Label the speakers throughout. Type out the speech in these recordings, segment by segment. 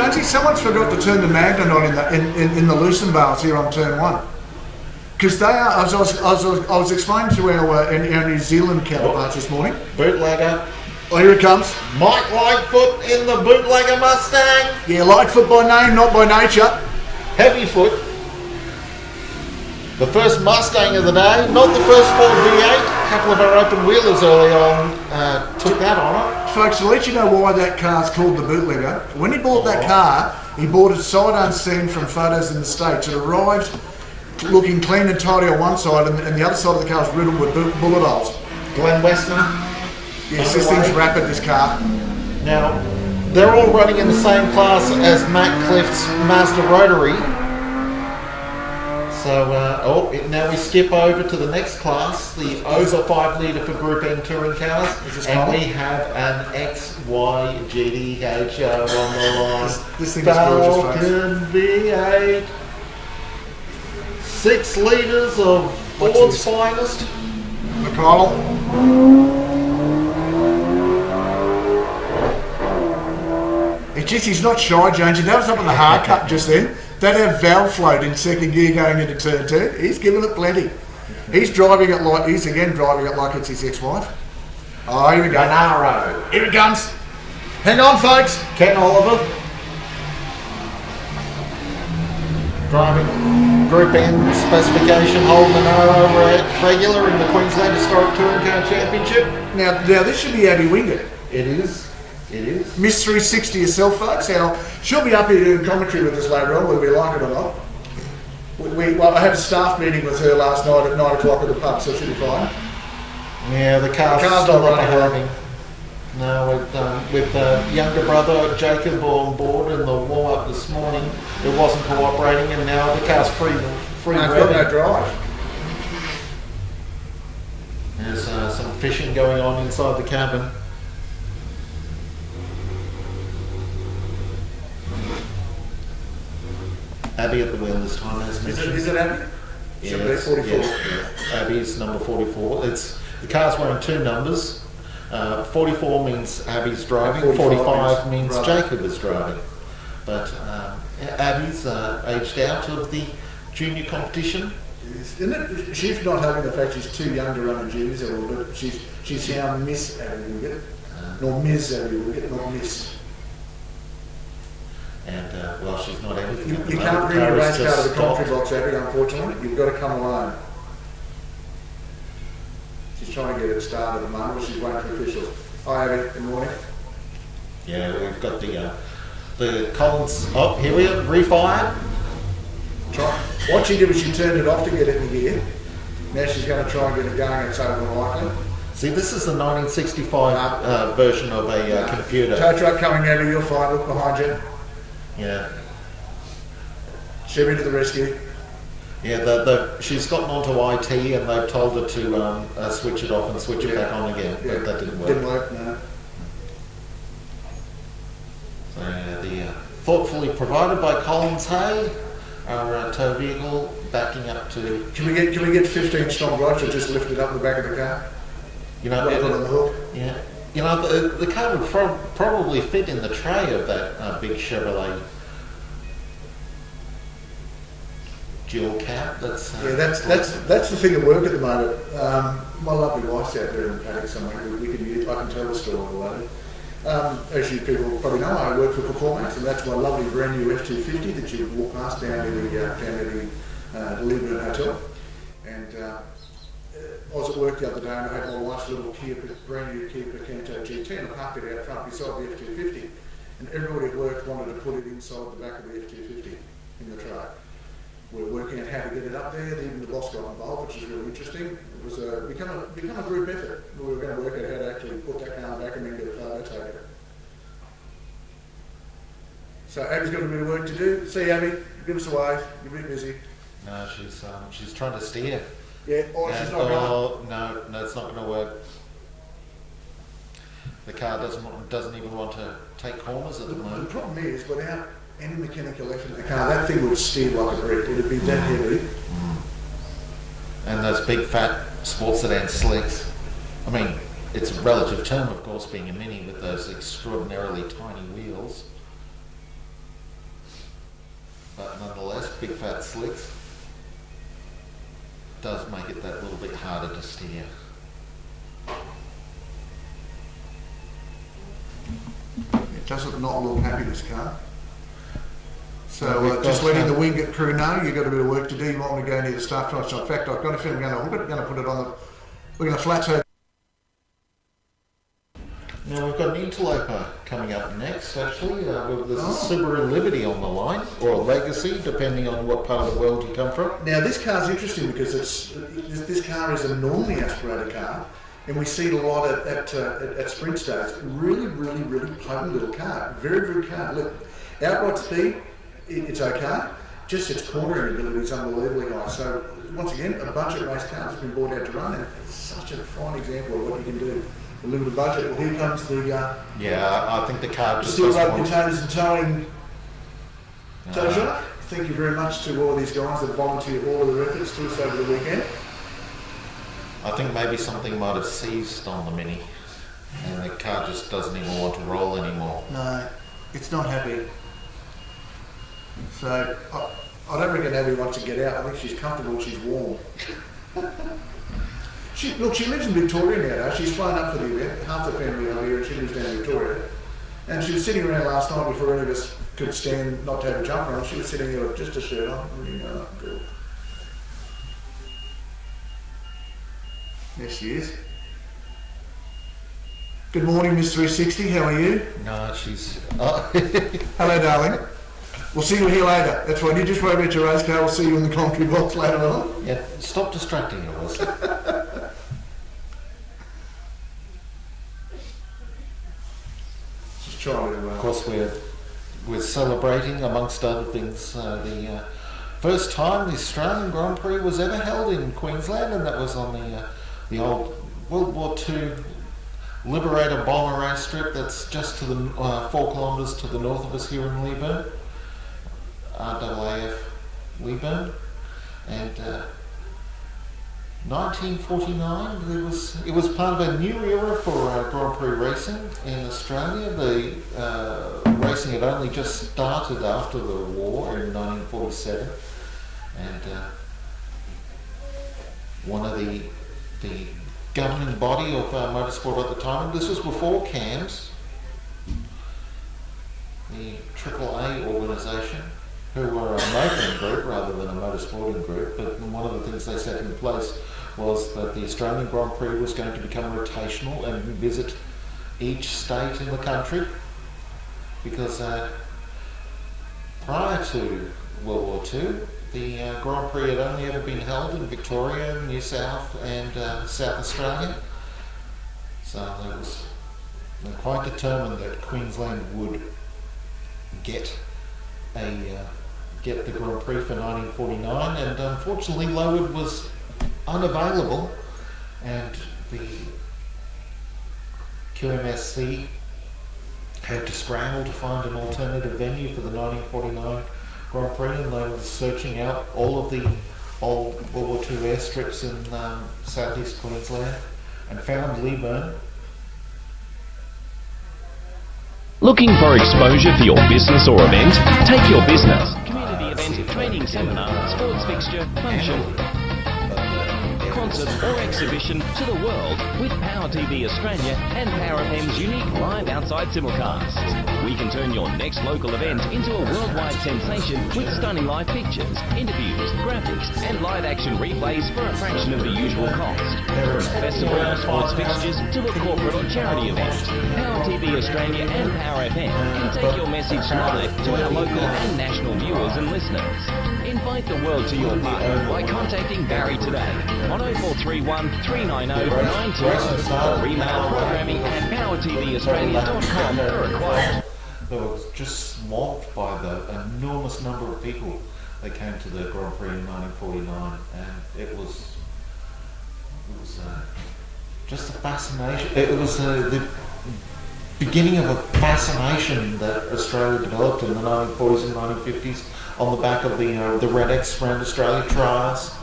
Speaker 1: Jonesy, someone's forgot to turn the magnet on in the loosen valves here on turn 1. Because they are, I was explaining to our New Zealand counterparts this morning.
Speaker 2: Bootlegger.
Speaker 1: Oh, here it comes.
Speaker 2: Mike Lightfoot in the bootlegger Mustang.
Speaker 1: Yeah, Lightfoot by name, not by nature.
Speaker 2: Heavy foot. The first Mustang of the day, not the first Ford V8. A couple of our open wheelers early on took that on it.
Speaker 1: Folks, to let you know why that car's called the bootlegger, when he bought that car, he bought it sight unseen from photos in the States. It arrived looking clean and tidy on one side, and the other side of the car was riddled with bullet holes.
Speaker 2: Glenn Westner.
Speaker 1: Yes, this thing's rapid, this car.
Speaker 2: Now, they're all running in the same class as Matt Clift's Mazda Rotary. So, now we skip over to the next class, the over 5 litre for Group N touring cars, and we have an XY GTHO on the line.
Speaker 1: This thing is gorgeous,
Speaker 2: Falcon V8, 6 litres of Ford's finest.
Speaker 1: McConnell. He's not shy, Jonesy. That was up in the hard cut just then. That had valve float in second gear going into turn 2. He's giving it plenty. He's driving it like it's his ex-wife. Oh, here we go.
Speaker 2: Monaro.
Speaker 1: Here it comes. Hang on, folks.
Speaker 2: Ken Oliver. Driving Group N specification, Holden Monaro regular in the Queensland Historic Touring Car Championship.
Speaker 1: Now this should be Abby Wingett.
Speaker 2: It is. It is.
Speaker 1: Miss 360 herself, folks. Now, she'll be up here doing commentary with us later on, whether we like it or not. I had a staff meeting with her last night at 9 o'clock at the pub, so she'll be fine.
Speaker 2: Yeah, the car's
Speaker 1: not running.
Speaker 2: No, with younger brother Jacob on board in the warm-up this morning, it wasn't cooperating, and now the car's free
Speaker 1: got no drive.
Speaker 2: There's some fishing going on inside the cabin. Abby at the wheel this time, as mentioned.
Speaker 1: Is it Abby?
Speaker 2: Yes,
Speaker 1: 44.
Speaker 2: Yes. Abby's number 44. The car's wearing 2 numbers. 44 means Abby's driving. 45 means Jacob is driving. But Abby's aged out of the junior competition.
Speaker 1: Isn't it? She's not having the fact she's too young to run a juniors a little bit. She's now Miss Abby Wingett, nor Ms. Abby Wingett, not Miss.
Speaker 2: And well, she's not anything.
Speaker 1: You can't bring your race car to the commentary box, Abby, unfortunately. You've got to come alone. She's trying to get it started at the moment, but she's waiting for officials. Hi, Abby. Good morning.
Speaker 2: Yeah, we've got the Collins. Oh, here we are. Refired.
Speaker 1: What she did was she turned it off to get it in gear. Now she's going to try and get it going. It's over likely.
Speaker 2: See, this is the 1965 version of a computer.
Speaker 1: Tow truck coming, Abby. You'll find it behind you.
Speaker 2: Yeah.
Speaker 1: Chevy to the rescue.
Speaker 2: Yeah, she's gotten onto IT and they've told her to switch it off and switch it back on again, but that didn't work.
Speaker 1: Didn't work, no.
Speaker 2: So the thoughtfully provided by Collins Hay, our tow vehicle backing up to.
Speaker 1: Can we get 15 strong rods or just lift it up the back of the car?
Speaker 2: You know,
Speaker 1: put it on the hook.
Speaker 2: Yeah. You know, the car would probably fit in the tray of that big Chevrolet dual cab. That's
Speaker 1: the thing at work at the moment. My lovely wife's out there in the paddock somewhere. I can tell the story later. As you people probably know, I work for Performance, and that's my lovely brand new F250 that you walk past down to the Leyburn Hotel. And I was at work the other day and I had my wife's little brand new Kia Picanto GT and I parked it out front beside the F250. And everybody at work wanted to put it inside the back of the F250 in the truck. We're working out how to get it up there. Even the boss got involved, which is really interesting. It was become a group effort. We were going to work out how to actually put that car back and then get a photo taken. So Abby's got a bit of work to do. See Abby, give us a wave. You're a bit busy.
Speaker 2: No, she's trying to steer.
Speaker 1: Yeah, she's not going.
Speaker 2: No, it's not going to work. The car doesn't even want to take corners at the moment.
Speaker 1: The problem is, without any mechanical effort in the car, that thing would steer like a brick. It'd be that heavy.
Speaker 2: And those big fat sports sedan slicks. I mean, it's a relative term, of course, being a Mini with those extraordinarily tiny wheels. but nonetheless, big fat slicks does make it that little bit harder to steer.
Speaker 1: It doesn't not look happy, this car. So just letting the Wingate crew know you've got a bit of work to do. You might want to go near the start finish. In fact, I've got a feeling I'm going to hook it. Going to put it on the. We're going to flat toe.
Speaker 2: Now we've got an interloper coming up next. Actually, there's a Subaru Liberty on the line, or a Legacy, depending on what part of the world you come from.
Speaker 1: Now this car's interesting because this car is a normally aspirated car, and we see it a lot at sprint days. Really potent little car. Very car. Look, outright speed. It's okay, just its cornering ability is unbelievably high. So once again, a budget race car has been brought out to run, and it's such a fine example of what you can do. A limited budget. Well, here comes the
Speaker 2: yeah, I think the car just
Speaker 1: steel rope containers and towing tow shop. Thank you very much to all of these guys that volunteered all of their efforts to us over the weekend.
Speaker 2: I think maybe something might have seized on the Mini, and the car just doesn't even want to roll anymore.
Speaker 1: No, it's not happy. So I don't reckon Abby wants to get out. I think she's comfortable, she's warm. She lives in Victoria now. She's flown up for the event. Half the family are here and she lives down in Victoria. And she was sitting around last night before any of us could stand not to have a jumper on. She was sitting there with just a shirt on. Really, good. There she is. Good morning, Miss 360. How are you?
Speaker 2: No, she's...
Speaker 1: Hello, darling. We'll see you here later. That's right. You just worry about your race car. We'll see you in the commentary box later on.
Speaker 2: Yeah, stop distracting her, Wesley.
Speaker 1: Just trying to...
Speaker 2: Of course, we're celebrating, amongst other things, the first time the Australian Grand Prix was ever held in Queensland, and that was on the old World War II Liberator bomber race strip that's just to the 4 kilometres to the north of us here in Leyburn. RAAF Leyburn, and 1949 it was part of a new era for Grand Prix racing in Australia. The racing had only just started after the war in 1947, and one of the governing body of motorsport at the time, and this was before CAMS, the AAA organisation, who were a motoring group rather than a motorsporting group, but one of the things they set in place was that the Australian Grand Prix was going to become rotational and visit each state in the country, because prior to World War II, the Grand Prix had only ever been held in Victoria, New South and South Australia. So they were quite determined that Queensland would get the Grand Prix for 1949, and unfortunately Lowood was unavailable, and the QMSC had to scramble to find an alternative venue for the 1949 Grand Prix, and they were searching out all of the old World War II airstrips in southeast Queensland and found Leyburn.
Speaker 3: Looking for exposure for your business or event? Take your business. Community event, training seminar, sports fixture, function, concert or exhibition to the world with Power TV Australia and Power FM's unique live outside simulcasts. We can turn your next local event into a worldwide sensation with stunning live pictures, interviews, graphics and live action replays for a fraction of the usual cost. From festival or sports fixtures to a corporate or charity event, Power TV Australia and Power FM can take your message live to our local and national viewers and listeners. Invite the world to your party by contacting Barry today on 0431 390 920 or email programming at powertvaustralia.com for a quote.
Speaker 2: They were just swamped by the enormous number of people that came to the Grand Prix in 1949, and it was just a fascination. It was the beginning of a fascination that Australia developed in the 1940s and 1950s on the back of the Red X Round Australia trials,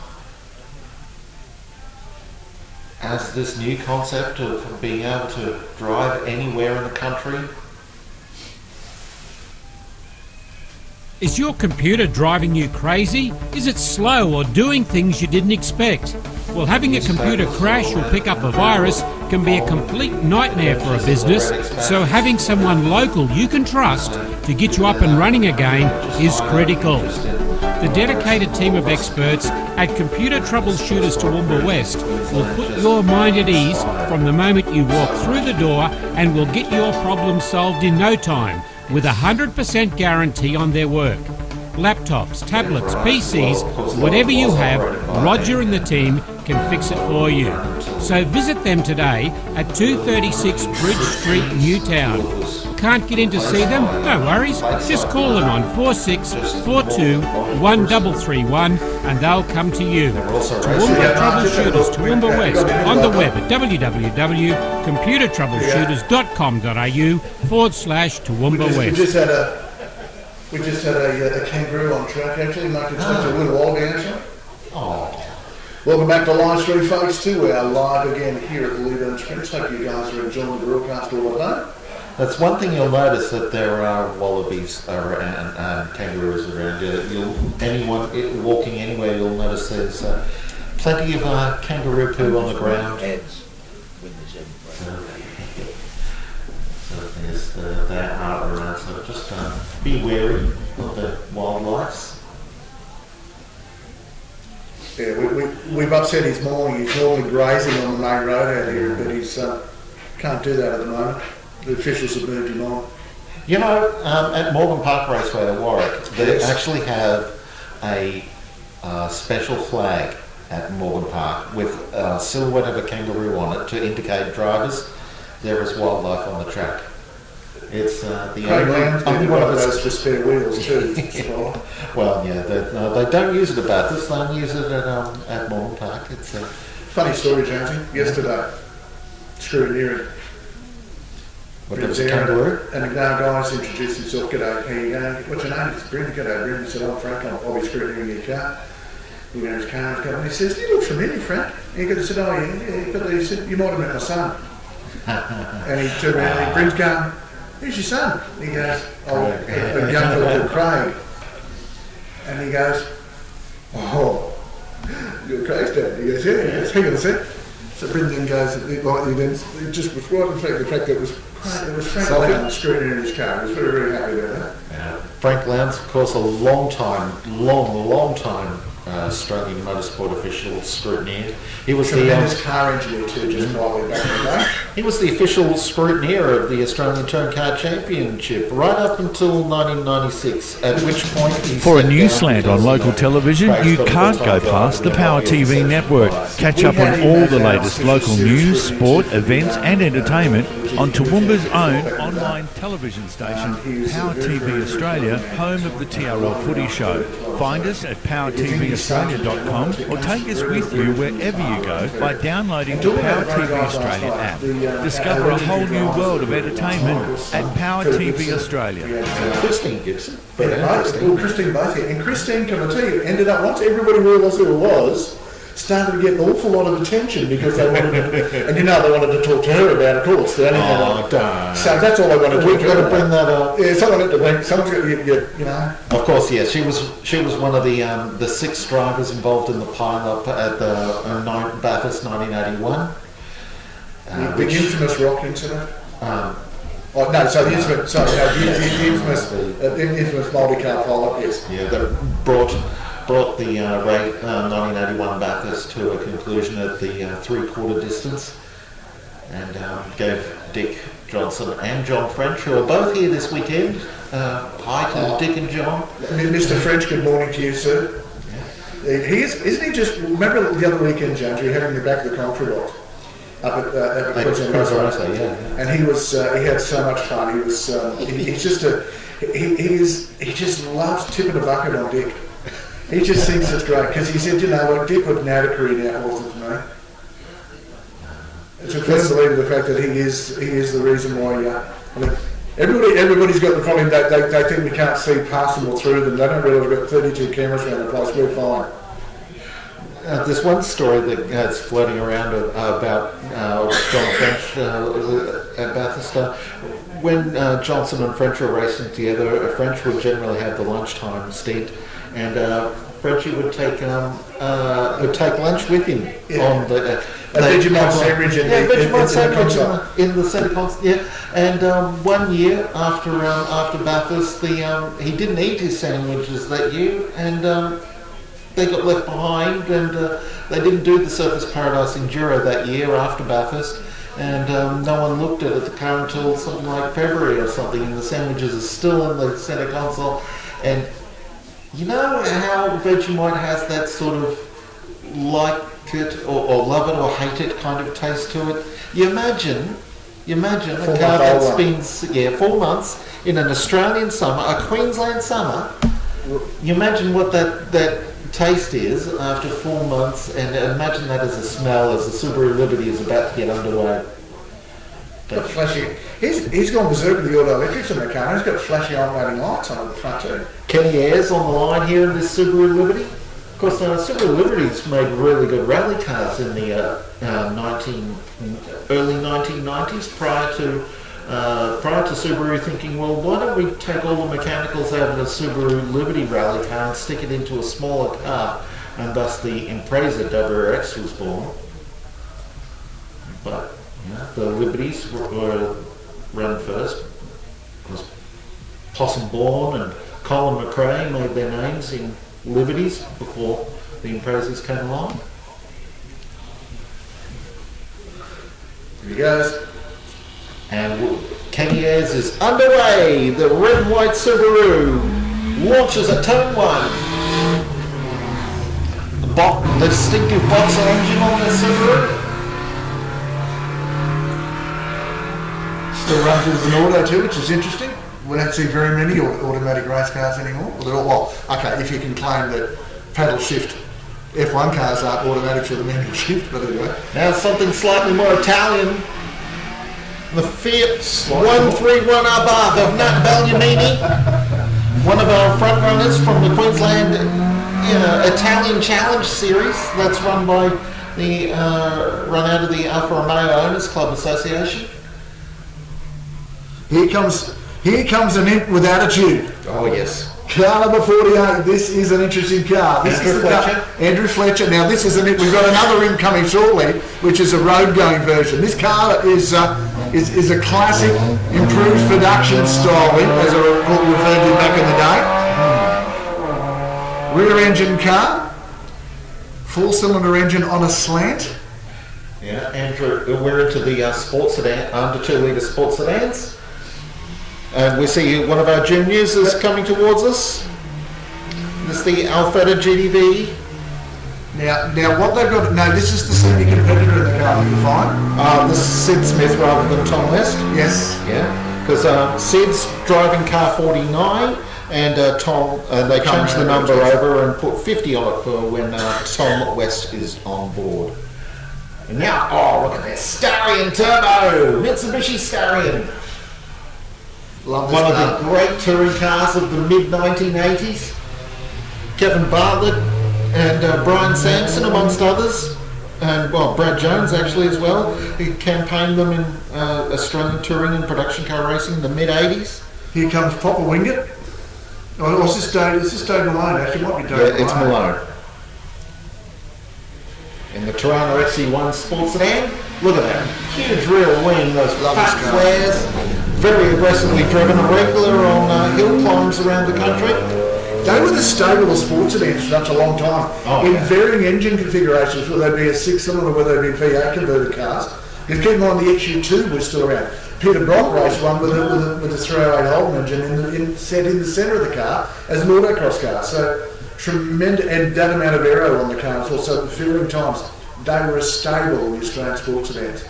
Speaker 2: as this new concept of being able to drive anywhere in the country
Speaker 4: Is your computer driving you crazy? Is it slow or doing things you didn't expect? Well, having a computer crash or pick up a virus can be a complete nightmare for a business, so having someone local you can trust to get you up and running again is critical. The dedicated team of experts at Computer Troubleshooters Toowoomba West will put your mind at ease from the moment you walk through the door and will get your problem solved in no time with a 100% guarantee on their work. Laptops, tablets, PCs, whatever you have, Roger and the team can fix it for you. So visit them today at 236 Bridge Street, Newtown. Can't get in to see them? No worries. Just call them on 4642 1331 and they'll come to you. Toowoomba Troubleshooters Toowoomba West on the web at www.computertroubleshooters.com.au/Toowoomba West.
Speaker 1: We just had a kangaroo on track actually, Mark. It's such a little wallaby actually.
Speaker 2: Oh.
Speaker 1: Welcome back to Live Stream, folks, too. We are live again here at the Leyburn Sprints. Hope you guys are enjoying the broadcast all the day.
Speaker 2: That's one thing you'll notice, that there are wallabies around and kangaroos around. Anyone walking anywhere, you'll notice there's plenty of kangaroo poo on the ground. So there's that art around. So just be wary of the wildlife.
Speaker 1: Yeah, we've upset his morning. He's normally grazing on the main road out here, but he's can't do that at the moment. The officials have moved him on.
Speaker 2: You know, at Morgan Park Raceway at Warwick, they actually have a special flag at Morgan Park with a silhouette of a kangaroo on it to indicate drivers there is wildlife on the track. It's the only one of those
Speaker 1: for spare wheels too.
Speaker 2: Well, yeah, they don't use it at Bathurst. They only use it at Morgan Park. It's
Speaker 1: funny story, Jonesy. Yesterday, scrutineering.
Speaker 2: What, there was a kangaroo?
Speaker 1: And the guy's introduced himself. G'day, how you going? What's your name? It's Brendan. G'day, Brendan. He said, I'm Frank. I'll be scrutineering your car. You know, his car is coming. He says, you look familiar, Frank. And he said, oh yeah. But he said, you might have met my son. And he turned around and Brendan's going, who's your son? And he goes, oh, a young fellow called Craig. And he goes, oh, you're crazy, Dad. He goes, yeah. He goes, hang on a sec. So Brendan goes, it just was right in fact the fact that it was Frank Lowndes scrutineering in his car. He was very, very happy about that.
Speaker 2: Yeah. Frank Lowndes, of course, a long time Australian motorsport official scrutineer. He was
Speaker 1: tremendous car engineer too, just quietly back in the day.
Speaker 2: He was the official scrutineer of the Australian Touring Car Championship right up until 1996, at which point he
Speaker 5: For a news slant on local television, you can't go past the Power TV network. Catch up on all the latest local news, sport, events and entertainment on Toowoomba's own online television station, Power TV Australia, home of the TRL Footy Show. Find us at powertvaustralia.com or take us with you wherever you go by downloading the Power TV Australia app. Discover a whole new world of entertainment at Power TV Australia.
Speaker 2: Christine Gibson.
Speaker 1: Well, Christine both here. And Christine, can I tell you, ended up, once everybody realised who it was, started to get an awful lot of attention because they wanted to, and they wanted to talk to her about, of course. So that's all they wanted to do.
Speaker 2: We've got to bring that up.
Speaker 1: Yeah, someone's got to you know.
Speaker 2: Of course, yeah. She was one of the 6 drivers involved in the pile-up at the Bathurst 1981.
Speaker 1: The infamous rock incident. The infamous multi-car pile-up, yes.
Speaker 2: Yeah, that brought the 1981 Bathurst to a conclusion at the three-quarter distance, and gave Dick Johnson and John French, who are both here this weekend. Hi to Dick and John.
Speaker 1: Mr. French, good morning to you, sir. Yeah. Isn't he just, remember the other weekend, James, we had him in the back of the country lot up at Queensland Raceway,
Speaker 2: yeah.
Speaker 1: And he had so much fun. He just loves tipping a bucket on Dick. He just thinks it's great because he said, you know what, Dick would now to career now horses for me. It's a first believe the fact that he is the reason why. Everybody's got the problem. They think we can't see past them or through them. They don't realise we've got 32 cameras around the place. We're fine.
Speaker 2: There's one story that's floating around about John French at Bathurst. when Johnson and French were racing together, French would generally have the lunchtime stint, and Frenchie would take lunch with him on the
Speaker 1: Vegemite sandwich
Speaker 2: in the centre console. Yeah, and one year after Bathurst, he didn't eat his sandwiches that year, and they got left behind, and they didn't do the Surfers Paradise Enduro that year after Bathurst. And no one looked at the car until something like February or something, and the sandwiches are still in the centre console. And you know how Vegemite has that sort of like it or love it or hate it kind of taste to it? You imagine a car that's been 4 months in an Australian summer, a Queensland summer. You imagine what that taste is after 4 months, and imagine that as a smell as the Subaru Liberty is about to get underway.
Speaker 1: Flashing. He's gone berserk with the auto electrics in the car. He's got flashing alternating lights on the front too.
Speaker 2: Kenny Ayres on the line here in this Subaru Liberty. Of course, Subaru Liberty's made really good rally cars in the early 1990s, prior to Subaru thinking, well, why don't we take all the mechanicals out of a Subaru Liberty rally car and stick it into a smaller car, and thus the Impreza WRX was born. But the Liberties were run first, because Possum Bourne and Colin McRae made their names in Liberties before the Imprezas came along.
Speaker 1: Here he goes.
Speaker 2: And Kenny Ayres is underway. The red and white Subaru launches at turn 1. The distinctive boxer engine on the Subaru.
Speaker 1: Still runs as an auto too, which is interesting. We don't see very many automatic race cars anymore. Well, okay, if you can claim that paddle shift F1 cars aren't automatic for the manual shift, but anyway.
Speaker 2: Now something slightly more Italian. The Fiat 131 Abarth of Nat Bagliamini, one of our front runners from the Queensland Italian Challenge Series. That's run by run out of the Alfa Romeo Owners Club Association.
Speaker 1: Here comes an imp with attitude.
Speaker 2: Oh yes.
Speaker 1: Car number 48. This is an interesting car. Andrew Fletcher. Now this is we've got another imp coming shortly, which is a road-going version. This car is a classic, improved production style imp, as I referred to back in the day. Rear engine car, 4-cylinder engine on a slant.
Speaker 2: Yeah, Andrew, we're into the sports sedan, under 2 litre sports sedans. And we see one of our juniors is coming towards us. This is the Alfetta GTV.
Speaker 1: Now what they've got, no, this is the senior competitor in the car, you'll find.
Speaker 2: This is Sid Smith rather than Tom West.
Speaker 1: Yes.
Speaker 2: Yeah, because Sid's driving car 49, and Tom, they changed the number over and put 50 on it for when Tom West is on board. And now, oh, look at this, Starion Turbo, Mitsubishi Starion.
Speaker 1: Love this
Speaker 2: One
Speaker 1: car.
Speaker 2: of the great touring cars of the mid-1980s. Kevin Bartlett and Brian Sampson, amongst others, and well, Brad Jones actually as well. He campaigned them in Australian touring and production car racing in the mid-80s.
Speaker 1: Here comes Popper Wingett. Oh, is this Dave Malone? Actually, it might be Dave Malone.
Speaker 2: Yeah, it's Malone. In the Toronto XC1 sports sedan, look at that huge rear wing, those fat flares, very aggressively driven, regular on hill climbs around the country.
Speaker 1: They were the stable of sports sedans for such a long time. In varying engine configurations, whether they be a 6-cylinder or whether they be V8 converted cars. Because keep in mind the XU2 was still around. Peter Brock raced one with a 308 Holden engine set in the centre of the car as an autocross car. So tremendous, and that amount of aero on the car as well. So at varying times, they were a stable in the Australian sports sedans.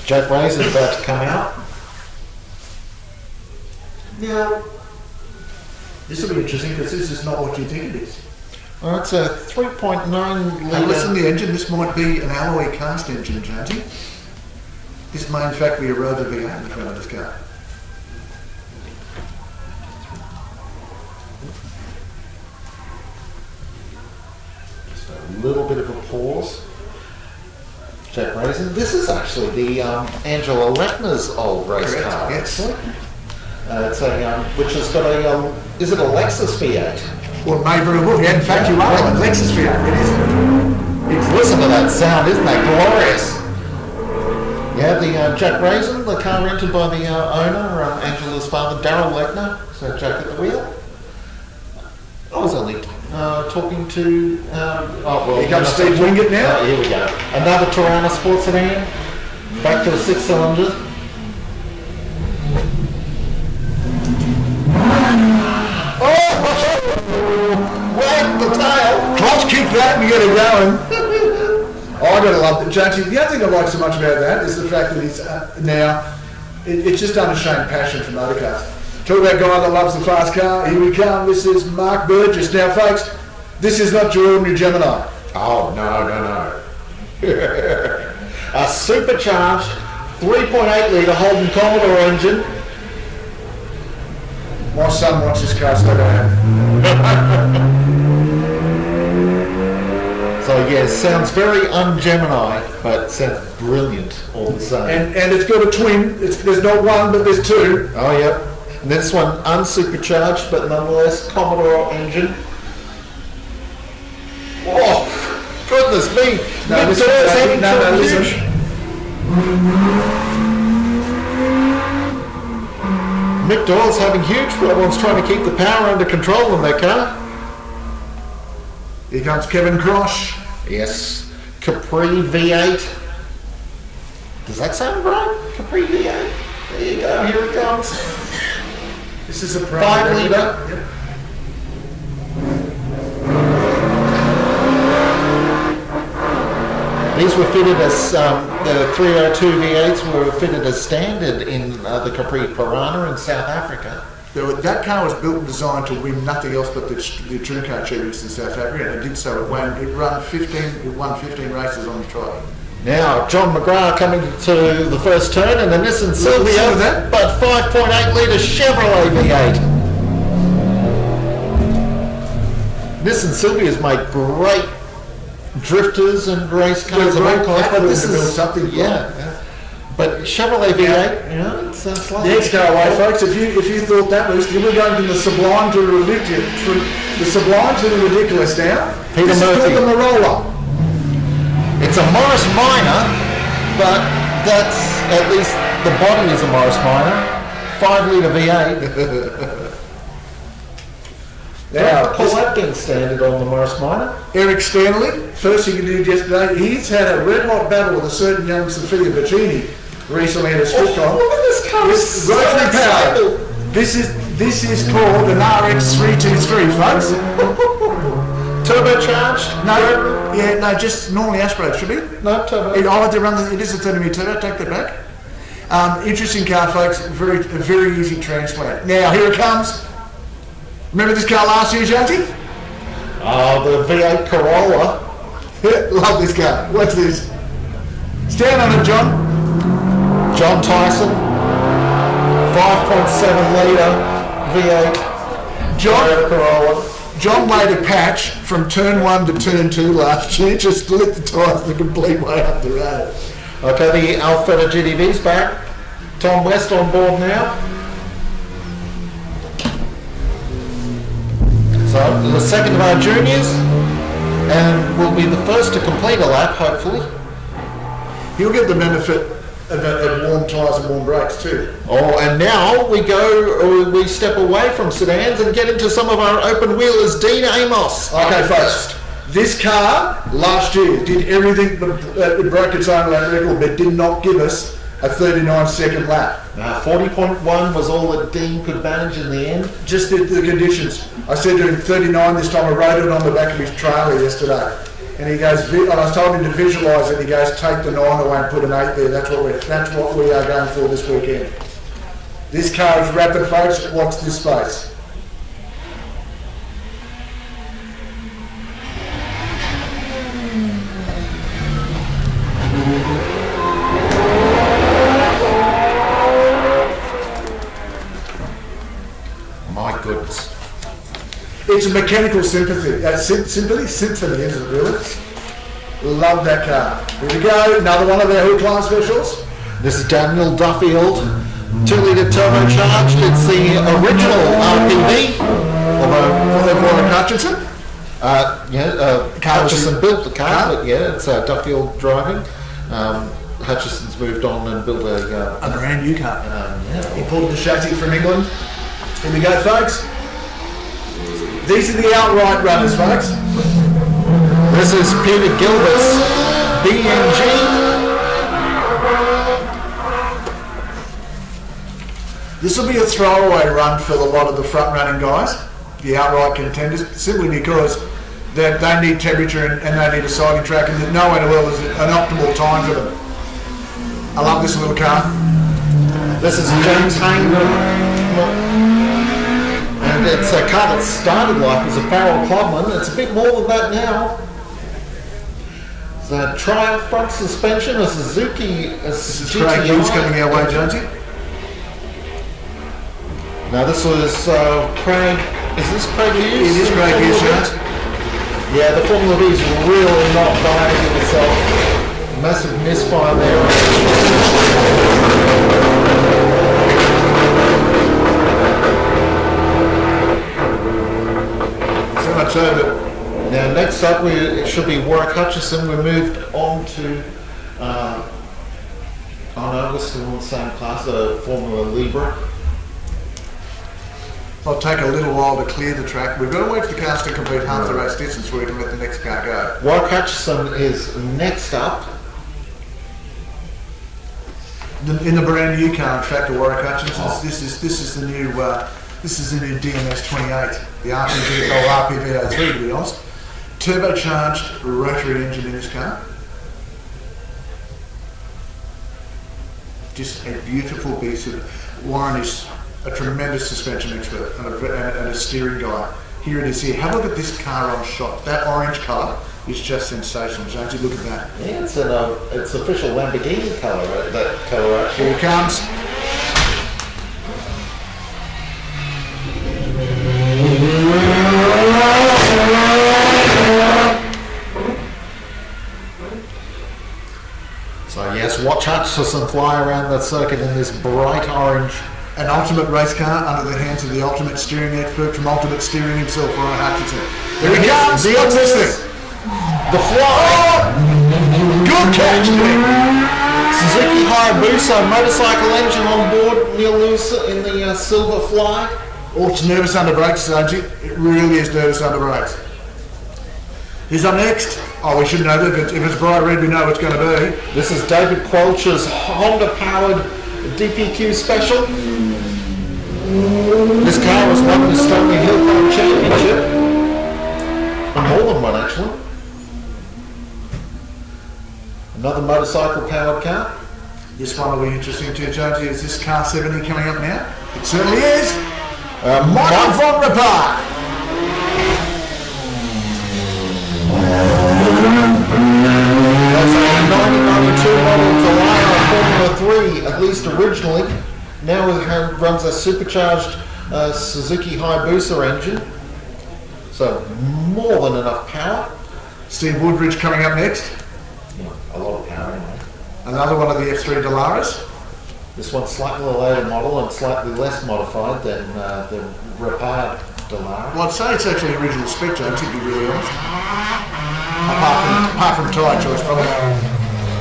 Speaker 2: Jack Ray's is about to come out.
Speaker 1: Now, this will be interesting because this is not what you think it is.
Speaker 2: Well, it's a 3.9 litre.
Speaker 1: Now listen to the engine. This might be an alloy cast engine, Jonesy. This may in fact be a Rover V8 in the front of this car.
Speaker 2: Just a little bit of a pause. Jack Ray's and this is actually the Angela Lackner's old race
Speaker 1: Correct,
Speaker 2: car.
Speaker 1: yes.
Speaker 2: It's a which has got a is it a Lexus V8?
Speaker 1: Well, maybe it will. Yeah, in fact, you are on Lexus V8. It is.
Speaker 2: Listen to that sound, isn't that glorious? Yeah, the Jack Raisin, the car rented by the owner, Angela's father, Darryl Lackner, so Jack at the wheel. I was only talking to...
Speaker 1: Here comes Steve Wingett now.
Speaker 2: Here we go. Another Torana sports sedan, back to a 6-cylinder. Oh! Wag the tail!
Speaker 1: Clutch kick that and get it going. Oh, I gotta love that, Jonesy. The other thing I like so much about that is the fact that he's now, it's just unashamed passion for motorcars. Talk about a guy that loves the fast car. Here we come. This is Mark Burgess. Now, folks, this is not your ordinary Gemini.
Speaker 2: Oh, no. A supercharged 3.8 litre Holden Commodore engine.
Speaker 1: My son wants this car so bad.
Speaker 2: So yeah, sounds very un-Gemini, but sounds brilliant all the same.
Speaker 1: And it's got a twin. There's not one, but there's two.
Speaker 2: Oh yep. And this one unsupercharged, but nonetheless Commodore engine. Oh, goodness me! Mick Doyle's having huge problems trying to keep the power under control in that car.
Speaker 1: Here comes Kevin Crosh.
Speaker 2: Yes, Capri V8. Does that sound right? Capri V8. There you go. Here it comes.
Speaker 1: This is a
Speaker 2: 5 litre.
Speaker 1: Yep.
Speaker 2: These were fitted as the 302 V8s were fitted as standard in the Capri Piranha in South Africa.
Speaker 1: That car was built and designed to win nothing else but the True Car Championships in South Africa, and it did so. It won 15 races on the trot.
Speaker 2: Now, John McGrath coming to the first turn in the Nissan Silvia, but 5.8 litre Chevrolet V8. Nissan Silvias make great drifters and race cars of all kinds, but this is
Speaker 1: something.
Speaker 2: Yeah. But Chevrolet V8, you know, it's slightly...
Speaker 1: The next car away, folks. If you thought that was, we're going from the sublime to the ridiculous now.
Speaker 2: Peter
Speaker 1: This
Speaker 2: Murphy.
Speaker 1: is called the Marola.
Speaker 2: It's a Morris Minor, but that's at least the body is a Morris Minor. 5 litre V8.
Speaker 1: Now,
Speaker 2: Paul Atkins standard on the Morris Minor.
Speaker 1: Eric Stanley, first thing he did yesterday, he's had a red hot battle with a certain young Sophia Bacchini recently at a strip con.
Speaker 2: Look at this car.
Speaker 1: This rotary power. This is called an RX 323, folks.
Speaker 2: Turbocharged?
Speaker 1: No, just normally aspirated, should be.
Speaker 2: No, turbo.
Speaker 1: I'll have to run it is a 30mm turbo, take that back. Interesting car, folks, a very easy transplant. Now, here it comes. Remember this car last year, Jonesy?
Speaker 2: Oh, the V8 Corolla.
Speaker 1: Love this car. Watch this. Stand on it, John.
Speaker 2: John Tyson. 5.7 litre V8 Corolla.
Speaker 1: John laid a patch from turn 1 to turn 2 last year, just lit the tyres the complete way up the road.
Speaker 2: Okay, the Alfetta GTV's back. Tom West on board now. So, the second of our juniors, and will be the first to complete a lap, hopefully.
Speaker 1: He'll get the benefit of warm tyres and warm brakes too.
Speaker 2: Oh, and now we step away from sedans and get into some of our open wheelers. Dean Amos.
Speaker 1: Okay, folks. This car last year did everything but it broke its own lap record, but did not give us a 39-second lap.
Speaker 2: 40.1 was all that Dean could manage in the end.
Speaker 1: Just the conditions. I said to him 39 this time. I rode it on the back of his trailer yesterday. And he goes, and I told him to visualise it. He goes, take the 9 away and put an 8 there. That's what we are going for this weekend. This car is rapid, folks. Watch this space.
Speaker 2: My goodness.
Speaker 1: It's a mechanical symphony, isn't it really? Love that car. Here we go, another one of our Hill Climb specials.
Speaker 2: This is Daniel Duffield, 2-litre turbocharged. It's the original RPV,
Speaker 1: For the Warren Hutchinson.
Speaker 2: Hutchison built the car, but yeah, it's Duffield driving. Hutchison's moved on and built a
Speaker 1: brand new car. Imported the chassis from England. Here we go, folks. These are the outright runners, folks.
Speaker 2: This is Peter Gilbert's BMG.
Speaker 1: This will be a throwaway run for a lot of the front running guys, the outright contenders, simply because they need temperature and they need a siding track, and that nowhere in the world is an optimal time for them. I love this little car.
Speaker 2: This is James Hanger, and it's a car that started life as a Farrell Clubman. It's a bit more than that now. It's a Triumph front suspension, a Suzuki.
Speaker 1: This is Craig Hughes coming our way, Jonesy.
Speaker 2: Now this was Craig. Is this Craig Hughes?
Speaker 1: It is Craig Hughes, Jones.
Speaker 2: Yeah, the Formula V is really not behaving itself. Massive misfire there.
Speaker 1: So much so that
Speaker 2: now next up it should be Warwick Hutchison. We moved on to oh no, we're still in the same class, Formula Leyburn.
Speaker 1: It'll take a little while to clear the track. We've got to wait for the cars to complete half the race distance before we can let the next car go.
Speaker 2: Warwick Hutchison is next up.
Speaker 1: In the brand new car, in fact, the Warwick Hutchinson's. This is the new DMS 28, the RPG or RPV03 to be honest. Turbocharged rotary engine in this car. Just a beautiful piece of. Warren is a tremendous suspension expert and a steering guy. Here it is here. Have a look at this car on shot. That orange colour is just sensational. Jonesy, look at that.
Speaker 2: Yeah, it's official Lamborghini colour, right? That colour actually.
Speaker 1: Here it comes.
Speaker 2: So yes, watch Hutchison fly around that circuit in this bright orange.
Speaker 1: An ultimate race car under the hands of the ultimate steering expert from Ultimate Steering himself, Ryan Hutchinson. Here he comes! What's this thing?
Speaker 2: The fly!
Speaker 1: Oh! Good catch, Nick!
Speaker 2: Suzuki Hayabusa motorcycle engine on board, Neil Lewis in the silver fly.
Speaker 1: Oh, it's nervous under brakes, Sanji. It really is nervous under brakes. Who's up next? Oh, we should know that. If it's bright red, we know what's going to be.
Speaker 2: This is David Quelch's Honda-powered DPQ Special. This car was won the Stony Hill Climb Championship. And more than one, actually. Another motorcycle-powered car.
Speaker 1: This one will be interesting too, Jonesy. Is this car 70 coming up now? It certainly is. Michael von Rappard.
Speaker 2: That's a 1992 model Delara Formula 3, at least originally. Now it runs a supercharged Suzuki Hayabusa engine. So more than enough power.
Speaker 1: Steve Woodridge coming up next.
Speaker 2: Yeah, a lot of power anyway.
Speaker 1: Another one of the F3 Delaras.
Speaker 2: This one's slightly later model and slightly less modified than the Rappard Delara.
Speaker 1: Well, I'd say it's actually original spec, Jones, to be really honest. Apart from tyre choice, probably.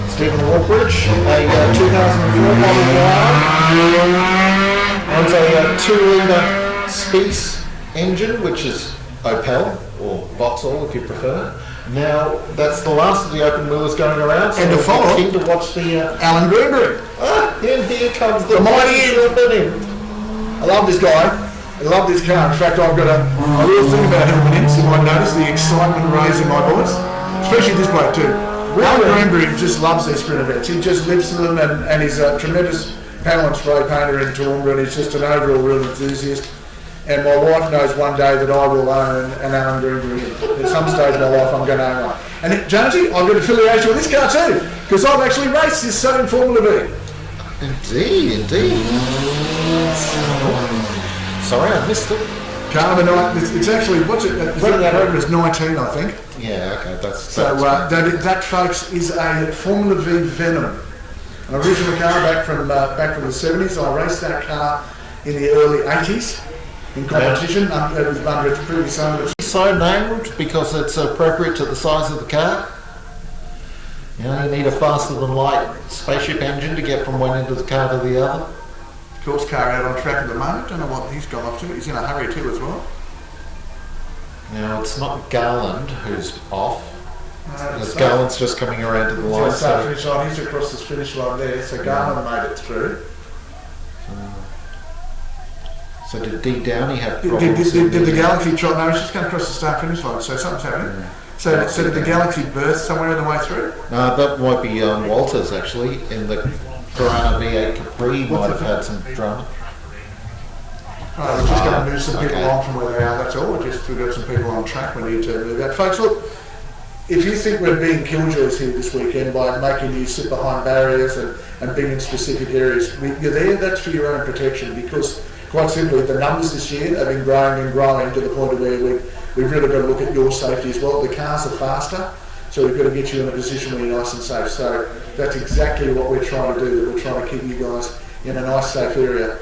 Speaker 2: Stephen Woodridge, a 2004 model Delara. Runs a 2-litre Spice engine, which is Opel, or Vauxhall if you prefer. Now, that's the last of the open wheelers going around, so
Speaker 1: and to follow,
Speaker 2: keen to watch the...
Speaker 1: Alan Greenberg.
Speaker 2: And here comes the
Speaker 1: mighty I love this guy. I love this car. In fact, I've got a real thing about him when you might notice the excitement raised in my voice. Especially this bloke too. Alan Greenberg just loves these sprint events. He just lives for them, and he's a tremendous panel and spray painter in Toowoomba, and he's just an overall real enthusiast. And my wife knows one day that I will own an Alan Greenberg. At some stage of my life, I'm going to own one. And Jonesy, I've got affiliation with this car too, because I've actually raced this same Formula V.
Speaker 2: Indeed. Sorry, I missed it.
Speaker 1: Car number 9. It's actually, what's it? It's 19, I think.
Speaker 2: Yeah, okay, that's
Speaker 1: So that, folks, is a Formula V Venom, an original car back from the 70s. I raced that car in the early 80s in competition. It was under its previous owner.
Speaker 2: So named because it's appropriate to the size of the car. You know, you need a faster than light spaceship engine to get from one end of the car to the other.
Speaker 1: Of course, car out on track at the moment. Don't know what he's gone off to. He's in a hurry too as well.
Speaker 2: Now, it's not Garland who's off. As Garland's just coming around to the line.
Speaker 1: Finish line. He's across this finish line there. So Garland made it through.
Speaker 2: So did D Downey have problems?
Speaker 1: Did the Galaxy try? No, he's just going across the start finish line. So something's happening. So did the Galaxy burst somewhere on the way through?
Speaker 2: No, that might be Walters actually in the Corona V8 Capri. Might have had some drama.
Speaker 1: We're just going to move some people on from where they are, that's all. We've got some people on track we need to move out. Folks, look, if you think we're being killjoys here this weekend by making you sit behind barriers and being in specific areas, you're there, that's for your own protection, because quite simply the numbers this year have been growing and growing to the point of where we've really got to look at your safety as well. The cars are faster, so we've got to get you in a position where you're nice and safe. So that's exactly what we're trying to do, that we're trying to keep you guys in a nice safe area.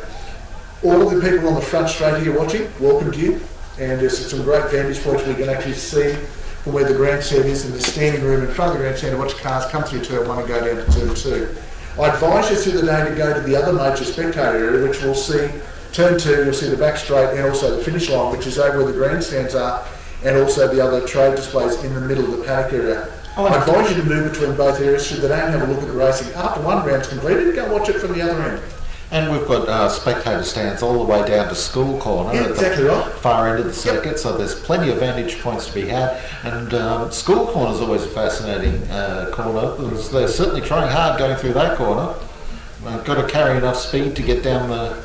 Speaker 1: All of the people on the front straight here watching, welcome to you. And there's some great vantage points we can actually see from where the grandstand is in the standing room in front of the grandstand to watch cars come through turn 1 and go down to turn 2. I advise you through the day to go to the other major spectator area, which we'll see turn 2, you'll see the back straight and also the finish line, which is over where the grandstands are, and also the other trade displays in the middle of the paddock area. I advise you to move between both areas so that they don't have a look at the racing. After one round's completed, go watch it from the other end.
Speaker 2: And we've got spectator stands all the way down to School Corner at the far end of the circuit, so there's plenty of vantage points to be had. And School Corner is always a fascinating corner. They're certainly trying hard going through that corner. They've got to carry enough speed to get down the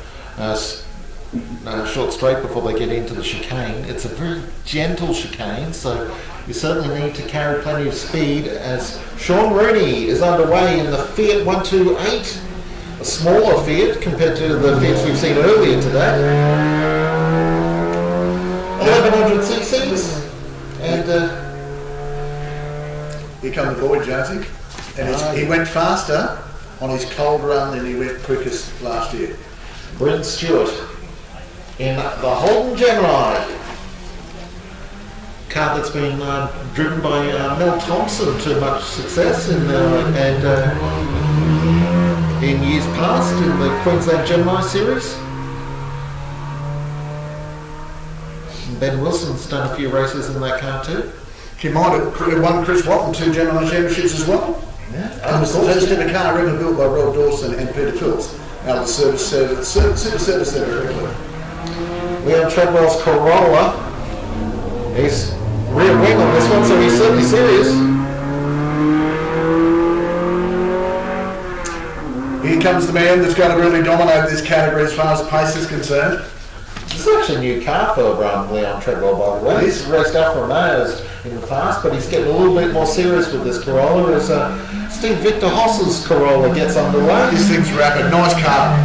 Speaker 2: short straight before they get into the chicane. It's a very gentle chicane, so you certainly need to carry plenty of speed, as Sean Rooney is underway in the Fiat 128. A smaller Fiat compared to the Fiats we've seen earlier today. 1100 cc's. And
Speaker 1: here come the boy, Jonesy. And he went faster on his cold run than he went quickest last year.
Speaker 2: Brent Stewart in the Holden Gemini. Car that's been driven by Mel Thompson to much success in years past in the Queensland Gemini series. And Ben Wilson's done a few races in that car too.
Speaker 1: Keep in mind, it won Chris Watton 2 Gemini championships as well.
Speaker 2: Yeah.
Speaker 1: And it was the first ever car ever built by Rob Dawson and Peter Phillips out of the service center.
Speaker 2: Leon Treadwell's Corolla. He's rear wing on this one, so he's certainly serious.
Speaker 1: Here comes the man that's going to really dominate this category as far as pace is concerned.
Speaker 2: This is actually a new car for Leon Treadwell, by the way. He's raced Alfa Romeos in the past, but he's getting a little bit more serious with this Corolla as Steve Victor Hoss's Corolla gets underway.
Speaker 1: This thing's rapid. Nice car.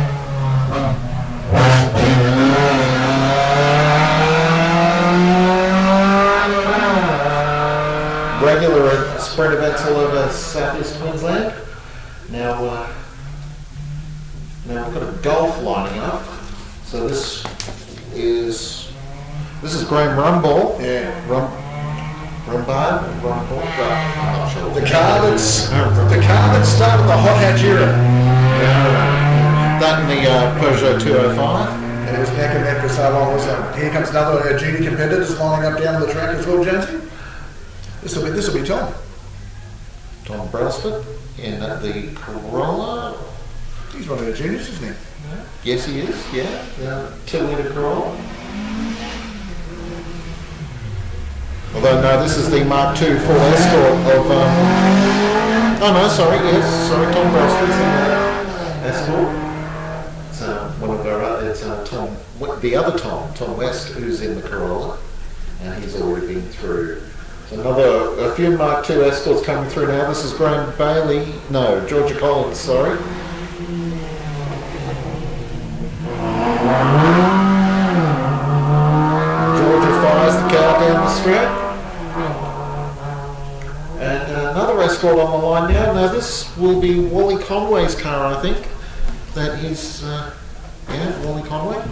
Speaker 2: Regular sprint events all over southeast Queensland. Now we've got a golf lining up. So this is Graham Rumball.
Speaker 1: Yeah.
Speaker 2: Rumball.
Speaker 1: The car that started the hot hatch era.
Speaker 2: That and the Peugeot 205.
Speaker 1: And it was neck and neck for so long, wasn't it? Here comes another of our junior competitors lining up down the track as well, Jonesy. This will be Tom.
Speaker 2: Tom Brailsford in the Corolla.
Speaker 1: He's one of the juniors, isn't he?
Speaker 2: Yes, he is. Yeah, 2-litre Corolla. Although no, this is the Mark II full Escort of. Tom Brailsford's in the Escort. It's Tom, the other Tom West, who's in the Corolla, and he's already been through. So a few Mark II Escorts coming through now. This is Graham Bailey. No, Georgia Collins. Sorry. Australia. And another escort on the line now. Now this will be Wally Conway's car, I think. That is, yeah, Wally Conway.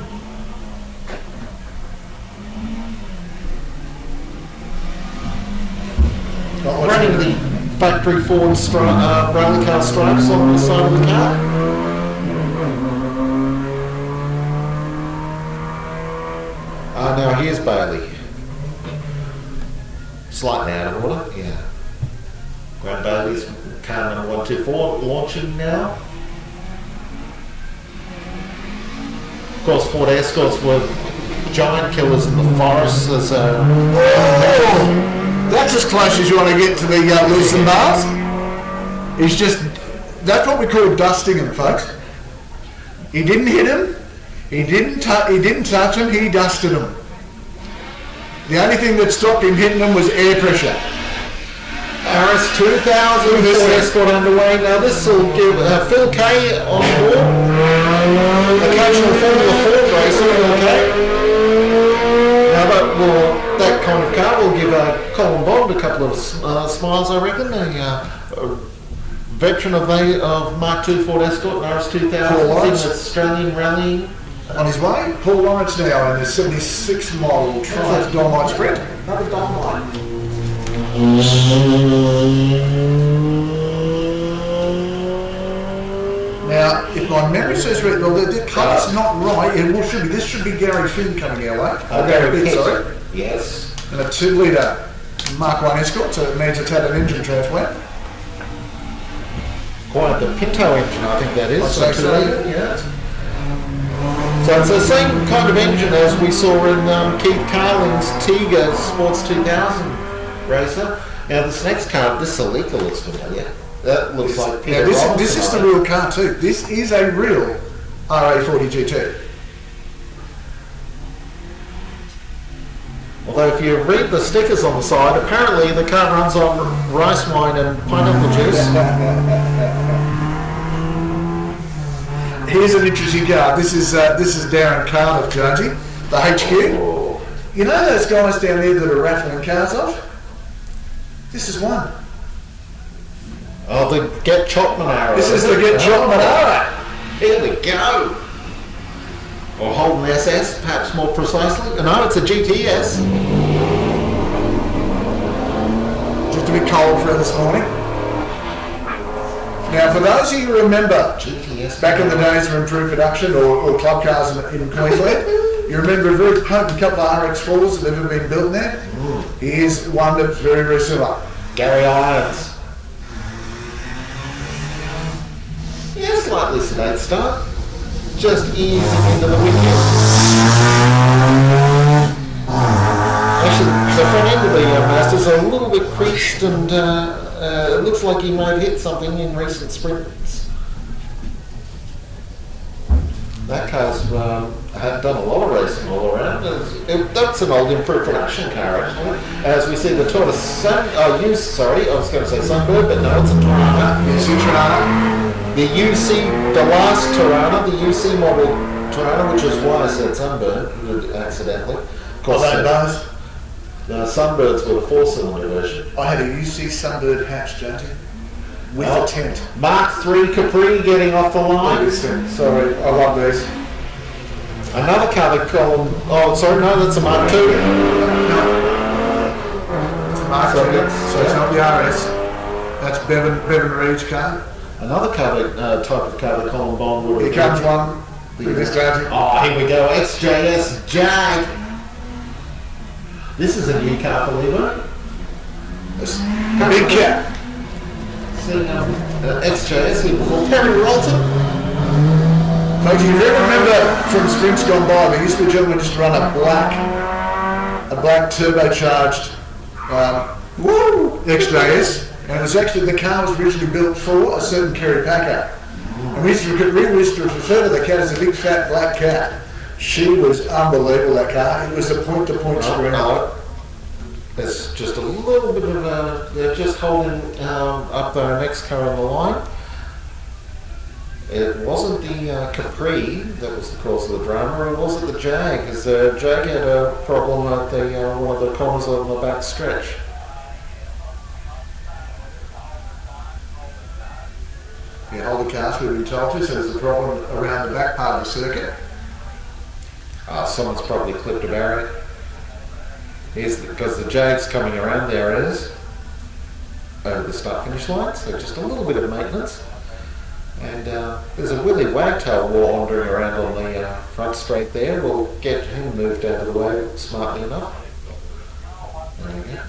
Speaker 2: Running the factory Ford rally car stripes on the side of the car. Now here's Bailey. Slightly out of order, yeah. Graham Bailey's car number 124 launching now. Of course, Ford Escorts were giant killers in the forests. As
Speaker 1: that's as close as you want to get to the loosen bars. He's just, that's what we call dusting him, folks. He didn't hit him, he didn't touch him, he dusted him. The only thing that stopped him hitting him was air pressure.
Speaker 2: RS 2000 Ford Escort underway. Now this will give Phil Kay on board. Occasional Formula Ford racer, Phil Kay. Now that kind of car will give Colin Bond a couple of smiles, I reckon. A veteran of Mark II Ford Escort and RS 2000 in Australian rallying.
Speaker 1: On his way, Paul Lawrence now in the 76 model Triumph Dolomite Sprint.
Speaker 2: Another Dolomite.
Speaker 1: Now, if my memory serves right, well, the colour's not right. This should be Gary Finn coming our way. Gary Finn, sorry.
Speaker 2: Yes.
Speaker 1: And a 2-litre Mark I Escort, so it means it's had an engine transplant.
Speaker 2: Quite the Pinto engine, I think that is.
Speaker 1: I'd say so, yeah.
Speaker 2: So it's the same kind of engine as we saw in Keith Carling's Tiga Sports 2000 racer. Now this next car, this Celica looks familiar. That looks like Peter Robinson.
Speaker 1: This is the real car too. This is a real RA40 GT.
Speaker 2: Although if you read the stickers on the side, apparently the car runs on rice wine and pineapple juice.
Speaker 1: Here's an interesting car. This is Darren Cardiff, Jonesy, the HQ. You know those guys down there that are raffling cars off? This is one.
Speaker 2: Oh, the Get Chop Monaro.
Speaker 1: This is the Get Chop Monaro.
Speaker 2: Here we go. Or Holden SS, perhaps more precisely. No, it's a GTS.
Speaker 1: Just a bit cold for her this morning. Now, for those of you who remember
Speaker 2: GTS
Speaker 1: back in the days of improved production or club cars in Queensland, you remember a very potent couple of RX4s that have ever been built there? Here's one that's very, very similar.
Speaker 2: Gary Irons. Yeah, slightly sedate start. Just easing into the weekend. Actually, the front end of the Master's a little bit creased and it looks like he might have hit something in recent sprints. That car's had done a lot of racing all around. That's an old improved production car actually. As we see the Toyota I was going to say Sunbird, but no, it's a Tirana.
Speaker 1: UC Tirana.
Speaker 2: The UC, the last Tirana, the UC model Tirana, which is why I said Sunbird accidentally. Of course, Sunbirds were the 4-cylinder version.
Speaker 1: I had a UC Sunbird hatch, Jonesy, with a tent.
Speaker 2: Mark III Capri getting off the line.
Speaker 1: Sorry, I love these.
Speaker 2: Another car they call them, that's a Mark II.
Speaker 1: No. It's a Mark II, so it's not the RS. That's Bevan Reed's car.
Speaker 2: Another car, type of car they call them Bond.
Speaker 1: Here comes one. Look at this, Jonesy.
Speaker 2: Oh, here we go, XJS Jag. This is a new car for Leyburn.
Speaker 1: Big cat.
Speaker 2: XJS here before Terry Rolton.
Speaker 1: Folks, if you ever remember from sprints gone by, there used to be a gentleman just run a black turbocharged XJS, and it was actually, the car was originally built for a certain Kerry Packer. And we used to refer to the cat as a big fat black cat. She was unbelievable, that car. It was a point-to-point screen.
Speaker 2: There's just a little bit of they're just holding up the next car on the line. It wasn't the Capri that was the cause of the drama, or was it the Jag? Because the Jag had a problem at the one of the corners on the back stretch.
Speaker 1: Yeah, older cars we've been told to, so there's a problem around the back part of the circuit.
Speaker 2: Someone's probably clipped a barrier. Here's because the Jag's coming around, there it is, over the start-finish line, so just a little bit of maintenance. And there's a Willie Wagtail wandering around on the front straight there. We'll get him moved out of the way smartly enough. There we go.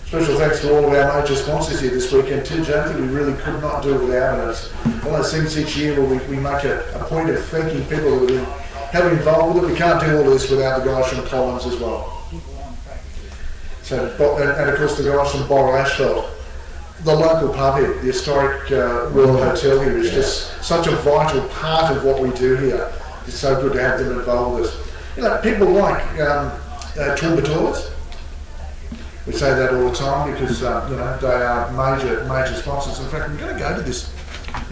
Speaker 1: Special thanks to all of our major sponsors here this weekend too, James. We really could not do without it. It's one of those things each year where we make a point of thanking people who have been involved with it. We can't do all this without the guys from Collins as well. So, and of course the guys from Boral Asphalt. The local pub here, the historic Royal Hotel here, is just such a vital part of what we do here. It's so good to have them involved with us. You know, people like Toowoomba Toilets. We say that all the time because you know, they are major sponsors. In fact, I'm going to go to this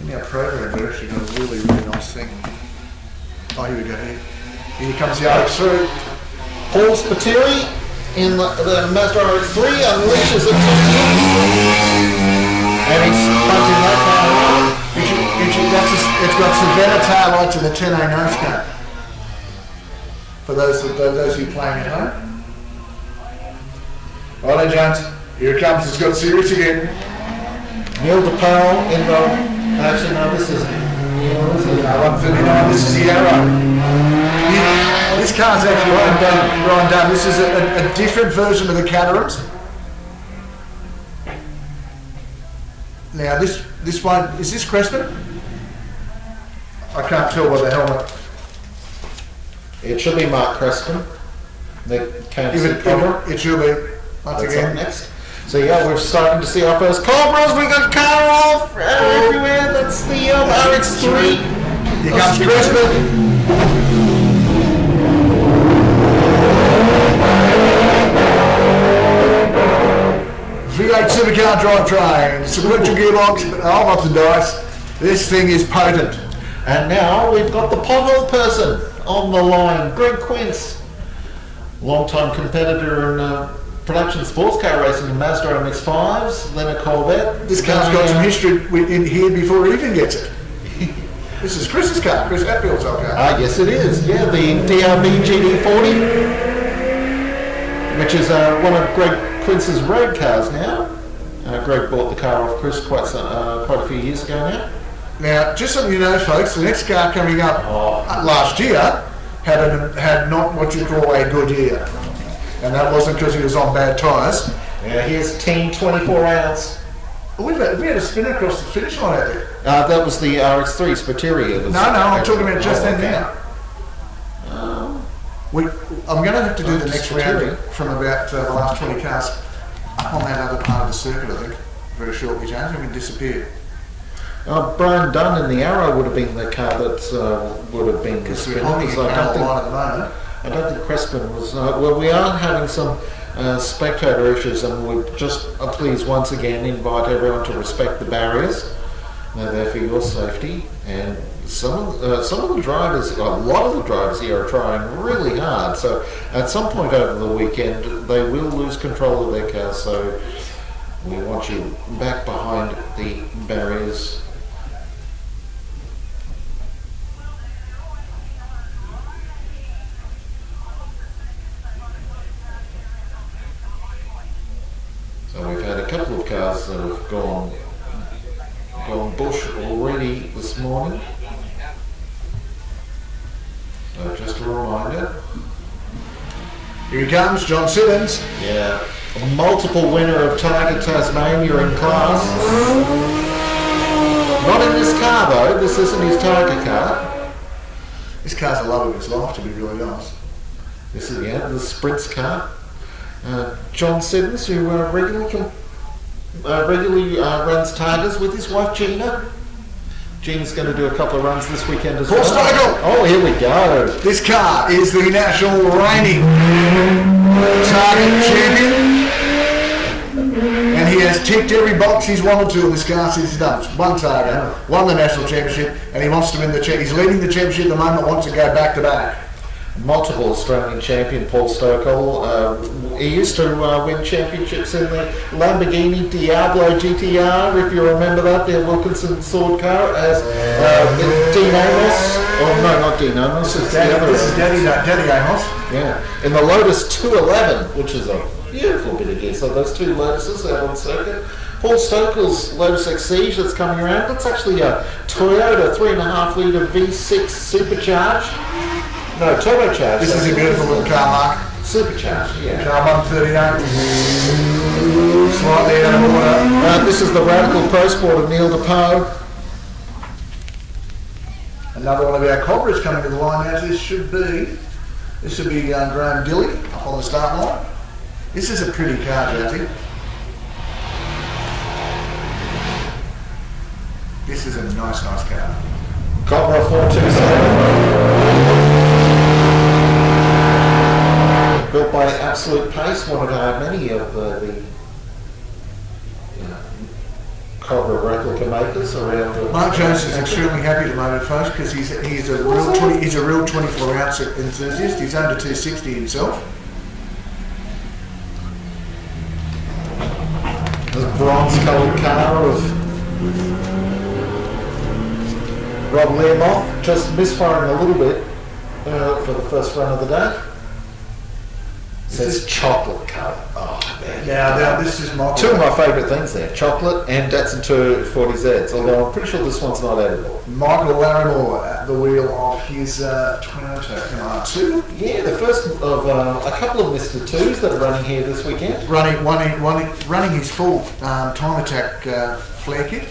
Speaker 1: in our program. We're actually got a really nice thing. Oh, here we go. Here comes the RX3.
Speaker 2: Paul Spiteri in the Mazda RX3 unleashes it.
Speaker 1: And he's punching that car. It's got Savannah tail lights and the 10A nose cone. For those of you playing at home. Righto, Jones. Here it comes. It's got serious again.
Speaker 2: Neil DePaul in the... Actually, no, this is
Speaker 1: 139. This is the Arrow. This car's actually Ryan Dunn. This is a different version of the Caterhams. Now this one, is this Crespin? I can't tell by the helmet.
Speaker 2: It should be Mark Crespin.
Speaker 1: It should be. Once
Speaker 2: That's
Speaker 1: again.
Speaker 2: up next. So yeah, we're starting to see our first Cobras. We got car off everywhere. That's the RX3.
Speaker 1: Here comes Crespin. V8 supercar drivetrain, sequential gearbox, a whole lot of dice. This thing is potent.
Speaker 2: And now we've got the pothole person on the line, Greg Quince, long-time competitor in production sports car racing in Mazda MX-5s, then a Corvette.
Speaker 1: This car's got some history in here before he even gets it. This is Chris's car, Chris Hatfield's old car.
Speaker 2: Yes it is, yeah, the DRB GD40, which is one of Greg Quince's road cars now. Greg bought the car off Chris quite a few years ago now.
Speaker 1: Now, just so you know, folks, the next car coming up last year had not what you call a good year. And that wasn't because he was on bad tyres.
Speaker 2: Yeah, here's Team 24 Hours.
Speaker 1: We had a spinner across the finish line out there.
Speaker 2: That was the RX3 Spiteri.
Speaker 1: No, I'm talking about just then now. I'm going to have to do the next round from about the last 20 cars up on that other part of the circuit, I think, very shortly, James. We disappeared.
Speaker 2: Brian Dunn in the Arrow would have been the car that would have been the spinner. I don't think Crespin was. Well, we are having some spectator issues, and we'd just please once again invite everyone to respect the barriers. They're there for your safety, and some of the drivers, a lot of the drivers here are trying really hard. So at some point over the weekend, they will lose control of their cars. So we want you back behind the barriers. So we've had a couple of cars that have gone bush already this morning. So just a reminder.
Speaker 1: Here he comes, John Simmons.
Speaker 2: Yeah, a multiple winner of Tiger Tasmania in class. Not in this car though, this isn't his Tiger car.
Speaker 1: This car's the love of his life, to be really honest.
Speaker 2: This is, the Sprints car. John Simmons, who regularly runs Tigers with his wife Gina. Gina's going to do a couple of runs this weekend as well. Oh, here we go.
Speaker 1: This car is the national reigning Tiger champion. And he He has ticked every box he's wanted to in this car since he's done. One target, won the national championship, and he wants to win the He's leading the championship at the moment, wants to go back to back.
Speaker 2: Multiple Australian champion Paul Stokel. He used to win championships in the Lamborghini Diablo GTR, if you remember that, the Wilkinson sword car, as Dean Amos. Oh no, not Dean Amos. It's the other.
Speaker 1: This is Daddy Amos.
Speaker 2: Yeah, in the Lotus 211, which is a beautiful bit of gear. So those two Lotuses out on circuit. Paul Stokel's Lotus Exige that's coming around. That's actually a Toyota 3.5 litre V6 supercharged. No, turbocharged.
Speaker 1: This is a beautiful little car, Mark.
Speaker 2: Supercharged, yeah.
Speaker 1: Car 138. Slightly out of order.
Speaker 2: This is the Radical Pro Sport of Neil DePoe.
Speaker 1: Another one of our Cobras coming to the line now. This should be Graham Dilly up on the start line. This is a pretty car, Jazzy. This is a nice car.
Speaker 2: Cobra 427. Built by Absolute Pace, one of many of the Cobra replica makers around the...
Speaker 1: Mark Jones is extremely happy at the moment, folks, because he's a real 24 ounce enthusiast. He's under 260 himself.
Speaker 2: This bronze coloured car of Rob Learmoth, just misfiring a little bit for the first run of the day. It says chocolate colour. Oh man.
Speaker 1: Now this is my...
Speaker 2: Two of my favourite things there, chocolate and Datsun 240Zs, although I'm pretty sure this one's not edible.
Speaker 1: Michael Larimore at the wheel of his Toyota MR2.
Speaker 2: Yeah, the first of a couple of Mr. 2s that are running here this weekend.
Speaker 1: Running his full time attack flare kit.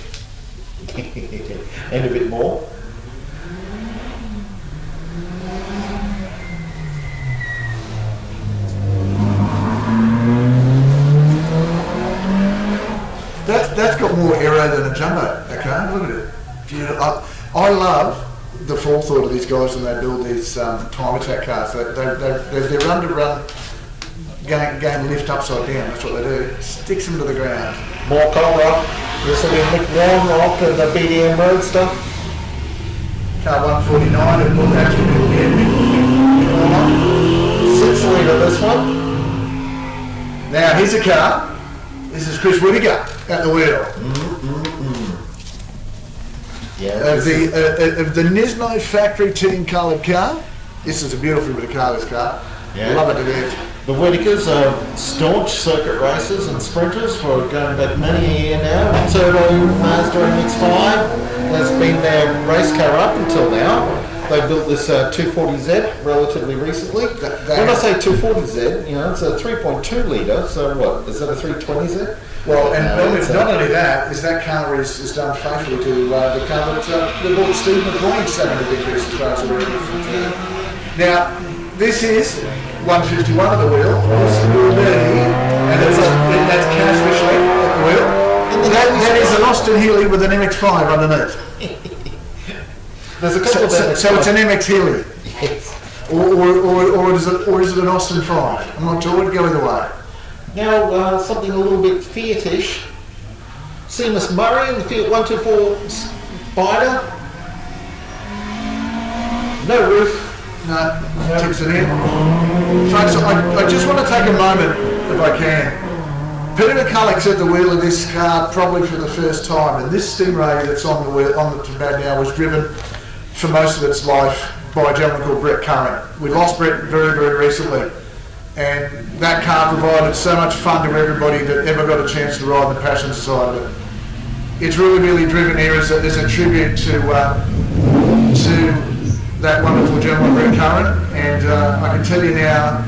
Speaker 2: And a bit more.
Speaker 1: That's got more aero than a jumbo. Okay, look at it. I love the forethought of these guys when they build these time attack cars. They're run to run, gain lift upside down. That's what they do. Sticks them to the ground.
Speaker 2: More Cobra. This will be Mick Warnrock and the BDM Road stuff.
Speaker 1: Car 149 and look actually
Speaker 2: 6 litre this one.
Speaker 1: Now here's a car. This is Chris Whittaker at the wheel.
Speaker 2: Yeah.
Speaker 1: Of the Nismo factory tin coloured car. This is a beautiful bit of car, this car.
Speaker 2: Yeah.
Speaker 1: Love it to death.
Speaker 2: The Whittakers are staunch circuit racers and sprinters for going back many a year now. Turbo Mazda MX-5 has been their race car up until now. They built this 240Z relatively recently. When I say 240Z, it's a 3.2 litre, so what, is that a 320Z?
Speaker 1: Well, and not only that, is that car is done faithfully to the car that bought Steve McQueen's second victories as far as the record. Now, this is 151 of the wheel. This will be, and that's Cash Fishley at the wheel. That is an Austin Healey with an MX-5 underneath.
Speaker 2: There's a couple
Speaker 1: so it's an MX Healey.
Speaker 2: Yes.
Speaker 1: Or is it an Austin 5? I'm not sure. It'd go either way.
Speaker 2: Now, something a little bit Fiat-ish. Seamus Murray in the Fiat 124 Spider. No roof.
Speaker 1: No, tips it in. Folks, I just want to take a moment, if I can. Peter McCulloch's at the wheel of this car probably for the first time, and this Stingray that's on the pad now was driven for most of its life by a gentleman called Brett Curran. We lost Brett very, very recently, and that car provided so much fun to everybody that ever got a chance to ride the passenger side of it. It's really driven here as a tribute to that wonderful gentleman, Brett Curran, and I can tell you now,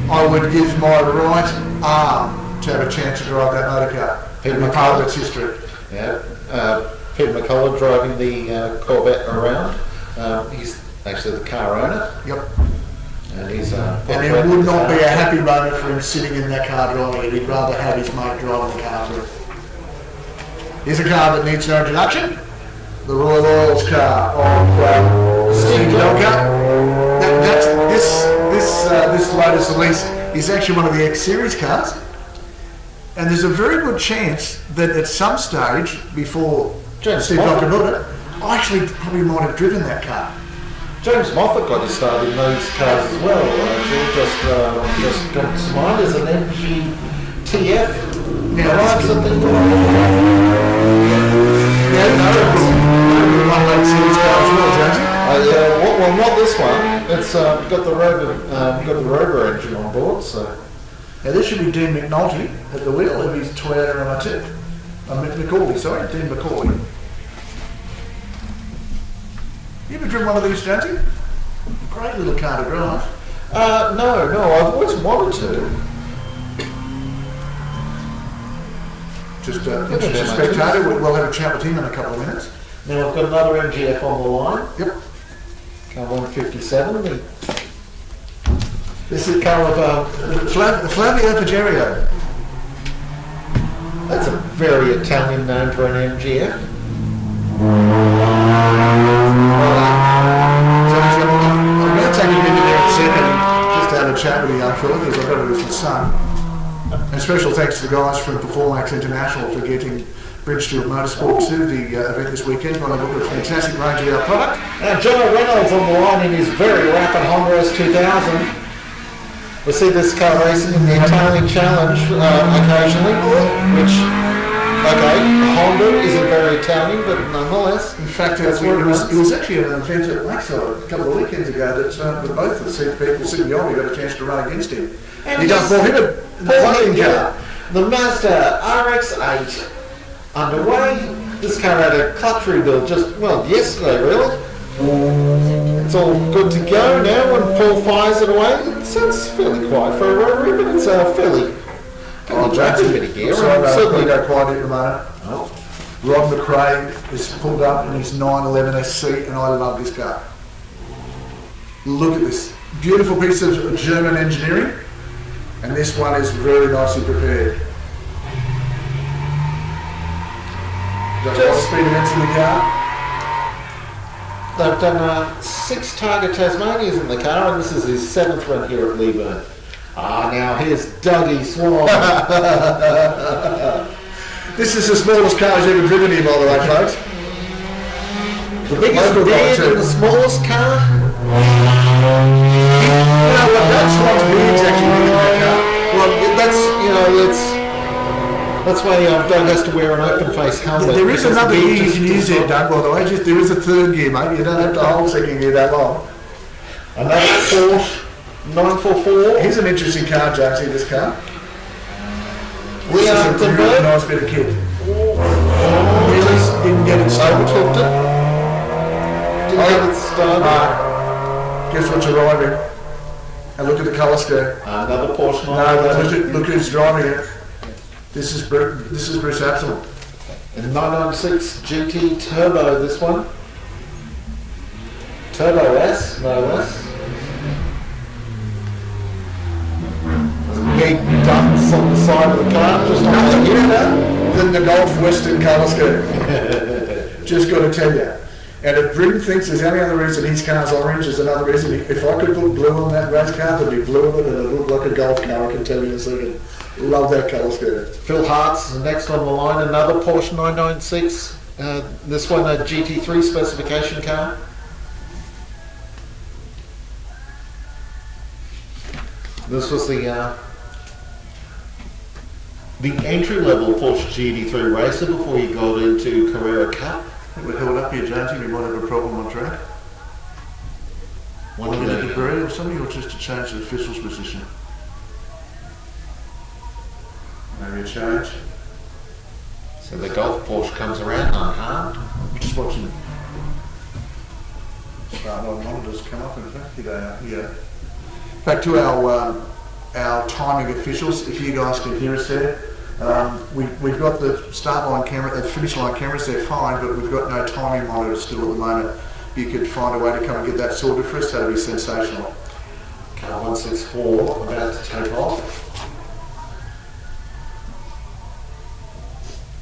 Speaker 1: I would give my right arm to have a chance to drive that motor car and be part of its history.
Speaker 2: Yeah, Peter McCulloch driving the Corvette around. He's actually the car owner.
Speaker 1: Yep.
Speaker 2: And he's
Speaker 1: and it would not be a happy moment for him sitting in that car driving it. He'd rather have his mate driving the car through. Here's a car that needs no introduction. The Royal Oils car of Steve Delka. This Lotus Elise is actually one of the X Series cars. And there's a very good chance that at some stage before
Speaker 2: James
Speaker 1: Steve
Speaker 2: Moffat.
Speaker 1: Doctor built it, I actually probably might have driven that car.
Speaker 2: James Moffat got his start in those cars as well. Just got to mind as an MGTF.
Speaker 1: Yeah,
Speaker 2: Arrives at the
Speaker 1: one like series car as well, Jonesy.
Speaker 2: well, not this one. It's got the Rover engine on board. So
Speaker 1: Now this should be Dean McNulty at the wheel of his Toyota MR2. McCauley, sorry, Dean McCauley. You ever driven one of these, Jonesy? Great little car to drive.
Speaker 2: no, I've always wanted to.
Speaker 1: Just a spectator. We'll have a chat with him in a couple of minutes.
Speaker 2: Now I've got another MGF on the line.
Speaker 1: Yep.
Speaker 2: Car 157.
Speaker 1: This is the car of Flavio Pagerio.
Speaker 2: That's a very Italian name for an MGF.
Speaker 1: I'm going to take him into there in a second and just have a chat with the young fella because I've got it with his son. And special thanks to the guys from Performax International for getting Bridgestone Motorsport to the event this weekend. Going to look at a fantastic range of our product.
Speaker 2: Now Jono Reynolds on the line in his very rapid Honda S2000. We see this car racing in the Italian Challenge occasionally, which, okay, Honda isn't very Italian, but nonetheless.
Speaker 1: In fact, it was actually an event at Lakeside a couple of weekends ago that both of the people sitting behind me got a chance to run against him.
Speaker 2: And
Speaker 1: he just brought him a car.
Speaker 2: The Mazda RX-8 underway. This car had a clutch rebuild yesterday, really. It's all good to go now when Paul fires it away. It sounds fairly quiet for a rotary, but it's fairly
Speaker 1: Jackson,
Speaker 2: a bit of gear.
Speaker 1: certainly go quiet at the moment. Rod McRae is pulled up in his 911 SC and I love this car. Look at this. Beautiful piece of German engineering. And this one is very nicely prepared. Just speed events in the car.
Speaker 2: They've done 6 Target Tasmanias in the car, and this is his 7th run here at Leyburn. Now here's Dougie Swan.
Speaker 1: This is the smallest car he's ever driven here, by the way, folks.
Speaker 2: The biggest beard in the smallest car.
Speaker 1: You know what? That's what's beard's actually bigger than that car.
Speaker 2: Well, that's why Doug has to wear an open face helmet.
Speaker 1: There is another gear you can use there, Doug, by the way. There is a third gear, mate. You don't have to hold second gear that long.
Speaker 2: Another Porsche 944.
Speaker 1: Here's an interesting car, Jonesy, this car.
Speaker 2: We are the
Speaker 1: really nice bit of kit. Really didn't get it started.
Speaker 2: Overtooked it. Didn't get it started.
Speaker 1: Guess what's arriving? And look at the colour scheme.
Speaker 2: Another Porsche
Speaker 1: 911. Look who's driving it. This is Bruce Absol.
Speaker 2: And 996 GT Turbo, this one. Turbo S, no less. Big ducts on the side of the car, just on
Speaker 1: Nothing
Speaker 2: the
Speaker 1: better than the Golf Western colour scheme. Just got to tell you. And if Britain thinks there's any other reason his car's orange, there's another reason. If I could put blue on that race car, there'd be blue on it and it'd look like a golf car, I can tell you in a second. Love that colour scheme.
Speaker 2: Phil Hart's next on the line, another Porsche 996. This one a GT3 specification car. This was the entry-level Porsche GT3 racer before you got into Carrera Cup.
Speaker 1: I think we're held up here, Jonesy. We might have a problem on track.
Speaker 2: One of
Speaker 1: the
Speaker 2: the
Speaker 1: debris or something, or just to change the official's position. Maybe a change.
Speaker 2: So the Golf Porsche comes around unharmed.
Speaker 1: Just watching. Start on monitors come up. In fact, here they are. Yeah. Back to our timing officials. If you guys can hear us there, we've got the start line camera, the finish line cameras. They're fine, but we've got no timing monitors still at the moment. If you could find a way to come and get that sorted for us, that'd be sensational.
Speaker 2: Car 164 about to take off.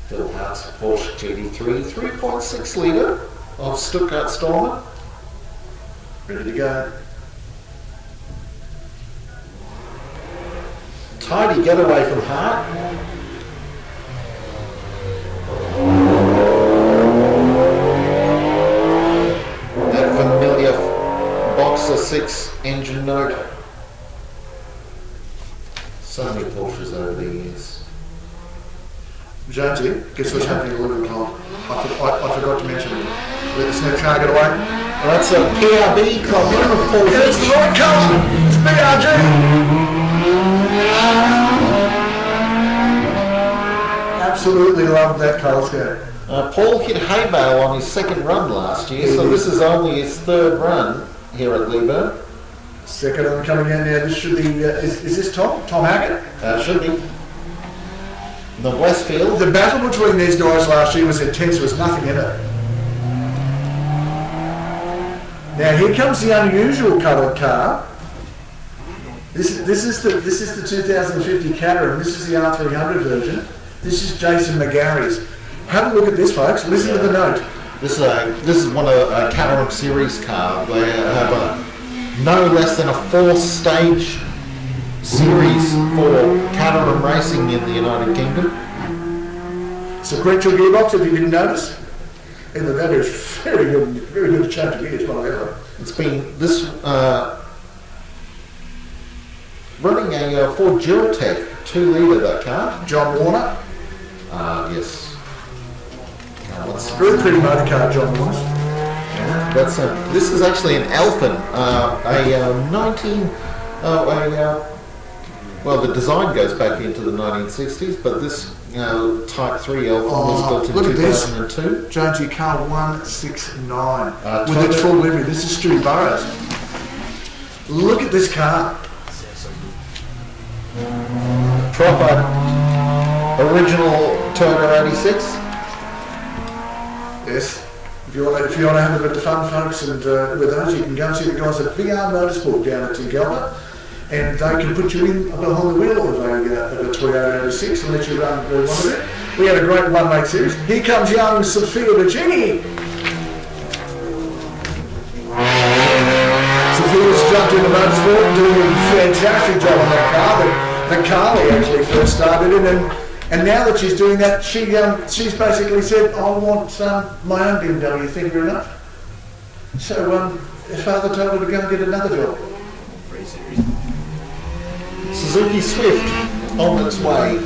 Speaker 2: Phil Hart's Porsche GT3 3.6 litre of Stuttgart Stormer.
Speaker 1: Ready to go.
Speaker 2: Tidy getaway from Hart. 1.6 engine note. So many Porsches over the years.
Speaker 1: Jonesy, guess what's happening at Leyburn? I forgot to mention it. Let the snap car get away.
Speaker 2: Well, that's a PRB club winner of Paul.
Speaker 1: It's the right colour. It's BRG. Absolutely loved that colour scheme.
Speaker 2: Paul hit hay bale on his second run last year, so this is only his third run here at Leyburn.
Speaker 1: Second one coming in now. This should be. Is this Tom? Tom Hackett?
Speaker 2: Should be. The Westfield.
Speaker 1: The battle between these guys last year was intense. There was nothing in it. Now here comes the unusual coloured car. This is the 2050 Caterham. This is the R300 version. This is Jason McGarry's. Have a look at this, folks. Listen to the note.
Speaker 2: This is one of a Caterham series car. They have no less than a 4-stage series for Caterham racing in the United Kingdom.
Speaker 1: Sequential gearbox, if you didn't notice. And that is very good change of gears, one or the other.
Speaker 2: It's been this running a Ford Duratec 2-litre, that car.
Speaker 1: John Warner.
Speaker 2: Yes.
Speaker 1: Very pretty motor car, John Warner.
Speaker 2: That's this is actually an Elfin, well, the design goes back into the 1960s, but this Type 3 Elfin was built in 2002.
Speaker 1: Jonesy car 169 with its full livery. This is Stu Burrows. Look at this car.
Speaker 2: Proper original Toyota 86.
Speaker 1: Yes. If you want to have a bit of fun, folks, and with those, you can go and see the guys at VR Motorsport down at Tingalpa, and they can put you in behind the wheel of a Toyota 86 and let you run one of it. We had a great one-lake series. Here comes young Sophia Virginie. Sophia's jumped into motorsport, doing a fantastic job on that car that Carly actually first started in, and now that she's doing that, she's basically said, I want my own BMW, thank you very much. So her father told her to go and get another job.
Speaker 2: Suzuki Swift on its way.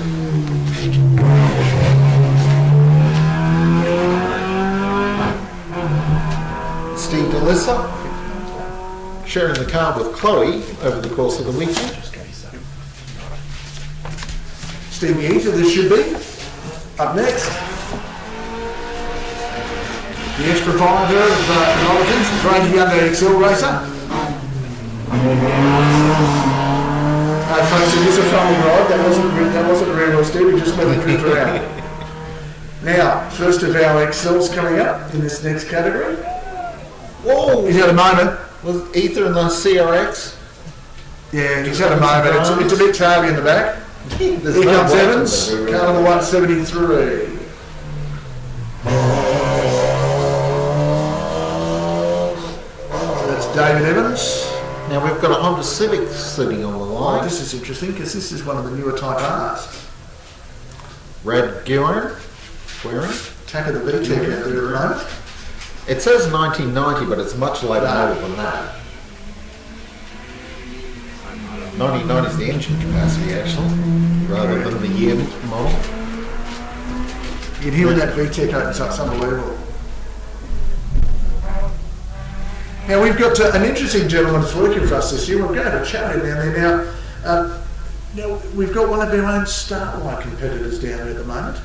Speaker 2: Steve DeLissa sharing the car with Chloe over the course of the weekend.
Speaker 1: Stevie Eater, this should be. Up next. The ex-proprietor of Norton's, great Hyundai XL racer. Folks, it is a funny ride. That wasn't very well, Steve. We just let it drift around. Now, first of our XLs coming up in this next category.
Speaker 2: Whoa!
Speaker 1: He's had a moment.
Speaker 2: Was Ether in the CRX?
Speaker 1: Yeah, he's had a moment. It's a bit tardy in the back. Here comes Evans, car number 173. So that's David Evans.
Speaker 2: Now we've got a Honda Civic sitting on the line.
Speaker 1: Oh, this is interesting because this is one of the newer Type R's.
Speaker 2: Red Guerin.
Speaker 1: Tack of the VTEC out there at the moment.
Speaker 2: It says 1990, but it's much later model than that. 99 is the engine capacity, actually, rather than the year model.
Speaker 1: You can hear when that VTEC opens up, it's unbelievable. Now we've got an interesting gentleman that's working for us this year. We're going to have a chat with him down there now. We've got one of our own Starlight competitors down there at the moment.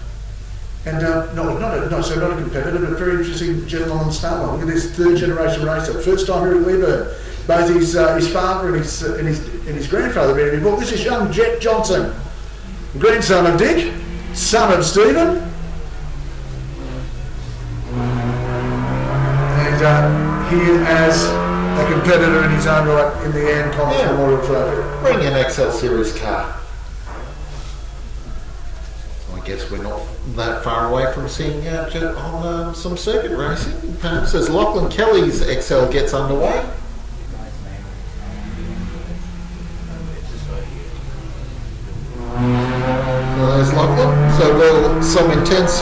Speaker 1: And not a competitor, but a very interesting gentleman on Starlight. Look at this third-generation racer, first time here at Leyburn. Both his father and his grandfather being involved. This is young Jet Johnson, grandson of Dick, son of Stephen, and here as a competitor in his own right in the Ann Collins Memorial Trophy.
Speaker 2: Bring an XL Series car. I guess we're not that far away from seeing Jet on some circuit racing. Perhaps as Lachlan Kelly's XL gets underway. There's Lachlan. So some intense.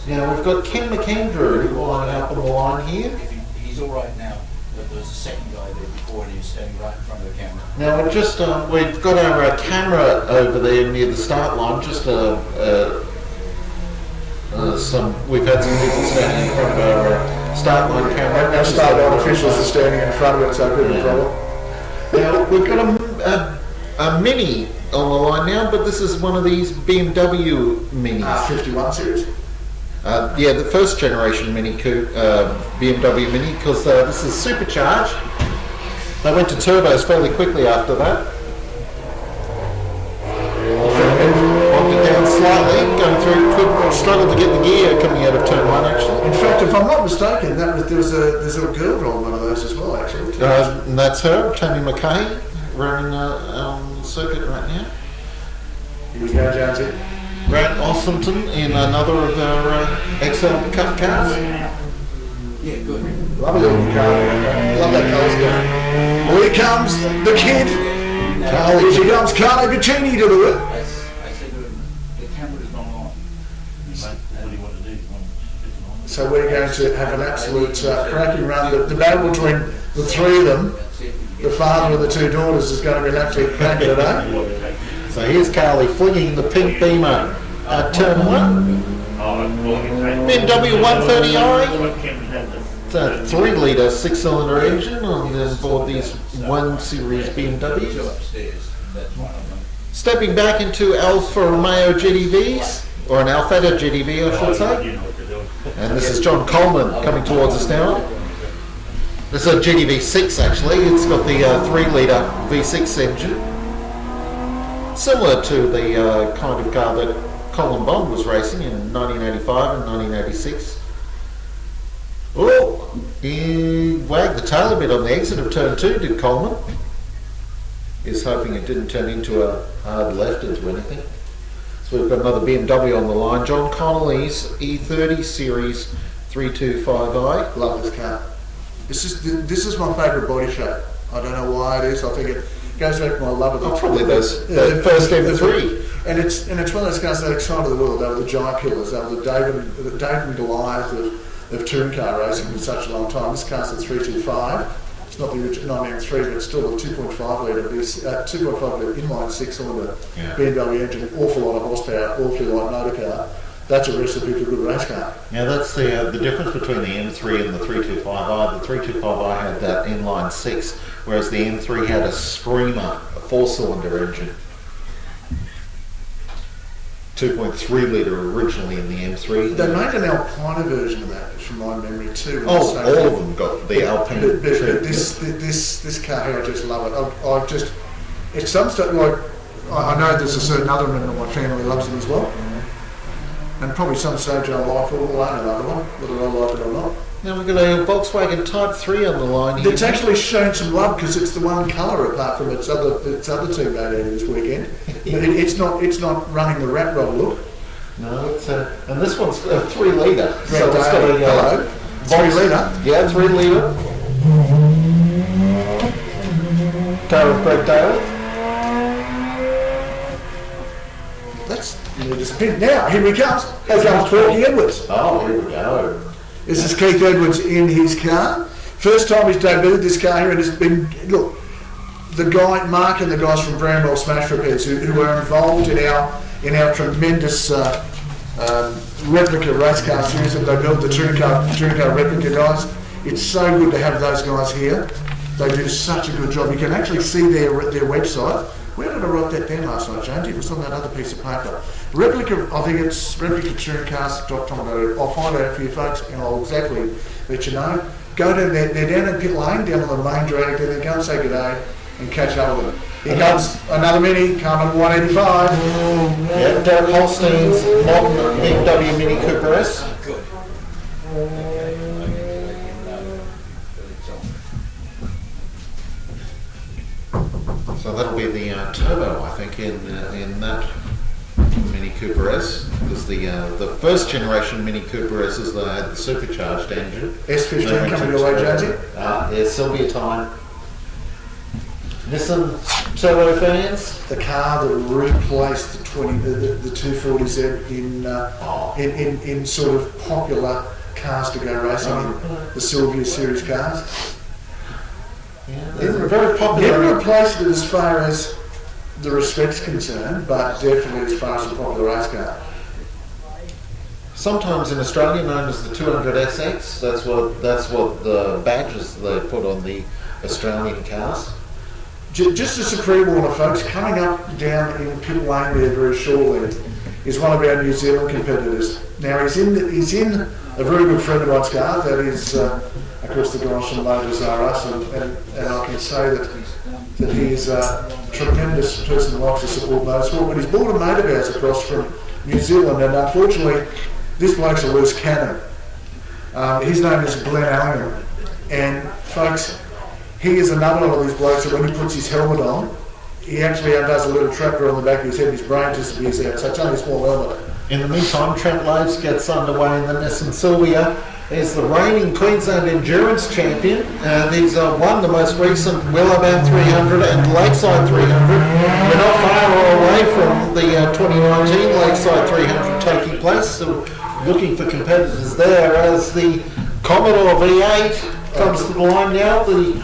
Speaker 2: Yeah, we've we've got Ken McAndrew lining up on the line here.
Speaker 6: He's all right now, but there's a second guy there before, and he was standing right in front of the camera.
Speaker 2: Now we've just we've got our camera over there near the start line. Just we've had some people standing in front of our start line camera.
Speaker 1: Our start line officials are standing in front of it, so good problem.
Speaker 2: Now we've got a Mini on the line now, but this is one of these BMW Minis.
Speaker 1: 51 series.
Speaker 2: Yeah, the first generation Mini Coupe, BMW Mini, because this is supercharged. They went to turbos fairly quickly after that. Bumped it down slightly, going through, struggled to get the gear coming out of turn 1 actually.
Speaker 1: In fact, if I'm not mistaken, there's a girl on one of those as well actually.
Speaker 2: And that's her, Tammy McKay, running on the circuit right now.
Speaker 1: Here we go, Jonesy.
Speaker 2: Grant Ossington in another of our XL Cup cars.
Speaker 6: Yeah, good.
Speaker 1: Love a little car. Love that colour scheme. Well, here comes the kid. Here comes Carlo Guccini to the whip.
Speaker 6: I said to him, the camera is not on. What do you want to do?
Speaker 1: So we're going to have an absolute cracking run. The battle between the three of them, the father and the two daughters, is going to be an absolute cracker today.
Speaker 2: So here's Carly flinging the pink Beamer at turn 1. BMW 130i. It's a 3-litre 6-cylinder engine on board these 1 Series BMWs.
Speaker 6: Upstairs, that's one of them.
Speaker 2: Stepping back into Alfa Romeo GTVs, or an Alfetta GTV I should say. And this is John Coleman coming towards us now. This is a GTV 6 actually. It's got the 3-litre V6 engine. Similar to the kind of car that Colin Bond was racing in 1985 and 1986. Oh, he wagged the tail a bit on the exit of turn 2, did Coleman. He's hoping it didn't turn into a hard left into anything. So we've got another BMW on the line, John Connolly's E30 Series 325i.
Speaker 1: Love this car. This is my favourite body shape. I don't know why it is. I think it goes back to my love of the
Speaker 2: probably those first M3.
Speaker 1: And it's one of those cars that excited the world. They were the giant killers. They were the David and Goliath of touring car racing for such a long time. This car's a 325. It's not the original 9M3, but it's still a 2.5 litre inline 6-cylinder BMW engine. Awful lot of horsepower, awfully light motor car. That's a recipe for a good race car.
Speaker 2: Yeah, that's the difference between the M3 and the 325i. The 325i had that inline 6, whereas the M3 had a screamer, a 4-cylinder engine. 2.3 litre originally in the M3.
Speaker 1: They made an Alpina version of that, from my memory too.
Speaker 2: Oh, all of them got the Alpine.
Speaker 1: But this car here, I just love it. It's some stuff like, I know there's a certain other member of my family loves them as well. And probably some stage in our life we'll own another one, whether I like it or not.
Speaker 2: Now we've got a Volkswagen Type 3 on the line here.
Speaker 1: It's actually shown some love because it's the one colour apart from its other two made out this weekend. It's not running the rat rod look.
Speaker 2: No, it's and this one's a 3-litre.
Speaker 1: So it's got a 3-litre.
Speaker 2: Yeah, 3-litre. Car with Greg Dale.
Speaker 1: That's disappeared. Now here he comes. Here comes Porky Edwards.
Speaker 2: Oh, here we go.
Speaker 1: This is Keith Edwards in his car. First time he's debuted this car here, and it's been, look, the guy, Mark and the guys from Bramwell Smash Repairs who are involved in our tremendous replica race car series that they built, the touring car replica guys. It's so good to have those guys here. They do such a good job. You can actually see their website. Where did I write that down last night, James? It was on that other piece of paper. Replica, I think it's replicatouringcars.com. I'll find out for you folks and I'll exactly let you know. Go down there, they're down in Pit Lane, down on the main drag there, go and say good day and catch up with them. Here comes another Mini, Carmen 185.
Speaker 2: Yeah, Derek Holstein's modern BMW Mini Cooper S.
Speaker 6: Good.
Speaker 2: So that'll be the turbo, I think, in that Mini Cooper S, because the first generation Mini Cooper S's that had the supercharged engine.
Speaker 1: S15 coming your way, Jonesy.
Speaker 2: Yeah, Sylvia time. Nissan Turbo fans.
Speaker 1: The car that replaced the 240Z in sort of popular cars to go racing in, the Sylvia series cars.
Speaker 2: Yeah, they're very popular.
Speaker 1: Never replaced it as far as the respect's concerned, but definitely as far as a popular race car.
Speaker 2: Sometimes in Australia known as the 200SX. That's what the badges they put on the Australian cars.
Speaker 1: Just as a pre-warner, folks, coming up down in pit lane there very shortly is one of our New Zealand competitors. Now he's in a very good friend of mine's car. That is, of course, the guys from Motors R Us, and I can say that he's a tremendous person who likes to support motorsport. But he's brought a mate of ours across from New Zealand, and unfortunately, this bloke's a loose cannon. His name is Glenn Allingham, and folks, he is another one of these blokes that when he puts his helmet on, he actually does a little tracker on the back of his head, his brain disappears out, so it's only a small helmet.
Speaker 2: In the meantime, Trent Loves gets underway in the Nissan Silvia. He's the reigning Queensland Endurance Champion. He's won the most recent Willowbound 300 and Lakeside 300. We're not far away from the 2019 Lakeside 300 taking place, so looking for competitors there as the Commodore V8 comes to the line now, the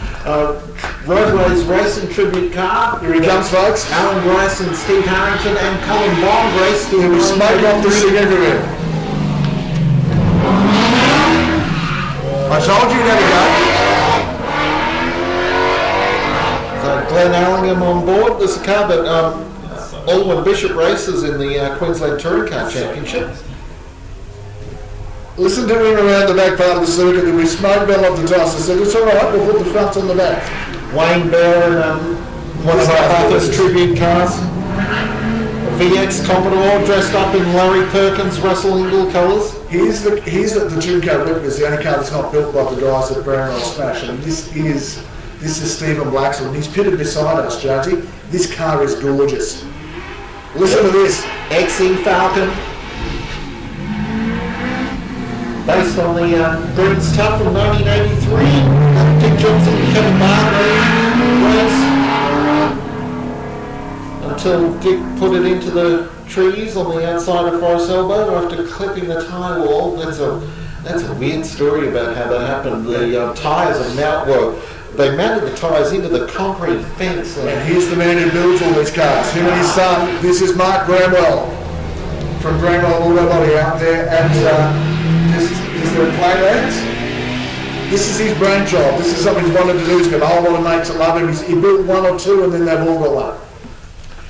Speaker 2: Roadways Racing Tribute car.
Speaker 1: Here he comes, folks.
Speaker 2: Alan Grice and Steve Harrington and Colin Bond race.
Speaker 1: He was smoke off the thing everywhere. I told you never go.
Speaker 2: So Glenn Allingham on board. There's a car that Alwyn Bishop races in the Queensland Touring Car Championship.
Speaker 1: Listen to him around the back part of the circuit that we smoke bell off the toss. I said, it's all right, we'll put the fronts on the back.
Speaker 2: Wayne Bear and one of our Bathurst tribute cars. A VX Commodore dressed up in Larry Perkins, Russell Ingall colours.
Speaker 1: Here's the tune car replica, the only car that's not built by the guys at Brownell Smash. And this is Stephen Blackson, and he's pitted beside us, Judgy. This car is gorgeous. Listen to this.
Speaker 2: XE Falcon. Based on the Breeders' Cup from 1983, Dick Johnson and Kevin Bartley raced until Dick put it into the trees on the outside of Forest Elbow after clipping the tyre wall. That's a weird story about how that happened. The tyres they mounted the tyres into the concrete fence.
Speaker 1: And here's the man who builds all these cars. Him and his son. This is Mark Bramwell from Bramwell Auto Body out there at is there a Playlands? This is his brainchild. This is something he's wanted to do. He's got a whole lot of mates that love him. He built one or two and then they've all got one.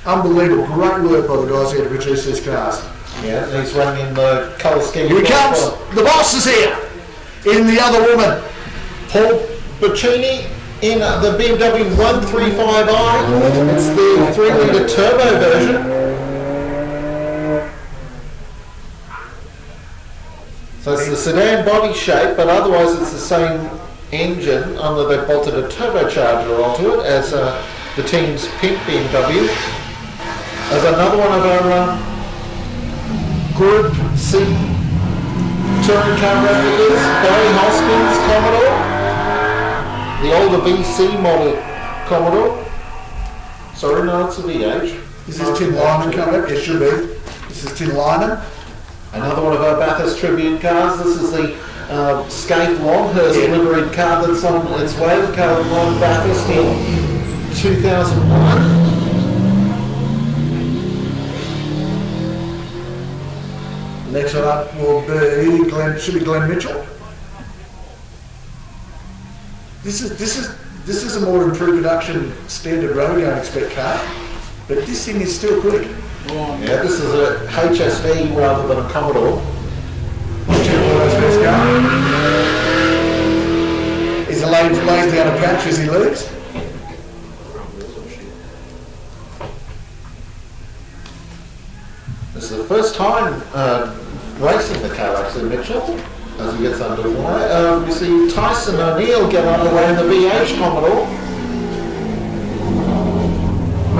Speaker 1: Unbelievable. Great work by the guys here to produce these cars.
Speaker 2: Yeah, he's running in the colour scheme.
Speaker 1: Here he comes. The boss is here. In the other woman.
Speaker 2: Paul Bocchini in the BMW 135i. It's the 3-litre turbo version. So it's the sedan body shape, but otherwise it's the same engine, only they've bolted a turbocharger onto it as the team's pimp BMW. As another one of our Group C touring car replicas, Barry Hoskins Commodore, the older VC model Commodore. Sorry, no, it's a VH.
Speaker 1: This is Tim Lyman coming up. It should be. This is Tim Lyman.
Speaker 2: Another one of our Bathurst tribute cars. This is the Scaife Longhurst liveried car that's on its way. The car that won Bathurst in 2001.
Speaker 1: Next one up will be Glenn Mitchell. This is a more improved production standard rodeo expect car, but this thing is still quick.
Speaker 2: Yeah, this is a HSV rather than a Commodore.
Speaker 1: He's lays down a patch as he leaves.
Speaker 2: This is the first time racing the car actually, Mitchell, as he gets underway. We see Tyson O'Neill get underway in the VH Commodore.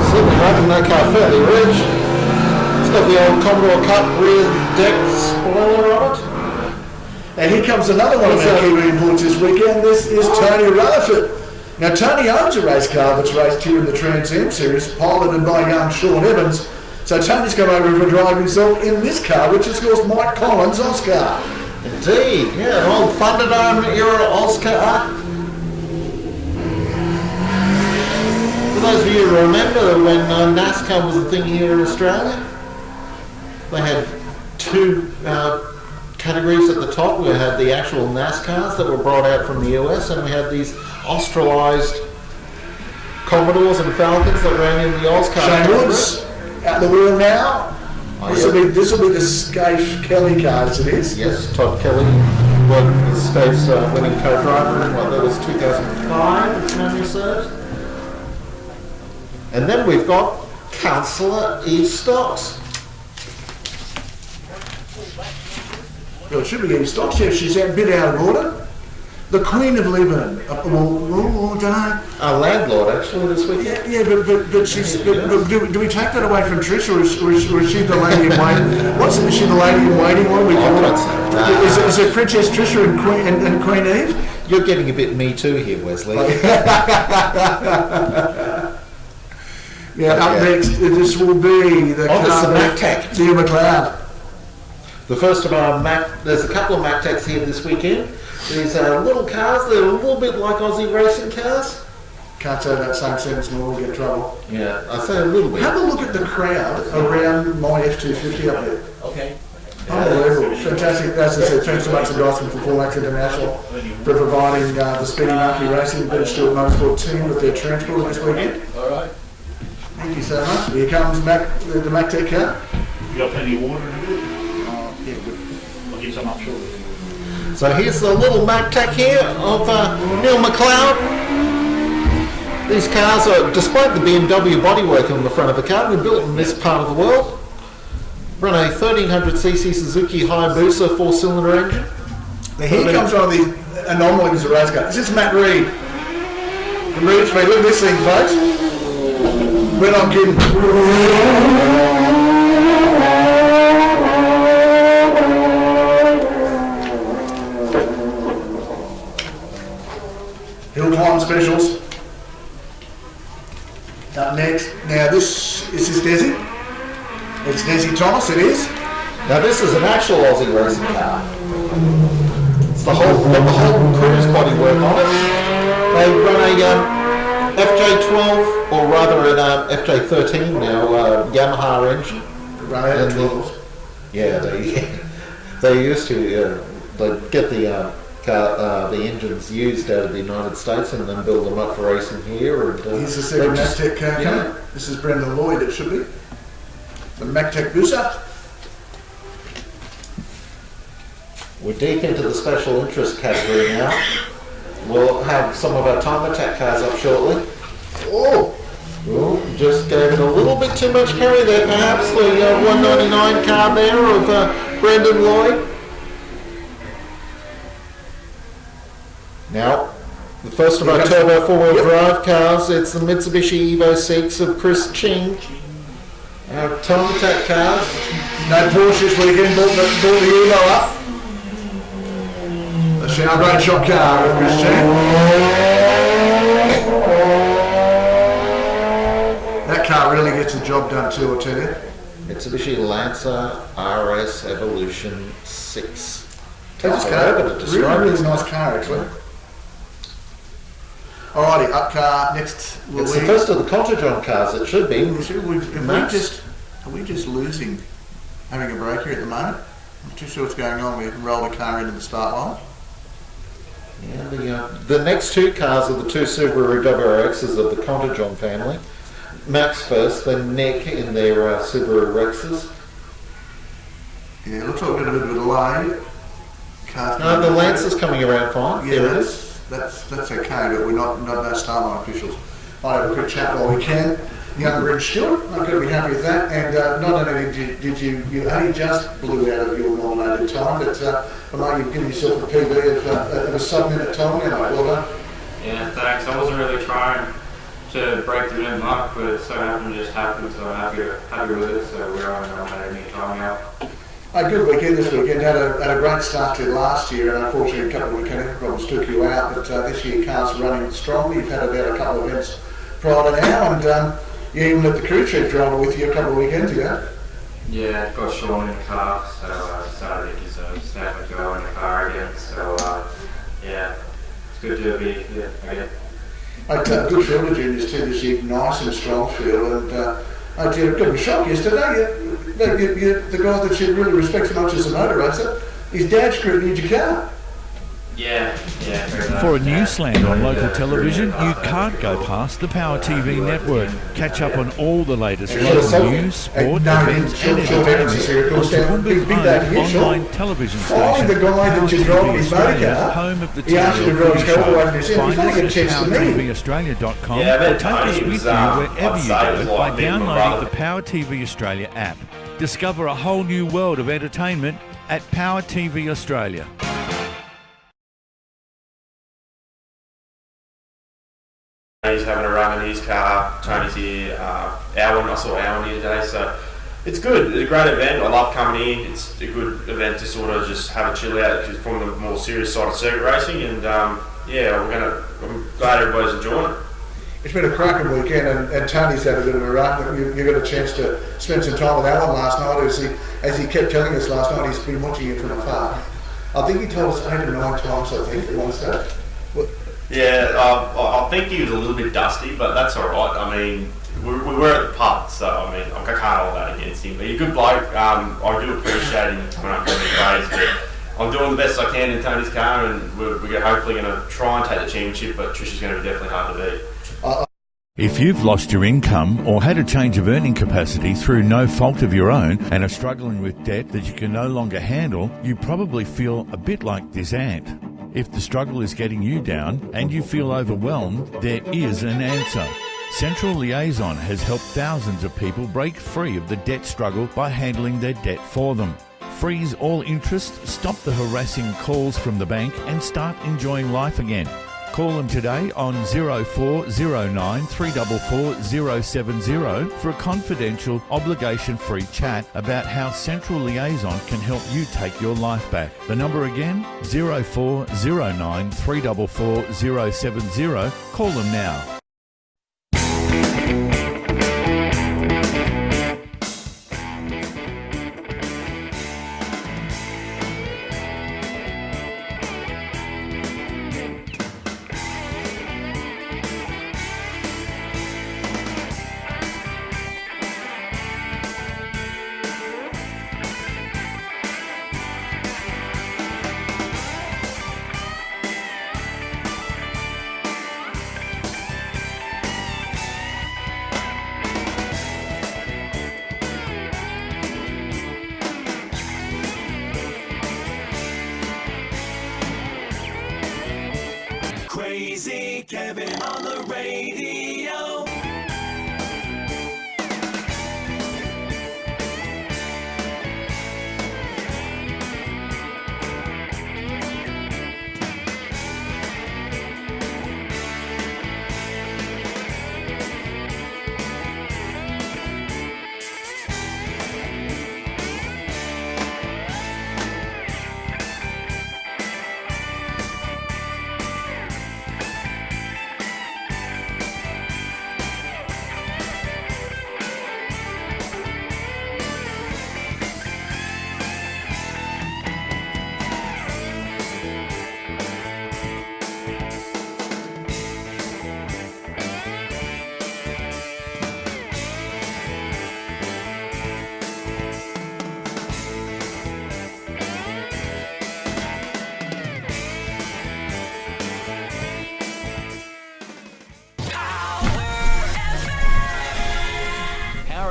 Speaker 2: Slipping running that car fairly rich. Got the old Commodore Cup rear deck spoiler on it.
Speaker 1: And here comes another one of our Kiwi imports this weekend. This is Tony Rutherford. Now, Tony owns a race car that's raced here in the Trans Am Series, piloted by young Sean Evans. So Tony's come over for a drive himself in this car, which is, of course, Mike Collins' Oscar.
Speaker 2: Indeed, yeah, an old Thunderdome era Oscar. For those of you who remember when NASCAR was a thing here in Australia, they had two categories at the top. We had the actual NASCARs that were brought out from the US, and we had these Australised Commodores and Falcons that ran in the Oscar.
Speaker 1: Shane Woods out the wheel now. This will be the Scaife Kelly car, as it is.
Speaker 2: Yes, Todd Kelly was Scaife's winning co-driver in what that was 2005, if memory serves. And then we've got Councillor Eve Stocks.
Speaker 1: Well, it should be Eve Stocks. Yeah, she's a bit out of order. The Queen of Leyburn.
Speaker 2: Our landlord, actually, this weekend.
Speaker 1: Yeah, but she's. But do we take that away from Trish, or is she the lady in waiting? Is she the lady in waiting? What do we call it? Is it Princess Trisha and Queen Eve?
Speaker 2: You're getting a bit Me Too here, Wesley.
Speaker 1: Yeah, up next, this will be the
Speaker 2: MacTac.
Speaker 1: The McLeod.
Speaker 2: The first of our there's a couple of MacTacs here this weekend. These little cars, they're a little bit like Aussie racing cars.
Speaker 1: Can't say that same sentence and we'll get in trouble.
Speaker 2: Yeah, I say a little bit.
Speaker 1: Have a look at the crowd around my F250 up there.
Speaker 6: Okay.
Speaker 1: Unbelievable. Fantastic. As I said, thanks so much to Dysman for Formax International for providing the Speedy Monkey Racing Ben Stewart Motorsport team with their transport this weekend.
Speaker 6: All right.
Speaker 1: Thank you so much. Here comes the MacTac car.
Speaker 7: You got plenty of water in it? Yeah, good. I'll get some up shortly.
Speaker 2: So here's the little MacTac here of Neil McLeod. These cars are, despite the BMW bodywork on the front of the car, they're built in this part of the world. Run a 1300cc Suzuki Hayabusa 4-cylinder engine.
Speaker 1: Now here comes one of the anomalies of race car. This is Matt Reed from Reed Street. Look at this thing, folks. We're not kidding. Hill Climb Specials. Up next. Now this is Desi. It's Desi Thomas, it is.
Speaker 2: Now this is an actual Aussie racing car. It's the whole cruise bodywork on it. They run a FJ12, or rather an FJ13 now, Yamaha engine.
Speaker 1: Right.
Speaker 2: Yeah, they used to they get the engines used out of the United States and then build them up for racing here. And
Speaker 1: here's the second MacTac car coming. This is Brendan Lloyd, it should be. The MacTac Busa.
Speaker 2: We're deep into the special interest category now. We'll have some of our time attack cars up shortly. Oh, just gave it a little bit too much carry there, perhaps. The 199 car there of Brendan Lloyd. Now, the first of our turbo four-wheel drive cars, it's the Mitsubishi Evo 6 of Chris Ching. Our time attack cars.
Speaker 1: No Porsches weekend, bought the Evo up. That's our great shot car of Chris Ching. That car really gets the job done too, I'll tell you.
Speaker 2: Mitsubishi Lancer RS Evolution 6.
Speaker 1: Take this car, really nice car actually. Alrighty, up car next.
Speaker 2: It's the first of the Contrejon cars, it should be.
Speaker 1: Are we just losing, having a break here at the moment? I'm not too sure what's going on. We haven't rolled a car into the start line.
Speaker 2: Yeah, the next two cars are the two Subaru WRXs of the Contrejon family. Max first, then Nick in their Subaru Rexes.
Speaker 1: Yeah, it looks like we've got a bit of a delay.
Speaker 2: No, the Lancer's coming around fine.
Speaker 1: Yeah, there it is. That's okay, but we're not no start line officials. I'll have a quick chat while we can. Young Reg Stewart, I'm going to be happy with that. And not only did you only just blew out of your nominated time, but I know you've given yourself a PB of a sub-minute time. Well done.
Speaker 8: Yeah, thanks. I wasn't really trying to break the minute mark, but it so happened, so I'm happy with it. So we're on nominated new time now.
Speaker 1: A good weekend this weekend. Had a great start to last year, and unfortunately a couple of mechanical problems took you out. But this year cars are running strongly. You've had about a couple of events prior to now, and you even let the crew chief drive with you a couple of weekends ago.
Speaker 8: Yeah, got Sean in the car, so decided to just snap and go in the car again. So yeah, it's good to be here again.
Speaker 1: Good field of juniors too this year, nice and strong field, and I did a bit of a shock yesterday. The guy that you really respect so much as a motor racer, his dad screwed your car.
Speaker 8: Yeah.
Speaker 5: For a news slant on local television, you can't go past the Power TV network. Catch up on all the latest local news, sport, events and entertainment on Toowoomba's own online television station,
Speaker 1: the guy that you drive his motor car,
Speaker 5: home of the
Speaker 1: he asked you to drive his car all over his head.
Speaker 5: Find us at
Speaker 1: me.
Speaker 5: PowerTVAustralia.com or take us with you wherever you go by downloading the Power TV Australia app. Discover a whole new world of entertainment at Power TV Australia.
Speaker 9: He's having a run in his car. Tony's here. I saw Alan here today, so it's good. It's a great event. I love coming in. It's a good event to sort of just have a chill out from the more serious side of circuit racing, and I'm glad everybody's enjoying it.
Speaker 1: It's been a cracking weekend, and Tony's had a bit of a run. You got a chance to spend some time with Alan last night, as he kept telling us last night. He's been watching it from afar. I think he told us 8 or 9 times. I think at one stage.
Speaker 9: Yeah, I think he was a little bit dusty, but that's all right. I mean, we were at the pub, so I mean, I can't hold that against him. But he's a good bloke. I do appreciate him coming up and giving me praise, but I'm doing the best I can in Tony's car, and we're hopefully going to try and take the championship, but Trish is going to be definitely hard to beat.
Speaker 5: If you've lost your income or had a change of earning capacity through no fault of your own and are struggling with debt that you can no longer handle, you probably feel a bit like this ant. If the struggle is getting you down and you feel overwhelmed, there is an answer. Central Liaison has helped thousands of people break free of the debt struggle by handling their debt for them. Freeze all interest, stop the harassing calls from the bank and start enjoying life again. Call them today on 0409 344 070 for a confidential, obligation-free chat about how Central Liaison can help you take your life back. The number again, 0409 344 070. Call them now.
Speaker 10: Crazy Kevin on the radio.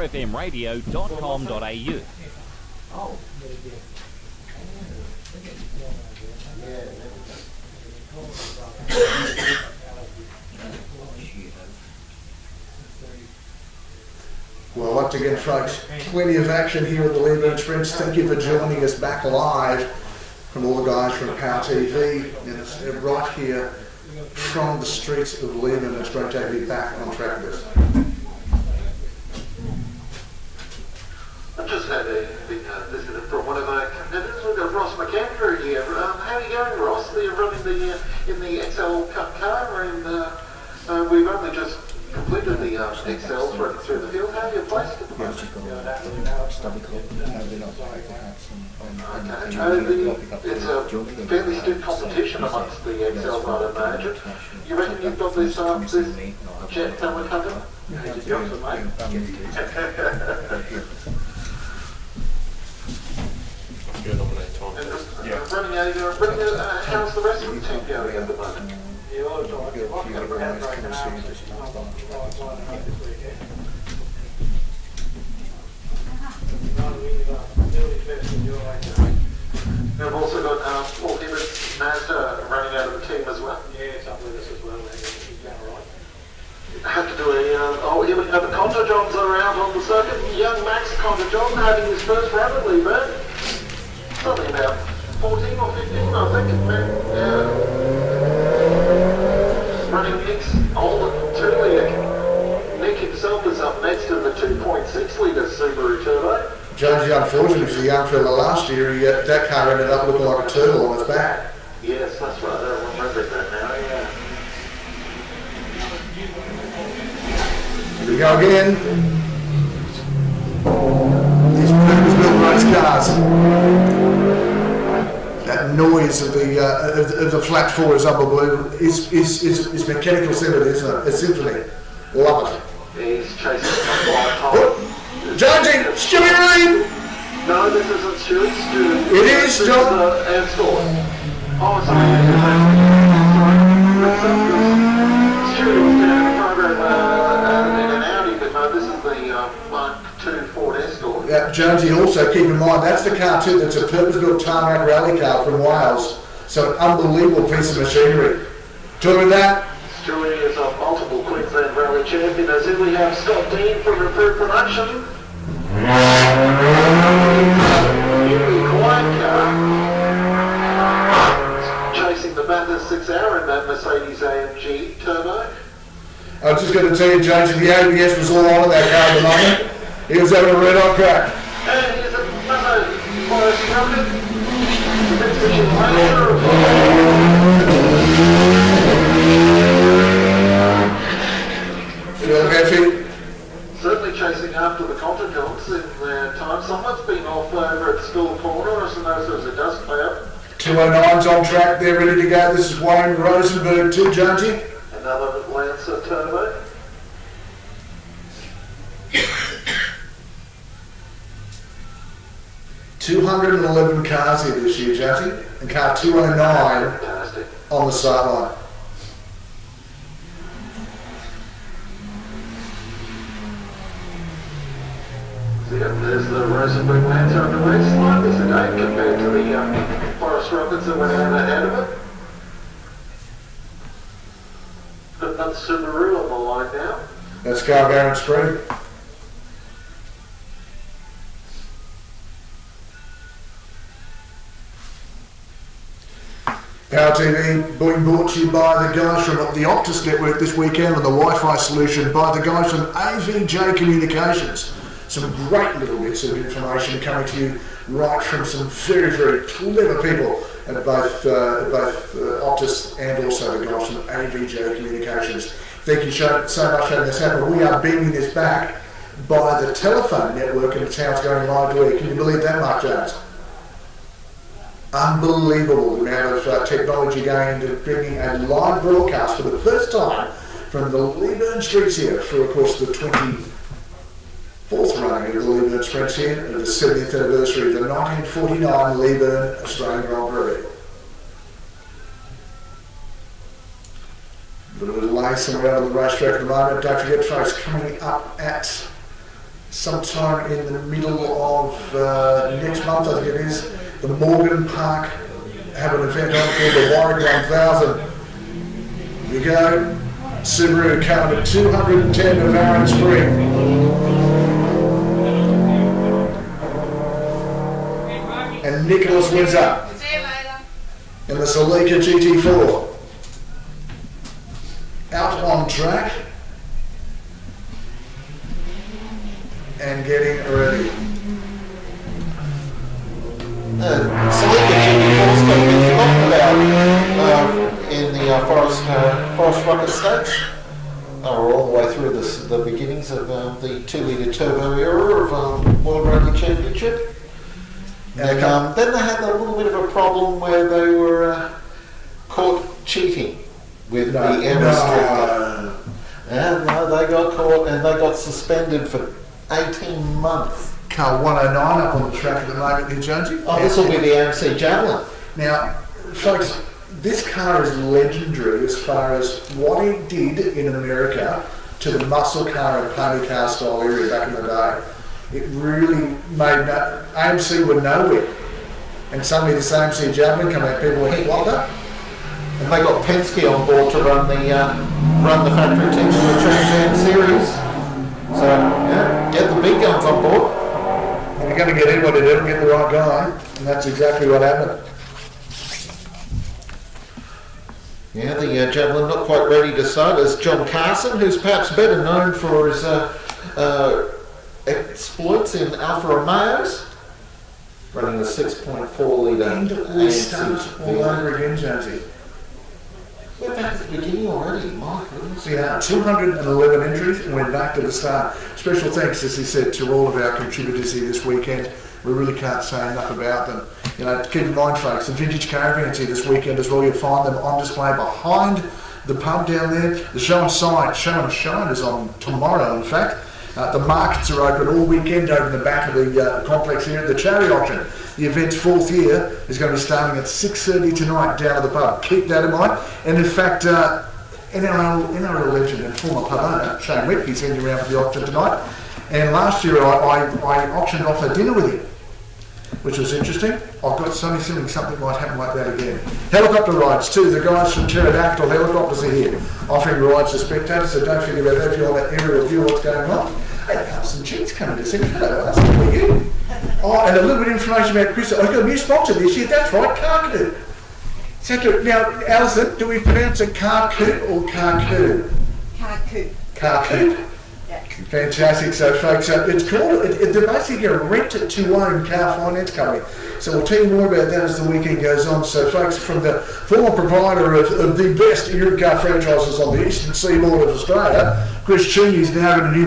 Speaker 3: powerfmradio.com.au.
Speaker 1: Well, once again, folks, plenty of action here at the Leyburn Sprints. Thank you for joining us back live from all the guys from Power TV. And it's right here from the streets of Leyburn. It's great to have you back on track with us.
Speaker 11: I've just had this is from one of our competitors. We've got Ross McAndrew here. How are you going, Ross? You're running in the XL Cup car, and we've only just completed the XLs running through the field. How are you placed at the moment? It's a fairly stiff competition amongst the XLs, I'd imagine. You reckon you've got this jet talent covered? Good job, mate. Running how's the rest of the team going at the moment? We've also got Paul Hibbert, Mazda running out of the team as well. Yeah, it's up with us as well. Have to do here we have the Conta Johns are out on the circuit. Young Max Conta John having his first run at Leyburn. Something about 14 or 15, I think. Running Nick's older 2-litre. Nick himself is up next in the 2.6-litre Subaru Turbo.
Speaker 1: Jonesy, unfortunately for the young fella last year, that car ended up looking like a turtle on its back.
Speaker 11: Yes, that's right. I remember that now, yeah.
Speaker 1: Here we go again. These purpose-built race cars. That noise of the flat four is unbelievable. It's mechanical symphony, isn't it? It's symphony. Love it.
Speaker 11: He's chasing a white
Speaker 1: Judging, Stewie Reed!
Speaker 11: No, this isn't Stewie.
Speaker 1: It is, John.
Speaker 11: Anscore. Oh, sorry. Stewie was down in the program in an Audi, but no, this is the Mark II Ford Escort.
Speaker 1: Yeah, Jonesy, also keep in mind, that's the car too, that's a purpose-built tarmac rally car from Wales. So an unbelievable piece of machinery. Talk about that.
Speaker 11: Stewie is a multiple Queensland Rally champion, as here we have Scott Dean from Improved Production. Newly quiet car. Chasing the Bathurst 6-hour in that Mercedes AMG Turbo.
Speaker 1: I was just going to tell you, Jonesy, the ABS was all on in that car at the moment. He was having a red-hot crack.
Speaker 11: And here's another Forest Rocket. Mitsubishi Lancer.
Speaker 1: Feel heavy?
Speaker 11: Certainly chasing after the Conta Johns in their time. Someone's been off over at School Corner, as soon as there's a dust cloud.
Speaker 1: 209's on track, they're ready to go. This is Wayne Rosenberg too, Jonesy.
Speaker 11: Another Lancer Turbo.
Speaker 1: $211 cars here this year, Jonesy, and car 209
Speaker 11: Fantastic.
Speaker 1: on the sideline.
Speaker 11: There's the Rosenberg Lancer underway, slightly sedate compared to the Forest Rockets that went out ahead of it. Got another Subaru on the line now.
Speaker 1: That's Leyburn Sprints. Power TV being brought to you by the guys from the Optus Network this weekend on the Wi-Fi solution by the guys from AVJ Communications. Some great little bits of information coming to you right from some very, very clever people at both Optus and also the guys from AVJ Communications. Thank you so much for having this happen. We are beaming this back by the telephone network and the town's going live to air. Can you believe that, Mark Jones? Unbelievable the amount of technology going into bringing a live broadcast for the first time from the Leyburn Streets here for, of course, the 24th running of the Leyburn Sprints here and the 70th anniversary of the 1949 Leyburn Australian Grand Prix. A little bit of lacing around the racetrack at the moment. Don't forget, folks, coming up at sometime in the middle of next month, I think it is, the Morgan Park have an event on called the Warwick 1000. Here we go. Subaru coming to 210 of Leyburn Spring. And Nicholas wins up in the Celica GT4. Out on track and getting ready.
Speaker 2: Salica Junior Force got been forgotten about in the Forest Rocket Stakes. They were all the way through the beginnings of the 2 litre turbo era of World Rugby Championship. And then they had a little bit of a problem where they were caught cheating with the air restrictor. And they got caught and they got suspended for 18 months.
Speaker 1: Car 109 up on the track at the moment here, Jonesy.
Speaker 2: Oh, this will be the AMC Javelin.
Speaker 1: Now, folks, this car is legendary as far as what it did in America to the muscle car and pony car style area back in the day. It really made AMC were nowhere. And suddenly this AMC Javelin come out, people went, what the?
Speaker 2: And they got Penske on board to run the factory team in the Trans Am series. So, yeah, get the big guns on board.
Speaker 1: If you're going to get anybody, they'll get the right guy. And that's exactly what happened.
Speaker 2: Yeah, the Javelin not quite ready to start as John Carson, who's perhaps better known for his exploits in Alfa Romeos, running a 6.4 litre.
Speaker 1: And we start all over again, Jonesy.
Speaker 2: We're back at the beginning already, my goodness.
Speaker 1: Yeah, 211 entries and we're back to the start. Special thanks, as he said, to all of our contributors here this weekend. We really can't say enough about them. You know, keep in mind, folks, the vintage caravans here this weekend as well. You'll find them on display behind the pub down there. The show and shine is on tomorrow, in fact. The markets are open all weekend over in the back of the complex here at the charity auction. The event's 4th year is going to be starting at 6:30 tonight down at the pub. Keep that in mind. And in fact, NRL legend and former pub owner Shane Wick, he's heading around for the auction tonight. And last year I auctioned off a dinner with him, which was interesting. I've got Sonny feeling something might happen like that again. Helicopter rides too. The guys from Pterodactyl Helicopters are here offering rides to spectators, so don't forget about that if you want that aerial view of what's going on. Hey, Alison Jean's coming to see me. Hello, Alison, how are you? Oh, and a little bit of information about Chris. I've got a new sponsor this year. That's right, Carcoo. Now, Alison, do we pronounce it Carcoo or Carcoo?
Speaker 12: Carcoo.
Speaker 1: Carcoo? Fantastic. So, folks, it's called, they're basically a rent-to-own car finance company. So we'll tell you more about that as the weekend goes on. So, folks, from the former proprietor of the best Europe car franchises on the eastern seaboard of Australia, Chris Cheney is now in a new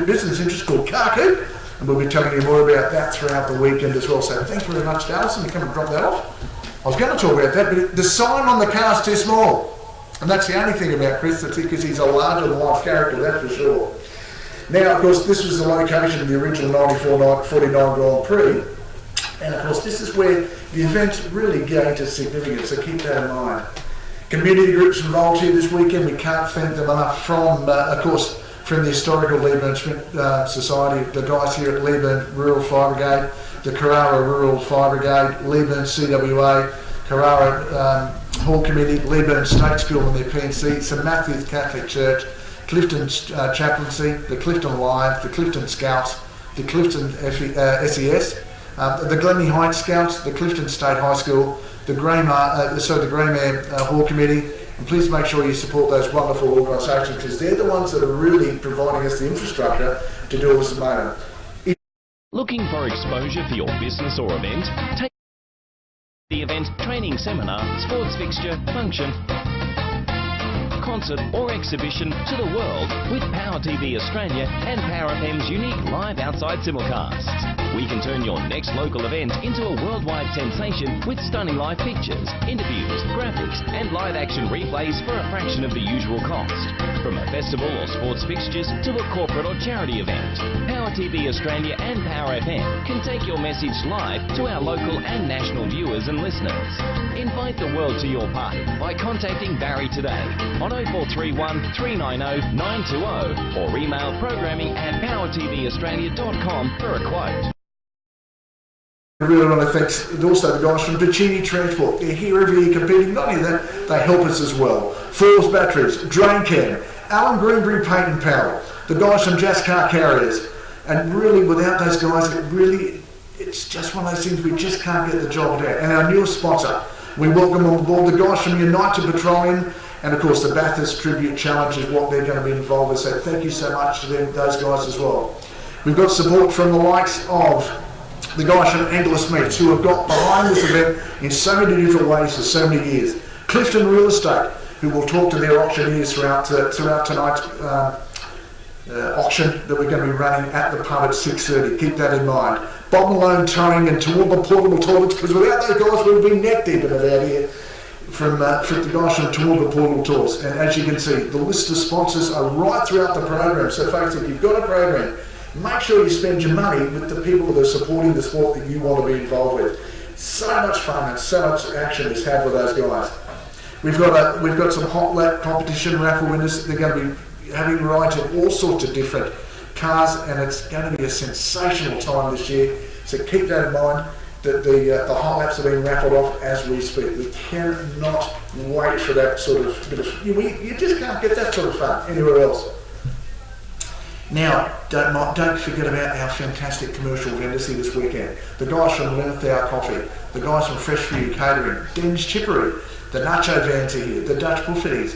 Speaker 1: business interest called Carcoo, and we'll be telling you more about that throughout the weekend as well. So thanks very much to Alison to come and drop that off. I was going to talk about that, but the sign on the car's too small. And that's the only thing about Chris, because he's a larger-than-life character, that's for sure. Now, of course, this was the location of the original 94-49 Grand Prix, and of course, this is where the event really gained its significance, so keep that in mind. Community groups involved here this weekend, we can't thank them enough from, of course, from the historical Leyburn Sprint Society, the guys here at Leyburn Rural Fire Brigade, the Carrara Rural Fire Brigade, Leyburn CWA, Carrara Hall Committee, Leyburn State School and their PNC, St Matthew's Catholic Church, Clifton Chaplaincy, the Clifton Lions, the Clifton Scouts, the Clifton SES, the Glenny Heights Scouts, the Clifton State High School, the Greymare Hall Committee, and please make sure you support those wonderful organisations because they're the ones that are really providing us the infrastructure to do all this at the moment.
Speaker 3: Looking for exposure for your business or event? Take the event, training seminar, sports fixture, function, concert or exhibition to the world with Power TV Australia and Power FM's unique live outside simulcasts. We can turn your next local event into a worldwide sensation with stunning live pictures, interviews, graphics and live action replays for a fraction of the usual cost. From a festival or sports fixtures to a corporate or charity event, Power TV Australia and Power FM can take your message live to our local and national viewers and listeners. Invite the world to your party by contacting Barry today on 0431 390 920 or email programming@powertvaustralia.com for a quote.
Speaker 1: I really want to thank also the guys from Bicini Transport. They're here every year competing. Not only that, they help us as well. Falls Batteries, Drain Cam, Alan Greenbury Paint and Power, the guys from Jazz Car Carriers. And really, without those guys, it's just one of those things we just can't get the job done. And our newest sponsor, we welcome on board the guys from United Petroleum, and of course the Bathurst Tribute Challenge is what they're going to be involved with. So thank you so much to them, those guys as well. We've got support from the likes of the guys from Endless Meats who have got behind this event in so many different ways for so many years. Clifton Real Estate, who will talk to their auctioneers throughout tonight's auction that we're going to be running at the pub at 6:30. Keep that in mind. Bob Malone Towing and Toowoomba Portable Toilets, because without those guys we'd be neck deep in it out here. From the guys from Toowoomba Portable Tours. And as you can see, the list of sponsors are right throughout the program. So folks, if you've got a program, make sure you spend your money with the people that are supporting the sport that you want to be involved with. So much fun and so much action is had with those guys. We've got some hot lap competition raffle winners. They're going to be having rides of all sorts of different cars, and it's going to be a sensational time this year. So keep that in mind. That the hot laps are being raffled off as we speak. We cannot wait for that sort of bit of. You just can't get that sort of fun anywhere else. Now, don't forget about our fantastic commercial vendors here this weekend. The guys from Lernthau Coffee, the guys from Fresh For You Catering, Den's Chippery, the Nacho Vans are here, the Dutch Buffeties,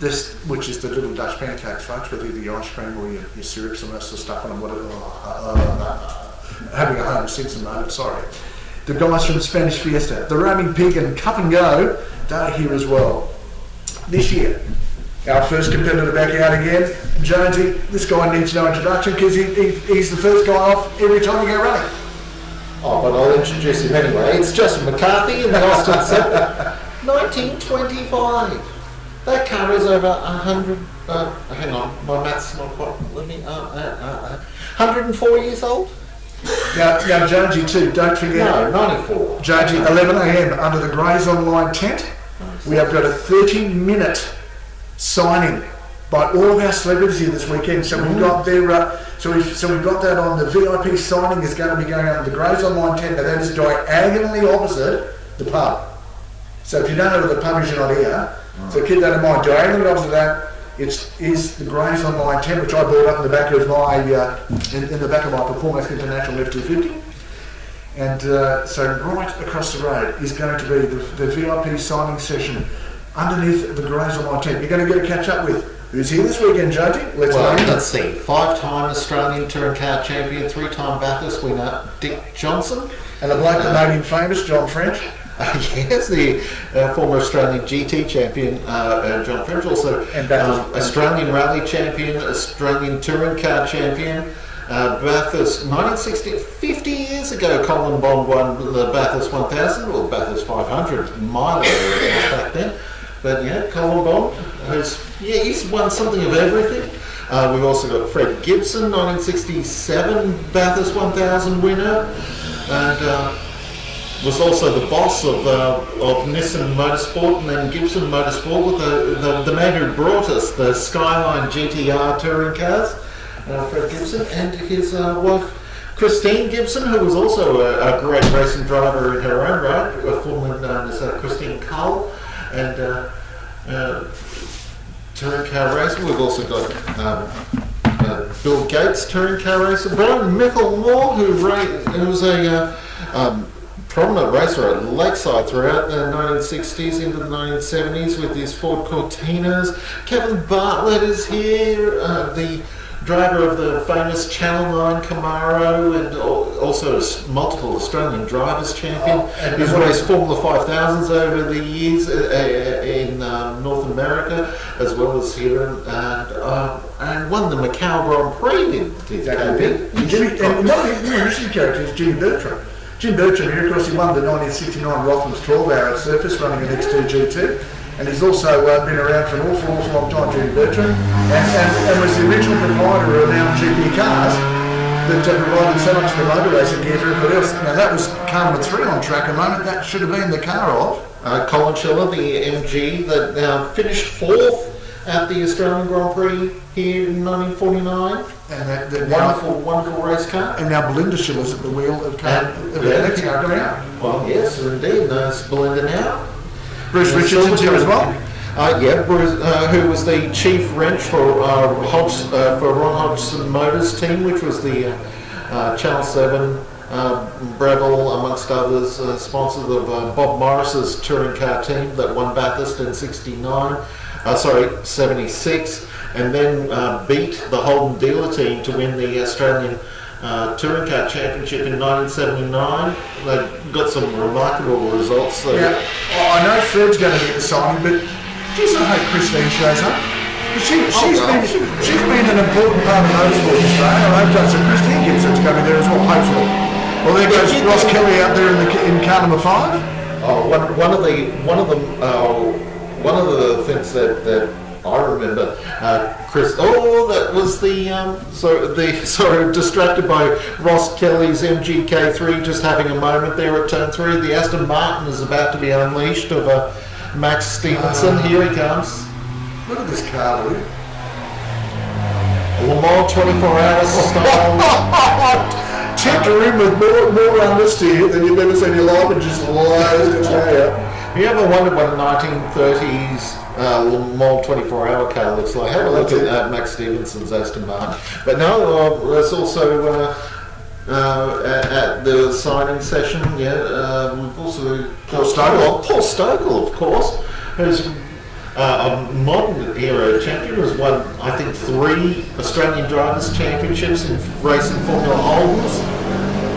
Speaker 1: this, which is the little Dutch pancakes, folks, with either your ice cream or your syrups and that sort of stuff on them. Having a Homer Simpson moment, sorry. The guys from Spanish Fiesta, the Roaming Pig and Cup and Go, they're here as well. This year, our first competitor back out again, Jonesy. This guy needs no introduction because he's the first guy off every time we go running.
Speaker 2: Oh, but I'll introduce him anyway. It's Justin McCarthy in the Austin Centre. 1925. That car is over 100, hang on, my maths not quite, 104 years old?
Speaker 1: Now Jonesy too, don't forget.
Speaker 2: No, 94.
Speaker 1: Jonesy, 11 a.m. under the Grays Online tent. We have got a 30-minute signing by all of our celebrities here this weekend. So we've got their, so we've got that on. The VIP signing is going to be going on the Grays Online tent, and that is diagonally opposite the pub. So if you don't know where the pub is, you're not here. So keep that in mind. Diagonally opposite that is the Grays Online tent, which I brought up in the back of my in the back of my Performance International F250. And so right across the road is going to be the VIP signing session underneath the Grays Online tent. You're going to get a catch up with who's here this weekend, Jonesy?
Speaker 2: Let's see. 5-time Australian Touring Car Champion, 3-time Bathurst winner, Dick Johnson.
Speaker 1: And the bloke that made him famous, John French.
Speaker 2: Yes, the former Australian GT champion, John French, also Australian Rally champion, Australian Touring Car champion, Bathurst 1960, 50 years ago, Colin Bond won the Bathurst 1000 or Bathurst 500 mile back then. But yeah, Colin Bond, he's won something of everything. We've also got Fred Gibson, 1967 Bathurst 1000 winner, and was also the boss of Nissan Motorsport and then Gibson Motorsport, with the man who brought us the Skyline GTR touring cars, Fred Gibson, and his wife Christine Gibson, who was also a great racing driver in her own right, formerly known as Christine Cull, and touring car racer. We've also got Bill Gates, touring car racer, Brian Michelmore, who was a prominent racer at Lakeside throughout the 1960s into the 1970s with his Ford Cortinas. Kevin Bartlett is here, the driver of the famous Channel 9 Camaro, and also a multiple Australian drivers champion. He's raced Formula 5000s over the years in North America as well as here, and won the Macau Grand Prix.
Speaker 1: And one of the interesting characters is Jimmy Bertram. Jim Bertram here, of course, he won the 1969 Rothmans 12-hour surface running an X2 GT, and he's also been around for an awful long time, Jim Bertram, and was the original proprietor of Now GP cars that provided so much of the motor racing gear for everybody else. Now that was car number 3 on track a moment, that should have been the car of
Speaker 2: Colin Schiller, the MG that finished 4th at the Australian Grand Prix here in 1949. And that wonderful race car.
Speaker 1: And now Belinda Schiller's at the wheel of the next car going out.
Speaker 2: Well, yes, indeed. There's Belinda now.
Speaker 1: Bruce Richardson's here as well.
Speaker 2: Bruce, who was the chief wrench for Ron Hodgson Motors team, which was the Channel 7, Breville, amongst others, sponsors of Bob Morris's touring car team that won Bathurst in 76, and then beat the Holden dealer team to win the Australian Touring Car Championship in 1979. They got some remarkable results.
Speaker 1: Yeah, I know Fred's going to get the signing, but geez, I hope Christine shows up. She's been an important part of motorsport in Australia. I hope so. Christine Gibson's coming there as well, hopefully. Well, there goes Ross Kelly out there in car number 5.
Speaker 2: Oh, one of the things that I remember, Chris. Oh, that was distracted by Ross Kelly's MGK3 just having a moment there at turn 3. The Aston Martin is about to be unleashed of Max Stevenson. Here he comes.
Speaker 1: Look at this car, Lou.
Speaker 2: Le Mans 24 hours style.
Speaker 1: Check a room with more honesty than you've ever seen in your life and just lies to tell you.
Speaker 2: You ever wondered what a 1930s Le Mans 24-hour car looks like? Have a look at Max Stevenson's Aston Martin. But no, there's also at the signing session, we've also
Speaker 1: Paul Stokell.
Speaker 2: Paul Stokell, of course, who's a modern era champion, has won, I think, 3 Australian Drivers' Championships in racing Formula Holdens.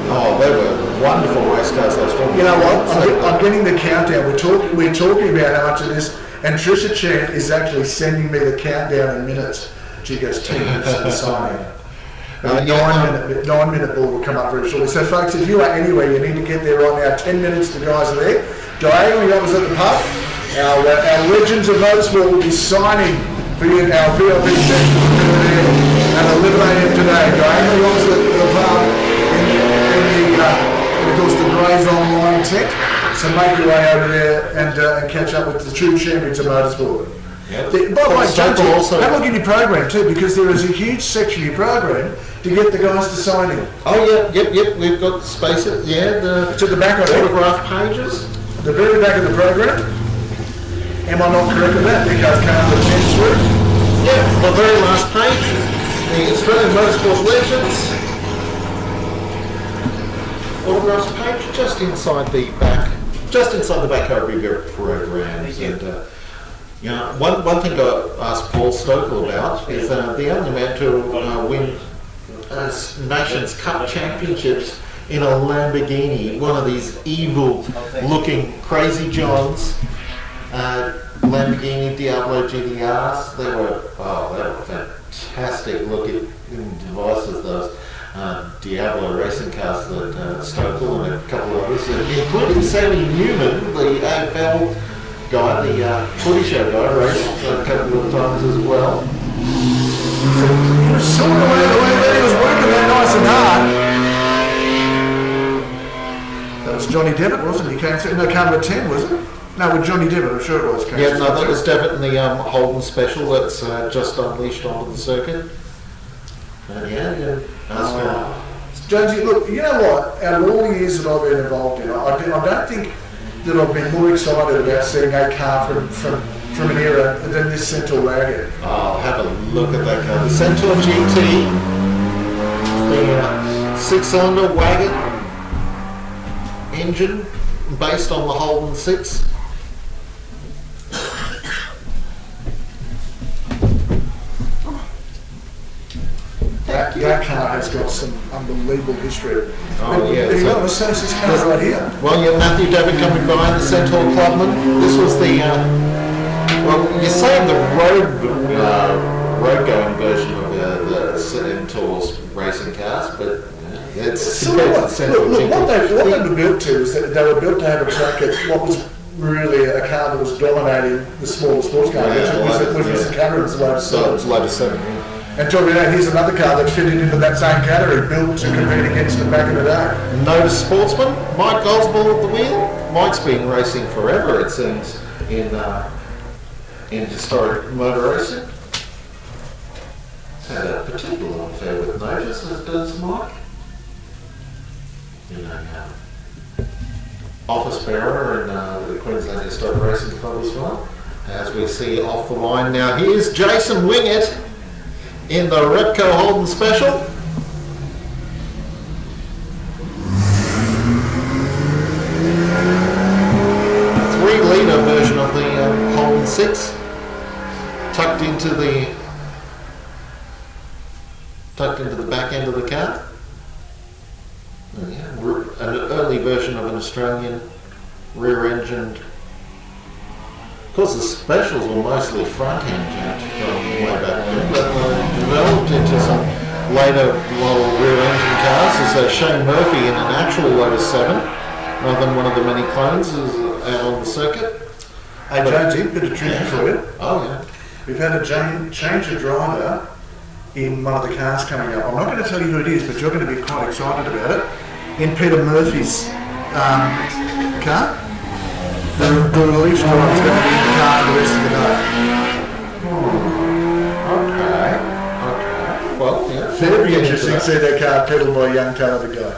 Speaker 2: Oh, they were wonderful race cars, those Formula.
Speaker 1: You know what? I'm getting the countdown. We're talking about how much of this, and Trisha Chan is actually sending me the countdown in minutes. She goes 10 minutes to the signing. 9 minute ball will come up very shortly. So, folks, if you are anywhere, you need to get there right now. 10 minutes, the guys are there. Diagonally opposite the pub. Our Legends of Motorsport will be signing for you our VLB session at 11 a.m. today. Diagonally opposite the pub and of course the Grays online tent. So make your way over there and catch up with the true champions of motorsport.
Speaker 2: Yep.
Speaker 1: By the way, Jonesy, have a look at your program too, because there is a huge section of your program to get the guys to sign in.
Speaker 2: Oh, yep. We've got space. It's
Speaker 1: at the back of
Speaker 2: autograph pages.
Speaker 1: The very back of the program. Am I not correct with that? Because can't the chance through?
Speaker 2: Yeah, the very last page. The Australian Motorsport Legends. Autographs page just inside the back. Just inside the back of your programs. And one thing I asked Paul Stokell about is the only man to win Nations Cup championships in a Lamborghini, one of these evil-looking Crazy Johns, Lamborghini Diablo GTRs. They were fantastic-looking devices. Those Diablo racing cars that Stokell and a couple of others, including Sammy Newman, the AFL guy, the footy show guy, raced a couple of times as well.
Speaker 1: He was sort of the way he was working that nice and hard. That was Johnny Devitt, wasn't he? Came through, car number 10, was it? No, with Johnny Devitt, I'm sure it was.
Speaker 2: That was Devitt in the Holden special that's just unleashed onto the circuit.
Speaker 1: Jonesy, look, you know what? Out of all the years that I've been involved in, I don't think that I've been more excited about seeing a car from an era than this Centaur wagon.
Speaker 2: Oh, have a look at that car. The Centaur GT, the 6-cylinder wagon engine based on the Holden 6.
Speaker 1: That car has got some unbelievable history.
Speaker 2: Oh, yeah.
Speaker 1: So this car right here.
Speaker 2: Well, you have Matthew David coming behind the Centaur Clubman. This was the, you're saying the road-going version of the Centaur's racing cars, but it's compared to the Centaur GT.
Speaker 1: What they were built to is that they were built to have a track at what was really a car that was dominating the smaller sports car, which was the Cameron's
Speaker 2: Lotus 7.
Speaker 1: And talking about, here's another car that fitted into that same category, built to compete against them back in the day.
Speaker 2: Notice sportsman, Mike Gosbell at the wheel. Mike's been racing forever, it seems, in historic motor racing. He's had a particular affair with Notice, as does Mike. Office bearer in the Queensland Historic Racing Club as well. As we see off the line now, here's Jason Wingett in the Repco Holden Special. 3-litre version of the Holden 6, tucked into the back end of the car. Yeah, an early version of an Australian rear-engined. Of course, the specials were mostly front-engined from way back then, but developed into some later model rear-engine cars. There's Shane Murphy in an actual Lotus 7, rather than one of the many clones is out on the circuit.
Speaker 1: Hey Jonesy, bit of trivia for you.
Speaker 2: Oh yeah.
Speaker 1: We've had a change of driver in one of the cars coming up. I'm not going to tell you who it is, but you're going to be quite excited about it. In Peter Murphy's car. The relief driver is going to be in the car for the rest of the day.
Speaker 2: Okay. Well, yeah.
Speaker 1: Very interesting to see that car pedalled by a young talented guy.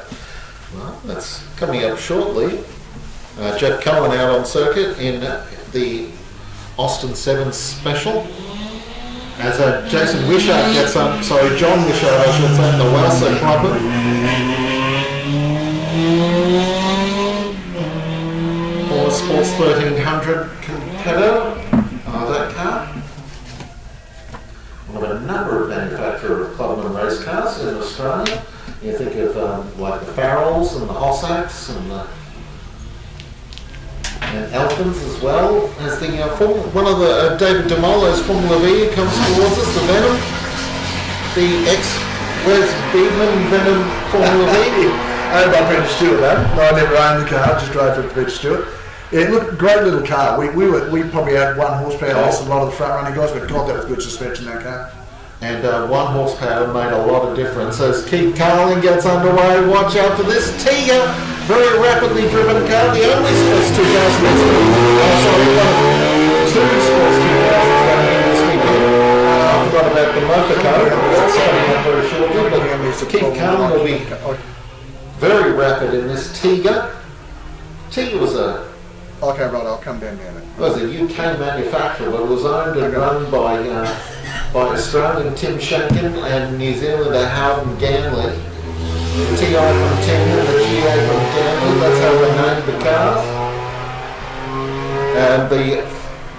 Speaker 2: Well, that's coming up shortly. Jeff Cullen out on circuit in the Austin 7 Special. As Jason Wishart gets on, John Wishart, I should say, in the Welsser Clubber. Former Sports 1300 competitor. That car. One of a number of manufacturers of Clubman race cars in Australia. You think of like the Farrells and the Hossacks and Elfins as well. I was thinking one of the David DeMolo's Formula V comes towards us, the Venom, the ex-Wes Beedman Venom Formula V.
Speaker 1: Owned by Peter Stewart though. No, I never owned the car, just drove for Peter Stewart. Yeah, look, great little car. We probably had 1 horsepower less than a lot of the front running guys, but God, that was good suspension, that car.
Speaker 2: And 1 horsepower made a lot of difference. As Keith Carling gets underway, watch out for this Tiga, very rapidly driven car, the only Sports 2000 one of 2 Sports 2000s coming in this weekend. I forgot about the Motorco, that's coming up very shortly, but Keith Carling will be very rapid in this Tiga. Tiga was
Speaker 1: Okay, right, I'll come down now.
Speaker 2: It was a UK manufacturer, but it was owned and run by Australian Tim Shankin and New Zealander Howden Ganley. The TI from Tenga, the GA from Ganley, that's how they named the cars. And the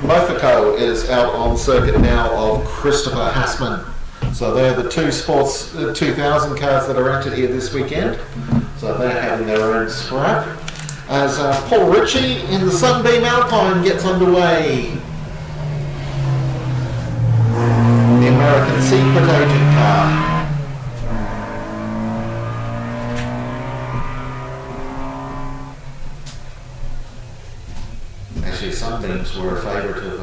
Speaker 2: Mofico is out on circuit now of Christopher Hassman. So they're the 2 Sports 2000 cars that are entered here this weekend. So they're having their own scrap. As Paul Ritchie in the Sunbeam Alpine gets underway. The American Secret Agent car. Actually, Sunbeams were a favourite of...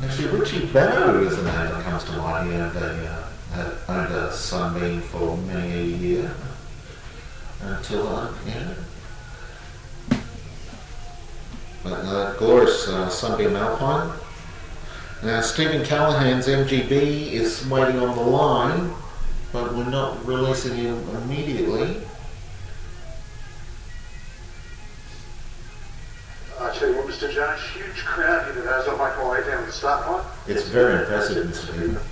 Speaker 2: actually, Richie Benno is the name that comes to mind. He owned a Sunbeam for many a year. Until, glorious Sunbeam Alpine. Now Stephen Callahan's MGB is waiting on the line, but we're not releasing him immediately.
Speaker 11: I tell you what, Mr. Jones, huge crowd here today as I make my way down to the start line.
Speaker 2: It's very impressive, Mr. Peter.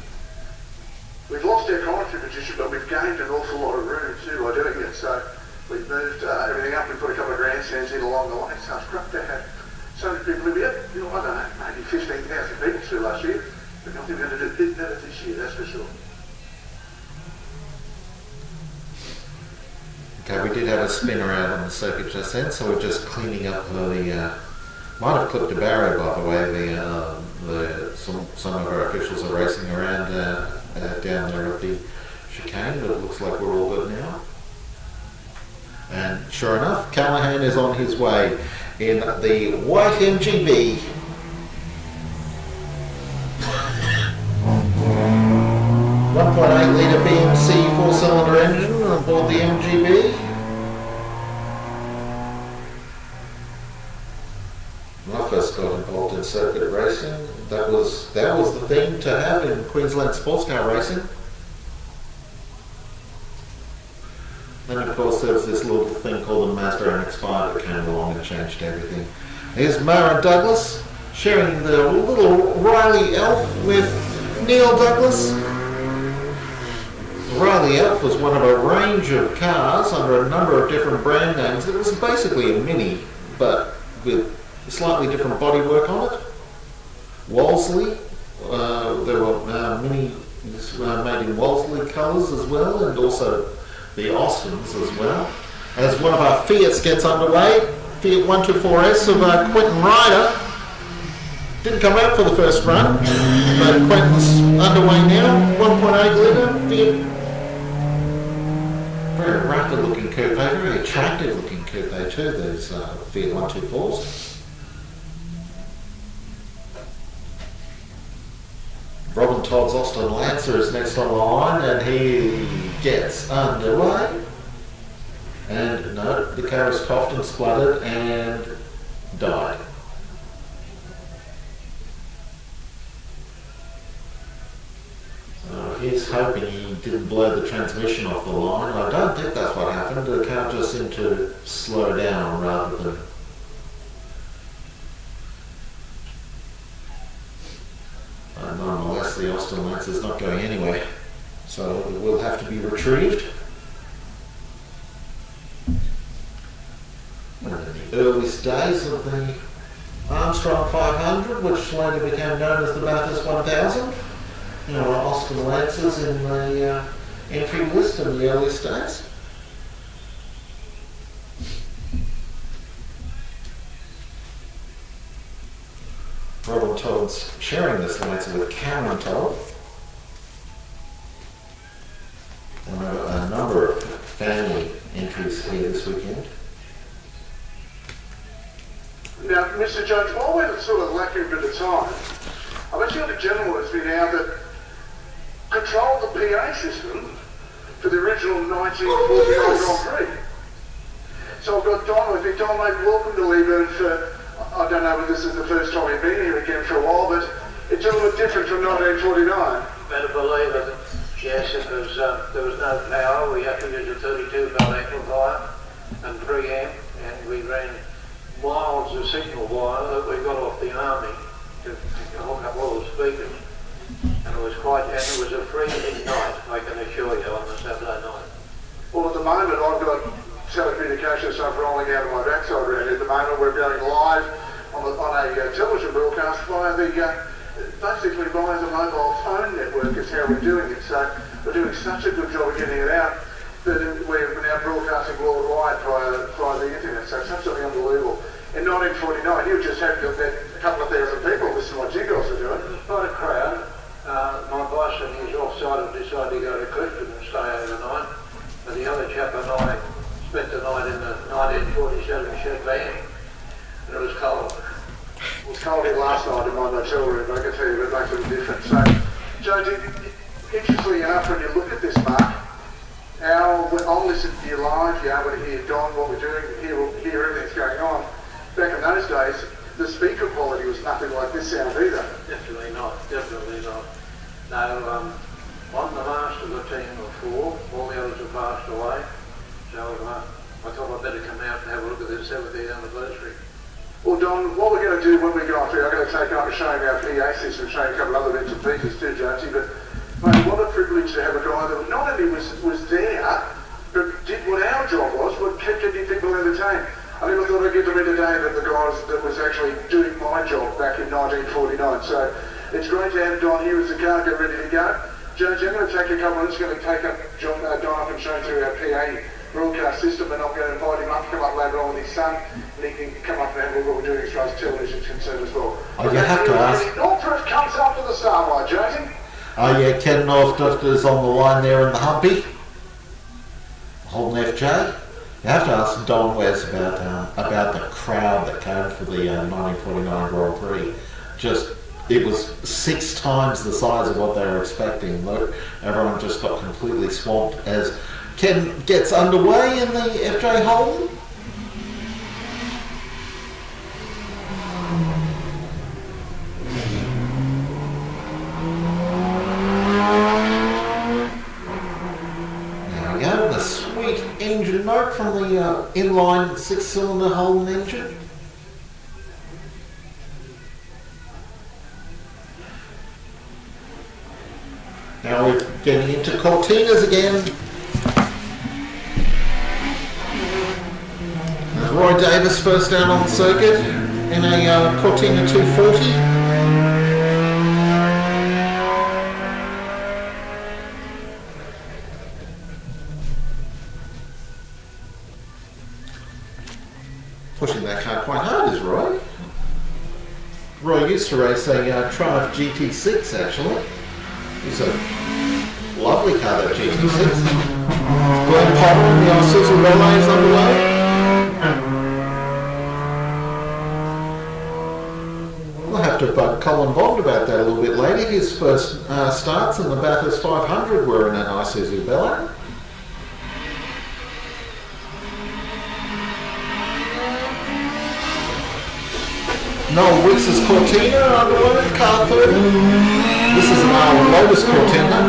Speaker 11: We've lost our commentary position, but we've gained an awful lot of room too by doing it. So we've moved everything up. We put a couple of grandstands in along the way. So it's great to have so many people. We had, I don't know, maybe 15,000 people through last year. But I think we're going to do a bit better this year, that's for sure.
Speaker 2: Okay, we did have a spinner out on the circuit just then, so we're just cleaning up the. Might have clipped a barrow, by the way. Some of our officials are racing around down there at the chicane, but it looks like we're all good now. And sure enough, Callahan is on his way in the white MGB. .8 litre BMC 4-cylinder engine on board the MGB. When I first got involved in circuit racing, that was the thing to have in Queensland sports car racing. Then of course there was this little thing called the Mazda MX-5 that came along and changed everything. Here's Mara Douglas sharing the little Riley Elf with Neil Douglas. Riley Elf was one of a range of cars under a number of different brand names. It was basically a Mini, but with a slightly different bodywork on it. Wolseley, there were Mini made in Wolseley colours as well, and also the Austins as well. As one of our Fiats gets underway, Fiat 124S of Quentin Ryder. Didn't come out for the first run, but Quentin's underway now. 1.8 litre Fiat. Very rapid looking coupe, very attractive looking coupe too, those Fiat 124s. Robin Todd's Austin Lancer is next on the line, and he gets underway. And no, the car is coughed and spluttered and died. He's hoping he didn't blow the transmission off the line. I don't think that's what happened. The car just seemed to slow down rather than... nonetheless, the Austin Lancer is not going anywhere. So it will have to be retrieved. In the earliest days of the Armstrong 500, which later became known as the Bathurst 1000. You know, Austin Lancers in the entry list in the earliest days. Robin Todd's sharing this Lancer with Cameron Todd. And a number of family entries here this weekend.
Speaker 11: Now, Mr. Judge, while we're sort of lacking a bit of time, I've actually got a gentleman with me now that controlled the PA system for the original 1949 Grand Prix. So I've got Don with me. Don, mate, welcome to Leyburn for, I don't know if this is the first time you've been here again for a while, but it's a little bit different from 1949.
Speaker 12: Better believe it. Yes, it was, there was no power. We had to use a 32 volt amplifier and preamp, and we ran miles of signal wire that we got off the army to hook up all the speakers. And it was a freezing night, I can assure you, on the Saturday night.
Speaker 11: Well, at the moment I've got telecommunication stuff rolling out of my backside around here. At the moment we're going live on a television broadcast via basically via the mobile phone network is how we're doing it. So we're doing such a good job of getting it out that we're now broadcasting worldwide via the internet. So it's absolutely unbelievable. In 1949, you just had a couple of thousand people listening to what you guys are doing.
Speaker 12: It was quite a crowd. My boss and his offside have decided to go to Clifton and stay overnight. But the other chap and I spent the night in the 1947 Chevy van, and it was cold.
Speaker 11: It was cold here last night in my hotel room, but I can tell you it makes a difference. So, Joe, interestingly enough, when you look at this, Mark, I'll listen to you live, you're able to hear Don, what we're doing, hear everything's going on. Back in those days, the speaker quality was nothing like this sound either.
Speaker 12: Definitely not, definitely not. No, I'm the last of the team of four, all the others have passed away. So I thought I'd better come out and have a look at this 70th anniversary.
Speaker 11: Well, Don, what we're going to do when we go off here, I'm going to take up and show you our PA system, show you a couple of other bits and pieces too, Jonesy, but mate, what a privilege to have a guy that not only was there, but did what our job was, but kept getting people entertained. I never thought I'd get to meet today that the guys that was actually doing my job back in 1949. So it's great to have Don here as the car get ready to go. Jonesy, I'm going to take a couple of minutes, going to take up Don up and show him through our PA broadcast system, and I'm going to invite him up to come up later on with his son, and he can come up and have a look at what we're doing as far as television is concerned as well.
Speaker 2: Oh, you have to ask.
Speaker 11: Northrush comes up to the starlight, Jonesy.
Speaker 2: Oh yeah, Ken Northrush is on the line there in the Humpy, holding FJ. You have to ask Don Wes about the crowd that came for the 1949 Grand Prix. It was 6 times the size of what they were expecting. Look, everyone just got completely swamped as Ken gets underway in the FJ Holden. There we go, the sweet engine note from the inline 6-cylinder Holden engine. Now we're getting into Cortinas again. Roy Davis first down on the circuit in a Cortina 240. pushing that car quite hard is Roy. Roy used to race a Triumph GT6 actually. It's a lovely car, that GT6. Glenn Potter and the Isuzu Relay is underway. We'll have to bug Colin Bond about that a little bit later. His first starts in the Bathurst 500 were in an Isuzu Bella. Noel Wicks' Cortina underway, car 30. This is an old Lotus Cortina,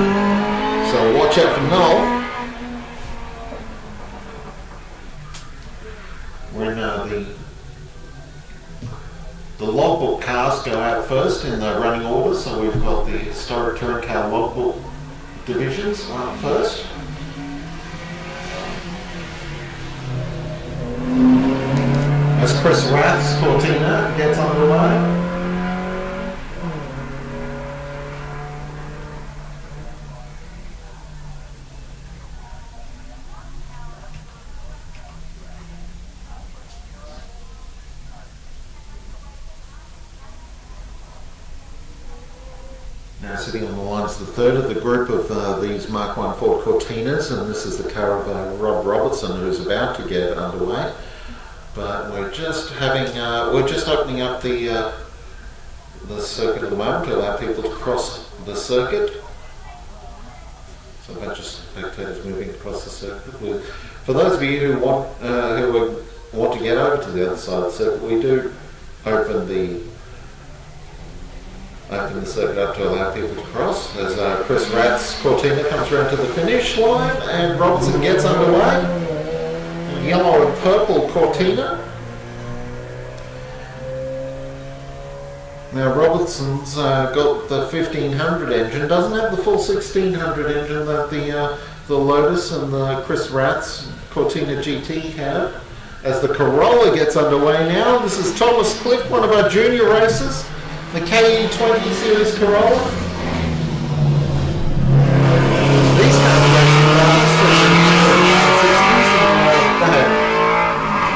Speaker 2: so watch out for Noel. When the logbook cars go out first in the running order, so we've got the historic touring car logbook divisions up first. As Chris Rath's Cortina gets underway. Now sitting on the line is the third of the group of these Mark 1 Ford Cortinas, and this is the car of Rob Robertson, who's about to get underway. But we're just opening up the circuit at the moment to allow people to cross the circuit. So a bunch of spectators moving across the circuit. For those of you who want to get over to the other side of the circuit, we do open the circuit up to allow people to cross. As Chris Rath's Cortina comes around to the finish line and Robertson gets underway. Yellow and purple Cortina. Now Robertson's got the 1500 engine, doesn't have the full 1600 engine that the Lotus and the Chris Rath's Cortina GT have. As the Corolla gets underway now, this is Thomas Cliff, one of our junior racers, the KE20 Series Corolla. These cars are racing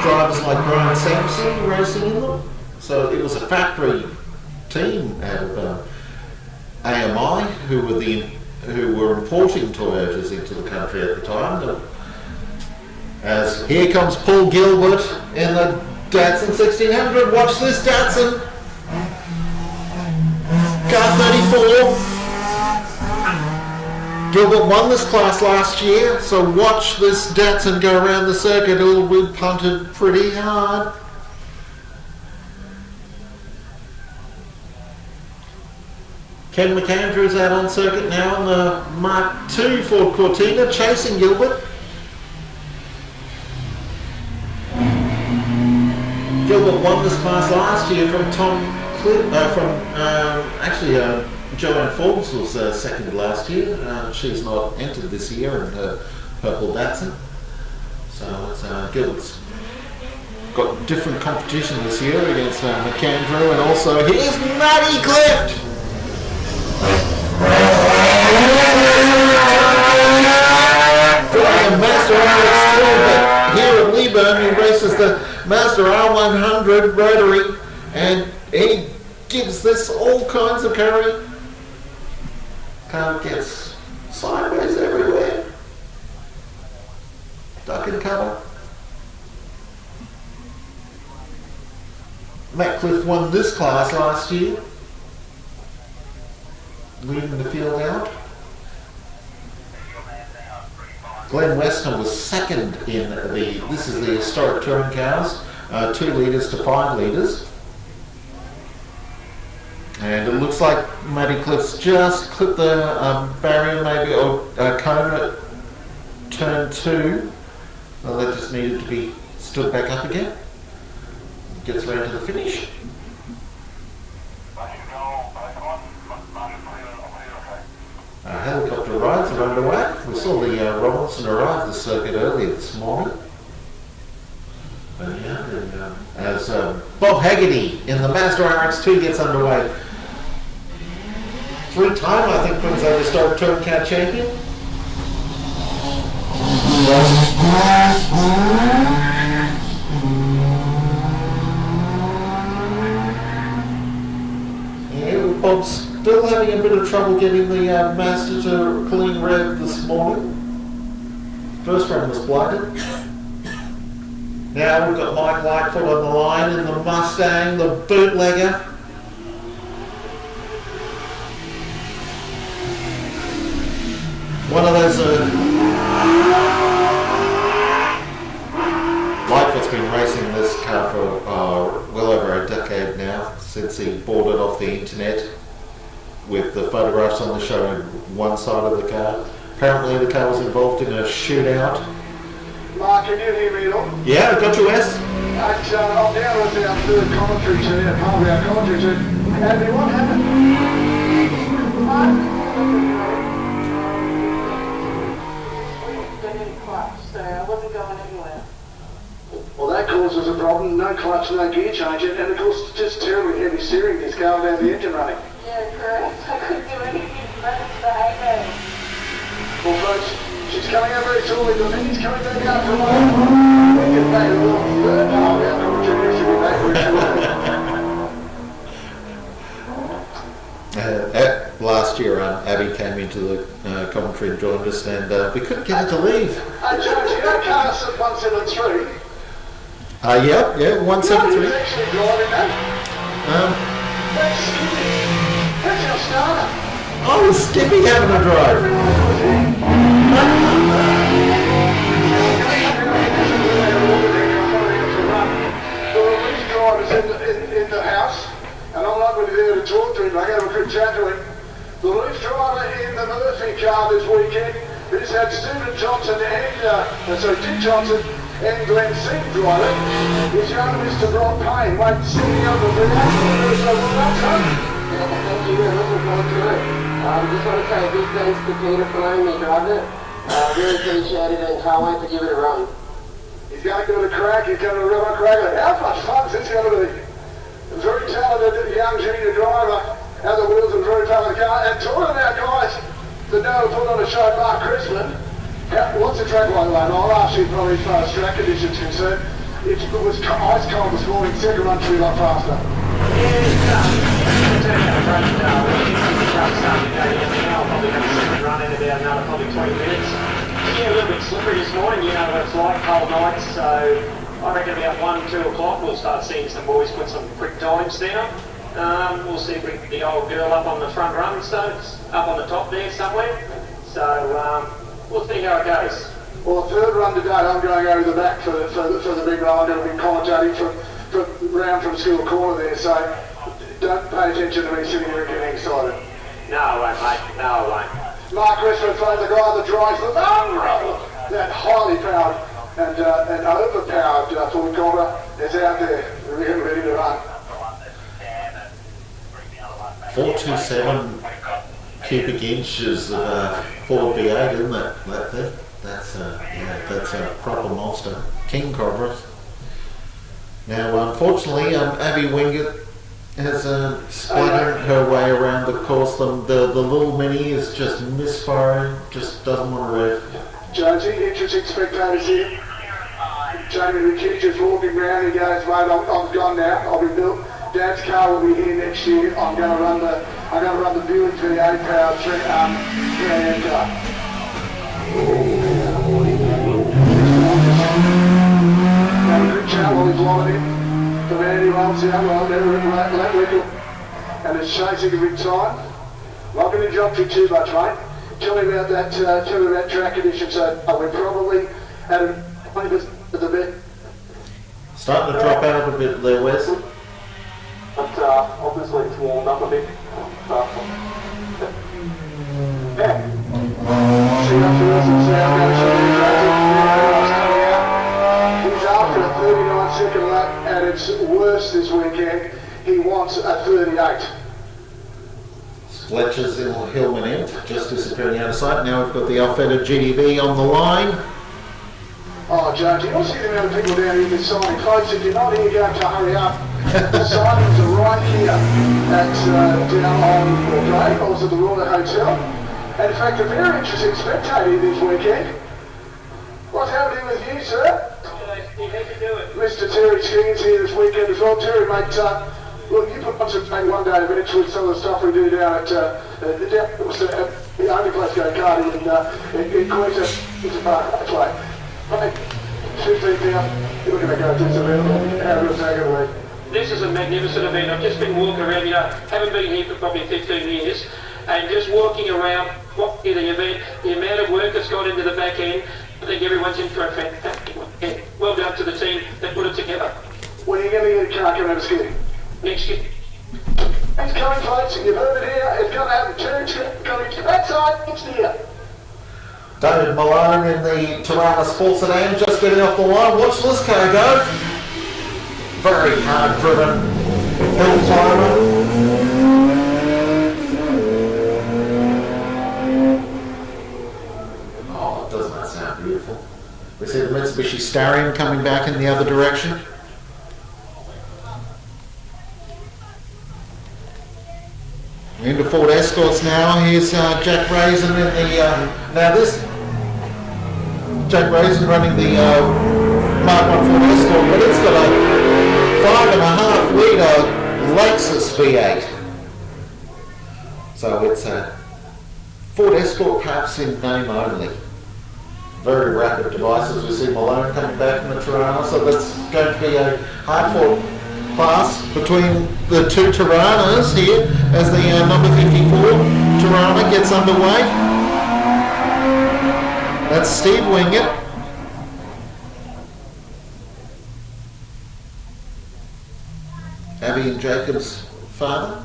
Speaker 2: drivers like Brian Sampson racing in them. So it was a factory team out of AMI who were importing Toyotas into the country at the time. As here comes Paul Gilbert in the Datsun 1600. Watch this Datsun. Car 34. Gilbert won this class last year, so watch this Datsun go around the circuit. It'll be punted pretty hard. Ken McAndrew's out on circuit now in the Mark II Ford Cortina, chasing Gilbert. Gilbert won this class last year from Joanne Forbes was second last year. She's not entered this year in her purple Datsun. So it's, Gilbert's got different competition this year against McAndrew, and also here's Matty Clift. Master RX2, but here at Leyburn he races the Master R100 rotary, and he gives this all kinds of carry. Car gets sideways everywhere. Duck and cover. Matt Cliff won this class last year, leading the field out. Glenn Weston was second in this is the historic touring cars, 2 litres to 5 litres. And it looks like Matty Cliff's just clipped the barrier maybe, or cone at turn 2. Well, that just needed to be stood back up again. Gets around to the finish. Helicopter rides are underway. We saw the Robinson arrive the circuit earlier this morning. But yeah, as Bob Haggerty in the Mazda RX2 gets underway. 3-time, I think, Queensland Historic Touring Car Champion. Bob's still having a bit of trouble getting the Master to clean rev this morning. First run was blighted. Now we've got Mike Lightfoot on the line in the Mustang, the bootlegger. One of those Lightfoot's been racing this car for well over a decade now, since he bought it off the internet with the photographs on the showing one side of the car. Apparently the car was involved in a shootout.
Speaker 11: Mark, can you hear me at all?
Speaker 2: Yeah, got you, Wes.
Speaker 11: I'm down with our third commentary team, part of our commentary team. Abby, what happened?
Speaker 13: So I wasn't going anywhere.
Speaker 11: Well, that causes a problem. No clutch, no gear change, and of course, just terribly heavy steering this car without the engine running.
Speaker 13: Yeah, correct. I couldn't do anything to manage the hangman.
Speaker 11: Well, folks, she's coming out very shortly. The minnie's coming back out from home. We can make a little third half of our commentary. She'll be back very shortly.
Speaker 2: Last year, Abby came into the commentary and joined us, and we couldn't get her to leave.
Speaker 11: Hey, George, you know cars at 173?
Speaker 2: Yeah, 173.
Speaker 11: Who's actually driving that? That's Skippy. That's our starter.
Speaker 2: Oh, Skippy having a drive.
Speaker 11: The release driver's in the house, and I'm not really there to talk to him. I got a quick chat to him. The loose driver in the Murphy car this weekend has had Stephen Johnson and, Dick Johnson and Glenn Singh driving. His young Mr. Brock Payne, sitting over the so well done, son.
Speaker 13: Thank you, I'm looking forward to it. Just want to say a big thanks to Peter for letting me drive it. Really appreciate it and can't wait to give it a run.
Speaker 11: He's going to give it a crack, he's going to run a crack. How much fun is this going to be? A very talented young junior driver. At the wheels of a very talented car, and talking about guys that know to put on a show, Mark Crispin, what's the track like, mate? I'll ask you probably as far as track conditions concerned. It was ice cold this morning, second run should be a lot faster.
Speaker 12: Yeah, it's turning out a great really the truck starting to go down now. I'll probably have a second run in about another probably 20 minutes. Yeah, a little bit slippery this morning, you know what it's like, cold nights, so I reckon about 1, 2 o'clock we'll start seeing some boys put some quick times down. We'll see if we can get the old girl up on the front run, so it's up on the top there somewhere. So we'll see how it goes.
Speaker 11: Well, the third run today, I'm going over the back for the big run. I'm going to be commentating from School Corner there, so don't pay attention to me sitting here and getting excited.
Speaker 12: No, I won't, mate. No, I won't.
Speaker 11: Mark Reshford, the guy that drives the that highly powered and overpowered Ford Cobra is out there, really ready to run.
Speaker 2: 427 cubic inches of Ford V8, isn't it? That thing? That's a proper monster. King Cobras. Now, unfortunately, Abby Wingett has splattered her way around the course. The little mini is just misfiring, just doesn't want to rev.
Speaker 11: Jonesy, interesting spectators here. Jamie McKee just walking around. He goes, mate, I'm gone now. I'll be built. Dad's car will be here next year. I'm going to run the Buick V8 powered 3AM car. Have a good chat while he's lining in. The man who owns the other never let wiggle, and is chasing a big time. Not going to jump you too much, mate. Tell me about that. Tell me about track conditions. So we're probably at 20% of the bit.
Speaker 2: Starting to drop out a bit there, Wes.
Speaker 11: But obviously it's warmed up a bit. Yeah. He's after a 39-second lap at its worst this weekend. He wants a 38.
Speaker 2: Fletcher's in Hillman End, just disappearing out of sight. Now we've got the Alfetta GDV on the line.
Speaker 11: Oh, Jones, you don't see the amount of people down here that's signing. Folks, if you're not here, you have to hurry up. The signings are right here at down on Broadway, also the Royal Hotel. And in fact, a very interesting spectator this weekend. What's happening with you, sir? Mr. Terry Skeens here this weekend as well. Terry, mate, look, you put concentrate one day eventually some of the stuff we do down at the only place to go karting in Queensland. It's a park way. Mate, 15 now, you're going to go do some event. How good is that going to be? This is a magnificent event. I've just been walking around, haven't been here for probably 15 years, and just walking around, watching the event, the amount of work that's gone into the back end. I think everyone's in for a fantastic one. Well done to the team that put it together. When are you going to get a car coming out of skiing? Next year. It's coming, folks. You've heard it here. It's going to happen. It's coming to that side next year.
Speaker 2: David Malone in the Tirana Sports Sedan just getting off the line. Watch this car go. Very hard driven hill climber. Oh, doesn't that sound beautiful? We see the Mitsubishi Starion coming back in the other direction. Into Ford Escorts now. Here's Jack Raisin in the now this Jack Raisin running the Mark 1 Ford Escort, but it's got a 5.5 litre Lexus V8. So it's a Ford Escort perhaps in name only. Very rapid devices. We see Malone coming back in the Tirana, so that's going to be a hard-fought class between the two Tiranas here as the number 54 Tirana gets underway. That's Steve Wingett. Abby and Jacob's father.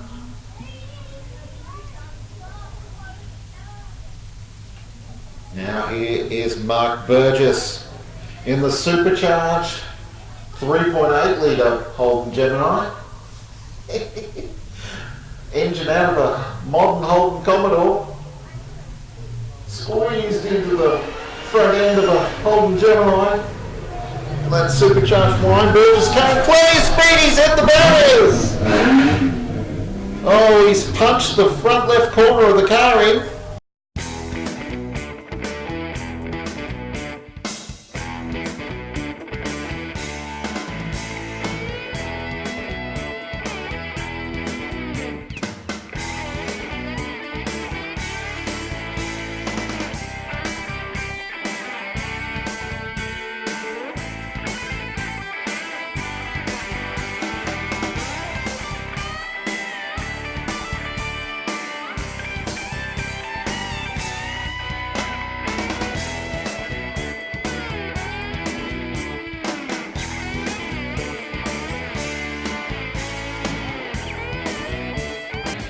Speaker 2: Now here is Mark Burgess in the supercharged 3.8 litre Holden Gemini. Engine out of a modern Holden Commodore. Squeezed into the front end of a Holden Gemini. And that supercharged wine. Burgess can't play speed, he's hit the barriers. Oh, he's punched the front left corner of the car in.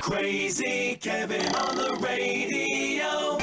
Speaker 10: Crazy Kevin on the radio.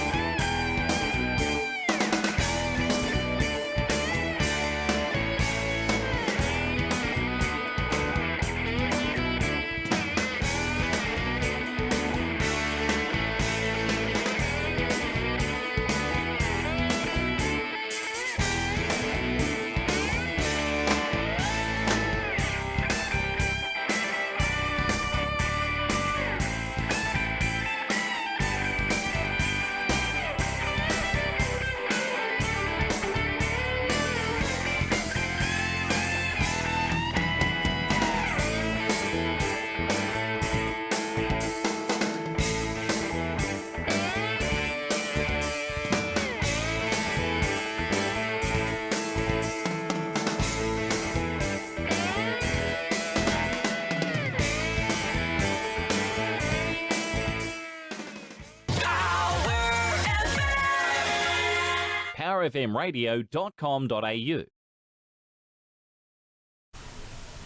Speaker 3: powerfmradio.com.au.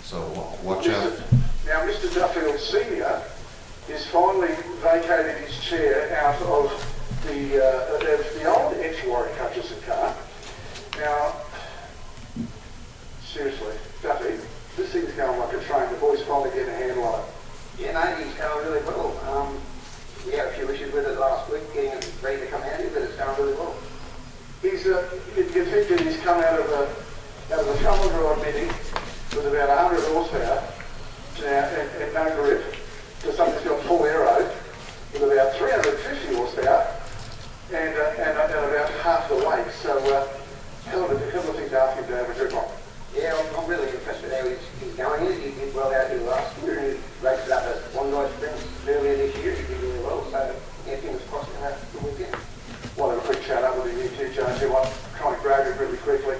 Speaker 2: So watch out.
Speaker 11: Now, Mr. Duffield Senior is finally vacated his chair out of the old ex-Warwick Hutchison car. Now, seriously, Duffy, this thing's going like a train. The boys finally getting a handle on it.
Speaker 13: Yeah, no, he's going really well. We had a few issues with it last week, getting it ready to come out here, but it's going really well.
Speaker 11: He's, you think that he's come out of the shoulder drive meeting with about 100 horsepower and no grip to something that's got full aero with about 350 horsepower and about half the weight. So hell of a thing to ask him to have a grip on.
Speaker 13: Yeah, I'm really impressed with how he's going. He did well out here last year and he raced it up a
Speaker 14: to one, trying to grab him really quickly.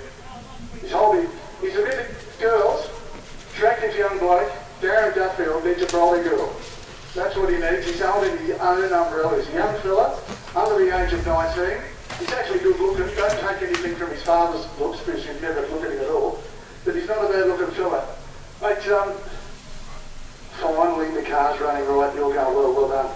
Speaker 14: He's a bit of girls, attractive young bloke, Darren Duffield needs a brolly girl. That's what he needs. He's holding his own umbrella. He's a young fella, under the age of 19. He's actually good looking. Don't take anything from his father's looks, because you'd never look at him at all. But he's not a bad looking fella. Mate, finally the car's running right. You're going well done.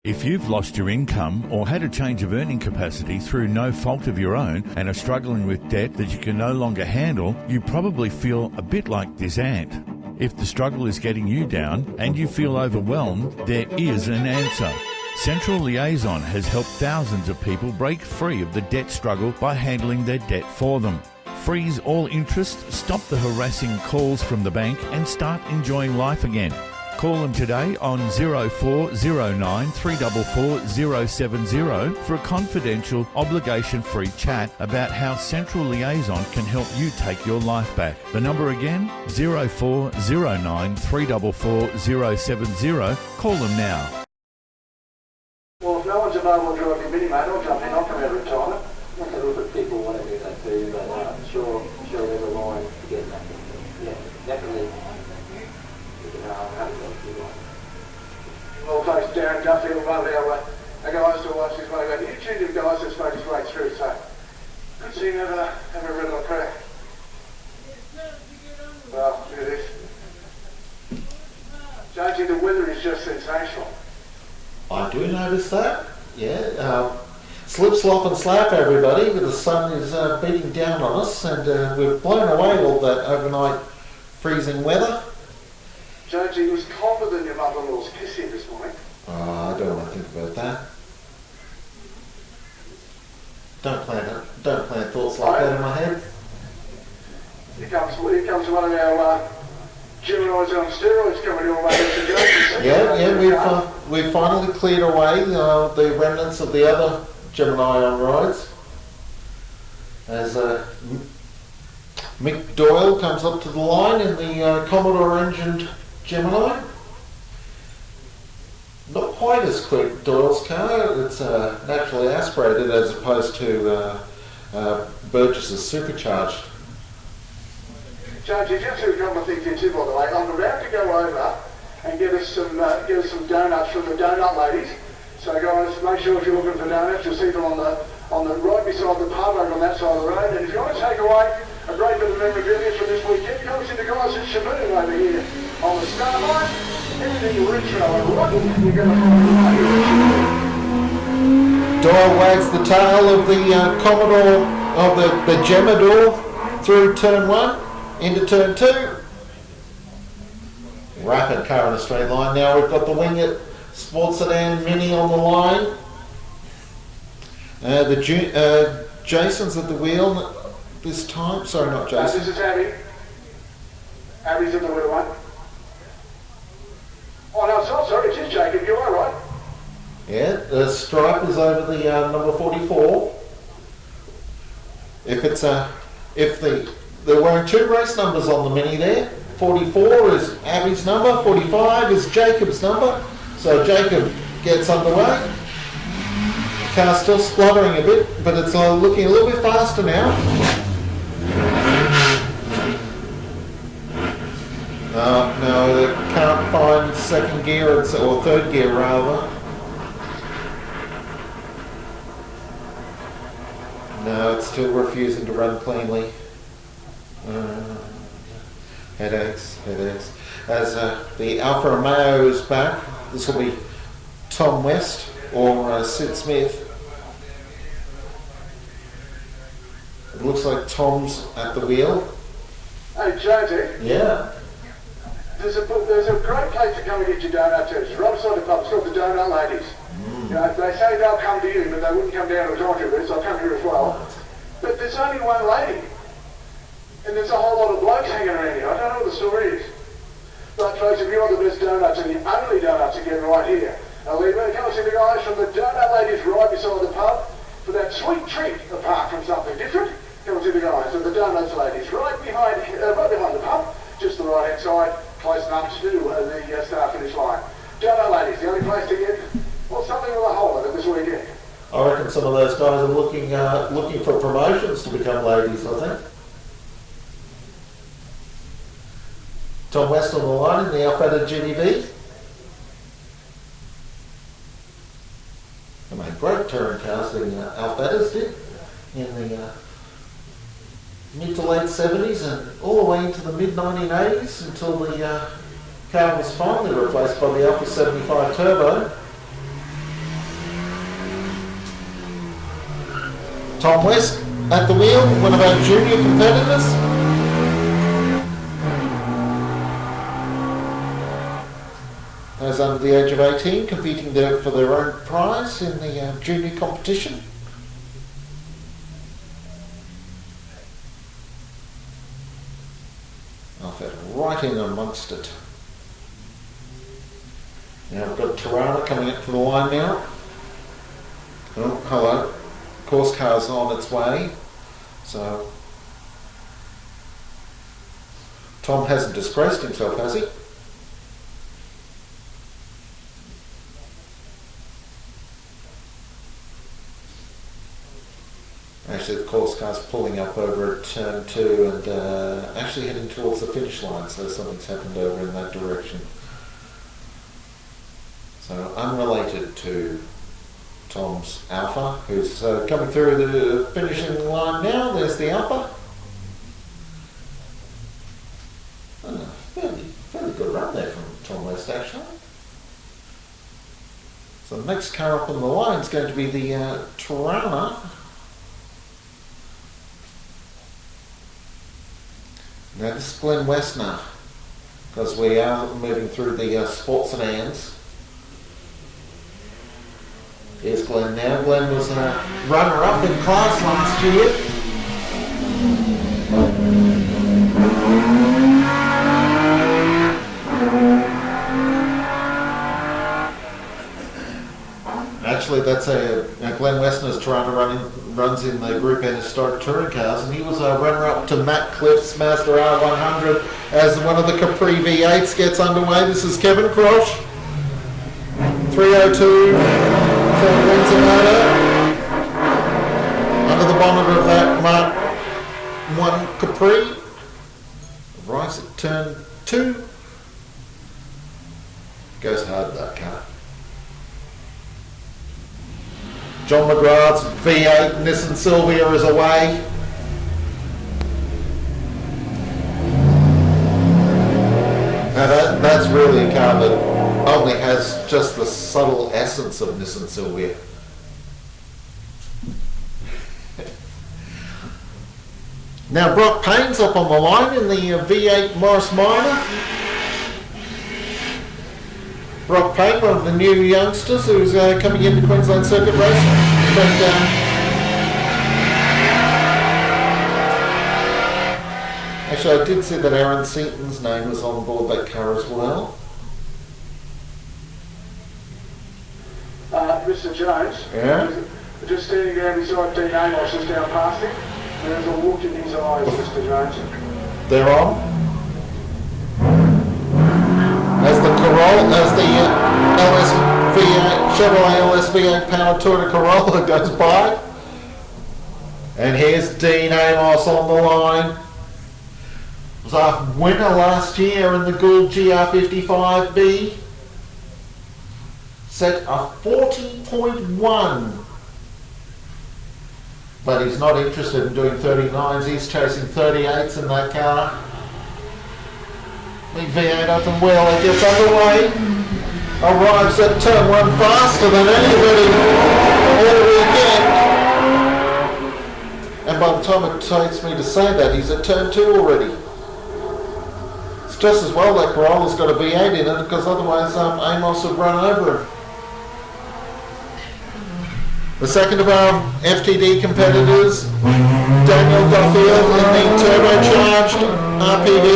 Speaker 5: If you've lost your income or had a change of earning capacity through no fault of your own and are struggling with debt that you can no longer handle, you probably feel a bit like this ant. If the struggle is getting you down and you feel overwhelmed, there is an answer. Central Liaison has helped thousands of people break free of the debt struggle by handling their debt for them. Freeze all interest, stop the harassing calls from the bank and start enjoying life again. Call them today on 0409 344 070 for a confidential, obligation-free chat about how Central Liaison can help you take your life back. The number again, 0409 344 070. Call them now.
Speaker 14: Well, if no one's available to drive your mini, mate, I'll jump in. I'll come out of retirement.
Speaker 13: Look at all the people want to do that too, but I'm sure there's a line to get that. Yeah, definitely.
Speaker 14: Well, thanks, Darren Duffield, one of our guys to watch this one. You tuned in guys that's made his way through, so good to see him have a red on crack. Well, look at this. Judging the weather is just sensational.
Speaker 2: I do notice that, yeah. Slip, slop and slap, everybody. The sun is beating down on us, and we've blown away all that overnight freezing weather.
Speaker 14: Judge, he was colder than your mother-in-law's kissing this morning.
Speaker 2: Oh, I don't want to think about that. Don't plant thoughts like that in my head.
Speaker 14: Here comes one of our Geminis on steroids coming your way to go.
Speaker 2: Yeah, we've finally cleared away the remnants of the other Gemini on rides. As Mick Doyle comes up to the line in the Commodore-engined Gemini. Not quite as quick, Doyle's car. It's naturally aspirated as opposed to Burgess's supercharged.
Speaker 14: Judge, just a couple of things here too, by the way. I'm about to go over and get us some donuts from the donut ladies. So guys, make sure if you're looking for donuts, you'll see them on the right beside the pub over on that side of the road. And if you want to take away a great bit of memorabilia from this weekend, come and see the guys at Shaboom over here on the start line. Anything retro and rock, you're going to find right here at Shaboom.
Speaker 2: Doyle wags the tail of the Commodore, of the Gemador through turn 1 into turn 2. Rapid car in the straight line. Now we've got the Wingate Sports Sedan Mini on the line. Jason's at the wheel this time. Sorry, not Jason.
Speaker 14: This is Abby. Abby's at the wheel, one. Oh no, sorry, it is Jacob. You are right.
Speaker 2: Yeah, the stripe is over the number 44. They're wearing 2 race numbers on the Mini there. 44 is Abby's number, 45 is Jacob's number. So Jacob gets underway. The car's still spluttering a bit, but it's looking a little bit faster now. No, they can't find second gear, or third gear rather. No, it's still refusing to run cleanly. Headaches. As the Alfa Romeo is back, this will be Tom West or Sid Smith. It looks like Tom's at the wheel.
Speaker 14: Hey Jonesy.
Speaker 2: Yeah.
Speaker 14: There's a great place to come and get your donut to. It's right beside the pub. It's called the Donut Ladies. You know, they say they'll come to you, but they wouldn't come down to the country, but I'll come here as well. But there's only one lady. And there's a whole lot of blokes hanging around here. I don't know what the story is. But folks, if you want the best donuts and the only donuts again right here, Leyburn, come and see the guys from the Donut Ladies right beside the pub for that sweet treat apart from something different. Come and see the guys of the Donuts Ladies right behind the pub, just the right hand side, close enough to the start finish line. Donut Ladies, the only place to get, well, something with a hole in it this weekend.
Speaker 2: I reckon some of those guys are looking for promotions to become ladies, I think. Tom West on the line in the Alfetta GTV. They made great touring cars, the Alfettas did, in the mid to late 70s and all the way into the mid 1980s until the car was finally replaced by the Alfa 75 Turbo. Tom West at the wheel, one of our junior competitors. Those under the age of 18 competing there for their own prize in the junior competition. Alfetta right in amongst it. Now we've got Tirana coming up to the line now. Oh, hello. Course car's on its way. So Tom hasn't disgraced himself, has he? Actually, the course car's pulling up over at turn 2 and actually heading towards the finish line, so something's happened over in that direction. So unrelated to Tom's Alpha, who's coming through the finishing line now. There's the Alpha. Fairly good run there from Tom West, actually. So the next car up on the line is going to be the Tirana. Now this is Glenn West now, because we are moving through the sports sedans. Here's Glenn now. Glenn was a runner-up in class last year. Actually, that's Glenn Westner's runs in the Group N Historic Touring Cars, and he was a runner-up to Matt Cliff's Mazda R100 as one of the Capri V8s gets underway. This is Kevin Crosh, 302 under the bonnet of that Mark 1 Capri. Arrives at turn 2. Goes hard, that car. John McGrath's V8 Nissan Silvia is away. Now that's really a car that only has just the subtle essence of Nissan Silvia. Now Brock Payne's up on the line in the V8 Morris Minor. Brock Payne, one of the new youngsters who's coming into Queensland Circuit Racing. Actually, I did see that Aaron Seaton's name was on board that car as well.
Speaker 14: Mr. Jones,
Speaker 2: yeah?
Speaker 14: Just standing down beside Dean Amos, just down past him. There's a look in his eyes, Mr. Jones.
Speaker 2: They're on. As the Corolla, as the Chevrolet LSV8 powered Toyota Corolla goes by. And here's Dean Amos on the line. Was our winner last year in the Gould GR55B. Set a 40.1. But he's not interested in doing 39s, he's chasing 38s in that car. Big V8 up and wheeler gets underway. Arrives at turn 1 faster than anybody all weekend. And by the time it takes me to say that, he's at turn 2 already. It's just as well that Corolla's got a V8 in it, because otherwise Amos would run over him. The second of our FTD competitors, Daniel Duffield in the turbocharged RPV.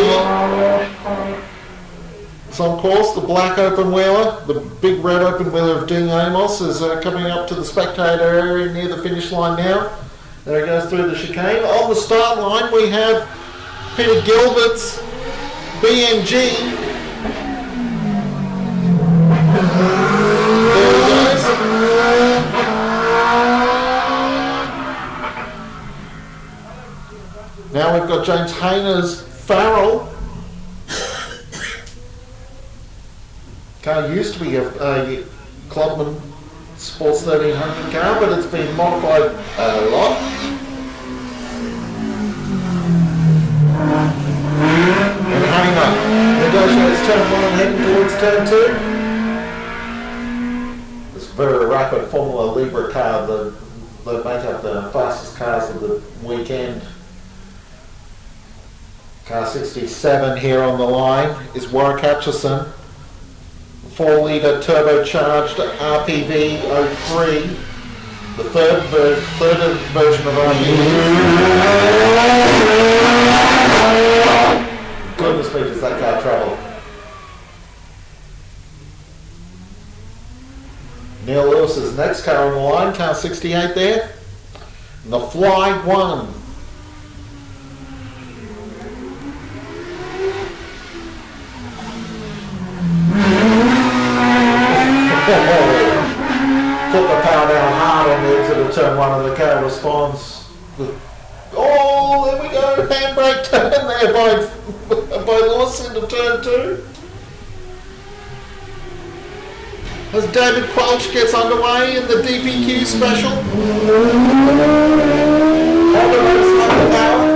Speaker 2: It's on course, the black open wheeler, the big red open wheeler of Dean Amos is coming up to the spectator area near the finish line now. There he goes through the chicane. On the start line we have Peter Gilbert's BMG. There he goes. Now we've got James Hayner's Farrell. Car used to be a Clubman Sports 1300 car, but it's been modified a lot. And Hayner negotiates turn 1 and heading towards turn 2. This very rapid Formula Libre car that make up the fastest cars of the weekend. Car 67 here on the line is Warwick Hutchison. 4-litre turbocharged RPV 03. The third version of RPV. Goodness me, does that car travel. Neil Lewis's next car on the line, car 68 there. And the Fly 1. Took the power down hard on the exit of turn 1 and the car responds with, oh, there we go, handbrake turn there by Lewis into turn 2. As David Quelch gets underway in the DPQ special. Honda race like the power.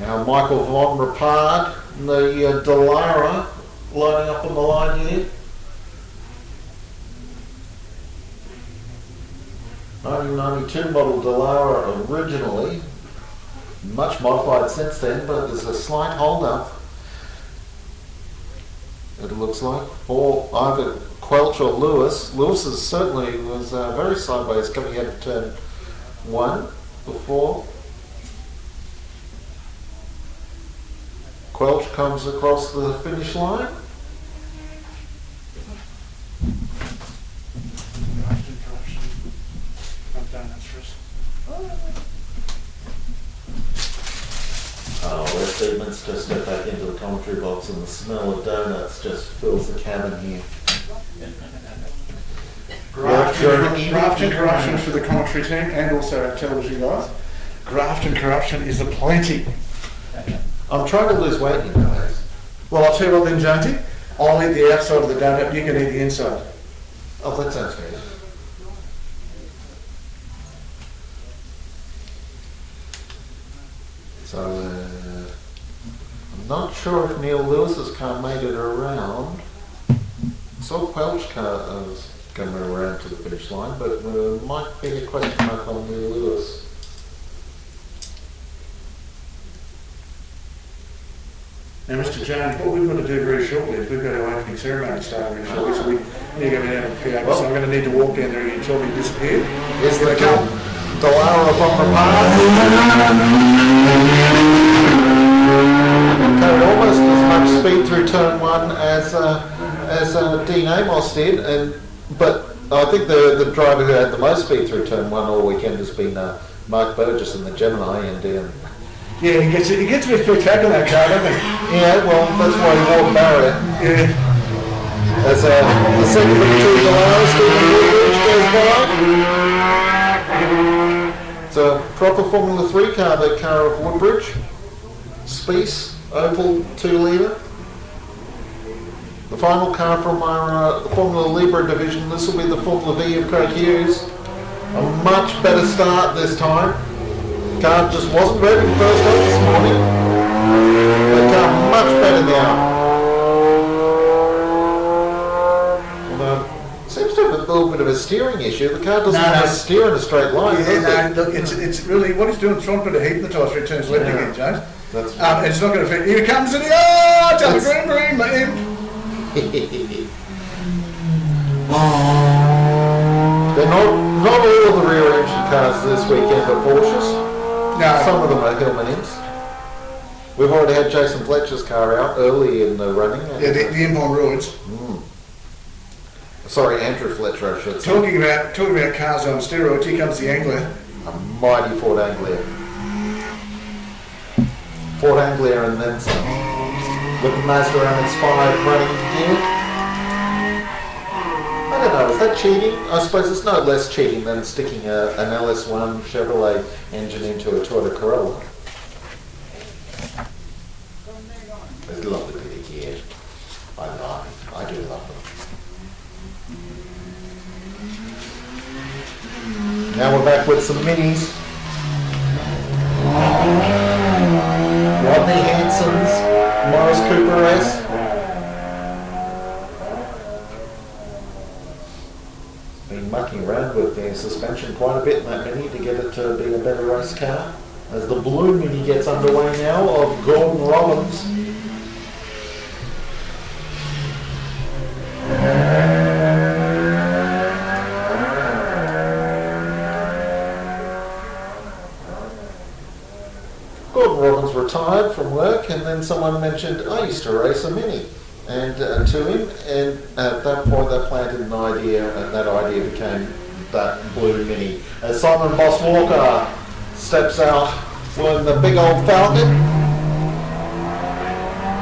Speaker 2: Now Michael Von Rapard, the Dallara, lining up on the line here. 1992 model Dallara originally, much modified since then, but there's a slight hold up, it looks like, for either Quelch or Lewis. Lewis's certainly was very sideways coming out of turn 1 before. Quelch comes across the finish line. Oh, where's Stevens just step back into the commentary box and the smell of donuts just fills the cabin here.
Speaker 1: Graft and corruption for the commentary team and also our television guys. Graft and corruption is aplenty.
Speaker 2: I'm trying to lose weight here, guys.
Speaker 1: Well, I'll tell you what then, Jonesy. I'll eat the outside of the donut, you can eat the inside.
Speaker 2: Oh, that sounds fair. So, I'm not sure if Neil Lewis's car made it around. I saw Quelch's car was coming around to the finish line, but might be a question mark on Neil Lewis.
Speaker 1: Now, Mr. Jones, what we've got to do very shortly is we've got our opening ceremony starting very shortly, so we need to go down and PA. So I'm going to need to walk down there until we disappear.
Speaker 2: Is the Dallara from Rapard? Carried almost as much speed through turn 1 as Dean Amos did, but I think the driver who had the most speed through turn 1 all weekend has been Mark Burgess in the Gemini, and
Speaker 1: yeah, he gets a bit spectacular, that car, doesn't he?
Speaker 2: yeah, well, that's why he wore the barrier.
Speaker 1: Yeah.
Speaker 2: As the second of the two Dallara, Stephen Woodbridge goes by. It's a proper Formula 3 car, that car of Woodbridge. Spice, Opel 2-litre. The final car from our Formula Libre division, this will be the Formula V of Craig Hughes. A much better start this time. Car just wasn't ready first up this morning. The car much better now. Although, seems to have a little bit of a steering issue. The car doesn't want to steer in a straight line.
Speaker 1: Yeah, no, look, it's really, what he's doing is trying to put a heat in the tyres for it turns left again, James.
Speaker 2: That's
Speaker 1: and it's not going to fit. Here he comes and tell the green, my imp.
Speaker 2: They're not all the rear engine cars this weekend are Porsches.
Speaker 1: No.
Speaker 2: Some of them are Hillman Imps. We've already had Jason Fletcher's car out early in the running.
Speaker 1: Yeah, the Impon Roads.
Speaker 2: Sorry, Andrew Fletcher, I should say.
Speaker 1: Talking about cars on steroids, here comes the Anglia.
Speaker 2: A mighty Ford Anglia. Ford Anglia and then some. With the Mazda MX-5 running gear. And that cheating? I suppose it's no less cheating than sticking an LS1 Chevrolet engine into a Toyota Corolla. There's a lovely bit of gear. I do love them. Now we're back with some minis. Rodney Hanson's Morris Cooper S. Been mucking around with the suspension quite a bit in that Mini to get it to be a better race car. As the blue Mini gets underway now of Gordon Robbins. Gordon Robbins retired from work, and then someone mentioned, I used to race a Mini. And to him, and at that point they planted an idea, and that idea became that blue Mini. As Simon Boss Walker steps out wearing the big old Falcon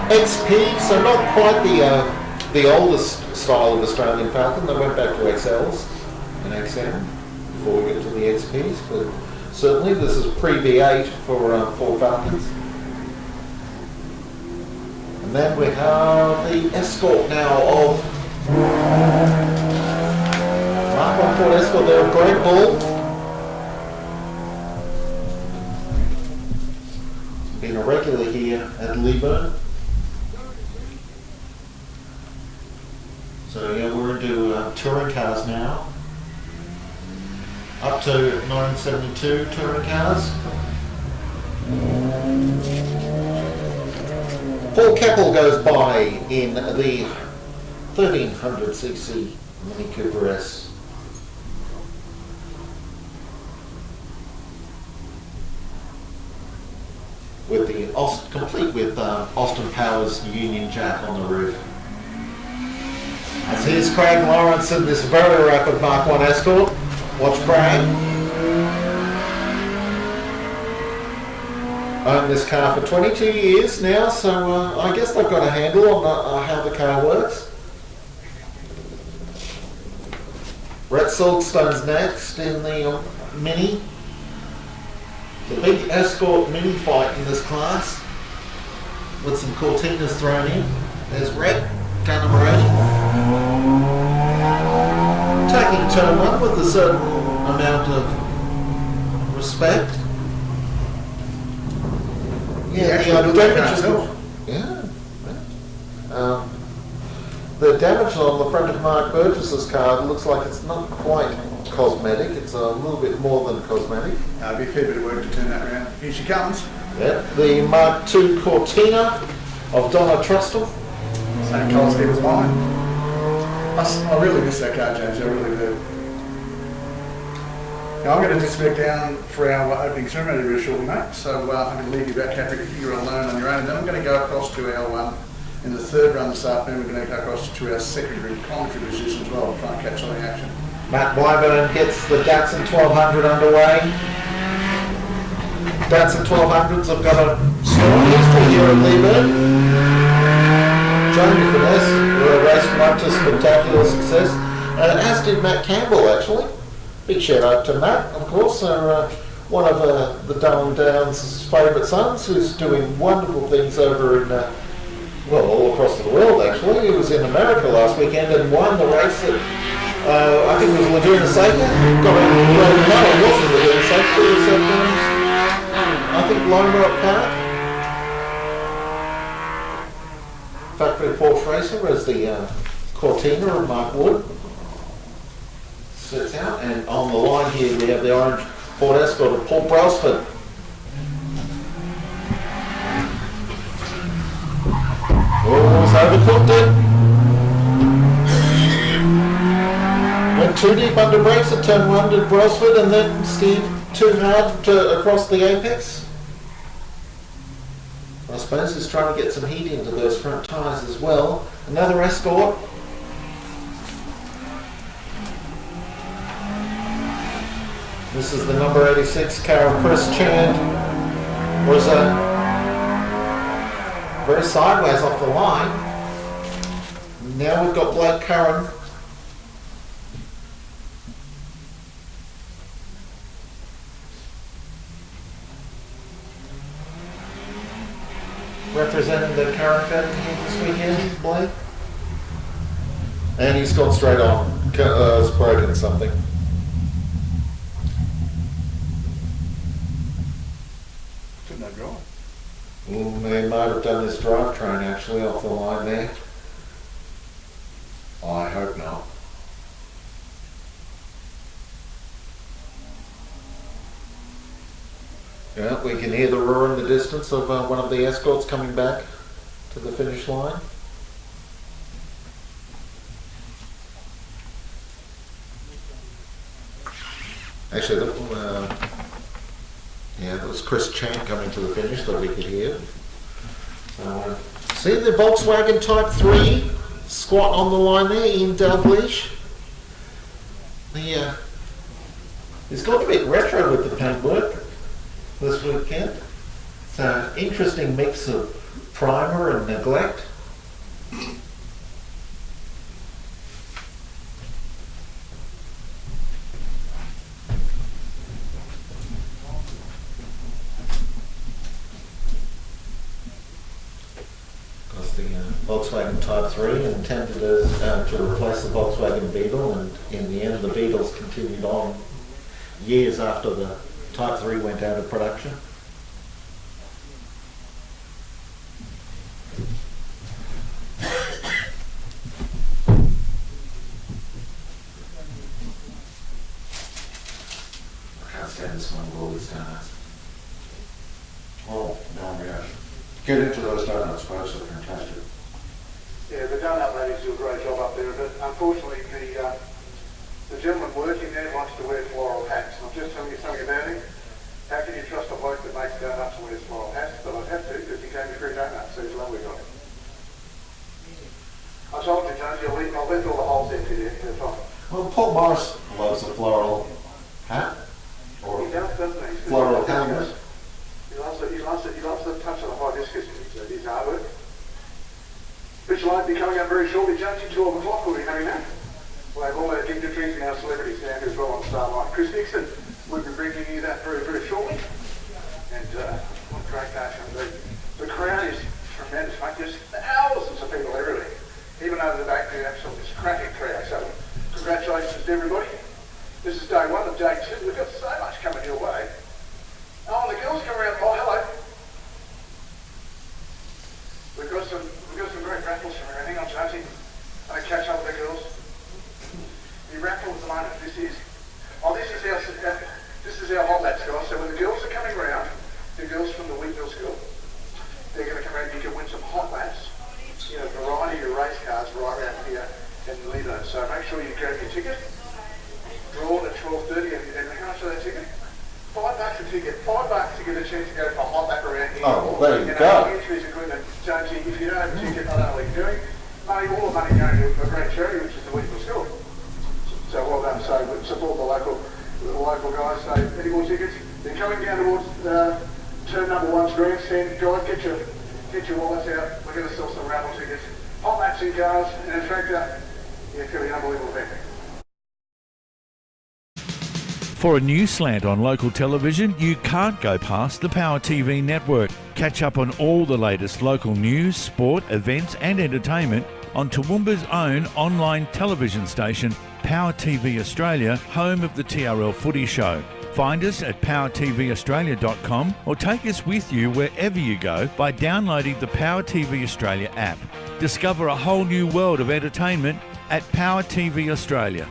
Speaker 2: XP, so not quite the oldest style of Australian Falcon. They went back to XLs and XM before we get to the XPs, but certainly this is pre-V8 for Falcons. And then we have the Escort now of Mark 1 Ford Escort there of Great Bull. Been a regular here at Leyburn. So yeah, we're into touring cars now. Up to 1972 touring cars. Paul Keppel goes by in the 1300cc Mini Cooper S. With the complete with Austin Powers Union Jack on the roof. As here's Craig Lawrence in this very rapid Mark 1 Escort. Watch Craig. Owned this car for 22 years now, so I guess they've got a handle on how the car works. Brett Silkstone's next in the Mini. The big Escort Mini fight in this class, with some Cortinas thrown in. There's Brett, car number 8. Taking turn 1 with a certain amount of respect. Yeah, the damage on the front of Mark Burgess's car looks like it's not quite cosmetic. It's a little bit more than cosmetic.
Speaker 1: It'll be a fair bit of work to turn that around. Here she comes.
Speaker 2: Yeah, the Mark II Cortina of Donna Trustle.
Speaker 1: Same colour scheme as mine. I really miss that car, James. I really do. Now I'm going to disconnect down for our opening ceremony very shortly, mate. So I'm going to leave you about Catholic figure alone on your own, and then I'm going to go across to our in the third run this afternoon. We're going to go across to our secondary commentary position as well, and try and catch some of the action.
Speaker 2: Matt Wyburn gets the Datsun 1200 underway. Datsun 1200s have got a strong history here at Leyburn. Jamie Finesse raced one to spectacular success, as did Matt Campbell actually. Big shout out to Matt, of course, one of the Darwin Downs' favourite sons, who's doing wonderful things over in, all across the world actually. He was in America last weekend and won the race at, I think it was Laguna Seca. No, it wasn't Laguna Seca, it was at, I think Loma Park. Factory Porsche Racer as the Cortina of Mark Wood. Sits out, and on the line here we have the orange Ford Escort of Paul Brailsford. Almost overcooked it. Went too deep under brakes at turn 1 to Brailsford, and then steered too hard across the apex. I suppose he's trying to get some heat into those front tyres as well. Another Escort. This is the number 86 car of Chris Chand. Was very sideways off the line. Now we've got Blake Curran representing the current event here this weekend, Blake. And he's gone straight on. Has broken something.
Speaker 1: Couldn't I drive?
Speaker 2: They might have done this drivetrain actually off the line there. I hope not. Yeah, we can hear the roar in the distance of one of the escorts coming back to the finish line. Actually, that was Chris Chan coming to the finish that we could hear. See the Volkswagen Type 3 squat on the line there, Ian Dalglish. It's got a bit retro with the paintwork this weekend. It's an interesting mix of primer and neglect. Volkswagen Type 3 intended to replace the Volkswagen Beetle, and in the end the Beetles continued on years after the Type 3 went out of production. I can't stand this one with all these donuts.
Speaker 1: Oh, no, yeah. Get into those donuts, folks, they're fantastic.
Speaker 14: Yeah, the donut ladies do a great job up there, but unfortunately the gentleman working there wants to wear floral hats. I'm just telling you something about him. How can you trust a bloke that makes donuts and wears floral hats? But I'd have to, because he gave me free donuts, so he's a lovely guy. I told you, Jonesy, I'll leave all the holes empty there for the time.
Speaker 2: Well, Paul Morris loves a floral hat. Or
Speaker 14: he does, doesn't he?
Speaker 2: Floral helmet.
Speaker 14: He loves the touch of the hibiscus in his artwork. Which will be coming up very shortly, Jonesy, 12 o'clock, we'll be having that. We'll have all our dignitaries and our celebrities down here as well on Starlight. Chris Nixon will be bringing you that very, very shortly. And what a great day it's going to be. The crowd is tremendous, mate. There's thousands of people everywhere. Even over the back there, absolutely cracking crowd. So congratulations to everybody. This is day one of day two. We've got so much coming your way. Oh, and the girls come around. Oh, hello. We've got some great raffles from here. Hang on, Jonesy. I'm going to catch up with the girls. The raffle at the moment, this is our hot lads, guys. So when the girls are coming around, the girls from the Wheatville School, they're going to come around. You can win some hot lads. A variety of race cars right around here in Leyburn. So make sure you grab your ticket. Drawn at 12:30, and how much is that ticket? $5 a ticket. $5 to get a chance to go for a hot lap around here.
Speaker 2: Oh, well, there you go.
Speaker 14: Entries equipment, Jonesy, if you don't have a ticket, I don't know what you're doing. All the money going to a great charity, which is the Wheatville School. So well done. So we support the local guys. So any more tickets? They're coming down towards turn number 1's grandstand. Guys, get your wallets out. We're going to sell some raffle tickets. Hot laps in cars, and in fact, it's going to be an unbelievable event.
Speaker 5: For a news slant on local television, you can't go past the Power TV network. Catch up on all the latest local news, sport, events and entertainment on Toowoomba's own online television station, Power TV Australia, home of the TRL Footy Show. Find us at powertvaustralia.com or take us with you wherever you go by downloading the Power TV Australia app. Discover a whole new world of entertainment at Power TV Australia.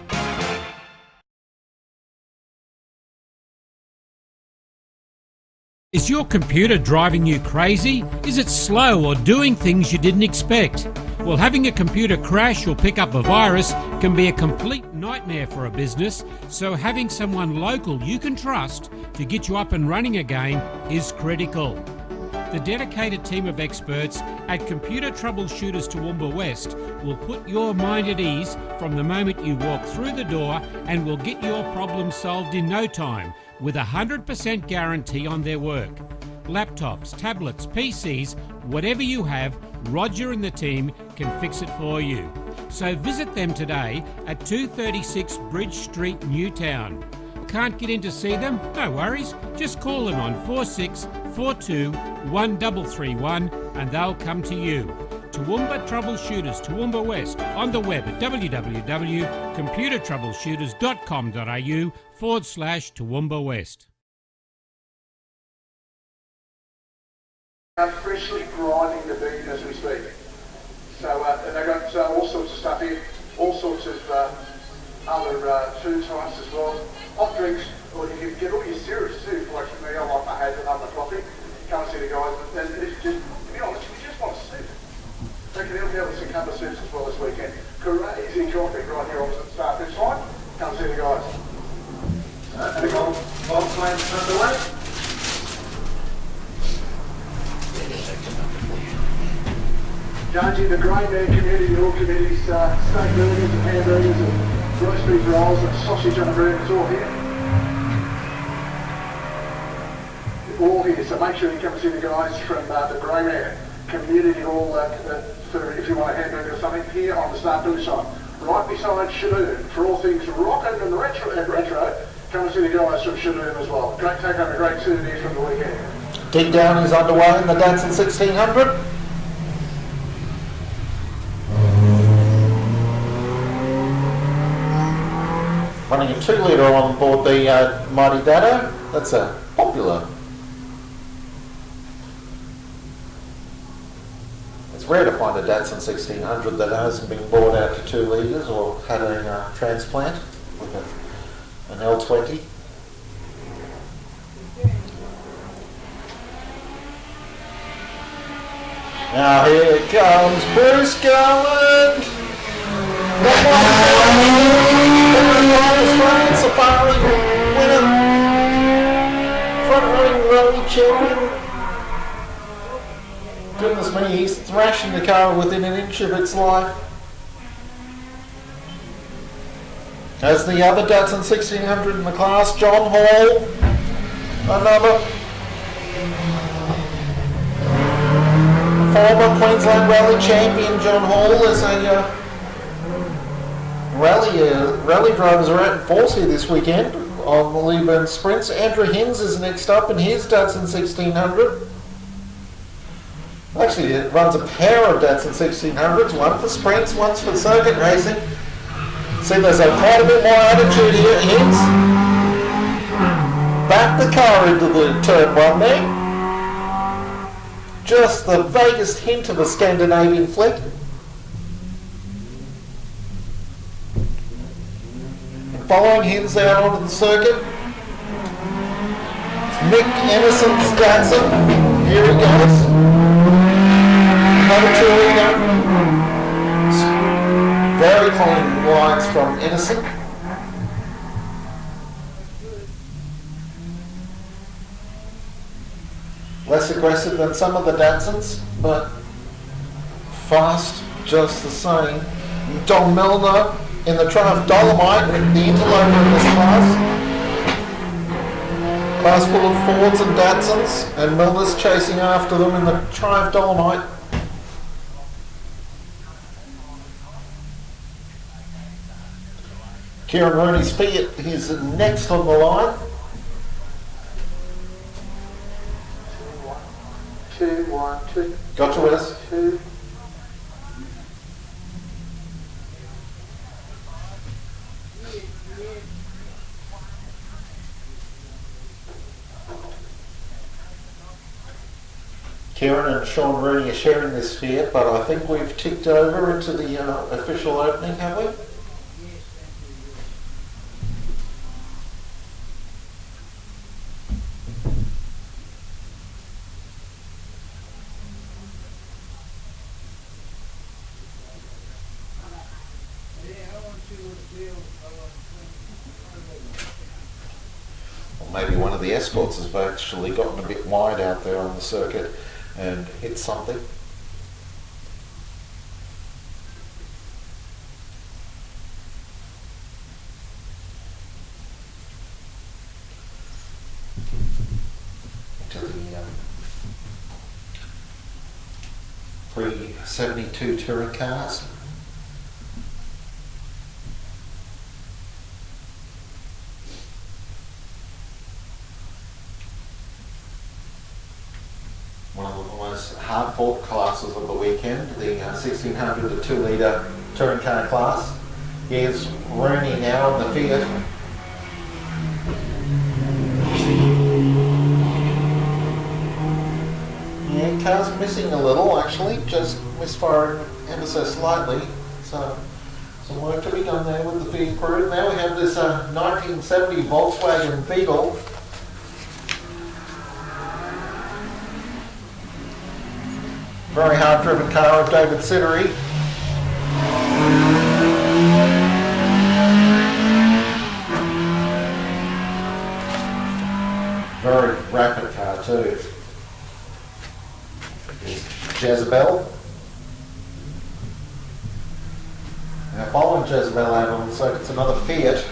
Speaker 4: Is your computer driving you crazy? Is it slow or doing things you didn't expect? Well, having a computer crash or pick up a virus can be a complete nightmare for a business, so having someone local you can trust to get you up and running again is critical. The dedicated team of experts at Computer Troubleshooters Toowoomba West will put your mind at ease from the moment you walk through the door and will get your problem solved in no time, with a 100% guarantee on their work. Laptops, tablets, PCs, whatever you have, Roger and the team can fix it for you. So visit them today at 236 Bridge Street, Newtown. Can't get in to see them? No worries. Just call them on 4642 1331 and they'll come to you. Toowoomba Troubleshooters, Toowoomba West, on the web at www.computertroubleshooters.com.au/Toowoomba West.
Speaker 14: Freshly grinding the bean as we speak. So, and they've got all sorts of stuff here, all sorts of other food types as well. Hot drinks, or you can get all your syrups too. Like me, I like my hazelnut and my coffee. Come and see the guys, and it's just, to be honest, we just want a soup. They can help you out with some cup of soups as well this weekend. Crazy coffee right here opposite the start finish line. Come see the guys. And the golf plans underway. Jonesy, the Grey Man community, all communities, steak burgers and hamburgers and roast beef rolls and sausage on the burgers, all here. All here, so make sure you come and see the guys from the Grey Man community, all for if you want a hamburger or something, here on the start finish line. Right beside Shadoon, for all things rockin' and retro, come and see the guys from Shadoon as well. Great take home, a great souvenir from the weekend.
Speaker 2: Dig down is underway in the Datsun 1600. Running a 2 litre on board the Mighty Dado. That's a popular. It's rare to find a Datsun 1600 that hasn't been bought out to 2 litres or had a transplant with an L20. Now here comes Bruce Garland. Safari winner, front-running rally champion. Goodness me, he's thrashing the car within an inch of its life. As the other Datsun 1600 in the class, John Hall, another former Queensland rally champion. John Hall is a rally drivers are out in force here this weekend on the Leyburn Sprints. Andrew Hinds is next up in his Datsun 1600. Actually, it runs a pair of Datsun 1600s, one for sprints, one's for circuit racing. See, there's quite a bit more attitude here. Hinds back the car into the turn one there. Just the vaguest hint of a Scandinavian flick. Following Hinds out onto the circuit, it's Mick Emerson's Datsun. Here he goes. Another 2 litre. Very clean lines from Emerson. Less aggressive than some of the Datsuns, but fast just the same. Don Milner in the Triumph Dolomite, the interloper in this class. Class full of Fords and Datsuns, and Milner's chasing after them in the Triumph Dolomite. Kieran Rooney's Fiat is next on the line.
Speaker 14: 2, 1, 2.
Speaker 2: Gotcha, Wes.
Speaker 14: 2.
Speaker 2: Kieran and Sean Rooney are sharing this Fiat, but I think we've ticked over into the official opening, have we? Maybe one of the escorts has actually gotten a bit wide out there on the circuit and hit something. To the 372 touring cars. One of the most hard-fought classes of the weekend, the 1600 to 2 litre touring car class. Here's Rooney now in the Fiat. Yeah, car's missing a little actually, just misfiring ever so slightly. So some work to be done there with the Fiat crew. Now we have this 1970 Volkswagen Beetle. Very hard driven car of David Sittery. Very rapid car too. Jezebel. Now following Jezebel out on the circuit's another Fiat.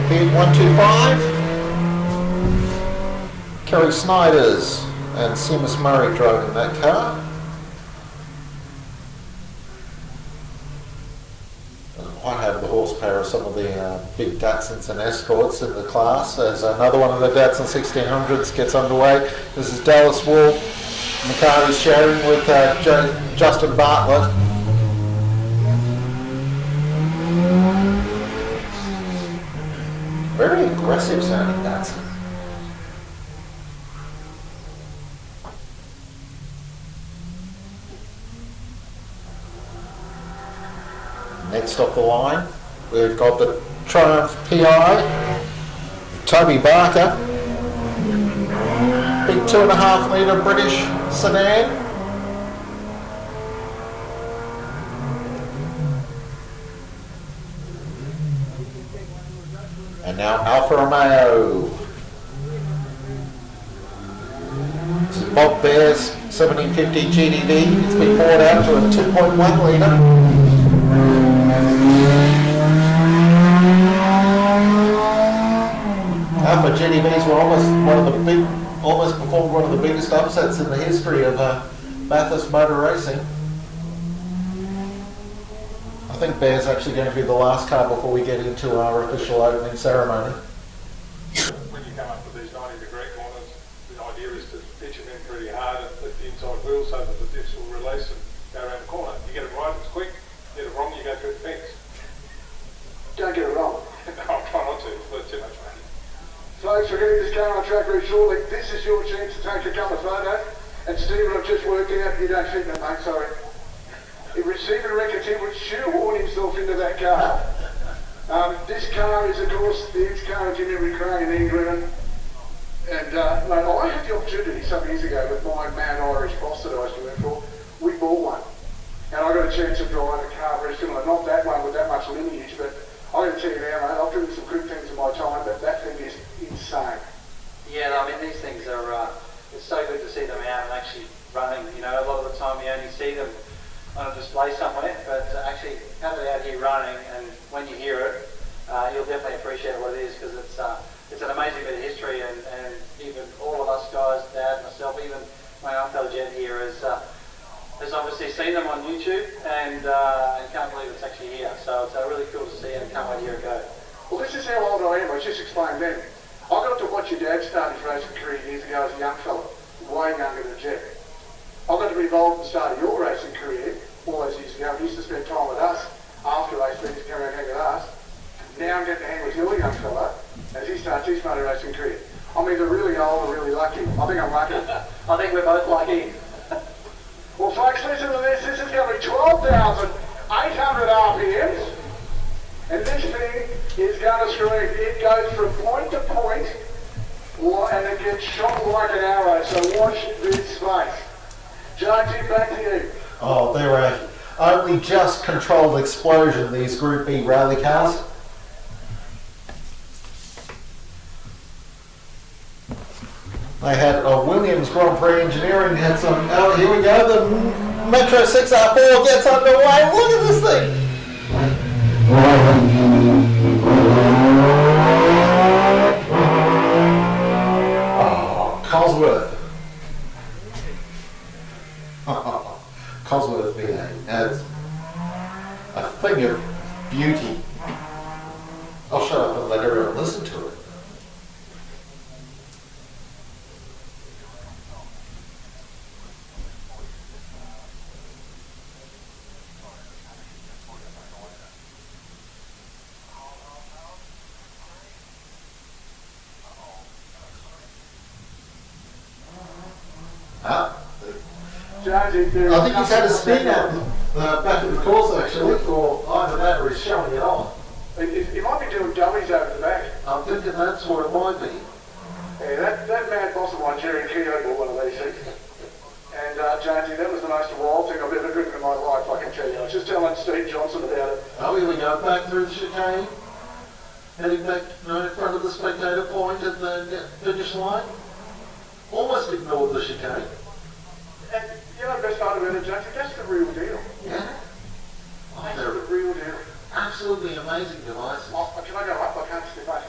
Speaker 2: Fiat 125. Kerry Snyders and Seamus Murray driving that car. Doesn't quite have the horsepower of some of the big Datsuns and Escorts in the class. As another one of the Datsun 1600s gets underway. This is Dallas Wolf. The car he's sharing with Justin Bartlett. Very aggressive sounding Datsun. Next off the line, we've got the Triumph PI, Toby Barker, big 2.5 litre British sedan. And now Alfa Romeo. This is Bob Bear's 1750 GTD. It's been poured out to a 2.1 litre. Alpha GTVs were almost performed one of the biggest upsets in the history of Bathurst motor racing. I think Bear's actually going to be the last car before we get into our official opening ceremony.
Speaker 15: When you come up with these 90-degree corners, the idea is to pitch them in pretty hard and lift the inside wheel so that the diffs will release and go around the corner. You get it right, it's quick. You get it wrong, you go through the fence.
Speaker 14: Don't get it wrong.
Speaker 15: I'll try not to. It's too much money.
Speaker 14: Folks, we're getting this car on track very shortly. This is your chance to take a colour photo. And Stephen, I've just worked out you don't fit in it, mate, sorry. If Stephen reckons he would shoehorn himself into that car. This car is, of course, the ex-car of Jimmy McRae and Ian Griffin. And mate, I had the opportunity some years ago with my mad Irish boss that I used to work for. We bought one. And I got a chance of driving a car very similar, not that one with that much lineage, but I got to tell you now, mate, I've driven some good things in my time, but that thing is insane.
Speaker 16: Yeah, I mean, these things are, it's so good to see them out and actually running. You know, a lot of the time you only see them on a display somewhere, but actually have it out here running, and when you hear it, you'll definitely appreciate what it is, because it's an amazing bit of history, and even all of us guys, Dad, myself, even my uncle Jed here has obviously seen them on YouTube and can't believe it's actually here. So it's really cool to see it and can't wait to hear it go.
Speaker 14: Well, this is how old I am. I just explained then. I got to watch your dad start his racing career years ago as a young fella, way younger than Jed. I got to be involved in the start of your racing career all those years ago. He used to spend time with us after race meetings, come out and hang with us. Now I'm getting to hang with your young fella as he starts his motor racing career. I'm either really old or really lucky. I think I'm lucky.
Speaker 16: I think we're both lucky.
Speaker 14: Well, folks, listen to this. This is going to be 12,800 RPMs. And this thing is going to scream. It goes from point to point, and it gets shot like an arrow. So watch this space. Jonesy, back to you.
Speaker 2: Oh, they're a only just controlled explosion, these Group B rally cars. They had Williams Grand Prix Engineering had some. Oh, here we go. The Metro 6R4 gets underway. Look at this thing. Oh, Cosworth. Cosworth V8 adds a thing of beauty. I'll shut up and let everyone listen to it.
Speaker 14: Jonesy,
Speaker 2: I think he's had a spin out back of the course actually, or either that or he's showing it on.
Speaker 14: He might be doing dummies over the back.
Speaker 2: I'm thinking that's what it might be.
Speaker 14: Yeah, that mad boss of mine, Jerry Keogh, bought one of these things. And Jonesy, that was the most wild thing I've ever driven in my life, I can tell you. I was just telling Steve Johnson about it.
Speaker 2: Oh, here we go, back through the chicane. Heading back in front of the spectator point at the finish line. Almost ignored the chicane.
Speaker 14: And you know the best part about it, Jonesy, that's the real deal.
Speaker 2: Yeah.
Speaker 14: That's the real deal.
Speaker 2: Absolutely amazing devices.
Speaker 14: Oh, can I go up? I can't step up.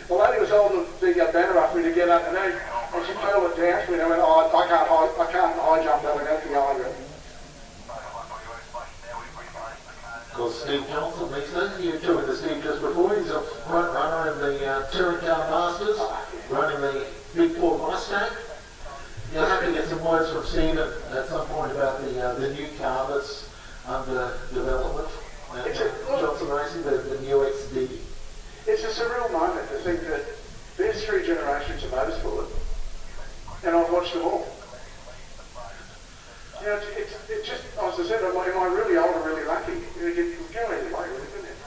Speaker 14: The lady was holding the banner up for me to get up, and then when she fell it down, she went, oh, I can't high jump that, I go to the island.
Speaker 2: Of course, Steve Johnson, you were talking to Steve just before, he's a front runner in the Touring Car Masters, running the Big Four Mustang. You'll have to get some words from Steve at some point about the new car that's under development. Johnson Racing, the new XD.
Speaker 14: It's a surreal moment to think that there's 3 generations of motorsport, and I've watched them all. You know, it's just, as I said, am I really old or really lucky? You can go either way, really, couldn't it?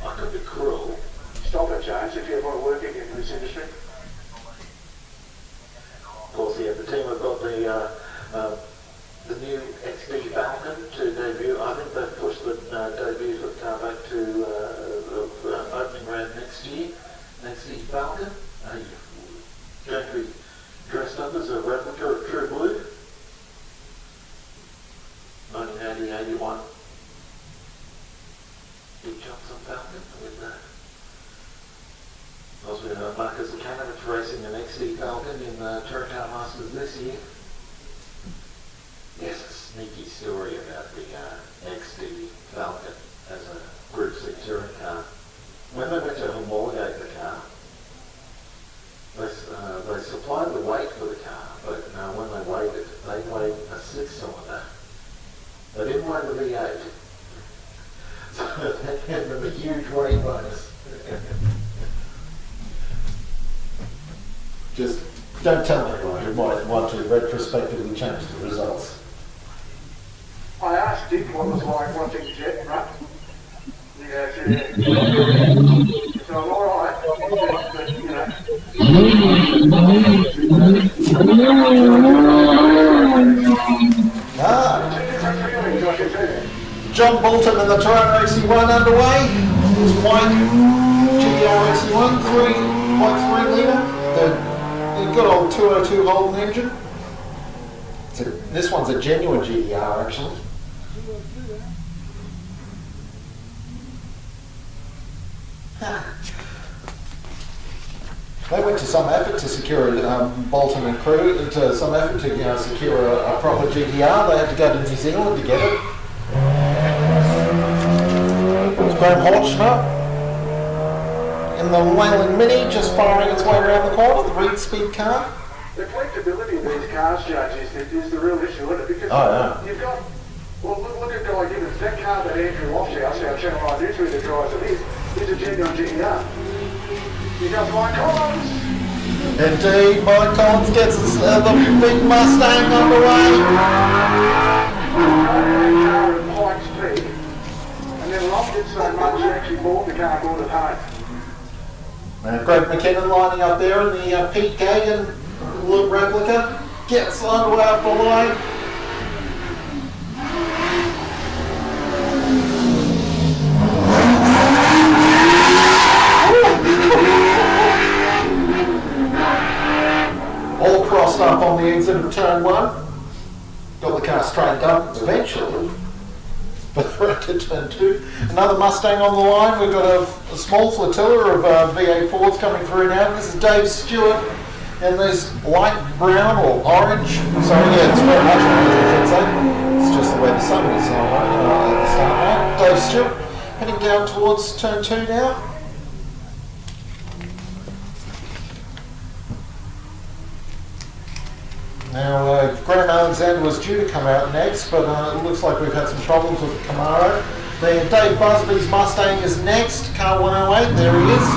Speaker 2: I could be cruel.
Speaker 14: Stop it, James, if you ever want to work again in this industry.
Speaker 2: Of course, yeah, the team have got the new XD Falcon to debut. I think they've pushed the debut for the car back to the opening round next year. XD Falcon, going to be dressed up as a replica of True Blue. 1980-81 Big Johnson Falcon with Marcus Zucanovic racing an XD Falcon in the Touring Car Masters this year. Yes, a sneaky story about the XD Falcon as a Group C touring car. When they went to homologate the car, they supplied the weight for the car, but when they weighed it, they weighed a 6-cylinder. They didn't weigh the V8. So they gave them a huge weight bonus. Just don't tell anyone. You might want to retrospectively change the results.
Speaker 14: I asked Dick what it was like watching Jet run. He goes, yeah. So I'm alright, but you know.
Speaker 2: John Bolton and the Toronto XC1 underway. There's white GDR XC1, 3.3 litre. The good old 202 Holden engine. This one's a genuine GDR actually. They went to some effort to secure Bolton and crew, to some effort to secure a proper GDR. They had to go to New Zealand to get it. Graham Horchner in the Leyland Mini, just firing its way around the corner, the Reed Speed car.
Speaker 14: The collectability of these cars, Judge, is the real issue, isn't it? Because you've got, well, look at Guy Gibbons. That car that Andrew Offshouse, our Channel 9 News reader, drives it is a genuine GDR. You got Mike Collins.
Speaker 2: Indeed, Mike Collins gets the big Mustang underway.
Speaker 14: Car at Pikes Peak, and then loved it so much he actually bought the car, bought it home.
Speaker 2: Greg McKinnon lining up there in the Pete Gagan replica, gets underway up the line. All crossed up on the exit of turn 1. Got the car straightened up eventually. But we're into turn 2. Another Mustang on the line. We've got a small flotilla of V8 Fords coming through now. This is Dave Stewart in this light brown or orange. Sorry, yeah, it's very much orange, I should say. It's just the way the sun is at the start line. Dave Stewart heading down towards turn 2 now. Now, Graham Alexander was due to come out next, but it looks like we've had some problems with the Camaro. Then Dave Busby's Mustang is next, car 108, there he is.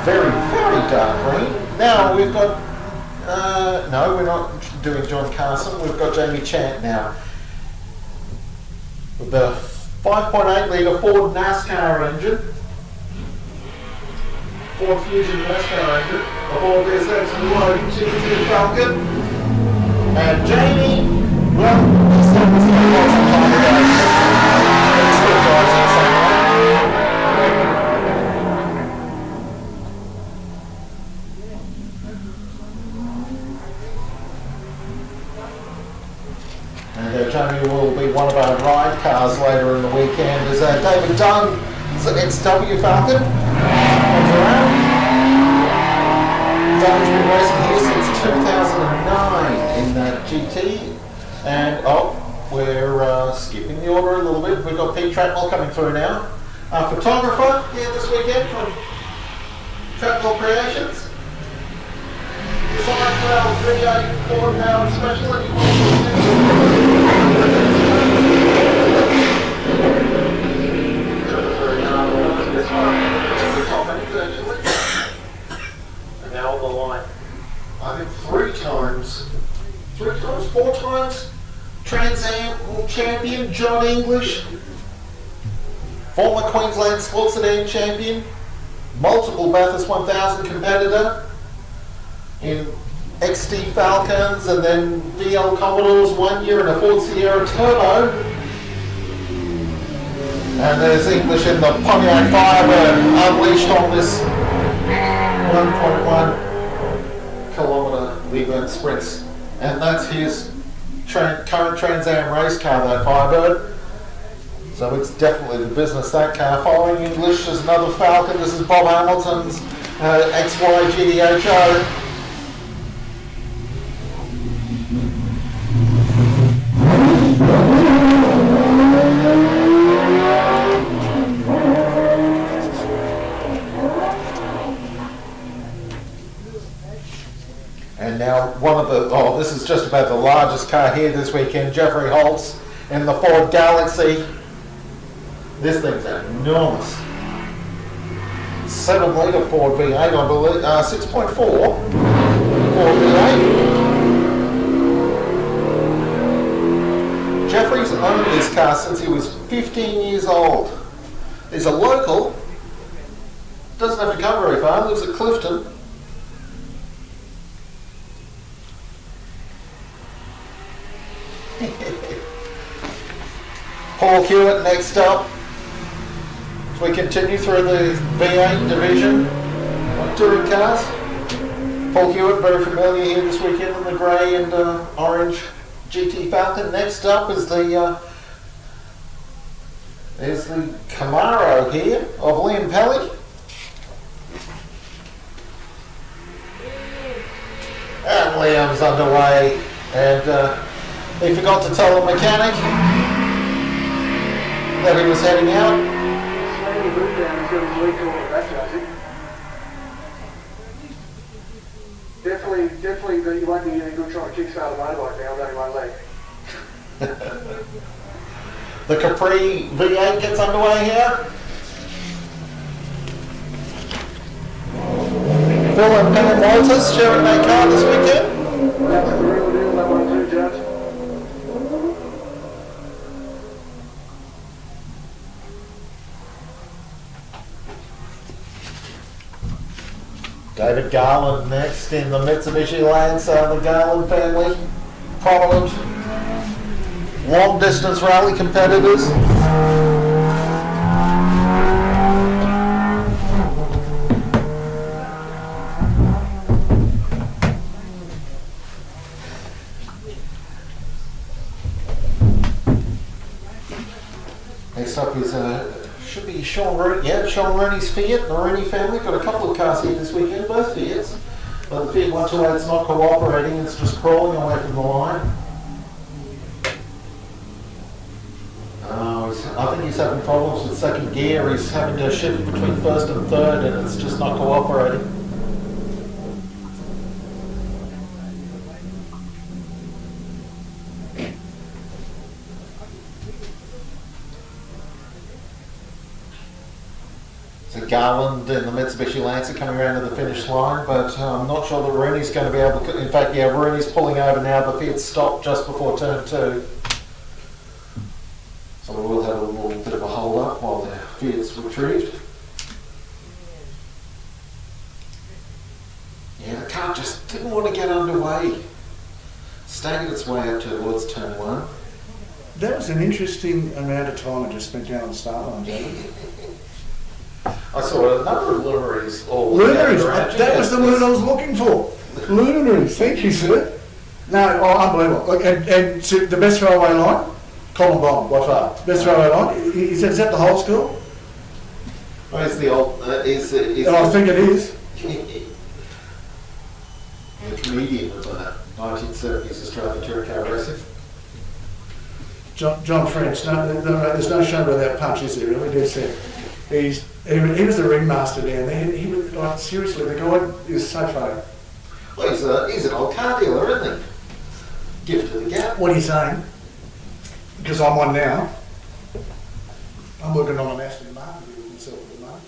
Speaker 2: Very, very dark green. Now we've got No, we're not doing John Carson. We've got Jamie Chant now. With the 5.8 litre Ford NASCAR engine. Ford Fusion NASCAR engine. Aboard this loading GT Falcon. And Jamie, well, he started this one quite some time ago. But he still drives it somewhere. And Jamie will be one of our ride cars later in the weekend. Is David Dunn, XW Falcon, comes around. Dunn's been racing here since 2009 in that GT. And we're skipping the order a little bit. We've got Pete Tratwell coming through now. Our photographer here this weekend from Tratwell Creations. Cyclewell 384 pound special.
Speaker 11: And now on the line.
Speaker 2: I think 4 times Trans Am champion John English, former Queensland Sports Sedan champion, multiple Bathurst 1000 competitor in XD Falcons and then VL Commodores 1 year in a Ford Sierra Turbo. And there's English in the Pontiac Firebird unleashed on this 1.1 kilometre Leyburn Sprints. And that's his current Trans Am race car, that Firebird. So it's definitely the business, that car. Following English is another Falcon. This is Bob Hamilton's XY GDHO. And now one of the, this is just about the largest car here this weekend, Jeffrey Holtz in the Ford Galaxy. This thing's enormous. 7 litre Ford V8, I believe, 6.4 Ford V8. Jeffrey's owned this car since he was 15 years old. He's a local, doesn't have to come very far, lives at Clifton. Paul Hewitt next up as we continue through the V8 division of touring cars. Paul Hewitt, very familiar here this weekend in the grey and orange GT Falcon. Next up is the Camaro here of Liam Pelly. And Liam's underway, and he forgot to tell the mechanic that he was heading out.
Speaker 14: Definitely that you won't be any good trying to kickstart a motorbike now with only one leg.
Speaker 2: The Capri V8 gets underway here. Phil and Pam Walters sharing that car this weekend.
Speaker 14: That's the real deal, that one too, Judge.
Speaker 2: David Garland next in the Mitsubishi Lancer, the Garland family, prominent long distance rally competitors. Next up is should be Sean Rooney. Yeah, Sean Rooney's Fiat, the Rooney family. Got a couple of cars here this weekend, both Fiats. But the Fiat 128's not cooperating, it's just crawling away from the line. I think he's having problems with second gear. He's having to shift between first and third, and it's just not cooperating. So Garland and the Mitsubishi Lancer coming around to the finish line, but I'm not sure that Rooney's going to be able to. In fact, yeah, Rooney's pulling over now. The Fiat stopped just before turn 2. So we will have a little bit of a hold up while the Fiat's retrieved. Yeah, the car just didn't want to get underway. Staggered its way up towards turn 1.
Speaker 1: That was an interesting amount of time I just spent down on the start line, Jamie.
Speaker 2: I saw a number of luminaries.
Speaker 1: Luminaries, that was the word I was looking for. Luminaries, thank you, sir. No, unbelievable. And so the best throwaway line, Colin Bond, by far. Best throwaway line. Is that the whole school?
Speaker 2: Oh, it's the old.
Speaker 1: I think it is.
Speaker 2: The comedian of 1970s Australian Touring Car Racing.
Speaker 1: John French. No, there's no shame without punch, is there? Really, dead set. He was the ringmaster down there. He was like, seriously, the guy is so funny.
Speaker 2: Well, he's an old car dealer, isn't he? Gift to the gap.
Speaker 1: What are you saying? Because I'm one now. I'm working on an Aston Martin with myself at the moment.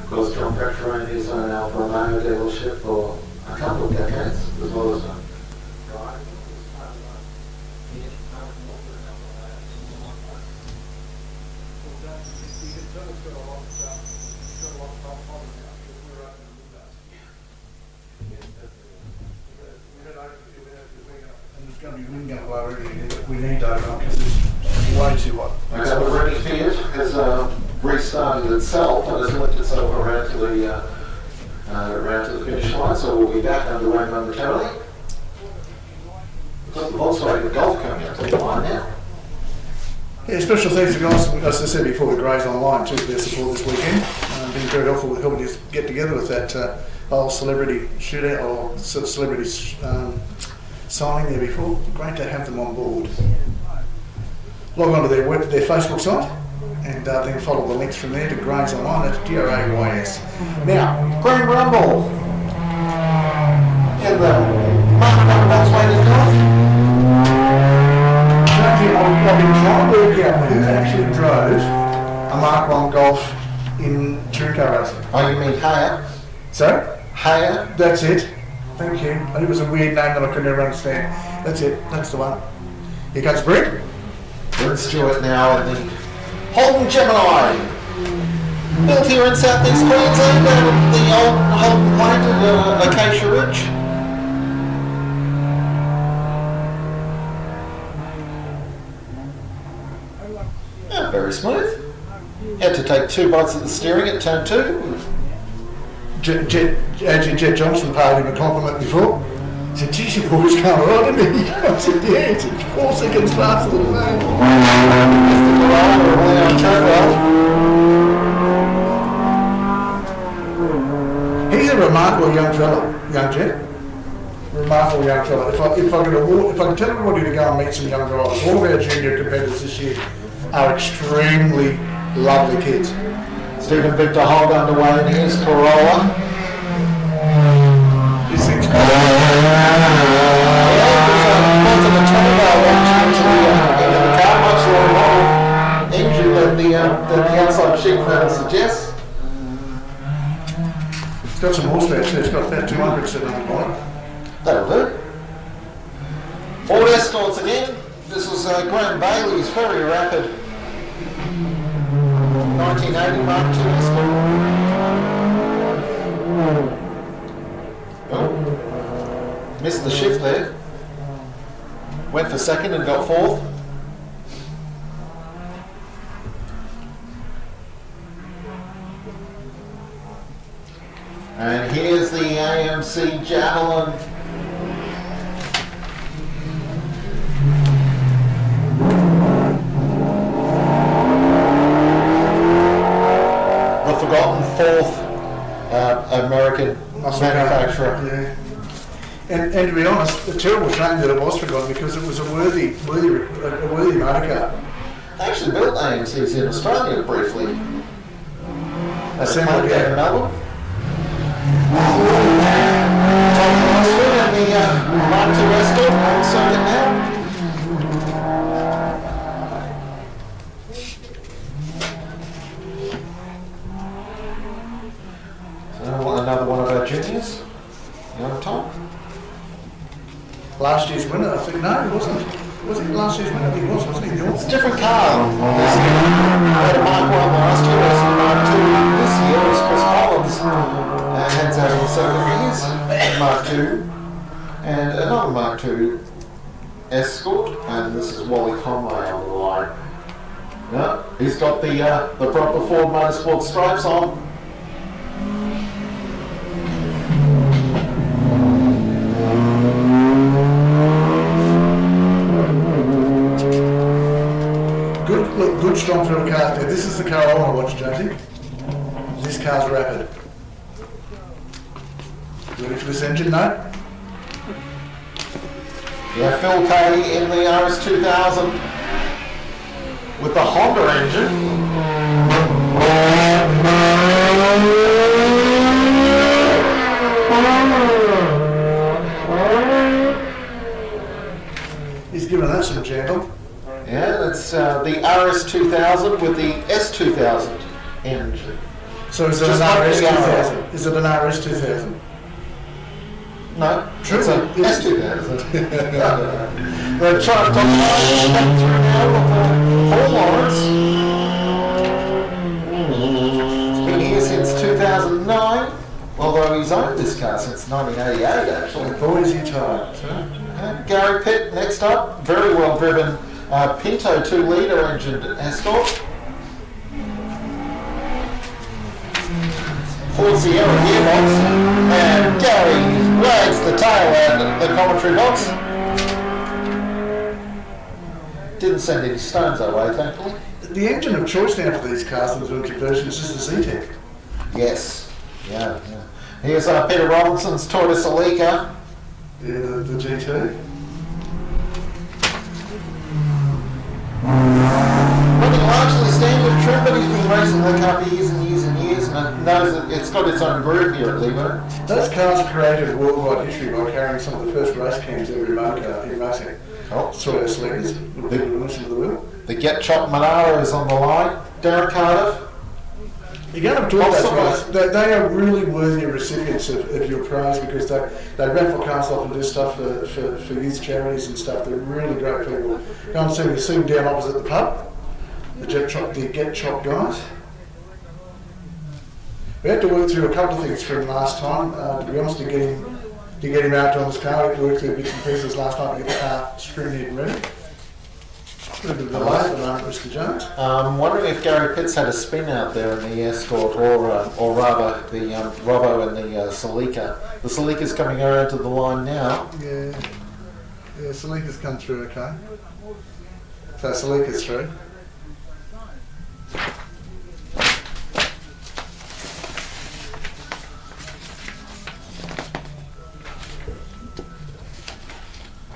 Speaker 2: Of course, John French ran his own Alfa Romeo dealership for a couple of decades, as well as
Speaker 1: we need to open up because it's way too hot.
Speaker 2: Okay, the Rooney Fiat has restarted itself and has linked itself around to the finish line, so we'll be back underway momentarily. We've got the Volkswagen Golf coming up to the line now.
Speaker 1: Yeah, special thanks to guys, as I said before, the Greys Online too for their support this weekend. Been very helpful with helping us get together with that whole celebrity shootout or celebrity signing there before. Great to have them on board. Log on to their Facebook site and then follow the links from there to Greys Online. That's GRAYS. Now, Grand Rumble in the Volkswagen Golf. I've been trying to work out who actually drove a Mark 1 Golf in touring car racing.
Speaker 2: Oh, you mean Haya?
Speaker 1: Sorry?
Speaker 2: Haya?
Speaker 1: That's it. Thank you. And it was a weird name that I could never understand. That's it. That's the one. Here comes Brett.
Speaker 2: Brett Stewart now in the Holden Gemini. Built here in southeast Queensland, the old Holden plant at Acacia Ridge. Yeah, very smooth. Had to take 2 bites at the steering at turn 2.
Speaker 1: Jet Johnson paid him a compliment before. He said, geez, your boy's come right, isn't he? I said, yeah, it's 4 seconds faster than me. He's a remarkable young fellow, young Jet. Remarkable young fellow. If I could tell everybody to go and meet some young drivers, all of our junior competitors this year are extremely lovely kids.
Speaker 2: Stephen Victor Hogg underway in his Corolla.
Speaker 1: This thing's cool.
Speaker 2: Engine than the outside sheet metal suggests.
Speaker 1: It's got some horsepower too. It's got about 200 sitting on the bottom.
Speaker 2: That'll do. Ford Escorts again. This was Graham Bailey's very rapid 1980 Mark II Escort. Oh. Missed the shift there. Went for second and got 4th. And here's the AMC Javelin. The forgotten 4th American manufacturer.
Speaker 1: Yeah. And to be honest, a terrible shame that it was forgotten because it was a worthy motor car.
Speaker 2: They actually built AMCs in Australia briefly.
Speaker 1: Assembled, yeah.
Speaker 2: In Melbourne. And the Mark II Escort on circuit now. another one of our juniors, young Tom.
Speaker 1: Last year's winner, I think. No, it wasn't. Was it last year's winner? He was, wasn't he?
Speaker 2: It's a different car this year. We had a Mark 1 last year, it's a Mark 2 this year, it's Chris Collins. And heads out in second, here's Mark 2. And another Mark 2 Escort, and this is Wally Conway on the line. Yeah, he's got the proper Ford Motorsport stripes on.
Speaker 1: Good strong field of cars there. This is the car I want to watch, Jonesy. This car's rapid. Ready for this engine, no?
Speaker 2: Yeah, Phil Kay in the RS2000 with the Honda engine.
Speaker 1: He's giving that some gentle.
Speaker 2: Yeah, that's the RS2000 with the S2000 engine.
Speaker 1: So is it an RS2000? Is it an RS2000?
Speaker 2: No,
Speaker 1: True.
Speaker 2: It's an S2000. The chart top line through now with Paul Lawrence. He's been here since 2009, although he's owned this car since 1988 actually.
Speaker 1: Boys, you tired.
Speaker 2: Gary Pitt next up, very well driven Pinto 2-litre engine Escort. Ford Sierra gearbox, and Gary wags the tail out of the commentary box. Didn't send any stones our way, thankfully.
Speaker 1: The engine of choice now for these cars that are doing conversions is the Z-Tech.
Speaker 2: Yes, yeah. Here's Peter Robinson's Toyota Celica.
Speaker 1: Yeah, the GT.
Speaker 2: Running largely standard trim, but he's been racing the car for years and years and years, and knows that it's got its own groove here at Leyburn.
Speaker 1: Those cars created worldwide history by carrying some of the first race cams ever in racing.
Speaker 2: Oh,
Speaker 1: Toyota Celicas, with big looms into the wheel.
Speaker 2: The Get Chop Monaro is on the line. Darren Cardiff.
Speaker 1: You're going to talk about those. They are really worthy recipients of your praise because they raffle cars off and do stuff for youth charities and stuff. They're really great people. Go and see them down opposite the pub. The Get Chop guys. We had to work through a couple of things for him last time. To be honest, to get him out on his car, we had to work through bits and pieces last time to get the car stringed and ready. A bit of a delay at the moment, Mr. Jones.
Speaker 2: I'm wondering if Gary Pitts had a spin out there in the Escort, or rather the Robbo and the Celica. The Celica's coming around to the line now.
Speaker 1: Yeah, Celica's come through okay. So Celica's through.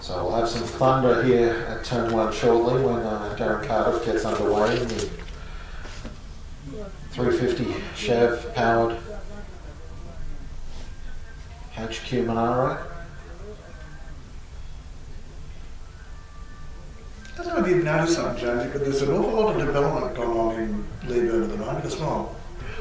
Speaker 2: So we'll have some thunder here at turn 1 shortly when Darren Cardiff gets underway in the 350 Chev powered HQ Monaro.
Speaker 1: I don't know if you've noticed something, Jonesy, but there's an awful lot of development going on in Leyburn at the moment as well.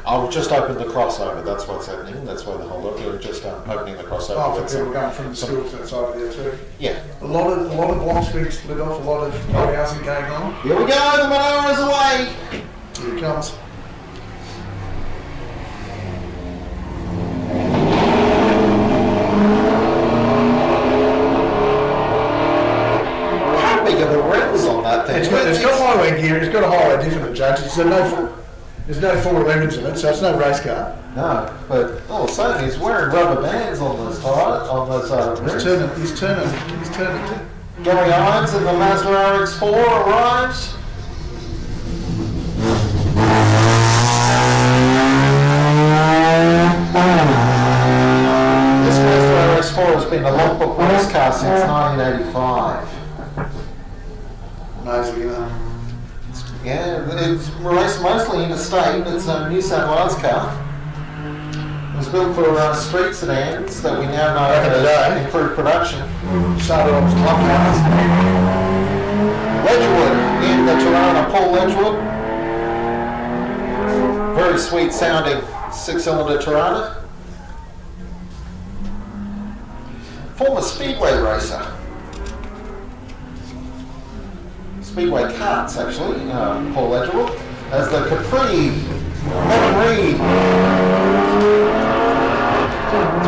Speaker 2: I've just opened the crossover, that's what's happening, that's why the hold up, we're just opening the crossover.
Speaker 1: Oh, for people going from the schools outside of there too.
Speaker 2: Yeah.
Speaker 1: A lot of blocks being split off, a lot of housing going on.
Speaker 2: Here we go, the Monaro's away!
Speaker 1: Here it comes.
Speaker 2: How big are the rims on that thing?
Speaker 1: It's got highway gear, it's got a highway different adjustment, so there's no 411s in it, so it's no race car.
Speaker 2: No, but all of a sudden he's wearing rubber bands on those tires, on those rims.
Speaker 1: He's turning.
Speaker 2: Gary Irons in the Mazda RX-4 arrives. This Mazda RX-4 has been a logbook race car since 1985.
Speaker 1: Amazing, isn't it?
Speaker 2: Yeah, it's raced mostly interstate. It's a New South Wales car. It was built for street sedans that we now know have improved production.
Speaker 1: Started off as club cars.
Speaker 2: Ledgerwood in the Tirana, Paul Ledgerwood. Very sweet sounding 6-cylinder Tirana. former Speedway racer. Speedway karts, actually, Paul Edgeworth, as the Capri Reed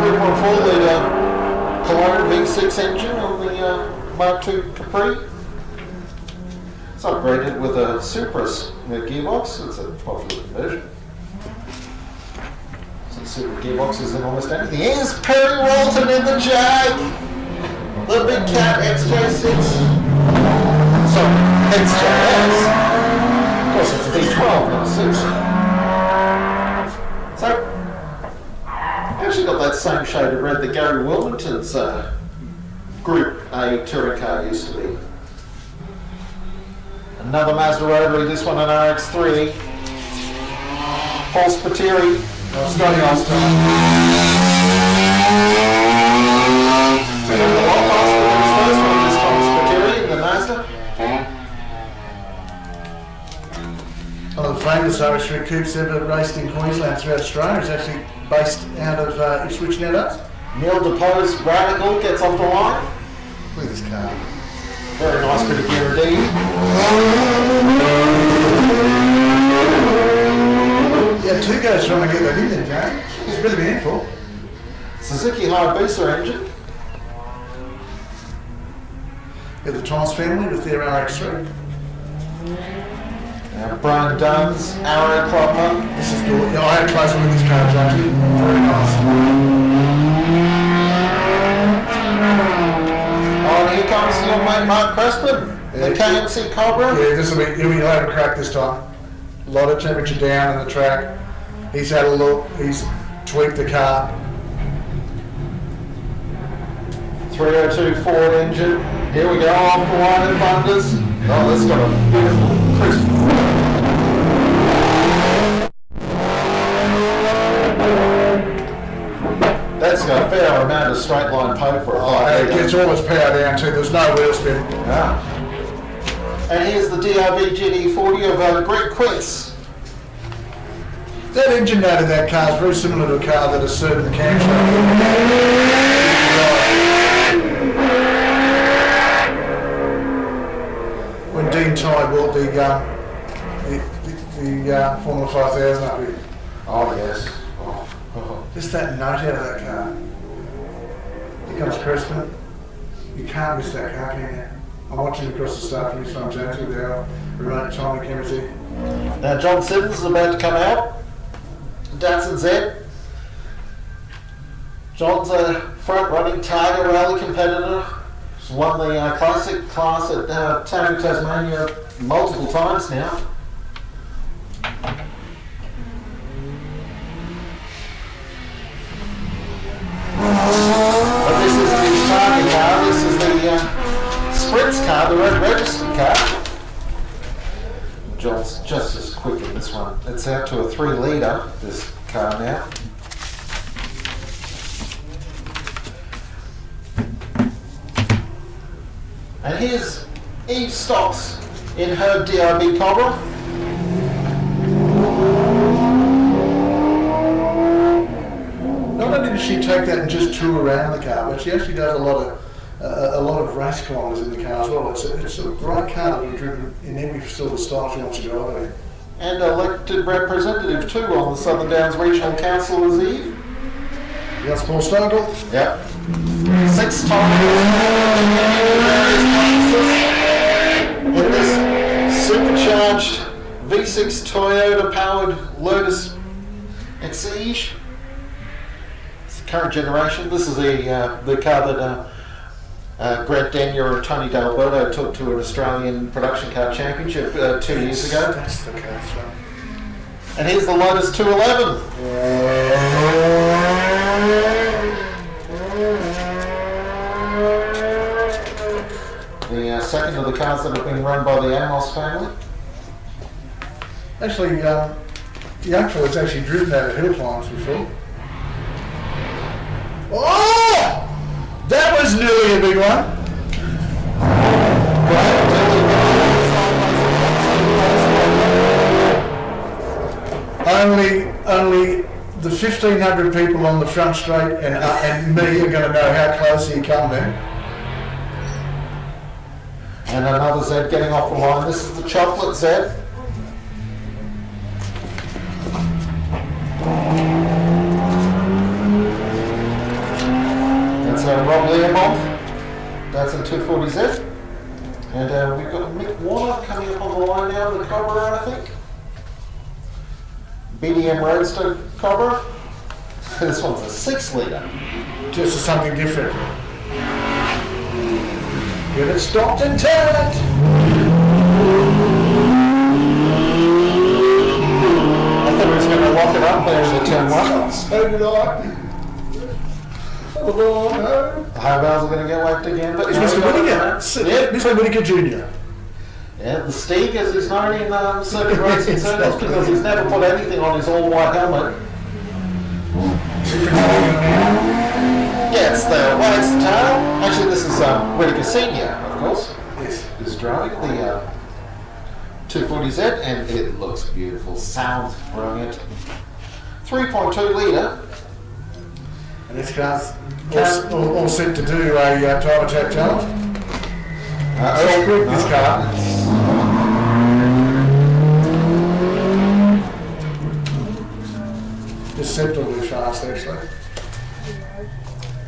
Speaker 2: 3.4 litre Cologne V6 engine on the Mark II Capri. It's upgraded with a Supras gearbox. It's a 12-litre conversion. So Super gearboxes in almost anything. Here's Perry Walton in the Jag, the Big Cat XJ6. Sorry, XJS. Of course, it's a V12, not a 6. So, I actually got that same shade of red that Gary Wilmington's Group A touring car used to be. Another Mazda rotary, this one an RX3. Paul Spateri, starting off time. A lot faster than his first one, this Paul Spateri in the Mazda.
Speaker 1: One of the famous RX3 coupes ever raced in Queensland throughout Australia is actually based out of Ipswich Netos.
Speaker 2: Neil DePose Radical gets off the line.
Speaker 1: Look at this car.
Speaker 2: Very nice bit of gear indeed.
Speaker 1: Yeah, 2 guys trying to get that in there, Jay. It's really been in for.
Speaker 2: Suzuki Hayabusa engine.
Speaker 1: Got the Thomas family with their RX3.
Speaker 2: Brian Dunn's Arrow Club.
Speaker 1: This is good. Yeah, I had a close look at this car, Jay. Very nice.
Speaker 2: Oh, and here comes your mate Mark Crespin, the KMC Cobra.
Speaker 1: Yeah, he'll have a crack this time. A lot of temperature down in the track. He's had a look. He's tweaked the car.
Speaker 2: 302 Ford engine. Here we go, off the line and thunders. Oh, that's got a beautiful crisp. That's got a fair amount of straight line power for a
Speaker 1: it gets all its power down too. There's no wheel spin.
Speaker 2: Yeah. And here's the DRB GT40 of Greg Quince.
Speaker 1: That engine out of that car is very similar to a car that has served the camshaft. When Dean Ty bought the Formula 5000 up here.
Speaker 2: Oh yes.
Speaker 1: Just that note out of that car. Here comes Crespin. You can't miss that car, can you? I'm watching across the start finish line, James, with our remote timing cameras here.
Speaker 2: Now John Simmons is about to come out. Datsun Z. John's a front-running Tiger Rally competitor. He's won the classic class at Tammy, Tasmania multiple times now. But this isn't his target car, this is the Sprints car, the red registered car. John's just as quick in this one. It's out to a 3 litre, this car now. And here's Eve Stocks in her DRB Cobra.
Speaker 1: Not only does she take that and just tour around the car, but she actually does a lot of race kilometres in the car as well. It's a great car that we've driven in every sort of style she wants to drive it in.
Speaker 2: And elected representative too on the Southern Downs Regional Council is Eve.
Speaker 1: That's Paul Stogel.
Speaker 2: Yep. 6 times in this supercharged V6 Toyota powered Lotus Exige. It's the current generation. This is the car that Grant Denyer and Tony D'Alberto took to an Australian production car championship 2 years ago.
Speaker 1: That's the car, right?
Speaker 2: And here's the Lotus 211. The second of the cars that have been run by the Amos family.
Speaker 1: Actually, Young Ford's actually driven out of hill climbs before. Oh! That was nearly a big one. Only the 1,500 people on the front straight and me are going to know how close he come then.
Speaker 2: And another Z getting off the line. This is the chocolate Z. That's Rob Leyburn. That's a 240Z. And we've got Mick Warner coming up on the line now with the Cobra, I think. BDM Roadster Cobra. This one's a 6 litre.
Speaker 1: Just something different. Get it stopped and turned.
Speaker 2: I thought he was going to lock it up there in the turn 1.
Speaker 1: So did I. Oh no.
Speaker 2: The high bales are going to get whacked again. But
Speaker 1: It's Mr. Whittaker.
Speaker 2: Yeah.
Speaker 1: Mr. Whittaker Jr.
Speaker 2: Yeah, the Steak, as he's known in circuit racing circles, because he's never put anything on his all-white helmet. Yeah, it's the Wade's tail. Actually, this is Whittaker Senior, of course.
Speaker 1: Yes.
Speaker 2: He's driving the 240Z, and it looks beautiful. Sounds brilliant. 3.2 litre.
Speaker 1: And this car's all set to do a time attack challenge. This car. Deceptively fast, actually.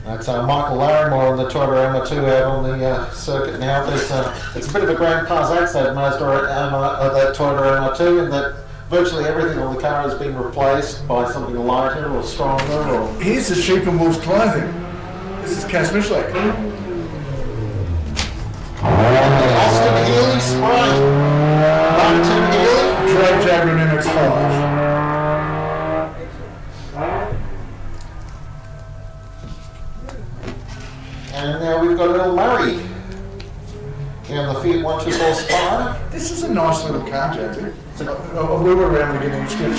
Speaker 2: That's Michael Larimore on the Toyota MR2 out on the circuit now. There's it's a bit of a Grand Prix that Mazda that Toyota MR2, in that virtually everything on the car has been replaced by something lighter or stronger. Or
Speaker 1: here's the sheep and wolf clothing. This is Cass Michelak.
Speaker 2: Austin Healy spray. Martin Healy.
Speaker 1: Drag Jagger and MX-5.
Speaker 2: And now we've got Earl Murray in the Fiat 124 Spider.
Speaker 1: This is a nice little car, Josie. We were around getting screen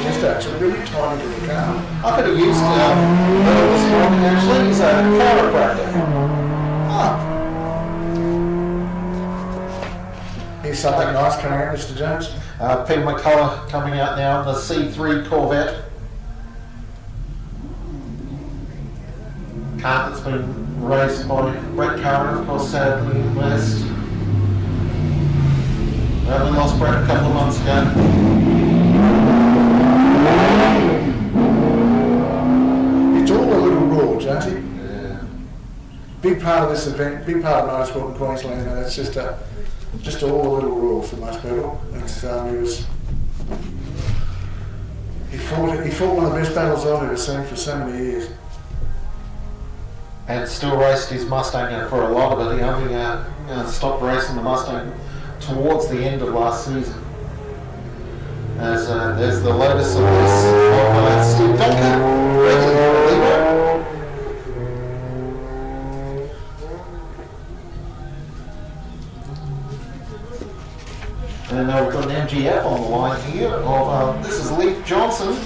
Speaker 1: just actually, really tiny little car.
Speaker 2: I could have used Earl this morning actually. He's a chiropractor.
Speaker 1: Ah. Here's something nice coming out, Mr. Jones.
Speaker 2: Peter McCullough coming out now in the C3 Corvette. Car that's been raced by Brett Curran, of course, sadly West. We lost Brett a couple of months ago.
Speaker 1: It's all a little raw, Jonesy.
Speaker 2: Yeah.
Speaker 1: Big part of this event, big part of motorsport in Queensland, and it's just all a little raw for most people. It's, he fought one of the best battles I've ever seen for so many years.
Speaker 2: And still raced his Mustang for a lot of it. He only stopped racing the Mustang towards the end of last season. As there's the latest of this of Steve Duncan, regular. And now we've got an MGF on the line here. This is Leif Johnson.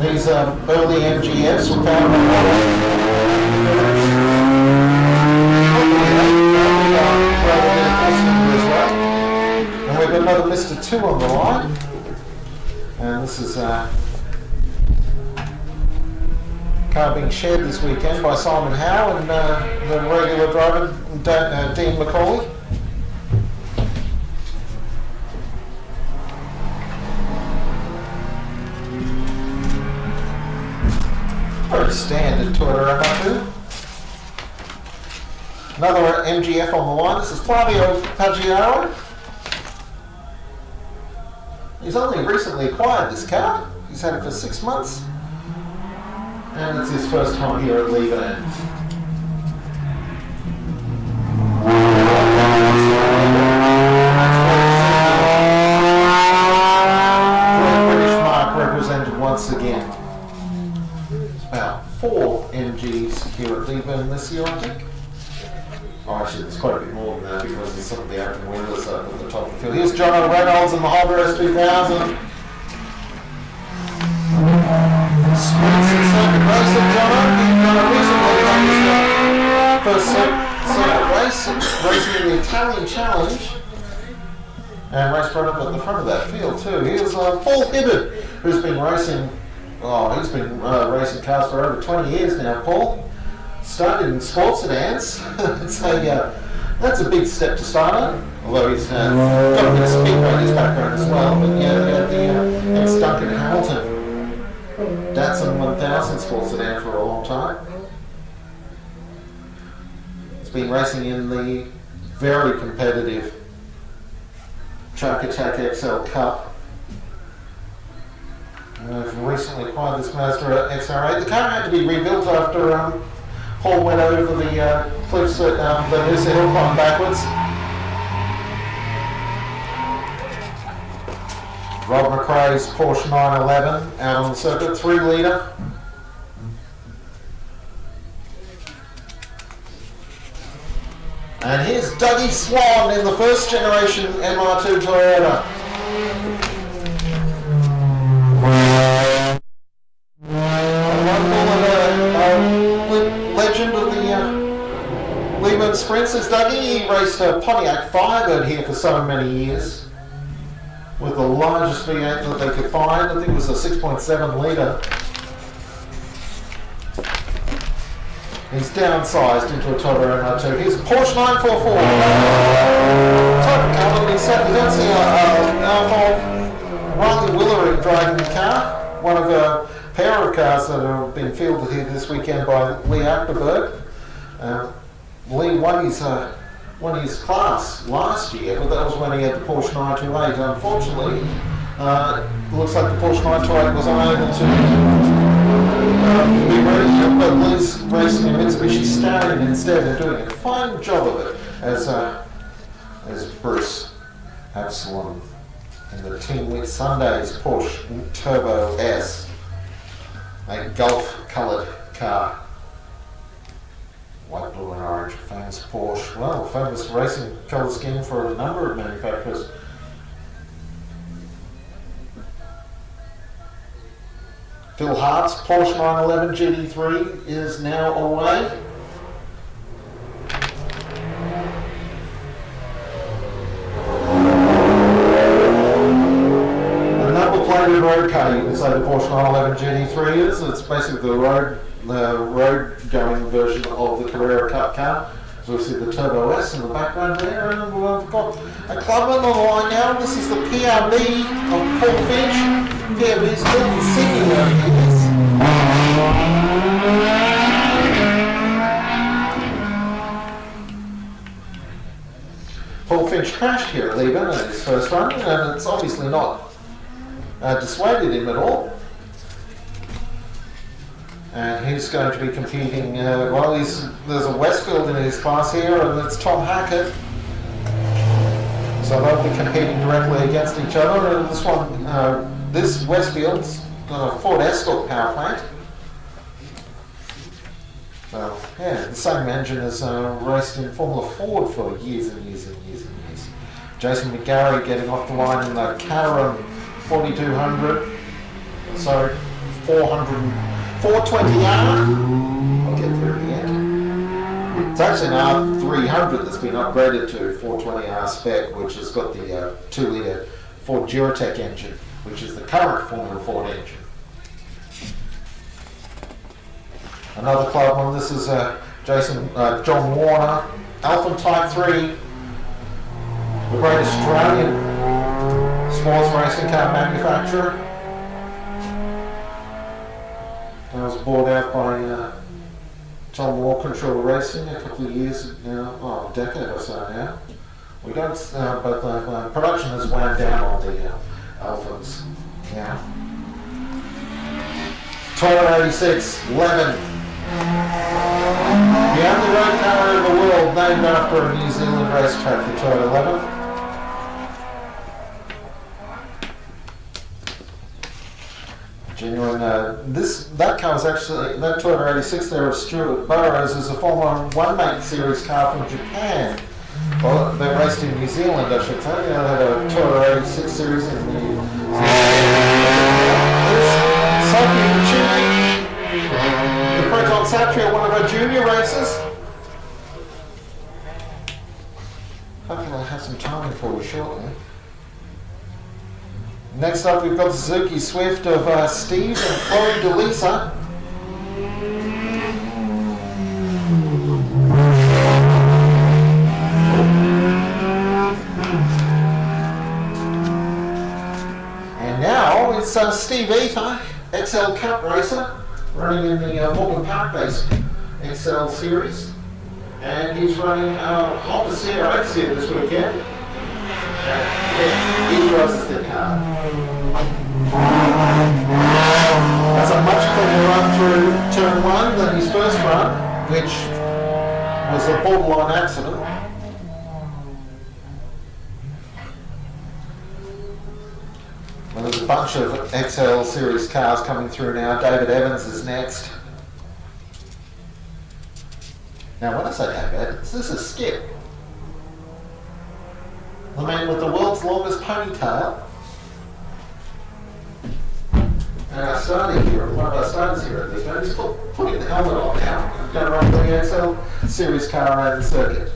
Speaker 2: These early MGFs were powered by and we've got another Mr. 2 on the line. And this is a car being shared this weekend by Simon Howe and the regular driver, Dean McCauley. Very standard Toyota MR2. Another MGF on the line. This is Flavio Paggiaro. He's only recently acquired this car. He's had it for 6 months. And it's his first time here at Leyburn. British mark represented once again. About 4 MGs here at Leyburn this year, I think. Oh, actually, it's quite a bit more than that because there's some of the open wheelers up at the top of the field. Here's John Reynolds in the Hybrid S2000. Sprints and circuit racing, John. Recently won his first circuit race, racing in the Italian Challenge. and raced right up at the front of that field too. Here's Paul Hibbard, who's been racing. Oh, he's been racing cars for over 20 years now. Paul started in sports sedans. That's a big step to start on. Although he's got a bit of speedway in his background as well. But yeah, the ex-Duncan Hamilton Datsun 1000 sports sedan for a long time. It's been racing in the very competitive Truck Attack XL Cup. I've recently acquired this Mazda XR8. The car had to be rebuilt after Paul went over the cliffs at the Noosa Hill climb backwards. Rob McRae's Porsche 911 out on the circuit, 3 litre. And here's Dougie Swan in the first generation MR2 Toyota. Legend of the Leyburn Sprints is Dougie. He raced a Pontiac Firebird here for so many years with the largest V8 that they could find. I think it was a 6.7 litre. He's downsized into a Toyota MR2. Here's Porsche 944. Type of colour we certainly don't see Riley Willery driving the car. One of a pair of cars that have been fielded here this weekend by Lee Achterberg. Lee won his class last year, but that was when he had the Porsche 928. Unfortunately, it looks like the Porsche 928 was unable to be ready, but Lee's racing a Mitsubishi Stallion instead and doing a fine job of it as Bruce Absalom in the Team Wheat Sundays Porsche Turbo S, a Gulf-coloured car. White, blue and orange, famous Porsche. Well, famous racing colour scheme for a number of manufacturers. Phil Hart's Porsche 911 GT3 is now away. A number-plated road car, you can say the Porsche 911 GT3 is. It's basically the road-going version of the Carrera Cup car. So we see the Turbo S in the background there, and we've got a clubman on the line now. This is the PRB of Paul Finch. PRB's built in Sydney over the years. Paul Finch crashed here at Leyburn in his first run, and it's obviously not dissuaded him at all. And he's going to be competing, there's a Westfield in his class here, and it's Tom Hackett. So they'll be competing directly against each other, and this Westfield's got a Ford Escort power plant. So, yeah, the same engine has raced in Formula Ford for years and years and years and years. Jason McGarry getting off the line in the Caterham 4200. So, 420R. I'll get through the end. It's actually an R300 that's been upgraded to 420R spec, which has got the 2-litre Ford Duratec engine, which is the current Formula Ford engine. Another club one. This is John Warner, Alpha Type 3, the great Australian sports racing car manufacturer. I was bought out by Tom Walker Control Racing a couple of years now, a decade or so now. We don't, but the production has wound down on the Alphas now. Toyota 86, Levin. The only road car in the world named after a New Zealand racetrack, the Toyota 11. Genuine. That car was actually, that Toyota 86 there of Stuart Burrows is a Formula 1 Mate Series car from Japan. Well, they raced in New Zealand, I should say. They had a Toyota 86 Series in the Sophie Chile, the Proton Satria, one of our junior races. Hopefully I'll have some timing for you shortly. Next up, we've got the Suzuki Swift of Steve and Chloe DeLisa. And now it's Steve Ether, XL Cup racer, running in the Morgan Park based XL series. And he's running Honda CRX here this weekend. Yeah, he drives the car. That's a much cleaner run through turn 1 than his first run, which was a borderline accident. Well, there's a bunch of XL Series cars coming through now. David Evans is next. Now, when I say David Evans, this is Skip. The man with the world's longest ponytail. And our starting here, one of our starters here at this man, he's putting the helmet on now. He's going to run the XL Series car around the circuit.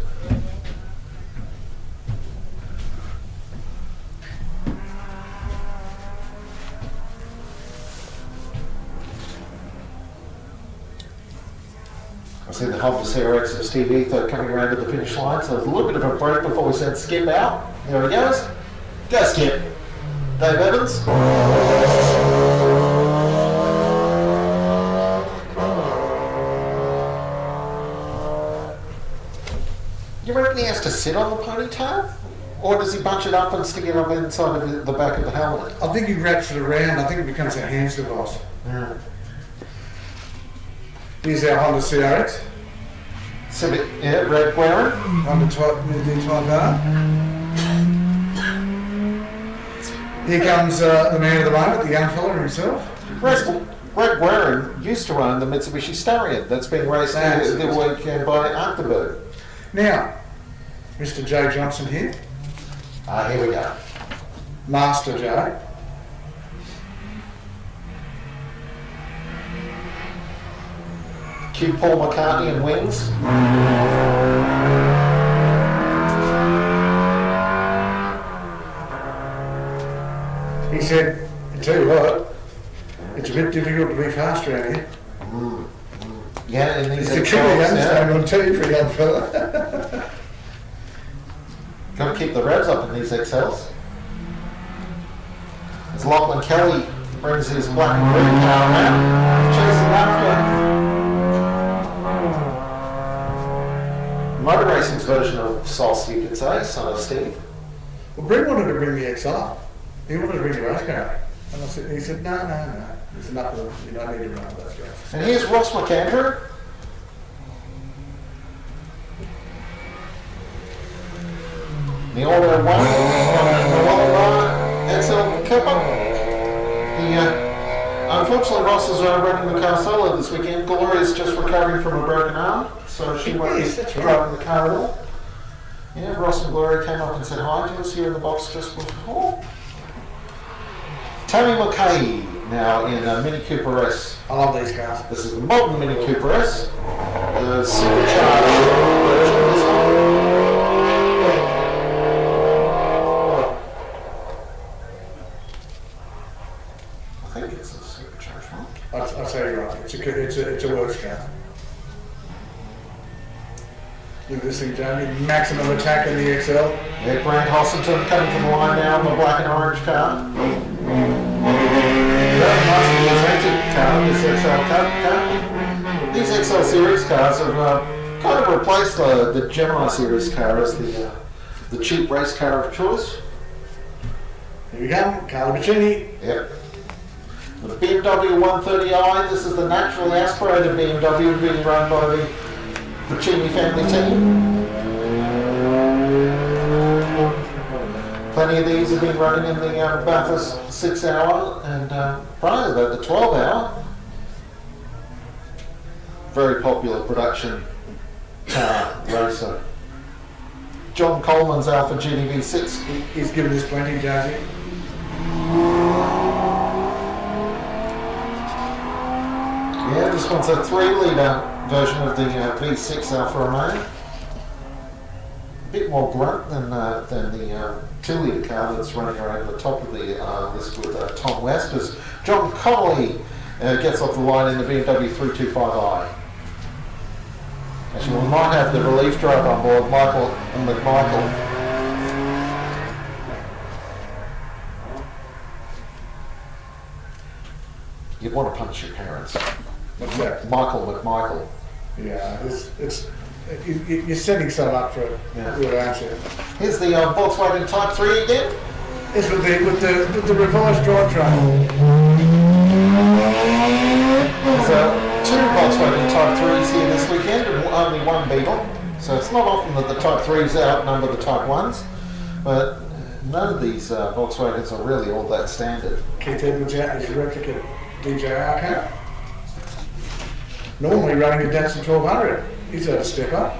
Speaker 2: I see the Honda CRX of Steve Ether coming around to the finish line, so there's a little bit of a break before we send Skip out. There he goes. Go Skip. Dave Evans. You reckon he has to sit on the ponytail? Or does he bunch it up and stick it up inside of the back of the helmet?
Speaker 1: I think he wraps it around. I think it becomes a hands device.
Speaker 2: Yeah.
Speaker 1: Here's our Honda CRX.
Speaker 2: Yeah, red wearer.
Speaker 1: Honda D-Type R. Here comes the man of the moment, the young fella himself.
Speaker 2: Greg Warren used to run the Mitsubishi Starion that's been raced the weekend by Arthurberg.
Speaker 1: Now, Mr. Joe Johnson here.
Speaker 2: Here we go.
Speaker 1: Master Joe.
Speaker 2: Cue Paul McCartney and Wings.
Speaker 1: He said, I tell you what, it's a bit difficult to be fast around here.
Speaker 2: Yeah, and these
Speaker 1: it's a killer understanding on TV for a young fella.
Speaker 2: Got to keep the revs up in these XLs. As Lachlan Kelly brings his black and red car around, chasing after motor racing's version of Sauce, you could say, son of Steve.
Speaker 1: Well, Brett wanted to bring the XR. He wanted to bring the race car. And he said, no. It's enough of them. You don't need to run those guys.
Speaker 2: And here's Ross McAndrew. The Auto 1 the XL Kipper. Unfortunately, Ross is running the car solo this weekend. Gloria's just recovering from a broken arm, so she won't be driving the car at all. Yeah, Ross and Gloria came up and said hi to us here in the box just before. Tammy McKay now in a Mini Cooper S.
Speaker 1: I love these cars.
Speaker 2: This is the modern Mini Cooper S. The supercharged version of this one. I think it's a supercharged one.
Speaker 1: I'll tell you right, it's a works car. Look at this thing, Jamie. Maximum attack in the XL.
Speaker 2: Yeah, Grant Hossington coming from the line now in the black and orange car. Very nicely presented car, this XL car. These XL Series cars have kind of replaced the Gemini Series car as the cheap race car of choice.
Speaker 1: Here we go, Carlo Bacini.
Speaker 2: Yep. The BMW 130i, this is the naturally aspirated BMW being run by the Bacini family team. Plenty of these have been running in the Bathurst 6-hour and prior to that the 12-hour. Very popular production car racer. John Coleman's Alpha GTV6.
Speaker 1: He's given us plenty, Josie.
Speaker 2: Yeah, this one's a 3-litre version of the V6 Alfa Romeo. bit more grunt than the 2-litre car that's running around the top of the list with Tom West, as John Connolly gets off the line in the BMW 325i. Actually, we might have the relief driver on board, Michael and McMichael. You'd want to punch your parents.
Speaker 1: What's that?
Speaker 2: Michael McMichael.
Speaker 1: Yeah, you're setting some up for it, aren't you?
Speaker 2: Here's the Volkswagen Type 3 again.
Speaker 1: It's with the revised drivetrain.
Speaker 2: There's 2 Volkswagen Type 3s here this weekend and only 1 Beetle. So it's not often that the Type 3s outnumber the Type 1s, but none of these Volkswagens are really all that standard.
Speaker 1: Keith Edwards out his replica DJR car. Normally running a Datsun 1200. He's had to step up.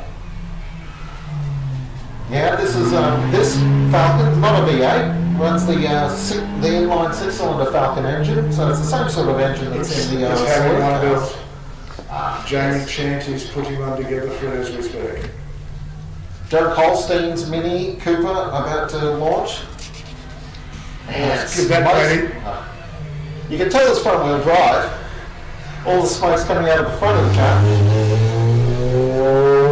Speaker 2: Yeah, this is this Falcon, not a V8, runs the inline 6-cylinder Falcon engine, so it's the same sort of engine that's in the
Speaker 1: Jamie Chanty's putting one together for it as we speak.
Speaker 2: Derek Holstein's Mini Cooper about to launch.
Speaker 1: Give that lady.
Speaker 2: You can tell it's front wheel drive. All the smoke's coming out of the front of the car.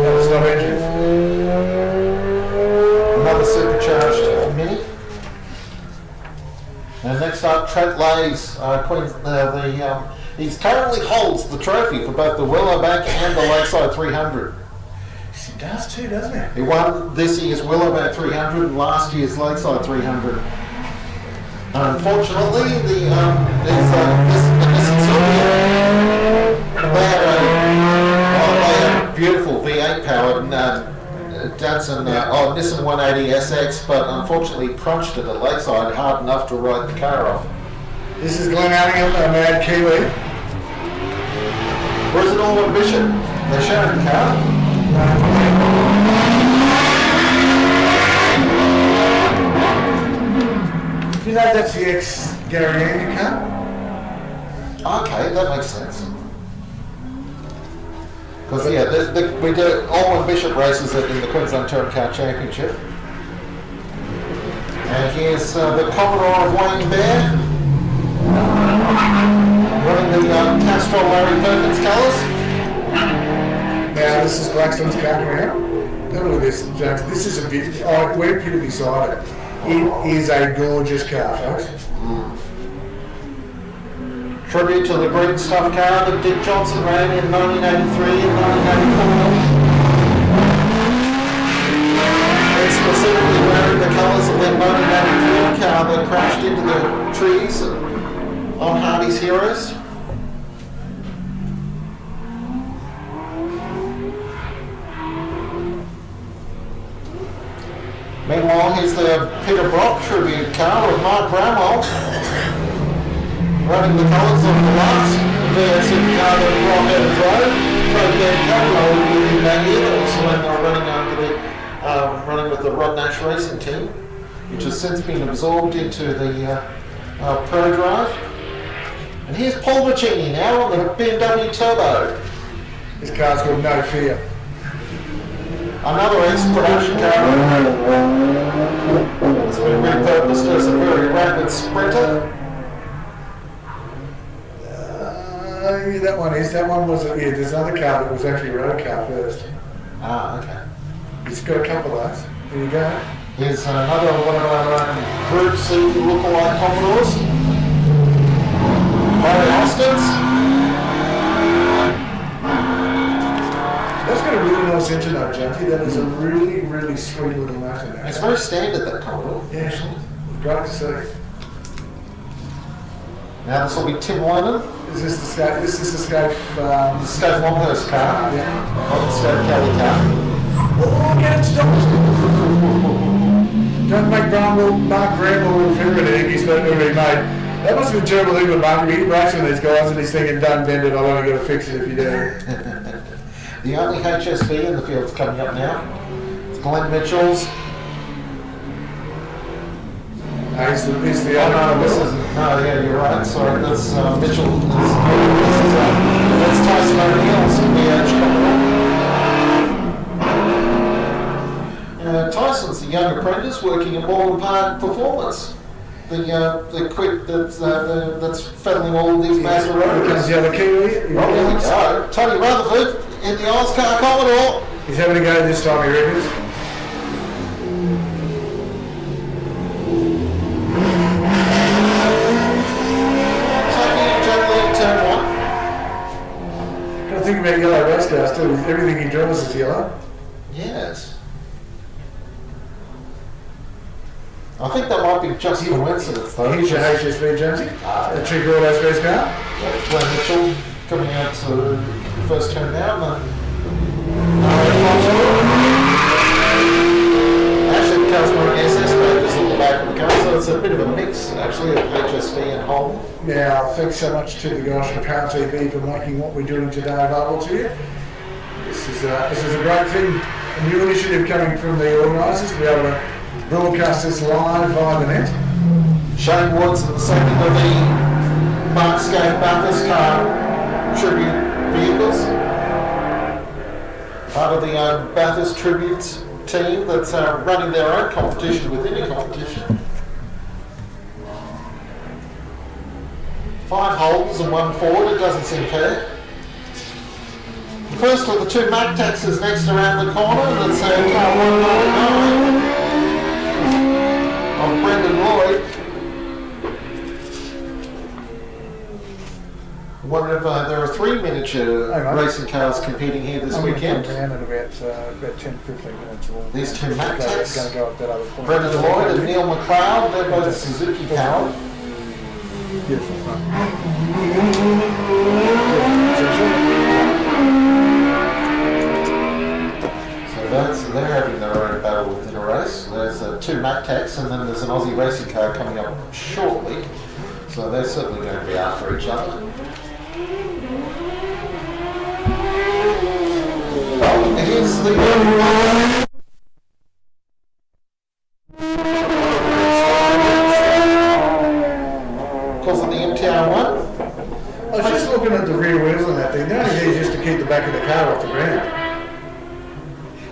Speaker 1: That's not engine.
Speaker 2: Another supercharged Mini. And next up, Trent Lay's he currently holds the trophy for both the Willowbank and the Lakeside 300.
Speaker 1: He does too, doesn't he?
Speaker 2: He won this year's Willowbank 300 and last year's Lakeside 300. Unfortunately, they had a beautiful V8 powered Nissan 180 SX, but unfortunately crunched it at Lakeside hard enough to write the car off.
Speaker 1: This is Glenn Allingham, a mad Kiwi.
Speaker 2: Where's it all Bishop? They're showing the car.
Speaker 1: Do you know that's the ex-Gary Andy car?
Speaker 2: Okay, that makes sense. Because we do Allwyn Bishop races in the Queensland Touring Car Championship. And here's the Commodore of Wayne Bear, running the Castrol Larry Perkins colours.
Speaker 1: Now this is Blackstone's car coming out. Have a look at this, James. This is a bit. We're pretty beside it. It is a gorgeous car, folks.
Speaker 2: Tribute to the green stuff car that Dick Johnson ran in 1983 and 1984. And specifically wearing the colours of the 1983 car that crashed into the trees on Hardy's Heroes. Meanwhile, here's the Peter Brock tribute car with Mark Bramwell running the colours of the last V8 supercar that Brock ever drove. Drove their Cabriolet with him that year, that was running with the Rod Nash Racing team, which has since been absorbed into the Pro Drive. And here's Paul Macchini now on the BMW Turbo.
Speaker 1: This car's got no fear.
Speaker 2: Another ex-production car. It's been repurposed as a very rapid sprinter.
Speaker 1: That one is. That one was. There's another car that was actually a road car first.
Speaker 2: Ah, okay.
Speaker 1: It's got a couple of those. There you go.
Speaker 2: Here's another one of our Group C lookalike Commodores. Harry Austin's.
Speaker 1: That's got a really nice engine though, Junkie. That is a really, really sweet little motor.
Speaker 2: It's very standard, that Commodore.
Speaker 1: Yeah, great to see.
Speaker 2: Now this will be Tim Wyman.
Speaker 1: Is this the Scope? This is the Scope.
Speaker 2: The Scope Longhurst car.
Speaker 1: Yeah.
Speaker 2: Not the Scope Kelly car.
Speaker 1: Oh, get it stopped! Don't make Mark Bramwell figure it Iggy's not going to be made. That must have been terrible thing with Mark. He's racing these guys and he's thinking, don't bend it, I've only got to fix it if you do.
Speaker 2: The only HSV in the field's coming up now. It's Glenn Mitchell's.
Speaker 1: He's the
Speaker 2: this isn't. No, yeah, you're right. Sorry, that's Mitchell. That's Tyson O'Neill's VH Commodore. young apprentice working at Moreland Park Performance. The quick that's fettling all these massive roads.
Speaker 1: Comes the other Kiwi.
Speaker 2: Here we go. Tony Rutherford in the Oscar Commodore.
Speaker 1: He's having a go this time, he reckons. Got to think about yellow race cars too. Everything he drives is yellow.
Speaker 2: Yes. I think that might be just coincidence though.
Speaker 1: Here's your HSV Jonesy. The Trick Auto Space car.
Speaker 2: Glenn Mitchell coming out to the first turn now. Actually, the car's wearing SS pages on the back of the car, so it's a bit of a mix actually of HSV and Holden.
Speaker 1: Now, thanks so much to the guys from Power TV for making what we're doing today available to you. This is a great thing, a new initiative coming from the organisers to be able to broadcast this live via the net.
Speaker 2: Shane Woods in the second of the Mark Scaife Bathurst car tribute vehicles. Part of the Bathurst Tributes team that's running their own competition within a competition. 5 Holdens and 1 Ford, it doesn't seem fair. The first of the 2 Mac taxis next around the corner, that's car 199 of Brendan Lloyd. I wonder if there are 3 miniature racing cars competing here this weekend.
Speaker 1: Around in about 10-15 minutes.
Speaker 2: These 2 Mac taxis.
Speaker 1: Going to go up that other point.
Speaker 2: Brendan Lloyd and Neil McLeod, they're both Suzuki powered.
Speaker 1: Beautiful.
Speaker 2: They're having their own battle within a race. There's 2 Mac Techs and then there's an Aussie racing car coming up shortly. So they're certainly going to be after each other. Here's the because of the MTR1.
Speaker 1: I was just looking at the rear wheels on that thing. The only thing is just to keep the back of the car off the ground.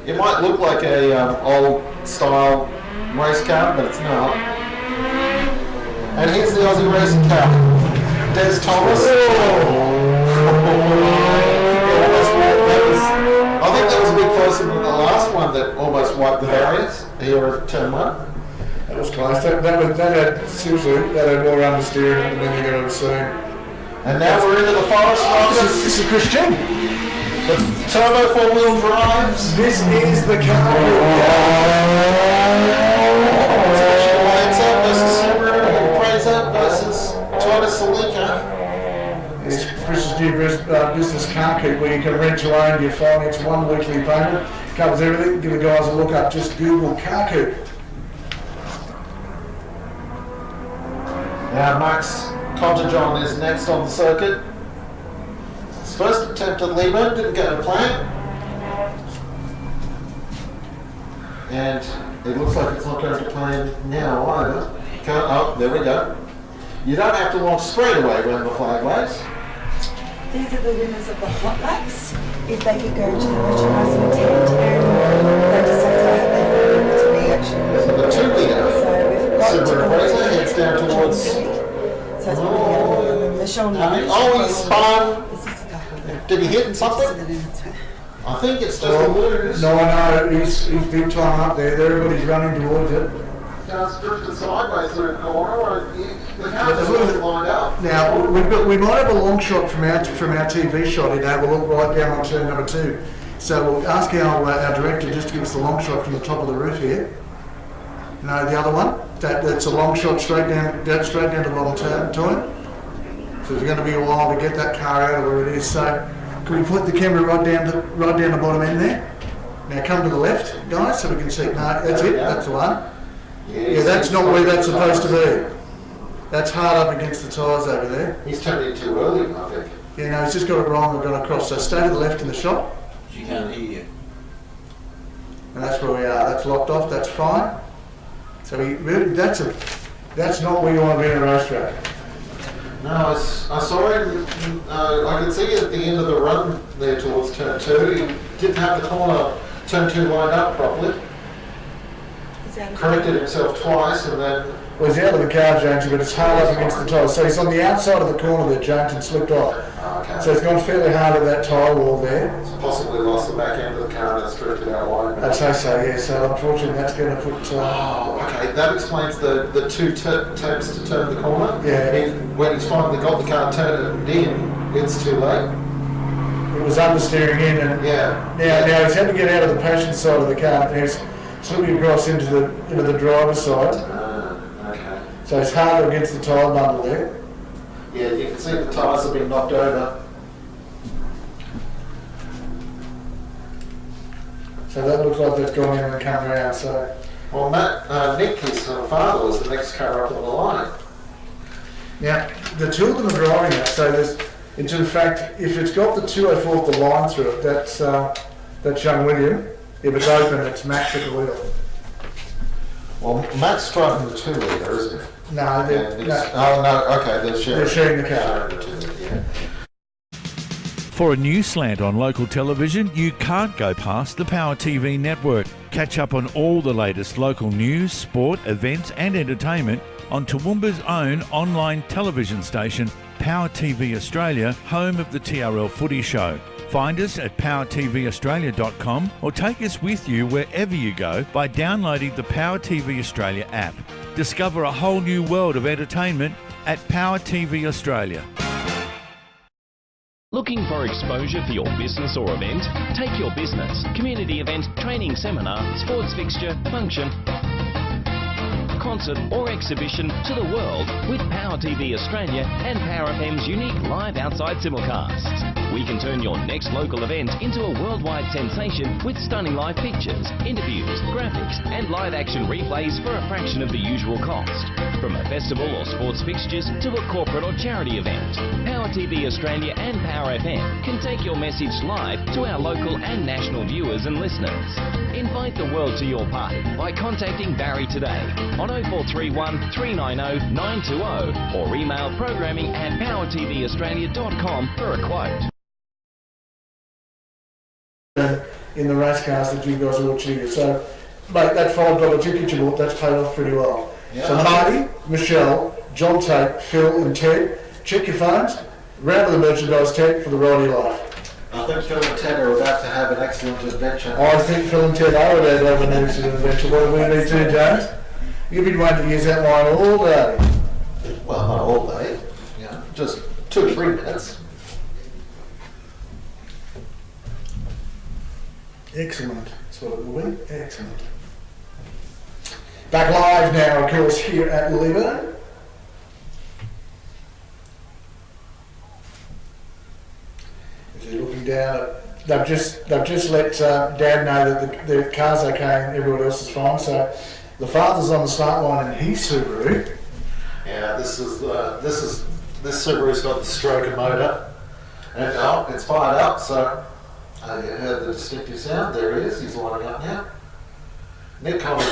Speaker 2: It might look like a old style race car, but it's not. And here's the Aussie racing car. Des Thomas. I think that was a bit closer than the last one that almost wiped the barriers here at turn 1.
Speaker 1: That was close. That had seriously, that had more understeering than anything I've ever seen.
Speaker 2: And now we're into the Forest Rockers.
Speaker 1: This is Christian.
Speaker 2: The turbo 4-wheel drives.
Speaker 1: This is the car.
Speaker 2: Versus Subaru and Preza versus Toyota Celica.
Speaker 1: It's Chris's new business car kit where you can rent your own, you finance 1 weekly payment, covers everything. Give the guys a look up, just Google car kit.
Speaker 2: Now Max Contajon is next on the circuit. His first attempt at Leyburn didn't go to plan. And it looks like it's not going to plan now either. Oh, there we go. You don't have to launch straight away when the flag waves.
Speaker 17: These are the winners of the hot laps. If they could go to the merchandising tent and they just have to have their phone to the action.
Speaker 2: So the 2 leader,
Speaker 17: Subaru
Speaker 2: Preza heads down towards.
Speaker 17: So that's what we're going to Michelle.
Speaker 2: Oh, he spun. Did he hit something? I think it's just a lose.
Speaker 1: No, he's big time up there. Everybody's running towards it.
Speaker 2: Car's drifted sideways through the corner. The car just wasn't lined up.
Speaker 1: Now we might have a long shot from our TV shot here. Have a look right down on turn number 2. So we'll ask our director just to give us the long shot from the top of the roof here. No, the other one. That's a long shot straight down to the bottom turn. So it's going to be a while to get that car out of where it is. So can we put the camera right down the bottom end there? Now come to the left, guys, so we can see. No, that's it. That's the one. Yeah, that's not where that's supposed to be. That's hard up against the tyres over there.
Speaker 2: He's turned in too early, I think.
Speaker 1: Yeah, no, he's just got it wrong and gone across. So stay to the left in the shot.
Speaker 6: She can't hear you.
Speaker 1: And that's where we are. That's locked off. That's fine. So that's not where you want to be in a racetrack.
Speaker 2: No, I saw him. I could see at the end of the run there towards turn 2. He didn't have the corner turn 2 lined up properly. corrected himself twice and then...
Speaker 1: Well, he's out of the car, Jonesy, but it's hard up against the tyre. So he's on the outside of the corner there, Jones, and slipped off.
Speaker 2: Okay.
Speaker 1: So he's gone fairly hard at that tyre wall there.
Speaker 2: He's possibly lost the back end of the car and it's drifted out wide.
Speaker 1: I'd say so, yeah. So unfortunately that's going to put...
Speaker 2: okay, that explains the two attempts to turn the corner.
Speaker 1: Yeah.
Speaker 2: When he's finally got the car turned in, it's too late.
Speaker 1: It was understeering in, and now he's had to get out of the passenger side of the car, and he's slipping across into the driver's side.
Speaker 2: Okay.
Speaker 1: So it's hard against the tyre bundle there.
Speaker 2: Yeah, you can see the tyres have been knocked over.
Speaker 1: So that looks like that's gone in and come around. So,
Speaker 2: well, Nick, his father, was the next car up on the line.
Speaker 1: Now the two of them are driving that. So there's. In fact, if it's got the 204 the line through it, that's young William. If it's open, it's Max at the wheel.
Speaker 2: Well, Matt's driving the 2-litre, isn't it?
Speaker 1: No,
Speaker 2: they're
Speaker 1: sharing the car.
Speaker 5: For a news slant on local television, you can't go past the Power TV network. Catch up on all the latest local news, sport, events and entertainment on Toowoomba's own online television station, Power TV Australia, home of the TRL Footy Show. Find us at powertvaustralia.com or take us with you wherever you go by downloading the Power TV Australia app. Discover a whole new world of entertainment at Power TV Australia.
Speaker 3: Looking for exposure for your business or event? Take your business, community event, training seminar, sports fixture, function, concert or exhibition to the world with Power TV Australia and Power FM's unique live outside simulcasts. We can turn your next local event into a worldwide sensation with stunning live pictures, interviews, graphics and live action replays for a fraction of the usual cost. From a festival or sports fixtures to a corporate or charity event, Power TV Australia and Power FM can take your message live to our local and national viewers and listeners. Invite the world to your party by contacting Barry today on 0431 390 920 or email programming@powertvaustralia.com for a quote.
Speaker 1: In the race cars that you guys are watching. So, mate, that $5 ticket you bought, that's paid off pretty well. Yeah. So Marty, Michelle, John Tate, Phil and Ted, check your phones, round with the merchandise tent for the ride of your life.
Speaker 2: I think Phil and Ted are about to have an excellent adventure.
Speaker 1: I think Phil and Ted are about to have an excellent adventure. What do we need to do, James? You've been waiting to use that line all day.
Speaker 2: Well, not all day. Yeah, just 2 or 3 minutes.
Speaker 1: Excellent. That's what it will be. Excellent. Back live now, of course, here at Leyburn. If you're looking down, they've just let Dad know that the car's okay and everyone else is fine. So the father's on the start line in his Subaru.
Speaker 2: Yeah, this Subaru's got the stroker motor, and it's fired up. So. You heard the distinctive sound. There he is. He's lining up now. Nick Collins.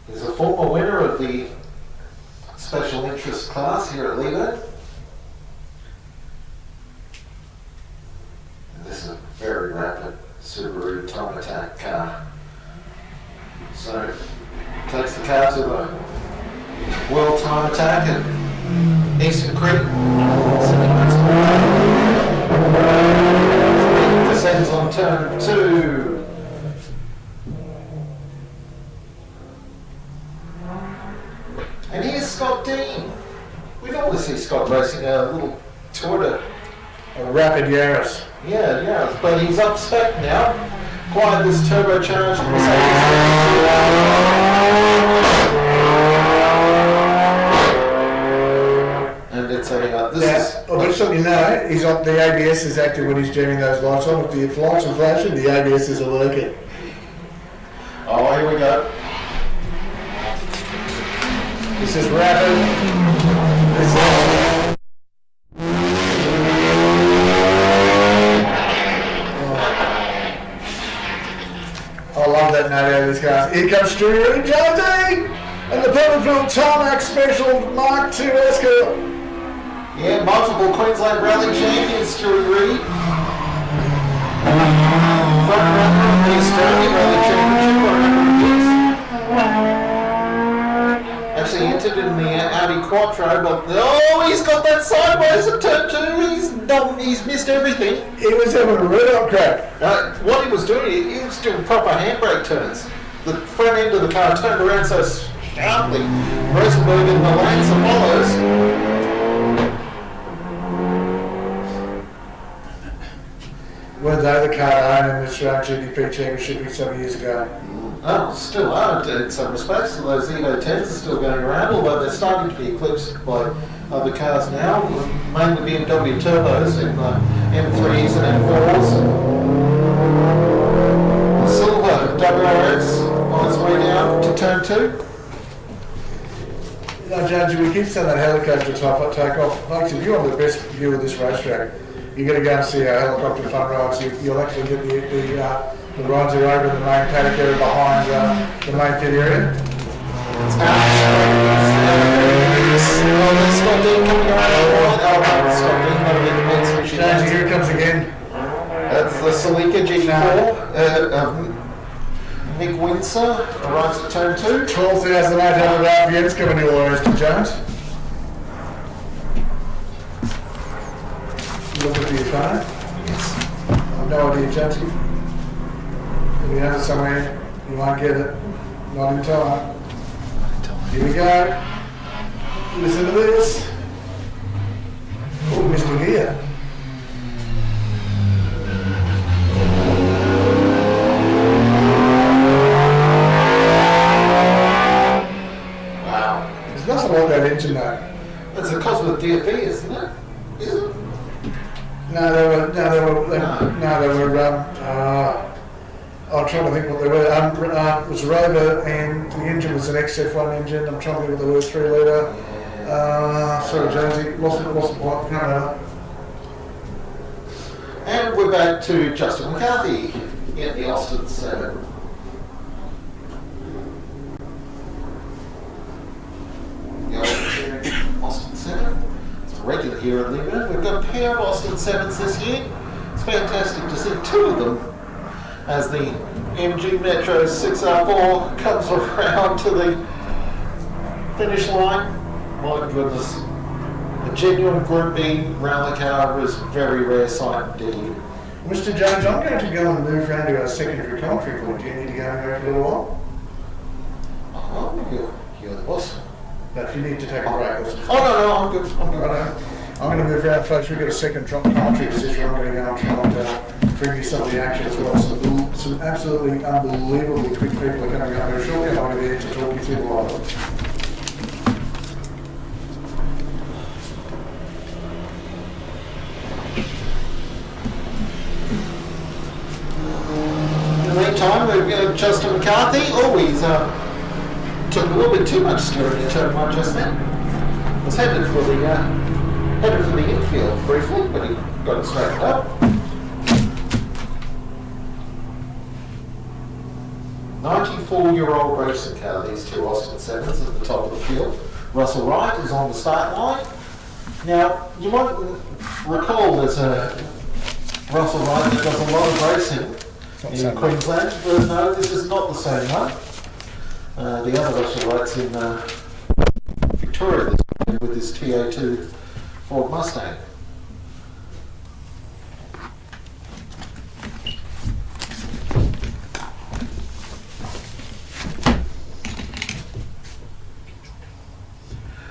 Speaker 2: He's a former winner of the special interest class here at Leyburn. This is a very rapid Subaru time attack car. So takes the car to the World Time Attack at Eastern Creek. Descends on turn 2. And here's Scott Dean. We normally see Scott racing a little Toyota.
Speaker 1: A rapid Yaris.
Speaker 2: Yeah, but he's up spec now. Acquired this turbocharged Mercedes. And it's a
Speaker 1: I'll just let you know, he's on, the ABS is active when he's jamming those lights on. If the lights are flashing, the ABS are working.
Speaker 2: Oh, here we go.
Speaker 1: This is rapid. I love that note out of this car. Here comes Stewie Reid Jonesy and the Purple Tarmac Special Mark II Escort.
Speaker 2: Yeah, multiple Queensland Rally champion, Stewie Reid. Front runner of the Australian Rally champion. Actually entered in the Audi Quattro, but he's got that sideways at turn 2. He's missed everything.
Speaker 1: He was having a red hot crack.
Speaker 2: What he was doing, he was doing proper handbrake turns. The front end of the car turned around so sharply. Rosenberg in the lanes that follows.
Speaker 1: Were they the car owner in this GDP Championship 7 years ago?
Speaker 2: Oh, still are in some respects. Those Evo 10s are still going around, although they're starting to be eclipsed by other cars now, mainly BMW turbos in the M3s and M4s. Silver WRX on its way down to turn 2.
Speaker 1: You know, Jonesy, we keep saying that helicopter take off. Folks, if you want the best view of this racetrack, you're going to go and see our helicopter fun rides. You'll actually get the rides are over in the main paddock area behind the main pit area. Jonesy, here it comes again.
Speaker 2: That's the Celica G4 of Nick Windsor, arrives at turn 2.
Speaker 1: 12,800 RPMs coming to your Mr. Jones. Look at your phone. Yes. I've no idea, Jonesy. If you have it somewhere, you won't get it. Not in time. Here we go. Listen to this. Oh, Mr. Gear.
Speaker 2: Wow.
Speaker 1: There's nothing like that engine though.
Speaker 2: That's a Cosworth DFE, isn't it? Is it?
Speaker 1: No, they were. I'm trying to think what they were. It was a Rover, and the engine was an XF1 engine. I'm trying to think what they were. 3 litre. Sorry, Jonesy, lost the plot.
Speaker 2: And we're back to Justin McCarthy in the Austin 7. The Austin 7. It's regular here at Leyburn. We've got a pair of Austin 7s this year. It's fantastic to see 2 of them as the MG Metro 6R4 comes around to the finish line. My goodness. A genuine Group B rally car is a very rare sight indeed.
Speaker 1: Mr. Jones, I'm going to go and move round to our secondary commentary board. Do you need to go and go for a little while?
Speaker 2: Oh, you're the boss.
Speaker 1: But if you need to take a break,
Speaker 2: no, I'm good.
Speaker 1: I'm going to move around, folks. We've got a second drop commentary position. I'm going to go and try and bring you some of the action as well. Some absolutely unbelievably quick people are coming up here shortly. I'm going to be here to talk you through the lot of it.
Speaker 2: In the meantime, we've got Justin McCarthy. Always took a little bit too much steering in turn 1 just then. Was headed for the infield briefly, but he got it straightened up. 94-year-old racing car, these 2 Austin 7s at the top of the field. Russell Wright is on the start line. Now, you might recall there's a Russell Wright that does a lot of racing in Queensland, but no, this is not the same one. The other Russell Wright's in Victoria this morning with this TA2 Ford Mustang.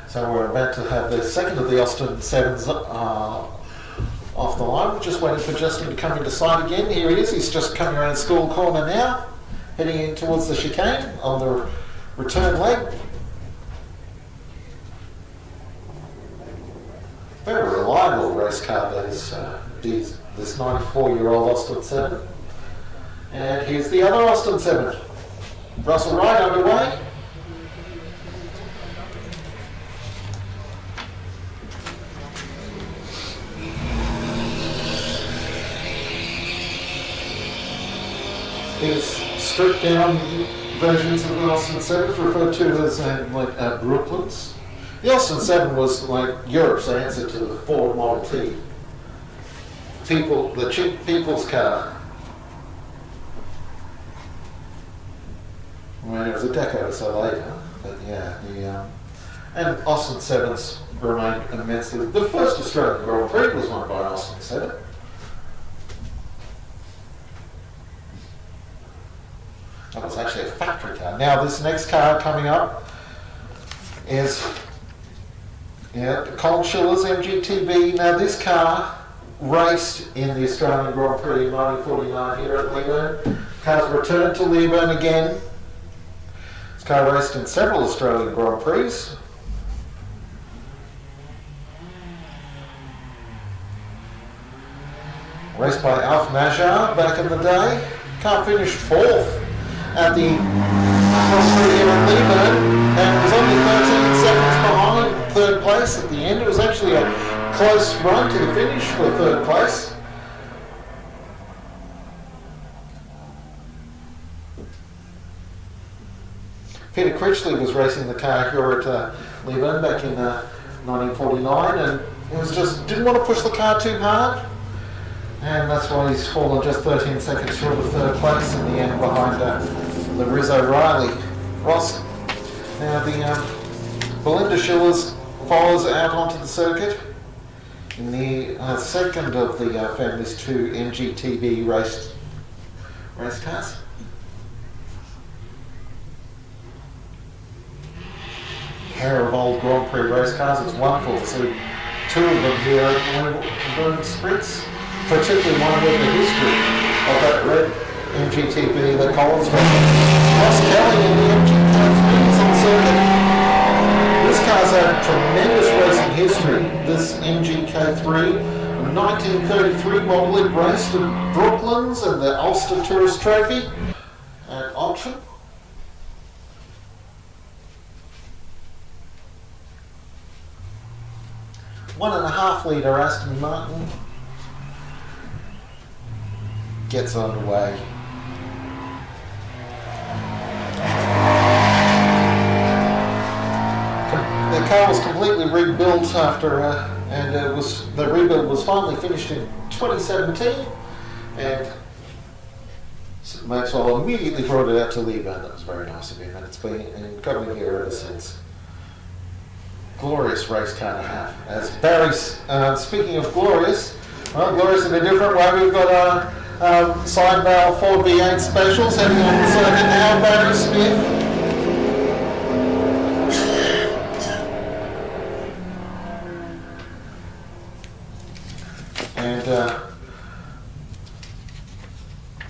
Speaker 2: So we're about to have the second of the Austin 7s off the line. We're just waiting for Justin to come into sight again. Here he is. He's just coming around School Corner now, heading in towards the chicane on the return leg. Very reliable race car, this 94-year-old Austin 7. And here's the other Austin 7. Russell Wright underway. These stripped down versions of the Austin 7 referred to as Brooklands. The Austin 7 was like Europe's answer to the Ford Model T. The cheap people's car. I mean, it was a decade or so later. But yeah, and Austin 7's remained immensely. The first Australian Grand Prix was won by Austin 7. That was actually a factory car. Now this next car coming up is Colin Schiller's MGTB. Now this car raced in the Australian Grand Prix in 1949 here at Leyburn. Car's returned to Leyburn again. This car raced in several Australian Grand Prix. Raced by Alf Najar back in the day. Car finished 4th at the Grand Prix here at Leyburn and was only 13 seconds behind 3rd place at the end. It was actually a close run to the finish for 3rd place. Peter Critchley was racing the car here at Leyburn back in 1949 and he was just didn't want to push the car too hard. And that's why he's fallen just 13 seconds short of 3rd place in the end behind the Rizzo Riley. Ross, now the Belinda Schillers follows out onto the circuit in the second of the family's 2 MGTB race cars. Pair of old Grand Prix race cars. It's wonderful to see 2 of them here at Leyburn Sprints. Particularly one with the history of that red MGTB that Collins ran. Ross Kelly in the MGK3 is on circuit. This car's had tremendous racing history. This MGK3, a 1933 model, it raced at Brooklands and the Ulster Tourist Trophy at auction. .5 litre Aston Martin gets underway. The car was completely rebuilt after, and the rebuild was finally finished in 2017, and Maxwell immediately brought it out to Leyburn. That was very nice of him, and it's been coming here ever since. Glorious race car to have. As Barry's speaking of glorious, well, glorious in a different way. We've got our side barrel Ford V8 specials heading on the circuit now. Barry Smith. And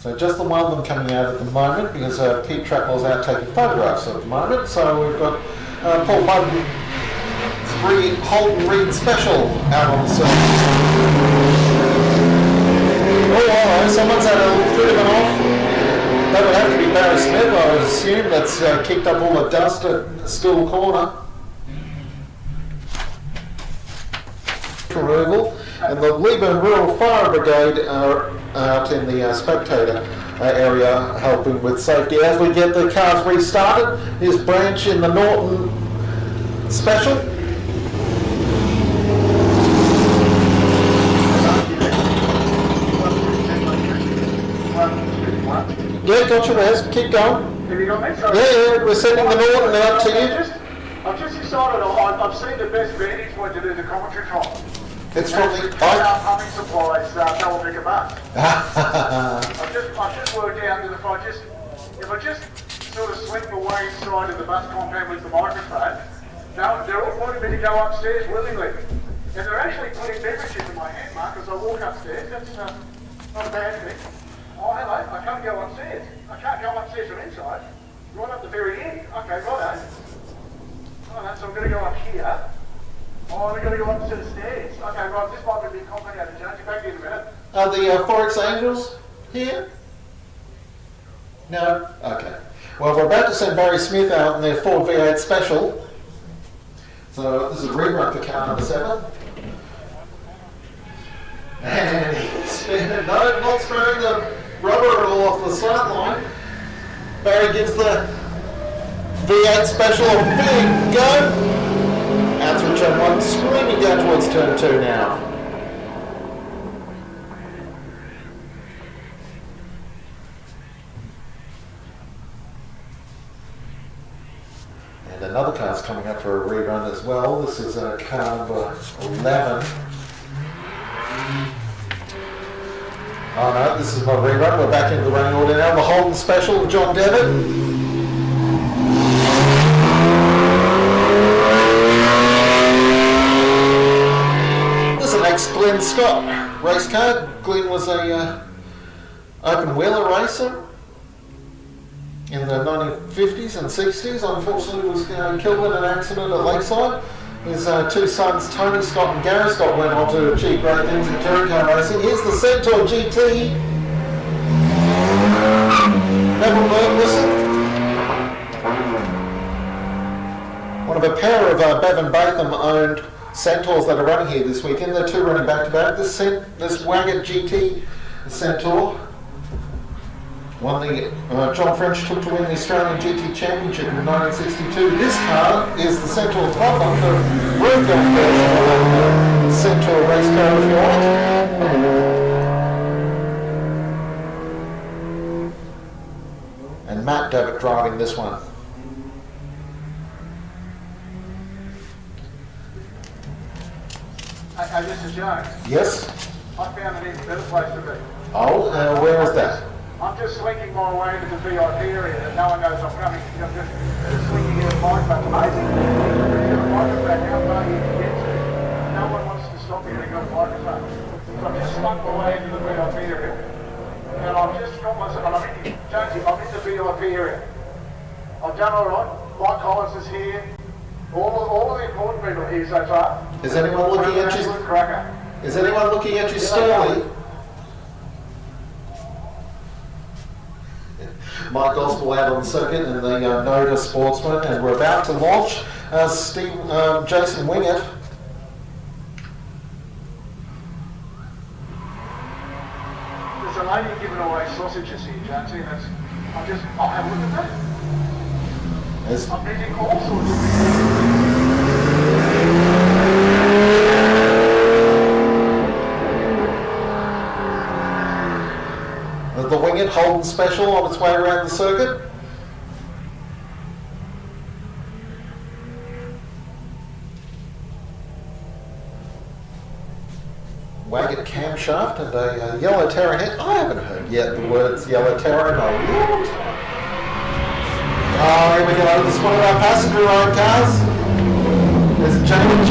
Speaker 2: so just the one of them coming out at the moment because Pete Trapwell's out taking photographs at the moment. So we've got Paul Budden. Holden Reed Special out on the circuit. Oh, hello, someone's had a bit of an off. That would have to be Barry Smith, I would assume. That's kicked up all the dust at School Corner. Removal. And the Leyburn Rural Fire Brigade are out in the spectator area helping with safety. As we get the cars restarted, here's Branch in the Norton Special. Yeah, gotcha, Wes. Keep going.
Speaker 14: Have you got me?
Speaker 2: Yeah, we're sending the Norton out to you.
Speaker 14: I've just decided I've seen the best vantage point to do the commentary from.
Speaker 2: It's from the
Speaker 14: Humming Supplies, Double Vicar Bus. I've just worked out that if I just sort of slip away inside of the bus compound with the microphone, now they're all wanting me to go upstairs willingly. And they're actually putting beverages in my hand, Mark, as I walk upstairs. That's not a bad thing. Oh, hello, I can't go upstairs. I can't go upstairs from inside. Right up the very end. Okay, righto. Oh, so I'm going to go up here. Oh, I'm going to go up to the stairs. Okay, right, this might be a bit complicated, Jones. Back in a minute.
Speaker 2: Are the Forex Angels here? No? Okay. Well, we're about to send Barry Smith out in their Ford V8 Special. So this is a rerun for car number 7. And he's not spraying the rubber at all off the sight line. Barry gives the V8 Special a big go. Out through turn 1, screaming down towards turn 2 now. And up for a rerun as well. This is car number 11. Oh no, this is my rerun. We're back into the running order now. The Holden Special of John Devitt. This is an ex-Glenn Scott race car. Glenn was a open wheeler racer in the 1950s and 60s. Unfortunately, was killed in an accident at Lakeside. His two sons, Tony Scott and Gary Scott, went on to achieve great things in touring car racing. Here's the Centaur GT. Neville Burton. One of a pair of Bevan Batham owned Centaurs that are running here this weekend. They're two running back to back. This Waggett GT Centaur won the John French took to win the Australian GT Championship in 1962. This car is the Centaur Papa, the road-going version of the Centaur race car, if you like. And Matt Devitt driving this one.
Speaker 14: Hey, Mr. Jones.
Speaker 2: Yes?
Speaker 14: I found an even better place to be.
Speaker 2: Oh, where is that?
Speaker 14: I'm just slinking my way to the VIP area that no one knows I'm coming. I'm just slinking in a microphone. Amazing. There's a microphone how far you can get to. No one wants to stop me and go microphone. So I've just slunk my way into the VIP area. And I've just got myself, and I'm in the VIP area. I've done all right. Mike Collins is here. All of the important people are here so far.
Speaker 2: Is anyone looking at you? Is anyone looking at you sternly? Mike Gospel out on the circuit and the Noda Sportsman, and we're about to launch Jason Wingett.
Speaker 14: There's a lady giving away sausages here, Jonesy. I'll have a look at that. I'm meeting all sorts of people.
Speaker 2: The Wingett Holden Special on its way around the circuit. Waggett camshaft and a yellow Terra head. I haven't heard yet the words yellow Terra in a long time. Oh, here we go. This is one of our passenger ride cars. There's a change.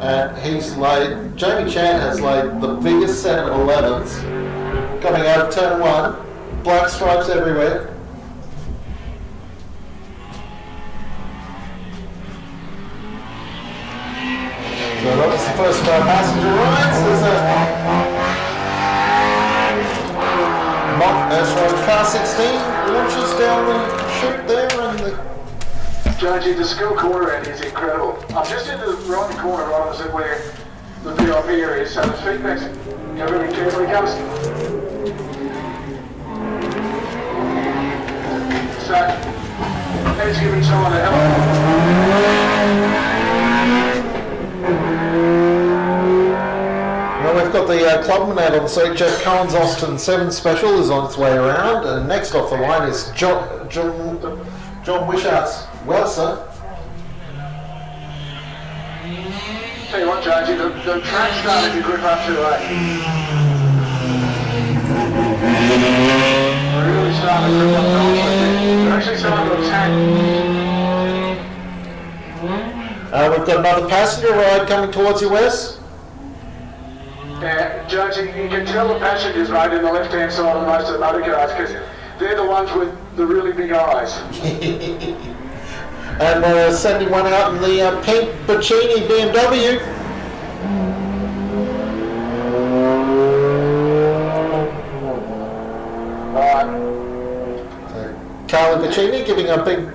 Speaker 2: And he's laid, Jamie Chan has laid the biggest set of 11s coming out of turn 1, black stripes everywhere. So that was the first of our passenger rides. There's a car 16 launches down the chute there, and the
Speaker 14: Jonesy, the school corner end is incredible. I'm just in the right corner right opposite where the VIP area is, so the feedback's really carefully comes. So, let's give each other a
Speaker 2: well, we've got the clubman out on the seat. Jeff Cohen's Austin 7 Special is on its way around, and next off the line is John Wishart's Welser.
Speaker 14: Tell you what, Jonesy, the track started to grip up too late. We're really starting to grip up too late. We're actually starting to attack.
Speaker 2: We've got another passenger ride coming towards you, Wes.
Speaker 14: Yeah, Jonesy, you can tell the passengers right in the left-hand side of most of the motor cars because they're the ones with the really big eyes.
Speaker 2: And we're sending one out in the pink Bacchini BMW. Carly Bacchini giving a big,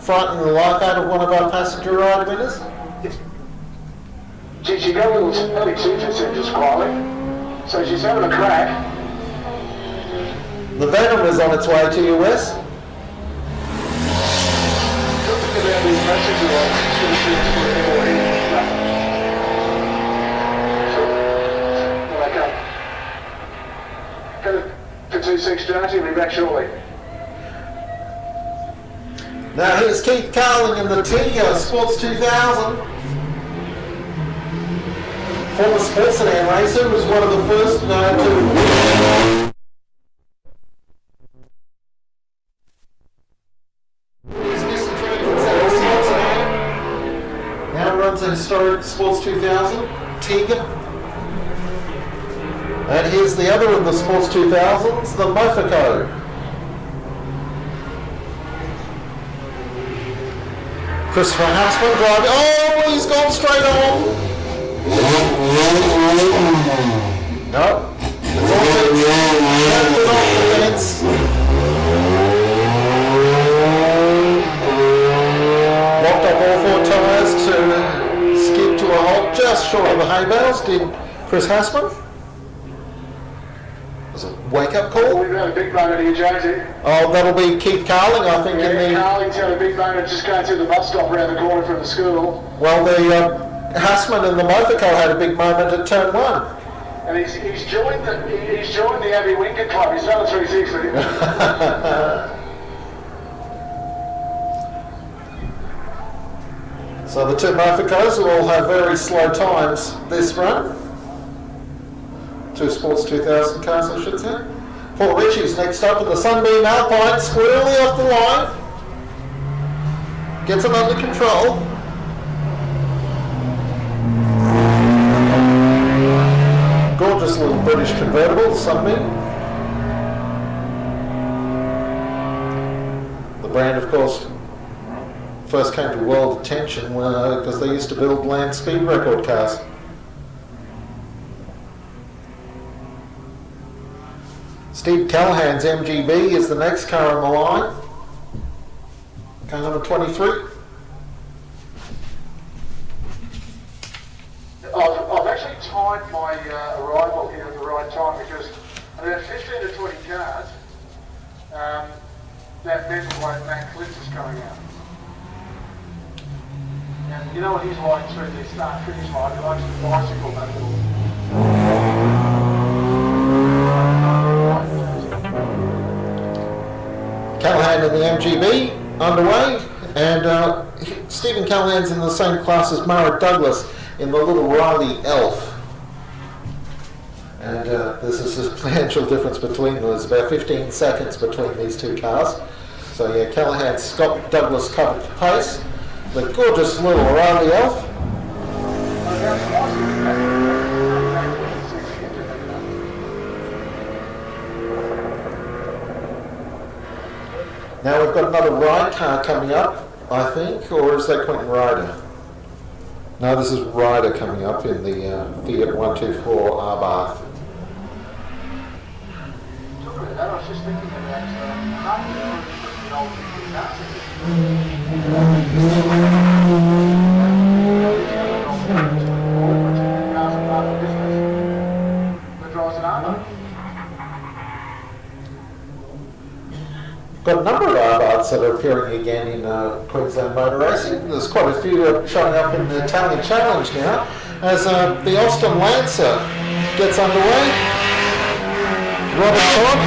Speaker 2: frightening the life out of one of our passenger ride winners.
Speaker 14: She got a little oxygen just quietly, so she's having a crack.
Speaker 2: The Venom is on its way to you, Wes.
Speaker 14: 126 Jones, he'll be back shortly.
Speaker 2: Now here's Keith Carling in the Tiga Sports 2000. Former sports sedan racer, was one of the first to... Now runs a historic Sports 2000, Tiga. And here's the other of the Sports 2000s, the Mofico. Christopher Hassman driving. Oh, he's gone straight on. No. It's all off the fence. Locked up all four tyres to skid to a halt just short of the hay bales, did Chris Hassman. Was it a wake-up call?
Speaker 14: We've had a big moment here, Jonesy.
Speaker 2: Oh, that'll be Keith Carling, I think.
Speaker 14: Yeah, Carling's had a big moment just going through the bus stop around the corner from the school.
Speaker 2: Well, the Hassman and the Mofico had a big moment at turn 1.
Speaker 14: And he's joined the Abbey Winker Club. He's done a 360.
Speaker 2: So the two Moficos will all have very slow times this run. Two Sports 2000 cars, I should say. Paul Ritchie's next up in the Sunbeam Alpine, squarely off the line. Gets him under control. Gorgeous little British convertible, Sunbeam. The brand, of course, first came to world attention because they used to build land speed record cars. Steve Callahan's MGB is the next car on the line. Car number 23.
Speaker 14: I've actually timed my arrival here at the right time because about 15 to 20 cars, that middleweight Matt Cliff is coming out. And you know what he's like through the start-finish line, he likes to bicycle that little...
Speaker 2: Callahan in the MGB underway, and Stephen Callahan's in the same class as Mara Douglas in the little Riley Elf. And there's a substantial difference between them. There's about 15 seconds between these two cars. So yeah, Callahan's Scott Douglas covered the pace. The gorgeous little Riley Elf. Now we've got another ride car coming up, I think, or is that Quentin Ryder? No, this is Ryder coming up in the Fiat 124 Abarth.
Speaker 14: I was just thinking about
Speaker 2: Got a number of Abarths that are appearing again in Queensland motor racing. There's quite a few showing up in the Italian Challenge now as the Austin Lancer gets underway. Robert Todd.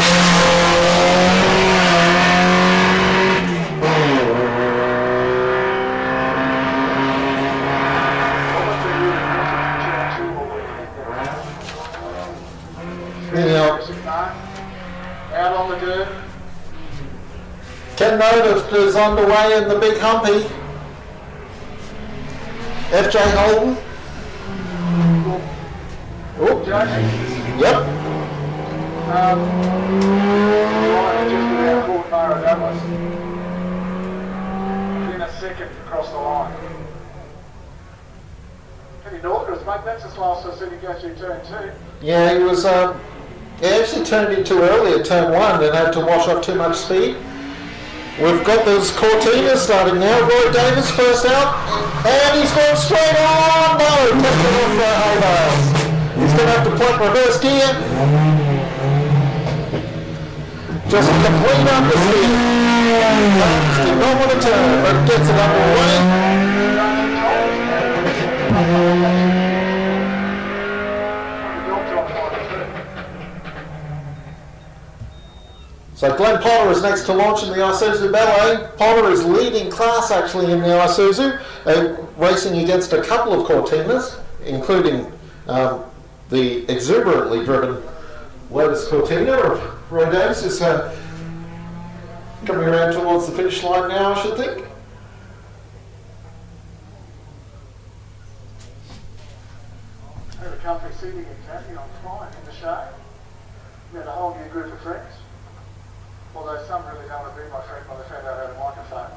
Speaker 14: Out on the dirt.
Speaker 2: Ken Notiff is underway in the big humpy. FJ Holden. Oh. Yep.
Speaker 14: Just about Fort Mara Douglas. In a second across the line. Kenny Norcross, mate, that's his last I said he goes through turn 2.
Speaker 2: Yeah, he was. He actually turned in too early at turn 1 and had to wash off too much speed. We've got those Cortinas starting now. Roy Davis first out, and he's gone straight on. No, kept it off the hay bales. He's going to have to plug reverse gear. Just complete understeer. Did not want to turn, but gets it underway. So Glenn Potter is next to launch in the Isuzu Ballet. Potter is leading class actually in the Isuzu, racing against a couple of Cortinas, including the exuberantly driven Lotus Cortina of Roy Davis is coming around towards the finish line now, I should think.
Speaker 14: Had a company seating exactly on fine in the shade. We had a whole new group of friends. Although some really don't want to be my friend when they found out I had a microphone.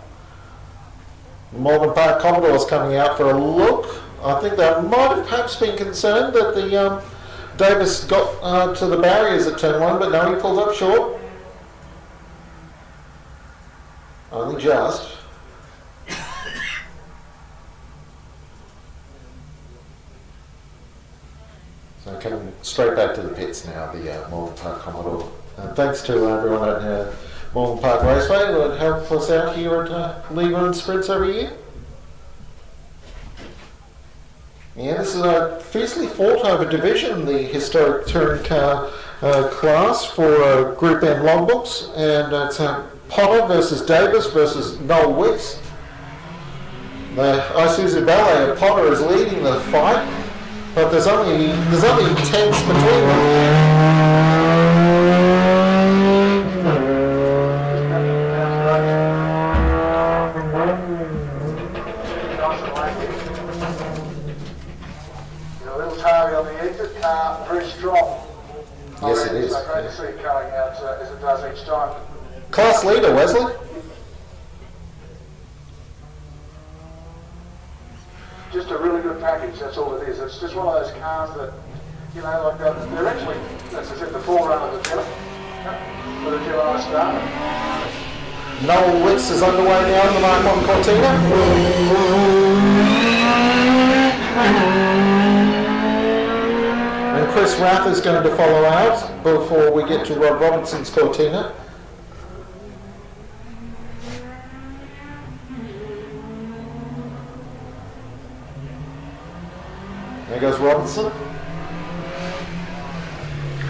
Speaker 2: Melbourne Park Commodores coming out for a look. I think they might have perhaps been concerned that the Davis got to the barriers at turn 1, but no, he pulled up short. Only just. So coming straight back to the pits now, the Melbourne Park Commodore. Thanks to everyone at Melbourne Park Raceway that helped us out here at Leyburn Sprints every year. Yeah, this is a fiercely fought over division, the historic touring car class for Group M logbooks, and it's Potter versus Davis versus Noel Wicks. The Isuzu Ballet of Potter is leading the fight, but there's only tenths between them.
Speaker 14: On the exit car, very strong.
Speaker 2: Yes, it is.
Speaker 14: So great to see it coming out as it does each time.
Speaker 2: Class leader, Wesley.
Speaker 14: Just a really good package, that's all it is. It's just one of those cars that, you know, like they're actually, as I said, the forerunner of the Gemini. With a Gemini starter.
Speaker 2: Noel Wicks is underway now in the Mark 1 Cortina. And Chris Rath is going to follow out before we get to Rob Robinson's Cortina. There goes Robinson.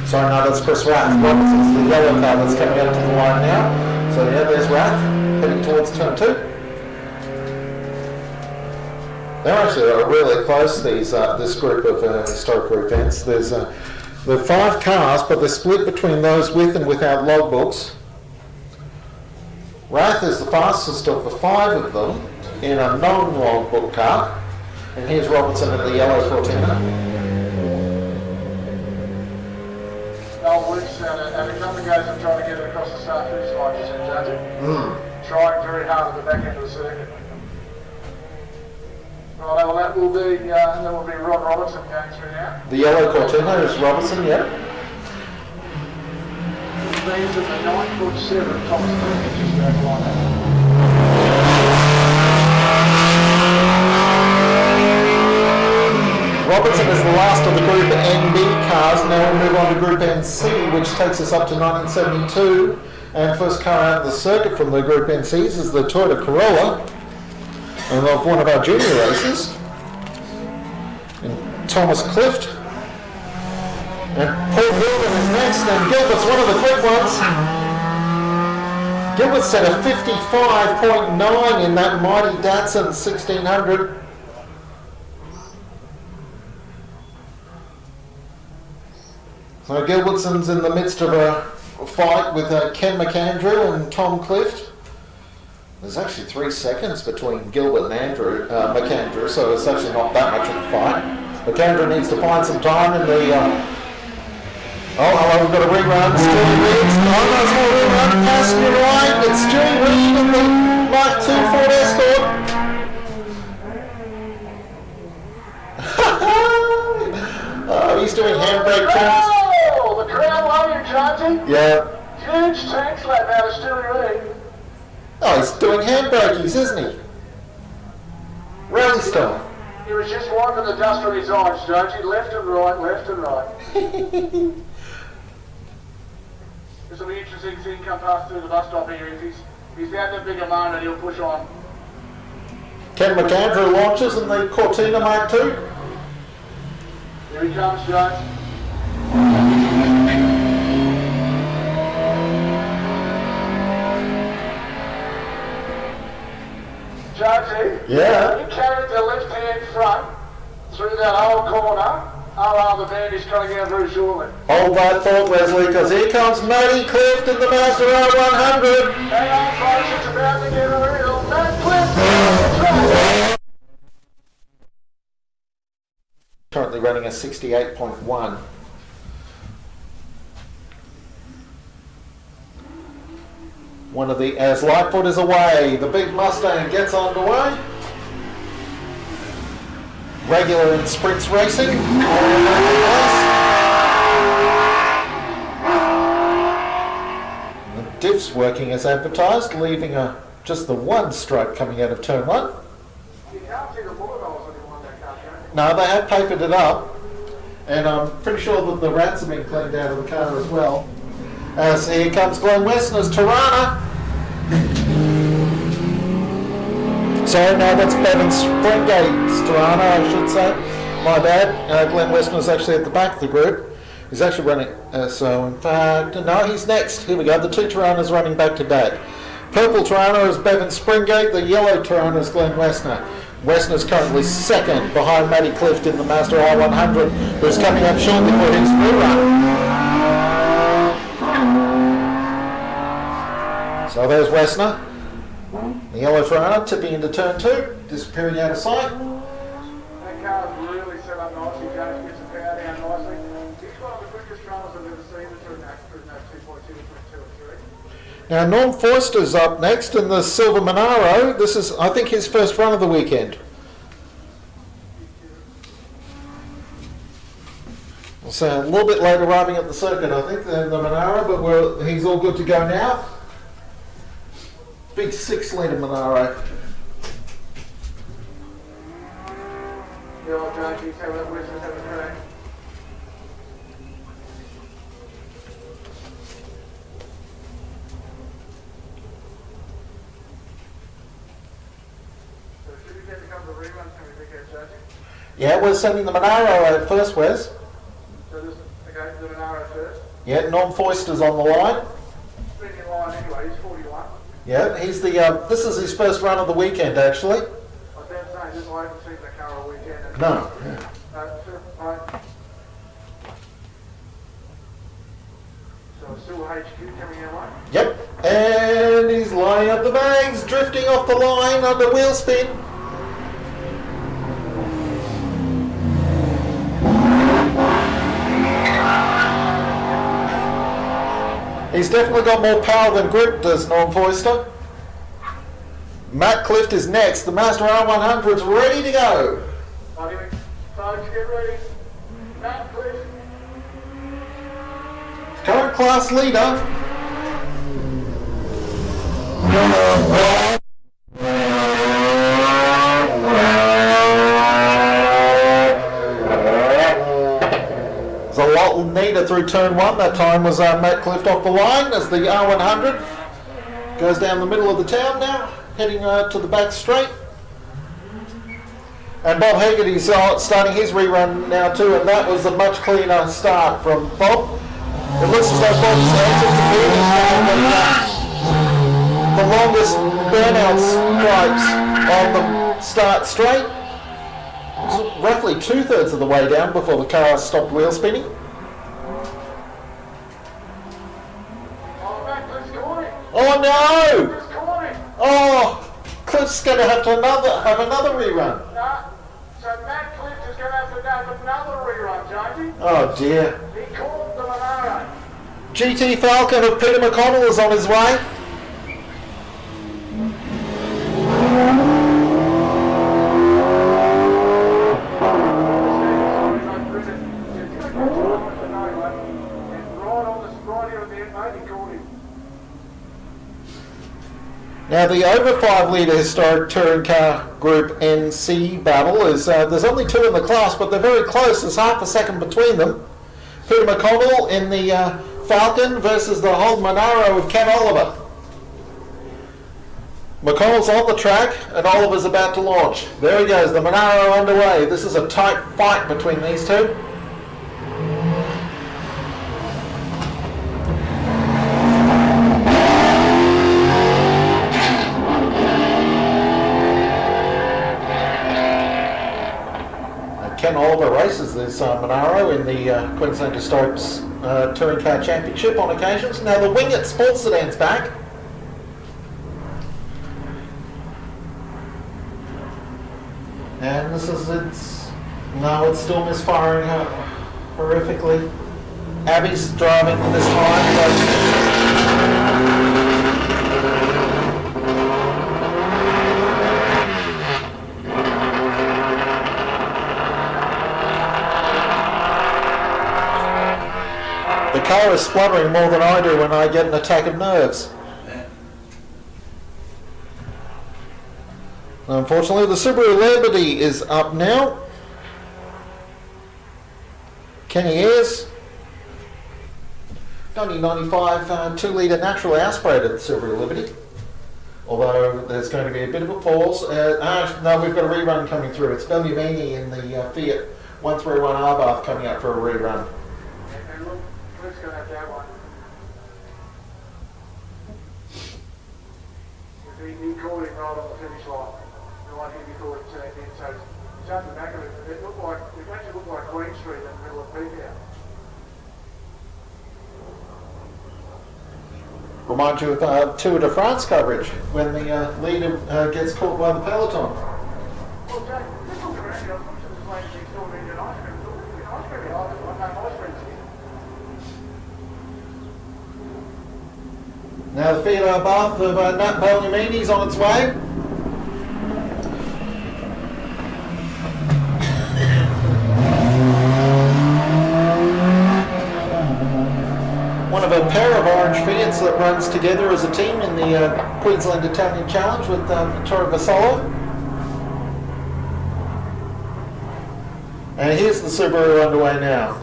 Speaker 2: Sorry, no, that's Chris Rath. Robinson's the yellow car that's coming out to the line now. So yeah, there's Rath heading towards turn 2. They're actually really close, this group of historic events. There are 5 cars, but they're split between those with and without logbooks. Rath is the fastest of the 5 of them in a non-logbook car. And here's Robinson in the yellow Cortina.
Speaker 14: Noel Wicks and a couple of guys are trying to get it across the start finish line, just in judging. Trying very hard at the back end of the circuit. Right, well that will be, and then will be Rod Robertson going through now.
Speaker 2: The yellow Cortina is Robertson, yeah.
Speaker 14: Which means that the 9'7" Thomas Turner just going to line up.
Speaker 2: Robertson is the last of the Group NB cars. Now we move on to Group NC, which takes us up to 1972. And first car out of the circuit from the Group NCs is the Toyota Corolla. And of one of our junior races, and Thomas Clift, and Paul Gilbert is next, and Gilbert's one of the quick ones. Gilbert set a 55.9 in that mighty Datsun 1600. So Gilbertson's in the midst of a fight with Ken McAndrew and Tom Clift. There's actually 3 seconds between Gilbert and McAndrew, so it's actually not that much of a fight. McAndrew needs to find some time in the... we've got a rerun. Stewie Reed's... Oh, no, it's not a rerun. Passenger right. It's Stewie Reed in the Mark 2 Ford Escort. Oh, he's doing handbrake turns.
Speaker 14: Oh, the crowd love you, Jonesy.
Speaker 2: Yeah.
Speaker 14: Huge tank slap out of Stewie Reed.
Speaker 2: Oh, he's doing handbrakies, isn't he? Rally style.
Speaker 14: He was just wiping the dust from his eyes, Jonesy. Left and right, left and right. This will be interesting to see him come past through the bus stop here. If he's out in a bigger moment, he'll push on.
Speaker 2: Ken McAndrew launches in the Cortina Mark II.
Speaker 14: Here he comes, Jones.
Speaker 2: Yeah.
Speaker 14: You carry the left-hand front through that whole corner. The band is coming out very shortly.
Speaker 2: Hold that thought, Wesley, because here comes Matty Clift in the Master R100.
Speaker 14: Hang on, folks, it's about to get real. Matt Clift.
Speaker 2: Currently running a 68.1. One of the, as Lightfoot is away, the big Mustang gets underway. Regular in sprints racing. The diff's working as advertised, leaving just the one stroke coming out of turn 1.
Speaker 14: You can't see the bullet holes anymore in that car, can you?
Speaker 2: No, they have papered it up, and I'm pretty sure that the rats have been cleaned out of the car as well. As here comes Glenn Westner's Tirana. Sorry, no, that's Bevan Springgate's Tirana, I should say. My bad. Glenn Westner's actually at the back of the group. He's actually running, so in fact, no, he's next. Here we go, the two Tiranas running back to back. Purple Tirana is Bevan Springate, the yellow Tirana is Glenn Westner. Westner's currently second behind Matty Clift in the Master R100, who's coming up shortly for his rerun. So there's Westner. The yellow Tirana tipping into turn 2, disappearing out of sight.
Speaker 14: That car's really set up nicely. James gets the power down nicely. He's one of the quickest runners I've ever seen through that 2.2 between 2 and 3.
Speaker 2: Now Norm Forster's up next in the Silver Monaro. This is, I think, his first run of the weekend. So a little bit late arriving at the circuit, I think, than the Monaro, but he's all good to go now. Big 6-litre Monaro.
Speaker 14: The old James, have a Western, have a crack. So should we get to come to reruns, can we pick out judging?
Speaker 2: Yeah, we're sending the Monaro out first, Wes.
Speaker 14: So this, okay, the Monaro first.
Speaker 2: Yeah, Norm Foister's on the line.
Speaker 14: Been in line anyway, he's 41.
Speaker 2: Yeah, he's the. This is his first run of the weekend, actually.
Speaker 14: I was about to say, just I haven't seen that car all weekend.
Speaker 2: No.
Speaker 14: So still HQ coming our way?
Speaker 2: Yep, and he's lining up the bags, drifting off the line under wheel spin. He's definitely got more power than grip, does Norm Foister. Matt Clift is next. The Master R100's ready to go.
Speaker 14: Folks, get ready. Matt Clift.
Speaker 2: Current class leader. It's a lot neater through turn 1. That time was Matt Clift off the line as the R100 goes down the middle of the town now, heading to the back straight. And Bob Haggerty's starting his rerun now too, and that was a much cleaner start from Bob. It looks as though Bob's the longest burnout stripes on the start straight. Roughly 2/3 of the way down before the car stopped wheel spinning. Oh no! Oh, Cliff's going to have another rerun.
Speaker 14: No, so Matt Clift is going to have to have another rerun, Jonesy.
Speaker 2: Oh dear.
Speaker 14: He called the Monaro.
Speaker 2: GT Falcon of Peter McConnell is on his way. Now the over 5 litre historic touring car group NC battle is, there's only 2 in the class, but they're very close. There's half a second between them. Peter McConnell in the Falcon versus the Hold Monaro of Ken Oliver. McConnell's on the track and Oliver's about to launch. There he goes, the Monaro underway. This is a tight fight between these two. Ken Oliver races this Monaro in the Queensland Stokes Touring Car Championship on occasions. Now the Wingett Sports Sedan's back. And this is it's still misfiring horrifically. Abby's driving this time, but the car is spluttering more than I do when I get an attack of nerves. Unfortunately, the Subaru Liberty is up now. Kenny Ayres. 1995 2-litre naturally aspirated Subaru Liberty. Although there's going to be a bit of a pause. No, we've got a rerun coming through. It's Bellamini in the Fiat 131 Arbath coming up for a rerun.
Speaker 14: And look, Cliff's going to have that one. He caught him right on the finish line. The one he before it turned in. So he jumped the back of it. It actually looked like Queen Street in the middle of Peacock.
Speaker 2: Remind you of Tour de France coverage when the leader gets caught by the peloton.
Speaker 14: Well, Jack, just look around here. I was looking at the place next door needed ice cream. Look, ice cream. I've no ice cream here.
Speaker 2: Now the Fiat Arbath of Nat Bellamini's on its way. One of a pair of orange Fiats that runs together as a team in the Queensland Italian Challenge with Vittorio Vassallo. And here's the Subaru underway now.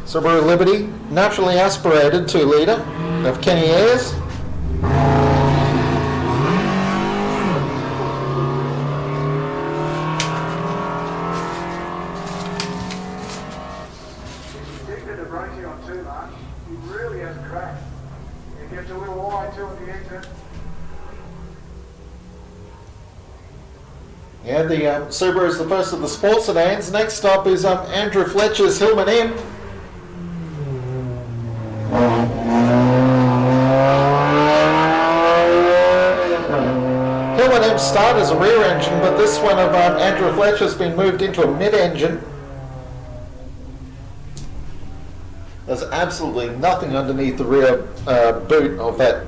Speaker 2: Subaru Liberty, naturally aspirated 2-litre of Kenny Ayres. Yeah, the Subaru is the first of the sports sedans. Next up is Andrew Fletcher's Hillman M. Hillman M started as a rear engine, but this one of Andrew Fletcher's been moved into a mid-engine. There's absolutely nothing underneath the rear boot of that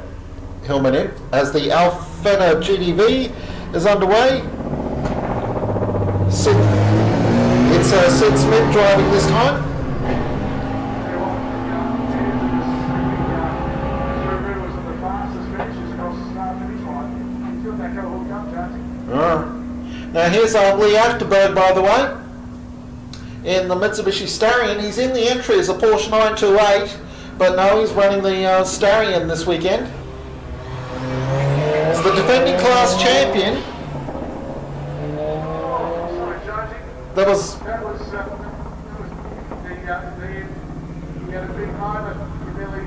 Speaker 2: Hillman M. As the Alfetta GDV is underway, it's Sid Smith driving this time. Now here's Lee Achterberg, by the way, in the Mitsubishi Starion. He's in the entry as a Porsche 928, but no, he's running the Starion this weekend. He's the defending class champion. That was he had a big moment. He really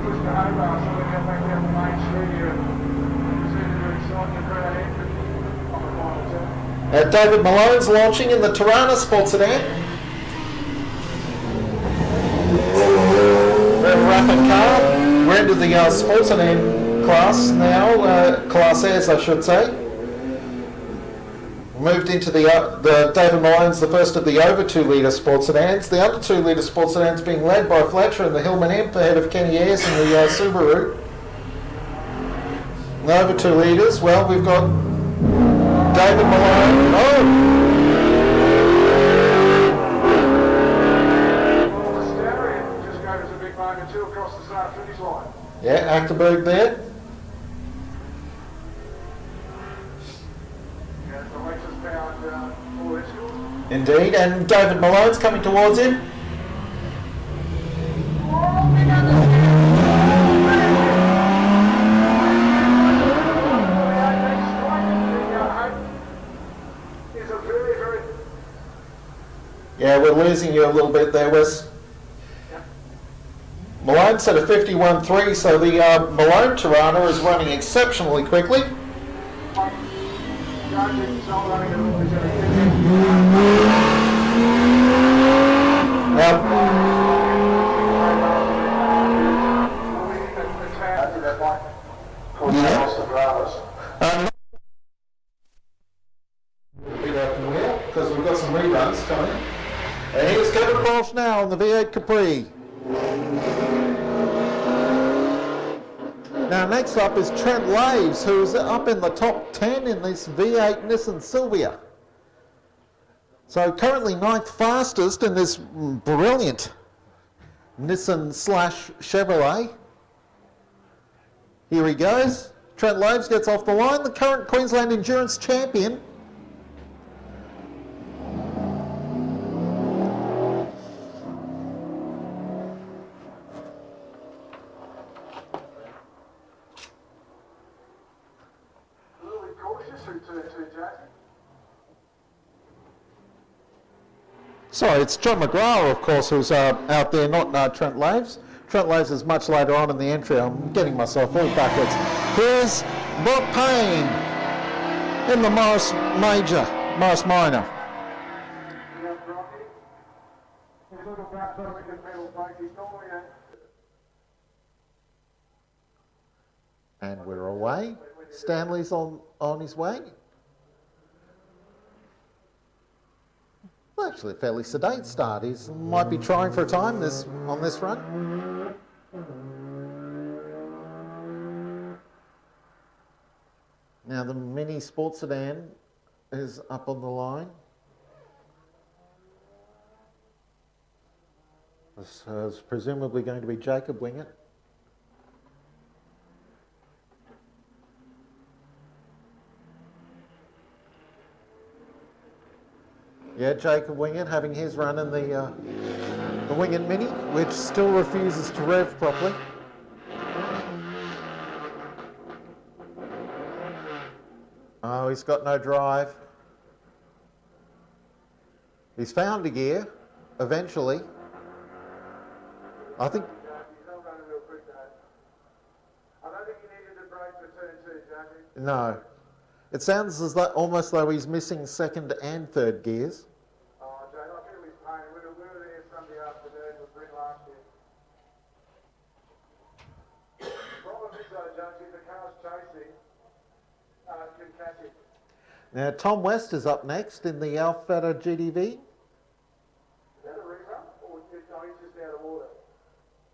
Speaker 2: pushed the high bar, so we got back down the main street here and proceeded to excite the crowd entry on the final turn. David Malone's launching in the Tirana Sports Sedan. Very rapid car. We're into the Sports Sedan class now, Class S I should say. Moved into the David Malone's the first of the over 2-litre sports sedans. The under 2-litre sports sedans being led by Fletcher and the Hillman Imp ahead of Kenny Ayres and the Subaru. The over 2 litres, well, we've got David Malone.
Speaker 14: Well, the Starion just gave us a big moment too across the start finish line.
Speaker 2: Yeah, Achterberg there. Indeed, and David Malone's coming towards him. Yeah, we're losing you a little bit there, Wes. Malone set a 51.3, so the Malone Tirana is running exceptionally quickly. Because we've got some reruns coming. And here's Kevin Walsh now on the V8 Capri. Now next up is Trent Laves, who's up in the top 10 in this V8 Nissan Silvia. So currently 9th fastest in this brilliant Nissan / Chevrolet. Here he goes. Trent Laves gets off the line, the current Queensland Endurance Champion. Sorry, it's John McGrath, of course, who's out there, not Trent Laves. Trent Laves is much later on in the entry. I'm getting myself all backwards. Here's Brock Payne in the Morris Minor. And we're away. Stanley's on his way. Well, actually a fairly sedate start. He might be trying for a time on this run. Now the mini sports sedan is up on the line. This is presumably going to be Jacob Wingett. Yeah, Jacob Wingett having his run in the Wingett Mini, which still refuses to rev properly. Oh, he's got no drive. He's found a gear, eventually. I think... No. It sounds as though, almost though he's missing second and third gears. Now Tom West is up next in the Alfetta GTV.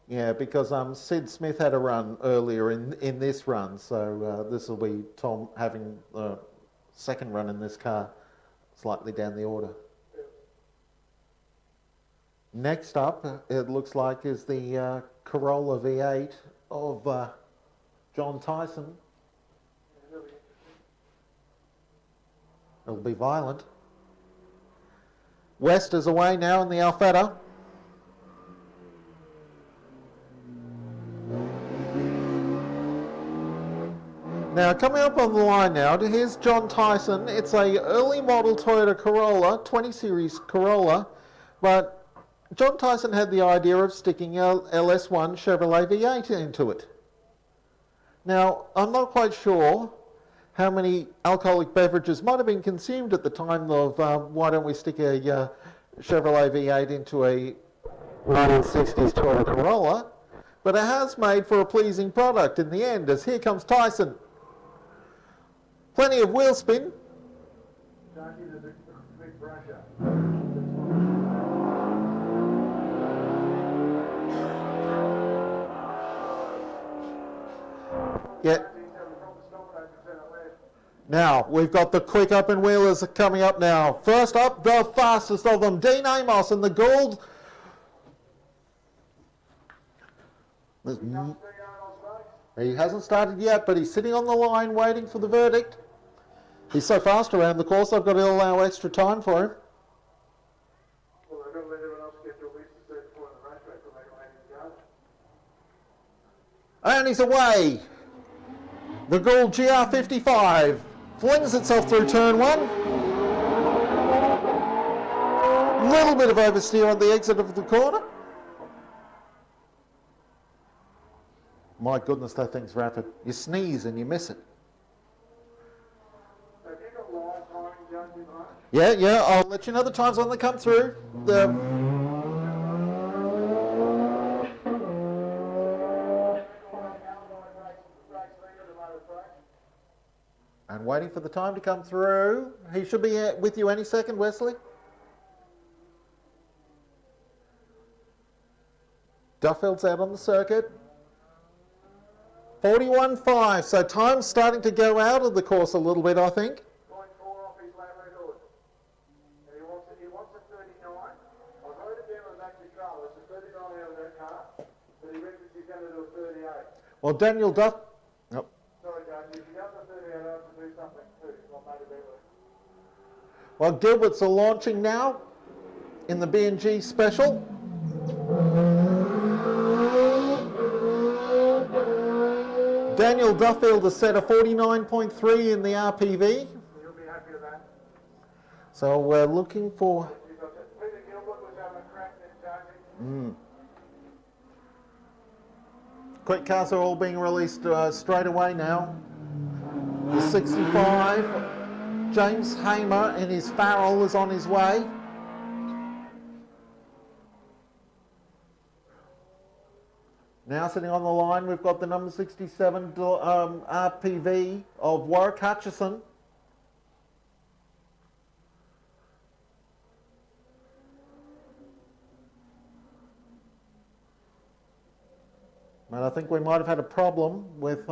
Speaker 2: Yeah, because Sid Smith had a run earlier in this run, so this will be Tom having the second run in this car, slightly down the order. Next up, it looks like, is the Corolla V8 of John Tyson. It'll be violent. West is away now in the Alfetta. Now coming up on the line now, here's John Tyson. It's a early model Toyota Corolla, 20 series Corolla, but John Tyson had the idea of sticking a LS1 Chevrolet V8 into it. Now I'm not quite sure how many alcoholic beverages might have been consumed at the time of why don't we stick a Chevrolet V8 into a 1960s Toyota Corolla, but it has made for a pleasing product in the end, as here comes Tyson. Plenty of wheel spin. Yeah. Now, we've got the quick open wheelers coming up now. First up, the fastest of them, Dean Amos in the Gould. He hasn't started yet, but he's sitting on the line waiting for the verdict. He's so fast around the course, I've got to allow extra time for him. And he's away. The Gould GR55 flings itself through turn one. Little bit of oversteer on the exit of the corner. My goodness, that thing's rapid. You sneeze and you miss it.
Speaker 14: Have you got lines
Speaker 2: Yeah, I'll let you know the times when they come through. And waiting for the time to come through. He should be with you any second, Wesley. Duffield's out on the circuit. 41.5, so time's starting to go out of the course a little bit, I think.
Speaker 14: 0.4 off his lap record. And he wants a 39. I wrote it down on the back of the car. It's a 39 out of that car, but he reckons he's going to do a 38.
Speaker 2: Well, Daniel Duff... Oh.
Speaker 14: Sorry, Dave, if he does a 38, I have to do something too. I'll make it better.
Speaker 2: Well, Gilberts are launching now in the B&G special. Daniel Duffield has set a 49.3 in the RPV.
Speaker 14: You'll be happy with that.
Speaker 2: So we're looking for...
Speaker 14: Peter Gilbert was having a crack in charging.
Speaker 2: Quick cars are all being released straight away now. The 65, James Hamer in his Farrell is on his way. Now sitting on the line, we've got the number 67 RPV of Warwick Hutchison. And I think we might have had a problem with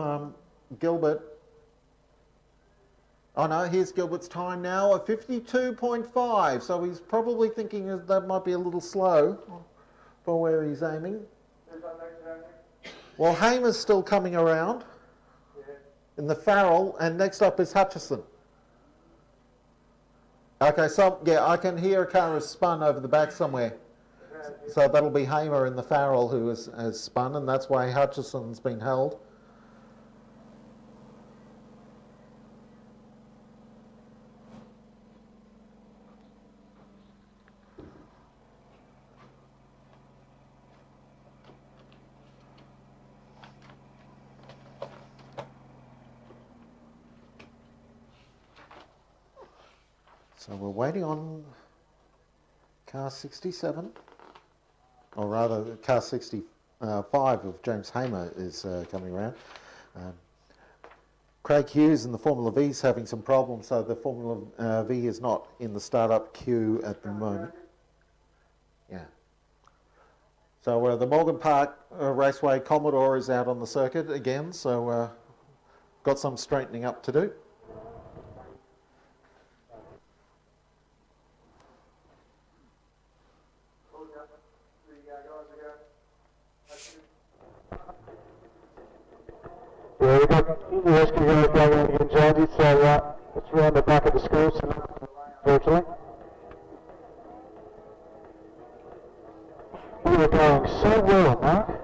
Speaker 2: Gilbert. Oh no, here's Gilbert's time now of 52.5. So he's probably thinking that might be a little slow for where he's aiming. Well, Hamer's still coming around in the Farrell, and next up is Hutchison. Okay, so yeah, I can hear a car has spun over the back somewhere. So that'll be Hamer in the Farrell who has spun, and that's why Hutchison's been held. So we're waiting on car 67, or rather car 65 of James Hamer is coming around. Craig Hughes in the Formula V is having some problems, so the Formula V is not in the startup queue at the moment. Yeah. So the Morgan Park Raceway Commodore is out on the circuit again, so got some straightening up to do.
Speaker 14: Yeah, we've got the rescue guys going on again, Jonesy, so it's around the back of the school, virtually. We were going so well, Mark.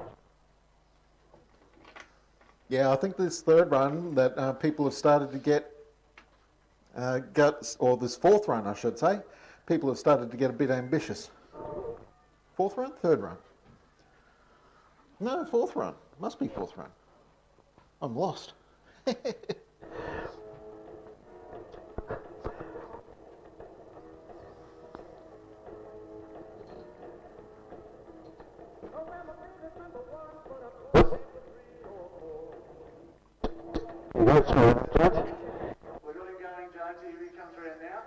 Speaker 2: Yeah, I think this third run that people have started to get, or this fourth run I should say, people have started to get a bit ambitious. Fourth run? Third run? No, fourth run. Must be fourth run. I'm lost.
Speaker 14: We've got him going, Jonesy. Here he comes around now.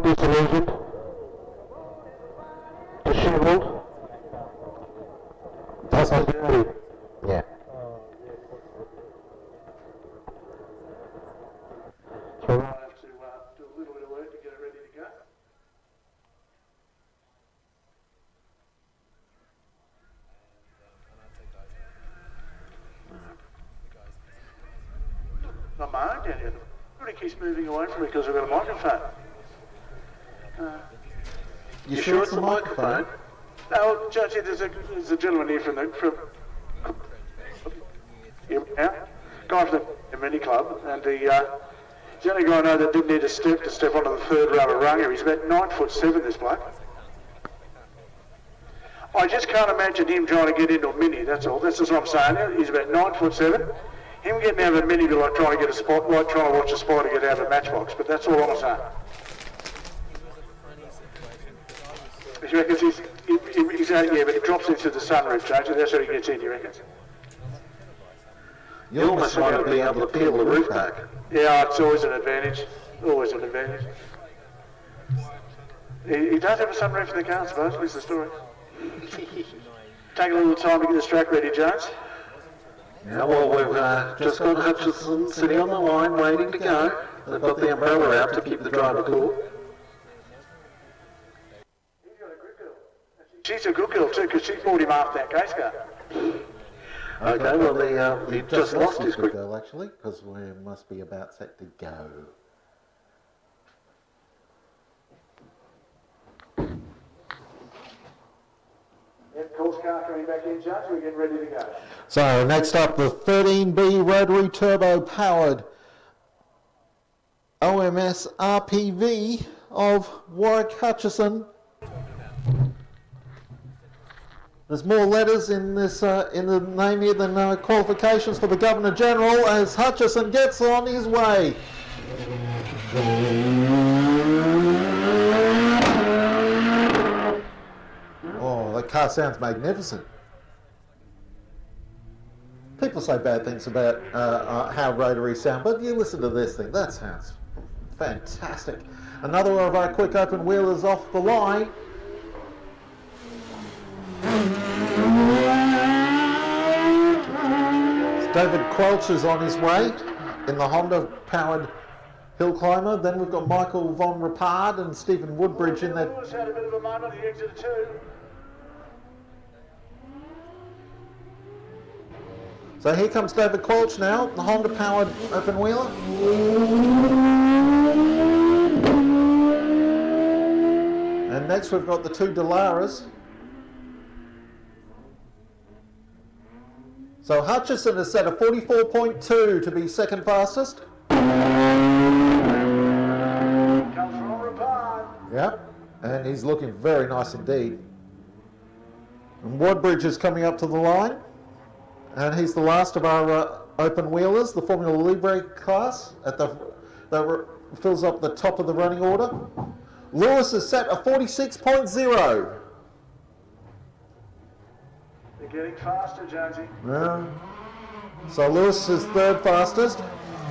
Speaker 14: Disillusioned. Dishevelled. That's not dirty. Yeah. So we'll have to do a little bit of work to get it ready to go. Not my own down here. Everybody keeps moving away from me because we've got a microphone. You sure it's the microphone? No, Judge, there's a gentleman here from guy from the mini club, and he's the only guy I know that didn't need to step onto the third rubber runga. He's about 9'7", this bloke. I just can't imagine him trying to get into a mini, that's all. That's just what I'm saying. He's about 9'7". Him getting out of a mini be like trying to get a spot, like trying to watch a spider get out of a matchbox, but that's all I'm saying. He reckons he's yeah, but he drops into the sunroof, James, that's how he gets in, he reckons.
Speaker 1: You almost want to be able to peel the roof back.
Speaker 14: Yeah, it's always an advantage. Always an advantage. He does have a sunroof in the car, I suppose. What's the story? Take a little time to get this track ready, Jones.
Speaker 1: Yeah, well, we've just got Hutchison sitting on the line waiting to go. They've got the umbrella out to keep the driver cool.
Speaker 14: She's a good girl too, because she brought him off that case car.
Speaker 1: Okay, well, he just lost his quick girl, actually, because we must be about set to go.
Speaker 14: Yep, course car coming back in, Judge. We're getting ready to go.
Speaker 1: So, next up, the 13B rotary turbo powered OMS RPV of Warwick Hutchison. There's more letters in this in the name here than qualifications for the Governor General as Hutchison gets on his way. Oh, that car sounds magnificent. People say bad things about how rotaries sound, but you listen to this thing, that sounds fantastic. Another of our quick open wheelers off the line. David Quelch is on his way in the Honda-powered hill climber. Then we've got Michael von Rapard and Stephen Woodbridge in that.
Speaker 14: Lewis had a bit of a moment, he exited too.
Speaker 1: So here comes David Quelch now, the Honda-powered open wheeler. And next we've got the two Delaras. So Hutchison has set a 44.2 to be second fastest.
Speaker 14: Comes from Rapard.
Speaker 1: Yep, and he's looking very nice indeed. And Woodbridge is coming up to the line. And he's the last of our open wheelers, the Formula Libre class, that fills up the top of the running order. Lewis has set a 46.0.
Speaker 14: They're getting faster, Jonesy.
Speaker 1: Yeah. So Lewis is third fastest.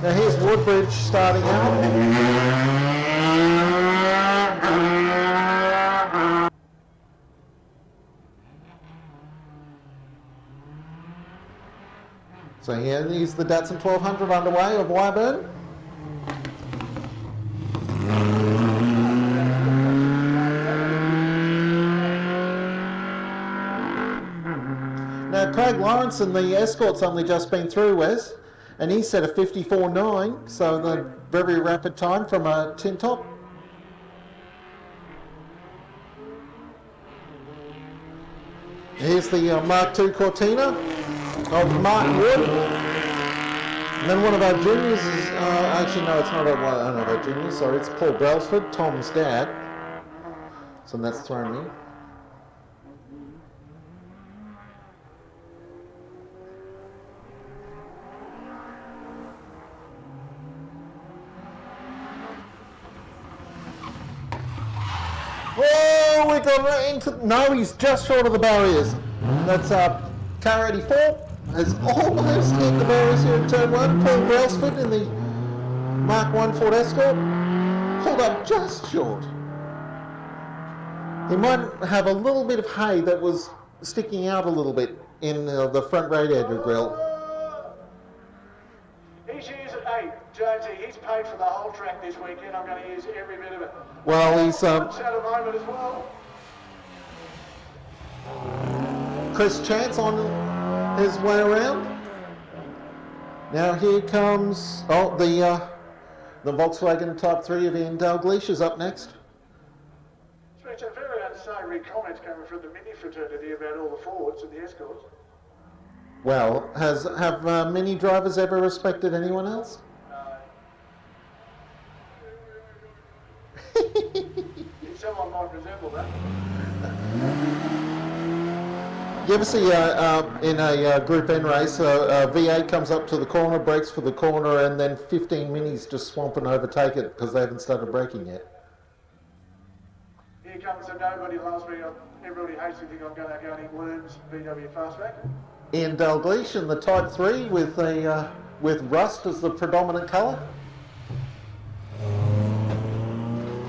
Speaker 1: Now here's Woodbridge starting out. So here is the Datsun 1200 underway of Leyburn. Now Craig Lawrence and the Escort's only just been through, Wes, and he set a 54.9, so the very rapid time from a tin top. Here's the Mark II Cortina of Martin Wood. And then one of our juniors is, actually no, it's not one of our juniors, sorry, it's Paul Brailsford, Tom's dad. So that's thrown me. Oh, we got right into, no, he's just short of the barriers. That's car 84 has almost hit the barriers here in turn 1. Paul Brailsford in the Mark I Ford Escort pulled up just short. He might have a little bit of hay that was sticking out a little bit in the front radiator grille.
Speaker 14: He's using, hey, Jonesy, he's paid for the whole track this weekend. I'm going to use every bit of it.
Speaker 1: Well, he's
Speaker 14: at a moment as well.
Speaker 1: Chris Chance on his way around. Now here comes the Volkswagen Type 3 of Ian Dalgleish is up next.
Speaker 14: It's a very unsavoury comments coming from the Mini fraternity about all the Fords and the Escorts.
Speaker 1: Well, have Mini drivers ever respected anyone else?
Speaker 14: Someone might resemble that.
Speaker 2: You ever see in a Group N race, V8 comes up to the corner, brakes for the corner, and then 15 minis just swamp and overtake it because they haven't started braking yet?
Speaker 14: Here comes the nobody loves me. Everybody hates me. Think I'm going to go any worms. VW Fastback.
Speaker 2: Ian Dalgleish in the Type 3 with rust as the predominant colour.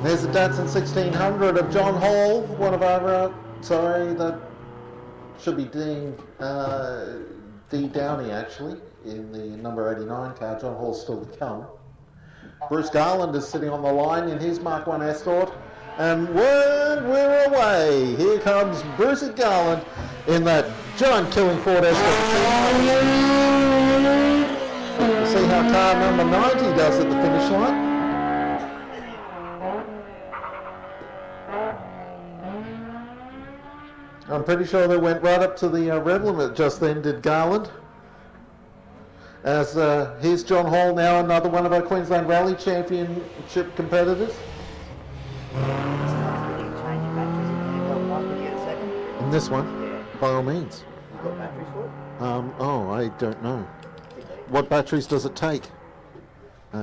Speaker 2: There's a Datsun 1600 of John Hall, one of our, that should be Dean D. Downey actually, in the number 89 car. John Hall's still to come. Bruce Garland is sitting on the line in his Mark 1 Escort. And we're away. Here comes Brucey Garland in that giant killing Ford Escort. We'll see how car number 90 does at the finish line. I'm pretty sure they went right up to the rev limit just then, did Garland. As here's John Hall now, another one of our Queensland Rally Championship competitors. In this one? Yeah. By all means.
Speaker 7: You've got batteries for it?
Speaker 2: I don't know. What batteries does it take?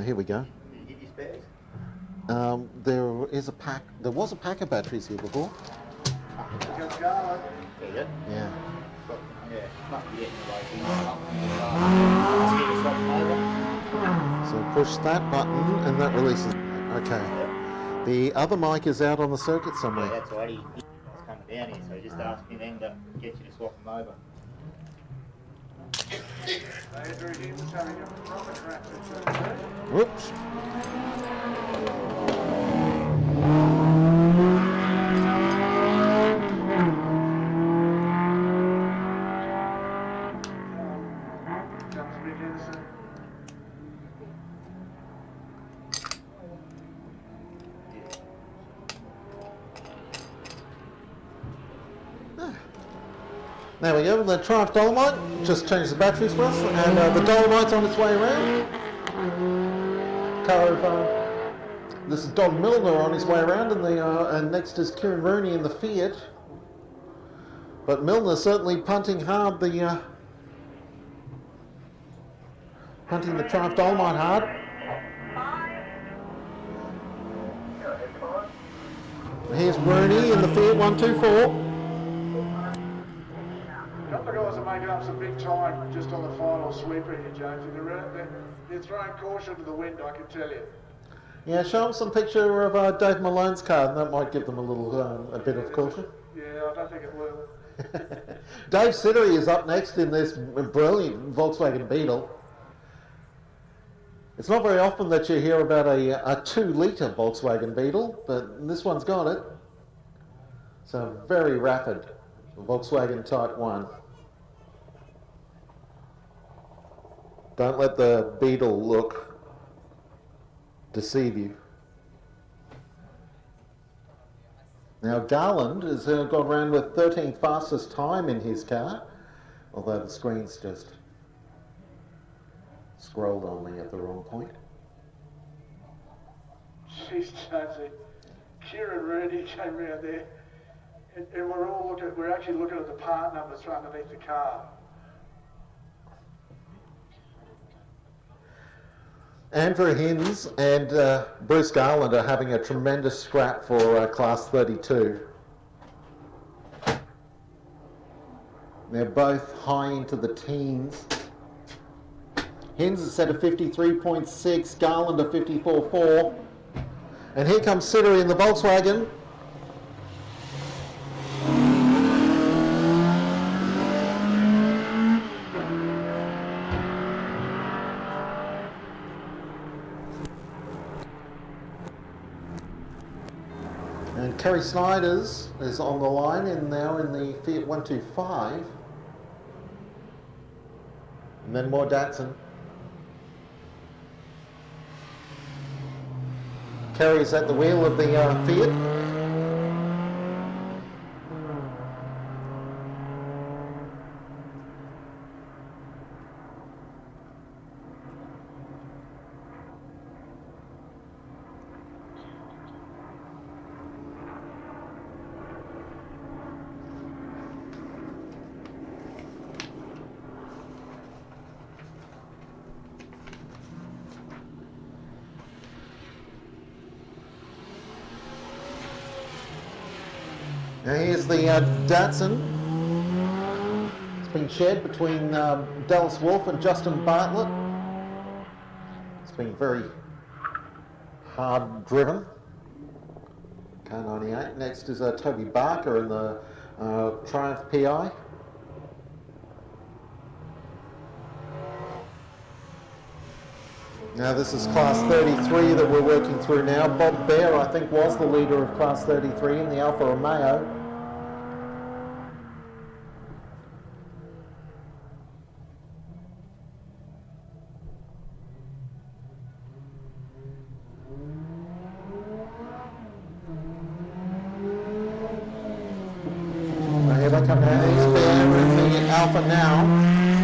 Speaker 2: Here we go.
Speaker 7: Did you give you spares?
Speaker 2: There is a pack. There was a pack of batteries here before.
Speaker 14: Here comes Garland.
Speaker 7: There you go.
Speaker 2: Yeah.
Speaker 7: Yeah, must be getting the
Speaker 2: So push that button and that releases. Okay. The other mic is out on the circuit somewhere.
Speaker 7: Yeah, that's right. He's coming down here, so just ask me then to get you to swap them over.
Speaker 14: Andrew Hughes is having a proper crash at 32.
Speaker 2: Whoops. There we go, the Triumph Dolomite just changed the batteries for us, and the Dolomite's on its way around. Car of, this is Don Milner on his way around, and next is Kieran Rooney in the Fiat. But Milner certainly punting hard punting the Triumph Dolomite hard. Here's Rooney in the Fiat 124.
Speaker 14: A couple of guys are making up some big time just on the final sweeper here, James. And they're throwing caution to the wind, I can tell you.
Speaker 2: Yeah, show them some picture of Dave Malone's car, and that might give them a little, a bit of caution.
Speaker 14: Yeah, I don't think it will.
Speaker 2: Dave Sittery is up next in this brilliant Volkswagen Beetle. It's not very often that you hear about a 2-litre Volkswagen Beetle, but this one's got it. So very rapid Volkswagen Type 1. Don't let the Beetle look deceive you. Now Garland has gone around with 13th fastest time in his car, although the screen's just scrolled on me at the wrong point.
Speaker 14: Jeez, Jonesy. Kieran Rooney came round there, and we're actually looking at the part numbers from underneath the car.
Speaker 2: Andrew Hinds and Bruce Garland are having a tremendous scrap for Class 32. They're both high into the teens. Hinds is set at 53.6, Garland at 54.4. And here comes Sitter in the Volkswagen. And Kerry Snyders is on the line and now in the Fiat 125. And then more Datsun. Kerry's at the wheel of the Fiat. Now here's the Datsun. It's been shared between Dallas Wolf and Justin Bartlett. It's been very hard driven. Car 98. Next is Toby Barker in the Triumph PI. Now this is class 33 that we're working through now. Bob Bear, I think, was the leader of class 33 in the Alfa Romeo. Here they come now. He's Bear in the Alfa now,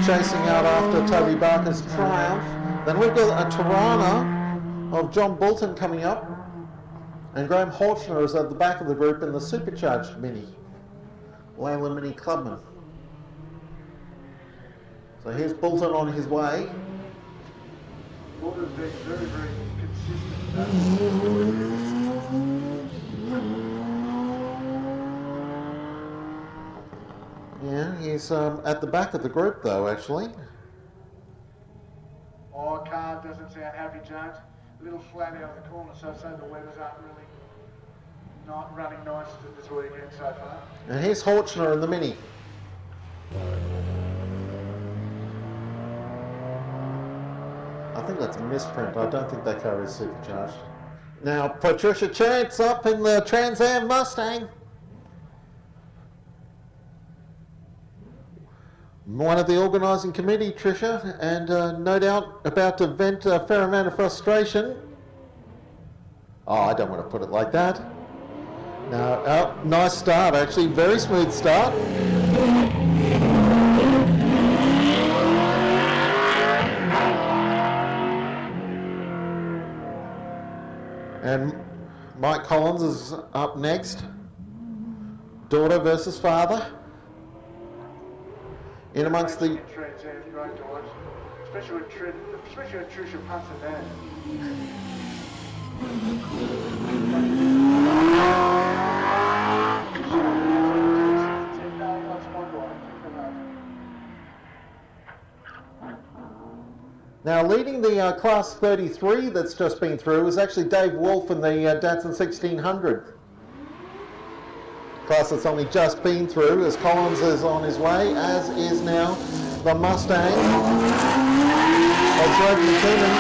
Speaker 2: chasing out after Toby Barker's Triumph. Then we've got a Tirana of John Bolton coming up, and Graham Horchner is at the back of the group in the Supercharged Mini, Leyland Mini Clubman. So here's Bolton on his way.
Speaker 14: Bolton's been very, very consistent.
Speaker 2: Yeah, he's at the back of the group though, actually.
Speaker 14: Oh, car doesn't sound happy, Jones. A little flat out of the corner, so the weathers aren't really not running nice this weekend so far.
Speaker 2: And here's Horchner in the Mini. I think that's a misprint. I don't think that car is supercharged. Now Patricia Chance up in the Trans Am Mustang. One of the organising committee, Tricia, and no doubt about to vent a fair amount of frustration. Oh, I don't want to put it like that. Now, nice start, actually, very smooth start. And Mike Collins is up next. Daughter versus father. In amongst the...
Speaker 14: Trans Am's great to watch, especially when Tricia punts her dad.
Speaker 2: Now leading the class 33 that's just been through is actually Dave Wolf in the Datsun 1600. Class that's only just been through, as Collins is on his way, as is now the Mustang of Greg McKinnon.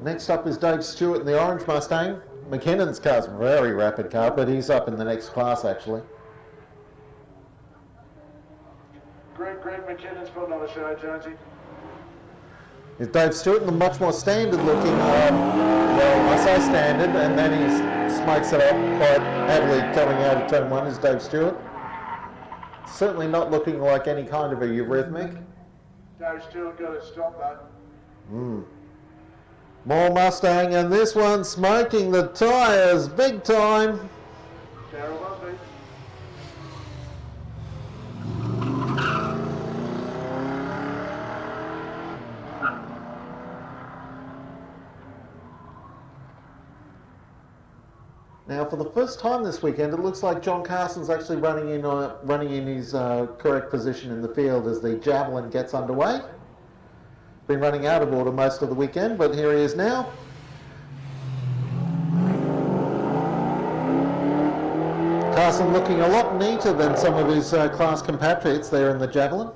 Speaker 2: Next up is Dave Stewart in the orange Mustang. McKinnon's car's a very rapid car, but he's up in the next class actually.
Speaker 14: Greg McKinnon's putting on a show, Jonesy.
Speaker 2: Is Dave Stewart in the much more standard looking, well, I say standard, and then he smokes it up quite heavily coming out of turn 1 is Dave Stewart. Certainly not looking like any kind of a eurythmic.
Speaker 14: Dave Stewart got to stop that.
Speaker 2: More Mustang, and this one smoking the tyres big time.
Speaker 14: Darryl Busby.
Speaker 2: Now, for the first time this weekend, it looks like John Carson's actually running in his correct position in the field as the Javelin gets underway. Been running out of order most of the weekend, but here he is now. Carson looking a lot neater than some of his class compatriots there in the Javelin.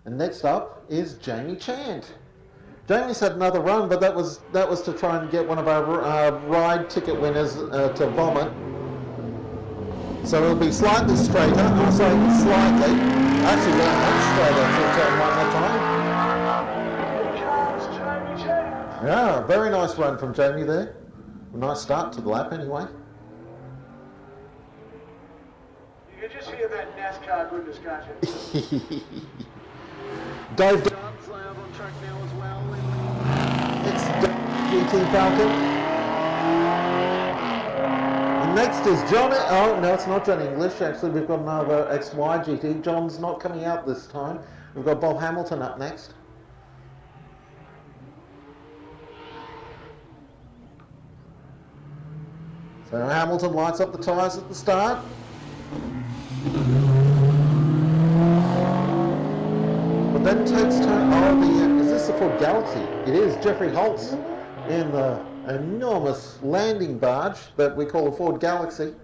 Speaker 2: And next up is Jamie Chant. Jamie's had another run, but that was to try and get one of our ride ticket winners to vomit. So it'll be slightly straighter. I'll say slightly. Actually, not much straighter through turn 1 that time. Yeah, very nice run from Jamie there. A nice start to the lap, anyway.
Speaker 14: You can just hear that NASCAR goodness, can't you?
Speaker 2: Dave Dunn's out on track now as well. It's GT Falcon. And next is John. Oh no, it's not John English. Actually, we've got another XY GT. John's not coming out this time. We've got Bob Hamilton up next. So Hamilton lights up the tyres at the start. But then takes turn. Oh, is this the Ford Galaxy? It is. Jeffrey Holtz in the enormous landing barge that we call a Ford Galaxy.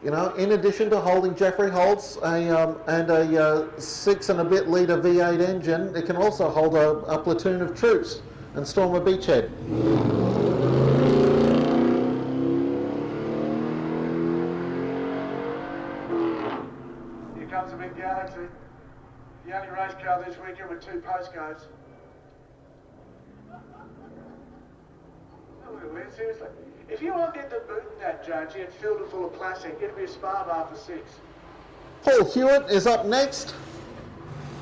Speaker 2: You know, in addition to holding Jeffrey Holtz and a 6 and a bit litre V8 engine, it can also hold a platoon of troops and storm a beachhead.
Speaker 14: Here comes the big Galaxy. The only race car this weekend with 2 postcodes. Oh, look at that, seriously. If you want to get the boot in that, Jonesy, and filled it full of plastic, it'd be a spa bar for 6.
Speaker 2: Paul Hewitt is up next.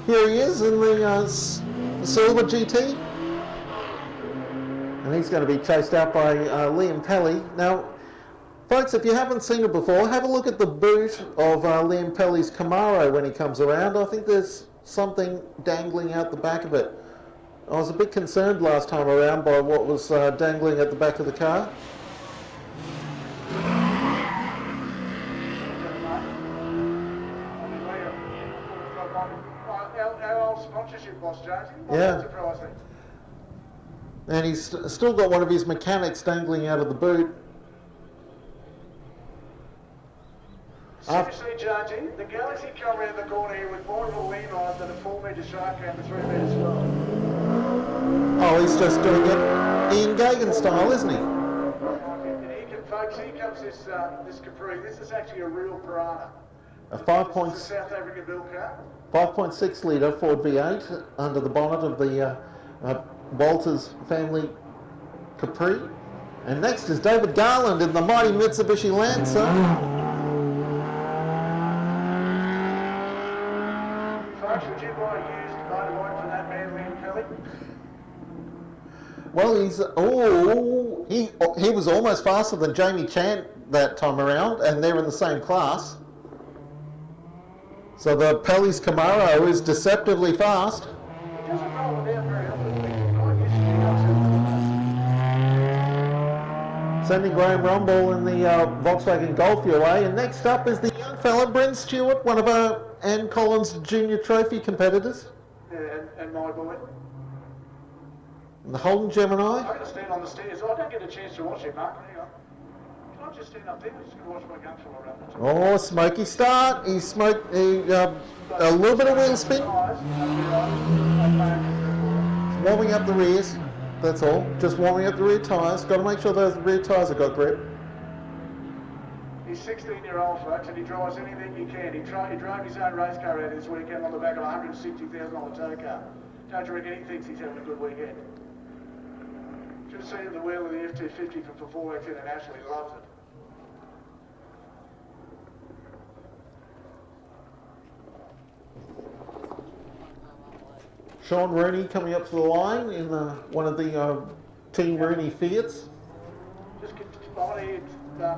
Speaker 2: Here he is in the Silver GT. And he's going to be chased out by Liam Pelly. Now, folks, if you haven't seen it before, have a look at the boot of Liam Pelly's Camaro when he comes around. I think there's something dangling out the back of it. I was a bit concerned last time around by what was dangling at the back of the car.
Speaker 14: Our old sponsorship boss, Jonesy.
Speaker 2: Yeah.
Speaker 14: Surprising.
Speaker 2: And he's still got one of his mechanics dangling out of the boot.
Speaker 14: Seriously, Jonesy, the Galaxy come around the corner here with more of a lean on it than a 4 metre shark and a 3 metre swell.
Speaker 2: Oh, he's just doing it Ian Gagan style, isn't he?
Speaker 14: And here folks, here comes this Capri. This is actually a real piranha.
Speaker 2: A
Speaker 14: This is
Speaker 2: 5.6
Speaker 14: a South African built car.
Speaker 2: litre Ford V8 under the bonnet of the Walters family Capri. And next is David Garland in the mighty Mitsubishi Lancer.
Speaker 14: Folks, would you buy a used motorbike for that man, Liam Kelly?
Speaker 2: Well, he was almost faster than Jamie Chant that time around, and they're in the same class. So the Pelly's Camaro is deceptively fast.
Speaker 14: It doesn't roll it down very often.
Speaker 2: Sending Graham Rumble in the Volkswagen Golf your way. And next up is the young fella, Brent Stewart, one of our Ann Collins Junior Trophy competitors.
Speaker 14: Yeah, and my boy.
Speaker 2: And the Holden Gemini.
Speaker 14: I'm going to stand on the stairs. I don't get a chance to watch it, Mark. Hang on. Can I just stand up there? I'm just going to watch my gun fly around.
Speaker 2: Oh, smoky start. He smoked a little bit of wheel spin. Warming up the rears. That's all. Just warming up the rear tyres. Got to make sure those rear tyres have got grip.
Speaker 14: He's 16-year-old, folks, and he drives anything he can. He drove his own race car out this weekend on the back of a $160,000 tow car. Don't you reckon he thinks he's having a good weekend? Should have seen him the wheel of the F250 from Performance International. He loves it.
Speaker 2: Sean Rooney coming up to the line in one of the Team Rooney Fiats.
Speaker 14: Just get on here,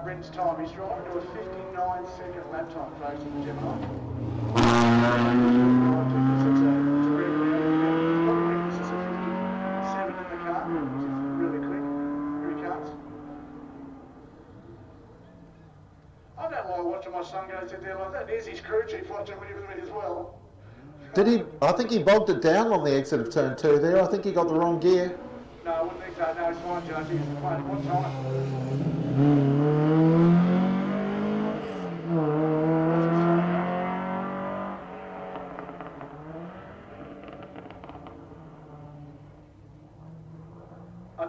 Speaker 14: Brendan's time. He's driving to a 59-second lap time, folks, in the Gemini. This is a 57 in the car, which is really quick. Here he comes. I don't like watching my son go sit there like that. There's his crew chief watching with me as well.
Speaker 2: Did he? I think he bogged it down on the exit of turn 2 there. I think he got the wrong gear.
Speaker 14: No, I wouldn't think so. No, it's fine, Judge. He's fine. What's on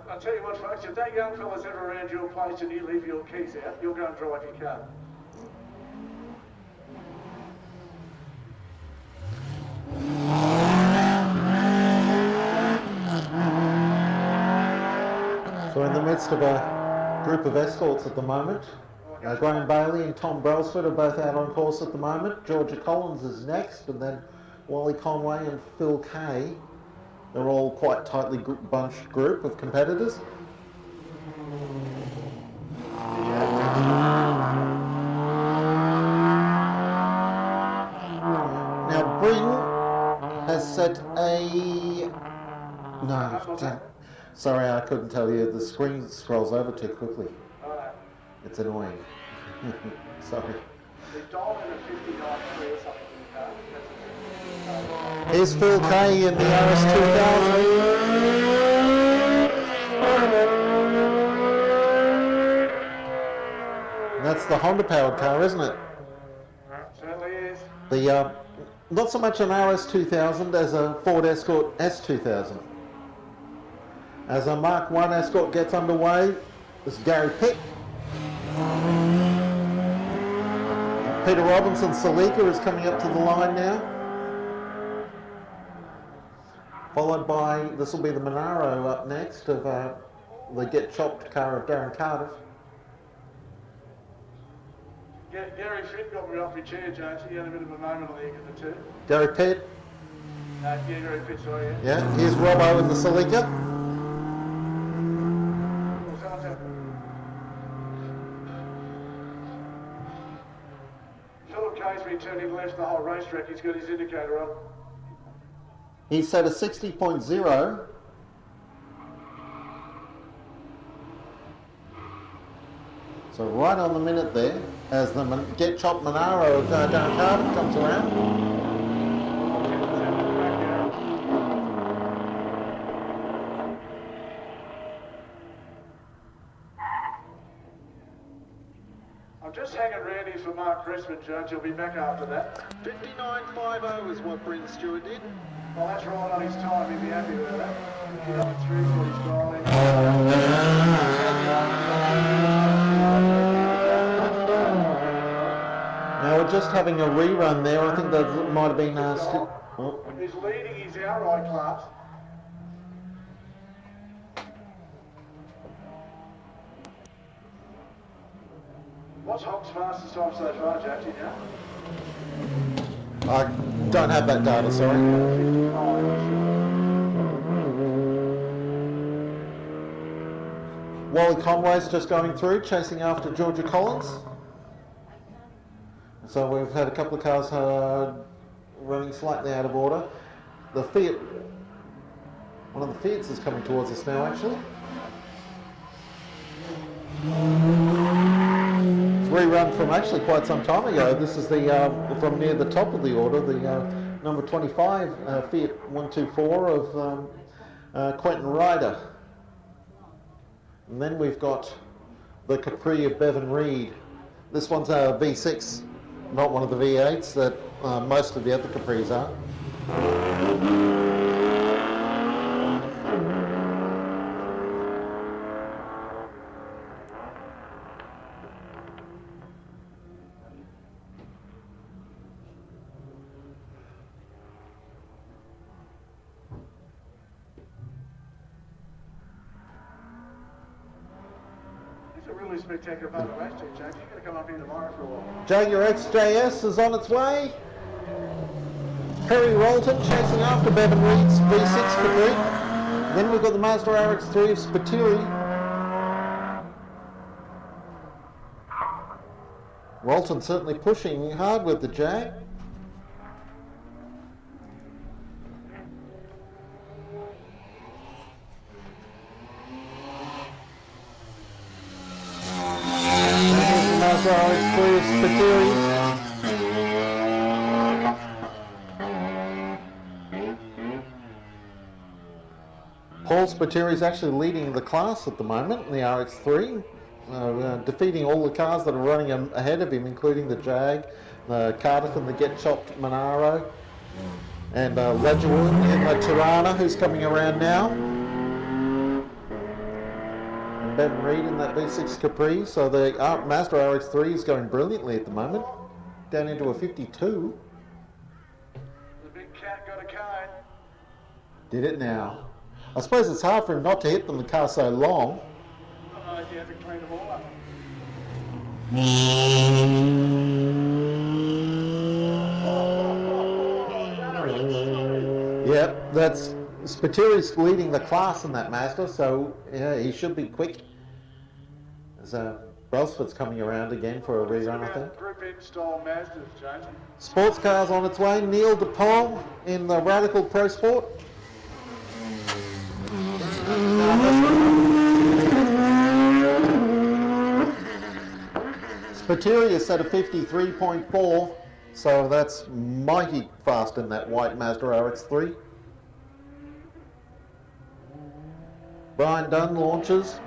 Speaker 14: I'll tell you what, folks, if that young fella's ever around your place and you leave your keys out, you'll go and drive your car.
Speaker 2: So in the midst of a group of escorts at the moment, Graham Bailey and Tom Brailsford are both out on course at the moment. Georgia Collins is next, and then Wally Conway and Phil Kay. They're all quite tightly bunched group of competitors. Now Bryn has set a... No, Sorry, I couldn't tell you. The screen scrolls over too quickly.
Speaker 14: Alright.
Speaker 2: It's annoying. Sorry.
Speaker 14: They've dialed in a 59.3 or something in the car.
Speaker 2: Here's Phil Kay in the RS2000. That's the Honda powered car, isn't it?
Speaker 14: Certainly is.
Speaker 2: The not so much an RS2000 as a Ford Escort S2000. As a Mark 1 Escort gets underway, this is Gary Pitt. Peter Robinson Salika is coming up to the line now. Followed by, this will be the Monaro up next of the Get Chopped car of Darren Cardiff.
Speaker 14: Gary Pitt got me off my chair, Jones. He had a bit of a moment on the end of the two.
Speaker 2: Gary Pitt.
Speaker 14: Gary Pitt, sorry, yeah.
Speaker 2: Yeah, here's Robbo in the Salika.
Speaker 14: Philip Kay's been turning left the whole racetrack. He's got his indicator on.
Speaker 2: He's set a 60.0. So right on the minute there, as the Get Chopped Monaro of Darren Cardiff comes around.
Speaker 14: I'm just hanging ready for Mark Cressman, Judge. He'll be back after that.
Speaker 2: 59.50 is what Bryn Stewart did.
Speaker 14: Well, that's right on his time. He'd be happy with that. 59.3 for his styling.
Speaker 2: Now we're just having a rerun there. I think that might have been
Speaker 14: He's leading his outright class. What's Hock's fastest time so far, Jack? Do you know?
Speaker 2: I don't have that data, sorry. Wally Conway's just going through, chasing after Georgia Collins. So we've had a couple of cars running slightly out of order. The Fiat, one of the Fiats is coming towards us now, actually. It's rerun from actually quite some time ago. This is the from near the top of the order, the number 25 Fiat 124 of Quentin Ryder. And then we've got the Capri of Bevan Reid. This one's a V6, not one of the V8s that most of the other Capris are.
Speaker 14: Spectacular part of the race, Jack. You're going to come up here tomorrow for a while.
Speaker 2: Jaguar XJS is on its way. Perry Rolton chasing after Bevan Reid's V6 Capri. Then we've got the Mazda RX-3 of Spiteri. Rolton certainly pushing hard with the Jag. Mazda RX-3 of Spiteri. Paul Spiteri is actually leading the class at the moment in the RX-3, defeating all the cars that are running ahead of him, including the Jag, the Cardiff and the Get Chopped Monaro, and Ledgerwood in the Tirana, who's coming around now. Bevan Reid in that V6 Capri, so the Mazda RX-3 is going brilliantly at the moment, down into a 52.
Speaker 14: The big cat got a cone.
Speaker 2: Did it now. I suppose it's hard for him not to hit them, the car's so long.
Speaker 14: Oh, he hasn't cleaned them all up.
Speaker 2: Yep, that's Spiteri's leading the class in that Mazda, so yeah, he should be quick. As Brailsford's coming around again for a rerun, I think.
Speaker 14: Group N style Mazdas, James.
Speaker 2: Sports cars on its way. Neil DePaul in the Radical Pro Sport. Spateria set a 53.4, so that's mighty fast in that white Mazda RX-3. Brian Dunn launches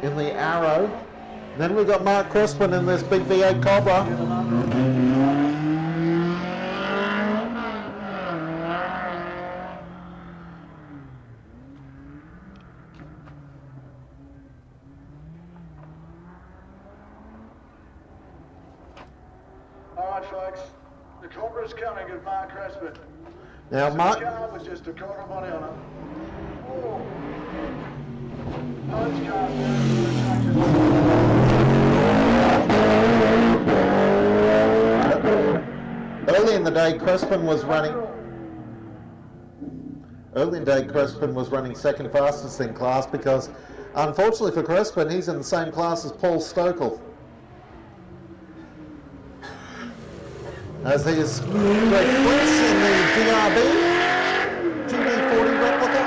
Speaker 2: in the Arrow. Then we've got Mark Crispin in this big V8 Cobra.
Speaker 14: Alright folks, the Cobra's coming with Mark Crispin.
Speaker 2: Now Mark...
Speaker 14: The car with just a quarter body on it. Oh. Those cars
Speaker 2: Early in the day, Crispin was running second fastest in class because, unfortunately for Crispin, he's in the same class as Paul Stokel. As he is Greg Quince in the DRB GD40 replica.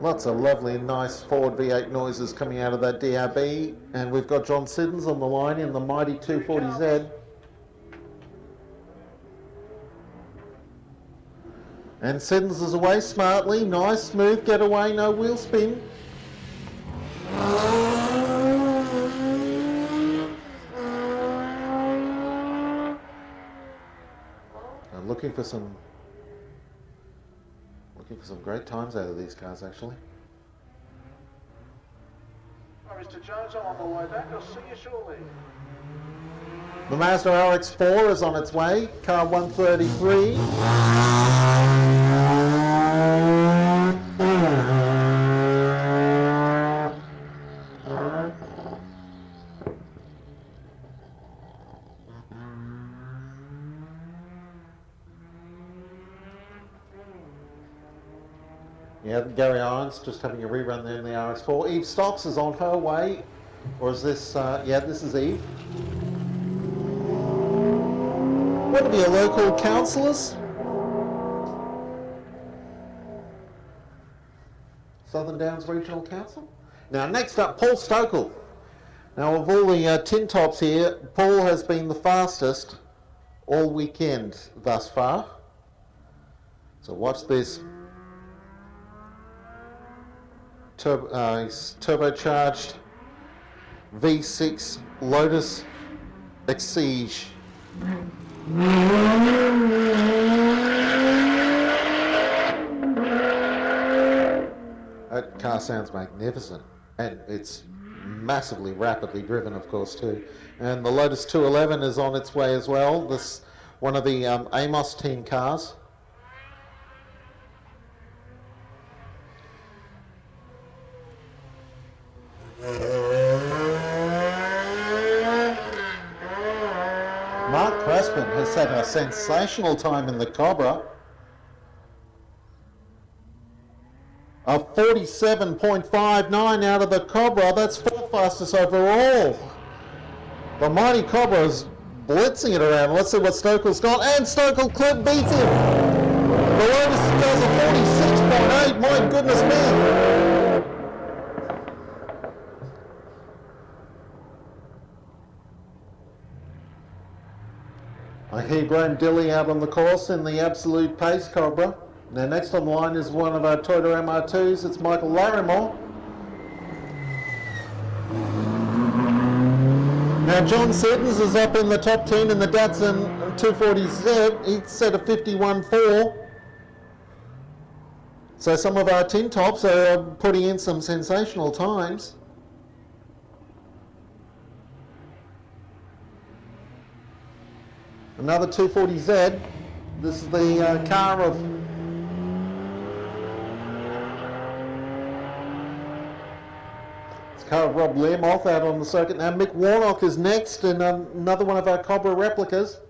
Speaker 2: Lots of lovely, nice Ford V8 noises coming out of that DRB, and we've got John Siddons on the line in the mighty 240Z. And Siddons is away smartly, nice, smooth getaway, no wheel spin. I'm looking for some great times out of these cars, actually.
Speaker 14: Oh, Mr. Jones, I'm on my way back. I'll see you shortly.
Speaker 2: The Mazda RX-4 is on its way, car 133. Yeah, Gary Irons just having a rerun there in the RX-4. Eve Stocks is on her way, or is this, yeah, this is Eve. One of your local councillors? Southern Downs Regional Council. Now next up, Paul Stokel. Now of all the tin tops here, Paul has been the fastest all weekend thus far. So watch this. Turbocharged V6 Lotus Exige. That car sounds magnificent, and it's massively rapidly driven, of course, too. And the Lotus 211 is on its way as well. This one of the Amos team cars. Mark Crispin has had a sensational time in the Cobra. A 47.59 out of the Cobra. That's fourth fastest overall. The mighty Cobra is blitzing it around. Let's see what Stokel's got. And Stokel clip beats him. The Lotus does a 46.8. My goodness me. I hear Graham Dilly out on the course in the Absolute Pace Cobra. Now next on the line is one of our Toyota MR2s. It's Michael Larimore. Now John Siddons is up in the top 10 in the Datsun 240Z. He set a 51.4. So some of our tin tops are putting in some sensational times. Another 240Z. This is the car of Rob Learmoth out on the circuit now. Mick Warnock is next in another one of our Cobra replicas.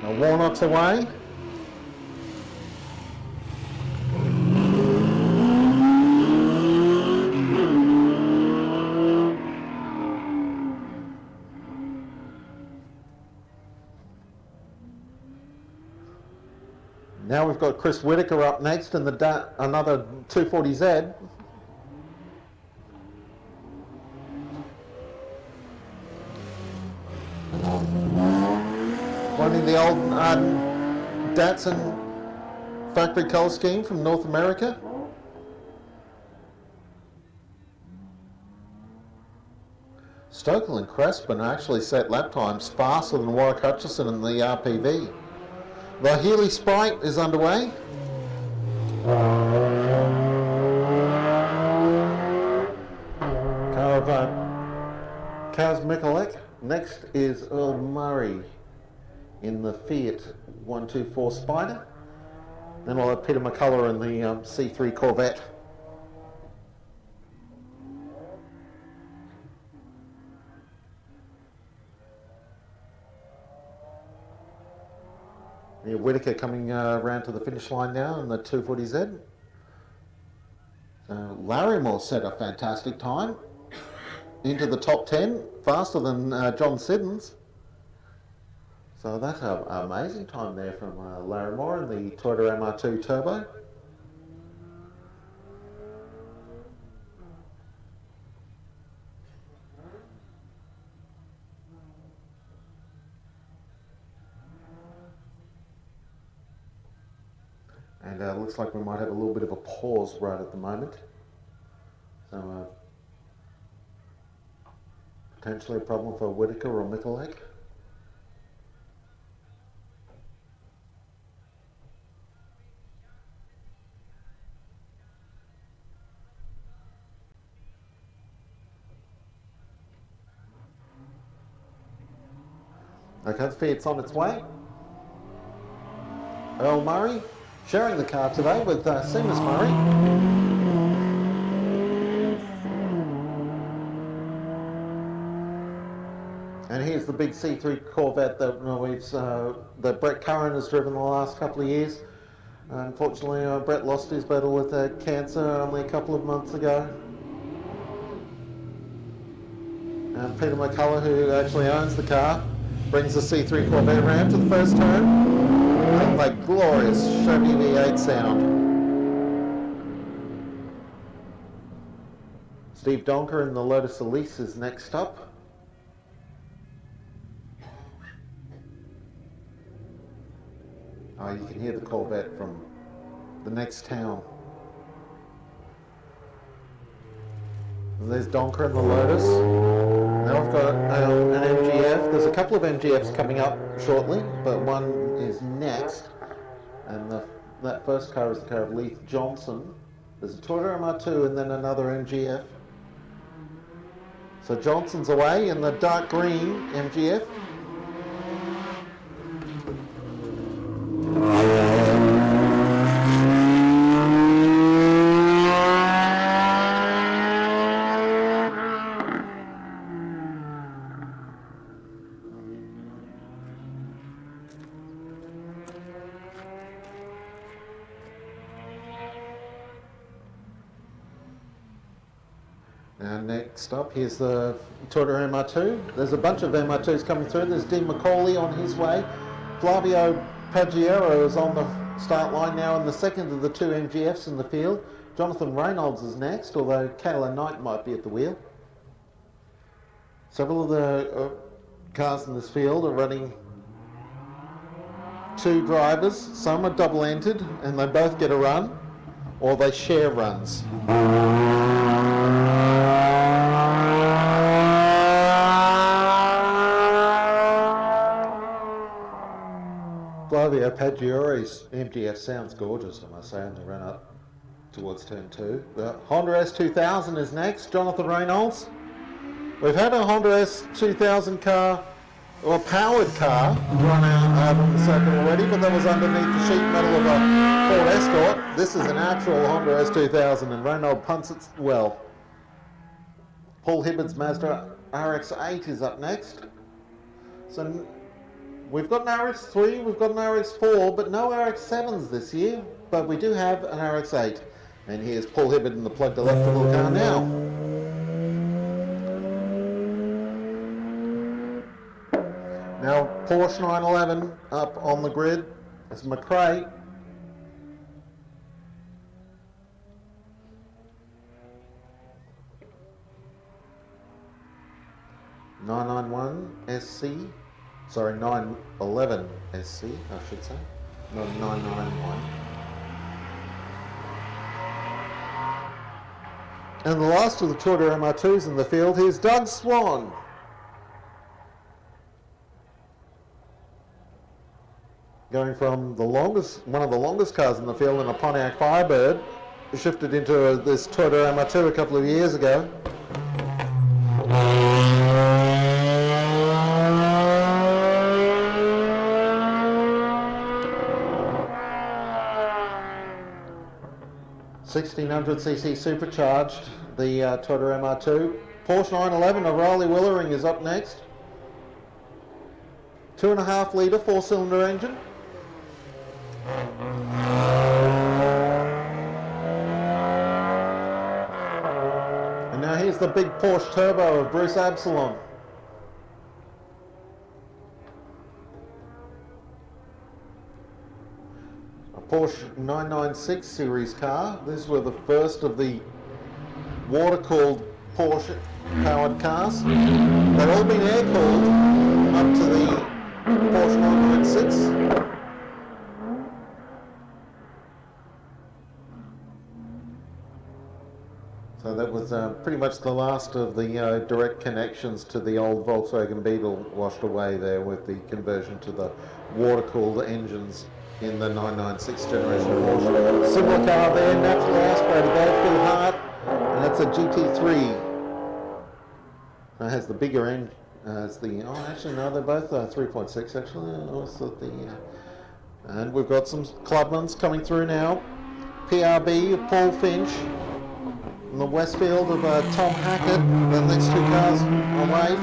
Speaker 2: Now Warnock's away. Now we've got Chris Whitaker up next in the another 240Z. Running the old Datsun factory colour scheme from North America. Stokel and Crespin actually set lap times faster than Warwick Hutchison in the RPV. The Healy Sprite is underway. Caravan Kaz Mikulek. Next is Earl Murray in the Fiat 124 Spider. Then we'll have Peter McCullough in the C3 Corvette. Yeah, Whitaker coming around to the finish line now in the 240Z. Larrymore set a fantastic time. Into the top 10, faster than John Siddons. So that's an amazing time there from Larrymore in the Toyota MR2 Turbo. And looks like we might have a little bit of a pause right at the moment. So potentially a problem for Whitaker or Mikulek. Okay, the Fiat's on its way. Earl Murray sharing the car today with Seamus Murray. And here's the big C3 Corvette that that Brett Curran has driven the last couple of years. Unfortunately, Brett lost his battle with cancer only a couple of months ago. And Peter McCullough, who actually owns the car, brings the C3 Corvette around to the first turn. And that glorious Chevy V8 sound. Steve Donker in the Lotus Elise is next up. Oh, you can hear the Corvette from the next town. And there's Donker in the Lotus. Now we've got an MGF. There's a couple of MGFs coming up shortly, but one is next. And that first car is the car of Leith Johnson. There's a Toyota MR2 and then another MGF. So Johnson's away in the dark green MGF. And next up, here's the Toyota MR2. There's a bunch of MR2s coming through. There's Dean McCauley on his way. Flavio Paggiero is on the start line now in the second of the two MGFs in the field. Jonathan Reynolds is next, although Kayla Knight might be at the wheel. Several of the cars in this field are running two drivers. Some are double-entered and they both get a run, or they share runs. Flavio Paggiori's MGF sounds gorgeous, I must say, on the run up towards turn 2. The Honda S2000 is next, Jonathan Reynolds. We've had a Honda S2000 car, or a powered car, run out on the circuit already, but that was underneath the sheet metal of a Ford Escort. This is an actual Honda S2000, and Reynolds punts it well. Paul Hibbard's Mazda RX-8 is up next. So we've got an RX-3, we've got an RX-4, but no RX-7s this year. But we do have an RX-8. And here's Paul Hibbard in the plug to left of the car now. Now Porsche 911 up on the grid. It's McRae 991 SC. Sorry, 911 SC, I should say. Not 991. And the last of the Toyota MR2s in the field, here's Doug Swan. Going from one of the longest cars in the field in a Pontiac Firebird, shifted into this Toyota MR2 a couple of years ago. (1600cc) supercharged, the Toyota MR2. Porsche 911 of Riley Willering is up next. 2.5 litre 4-cylinder engine. And now here's the big Porsche Turbo of Bruce Absalom. A Porsche 996 series car. These were the first of the water-cooled Porsche powered cars. They've all been air-cooled up to the Porsche 996. So that was pretty much the last of the direct connections to the old Volkswagen Beetle washed away there with the conversion to the water-cooled engines in the 996 generation of Porsche. Similar car there, naturally aspirated there, Phil Hart, and that's a GT3. It has the bigger end as the, actually no, they're both 3.6 actually. Also and we've got some Clubmans coming through now. PRB of Paul Finch. In the Westfield of Tom Hackett, the next two cars away.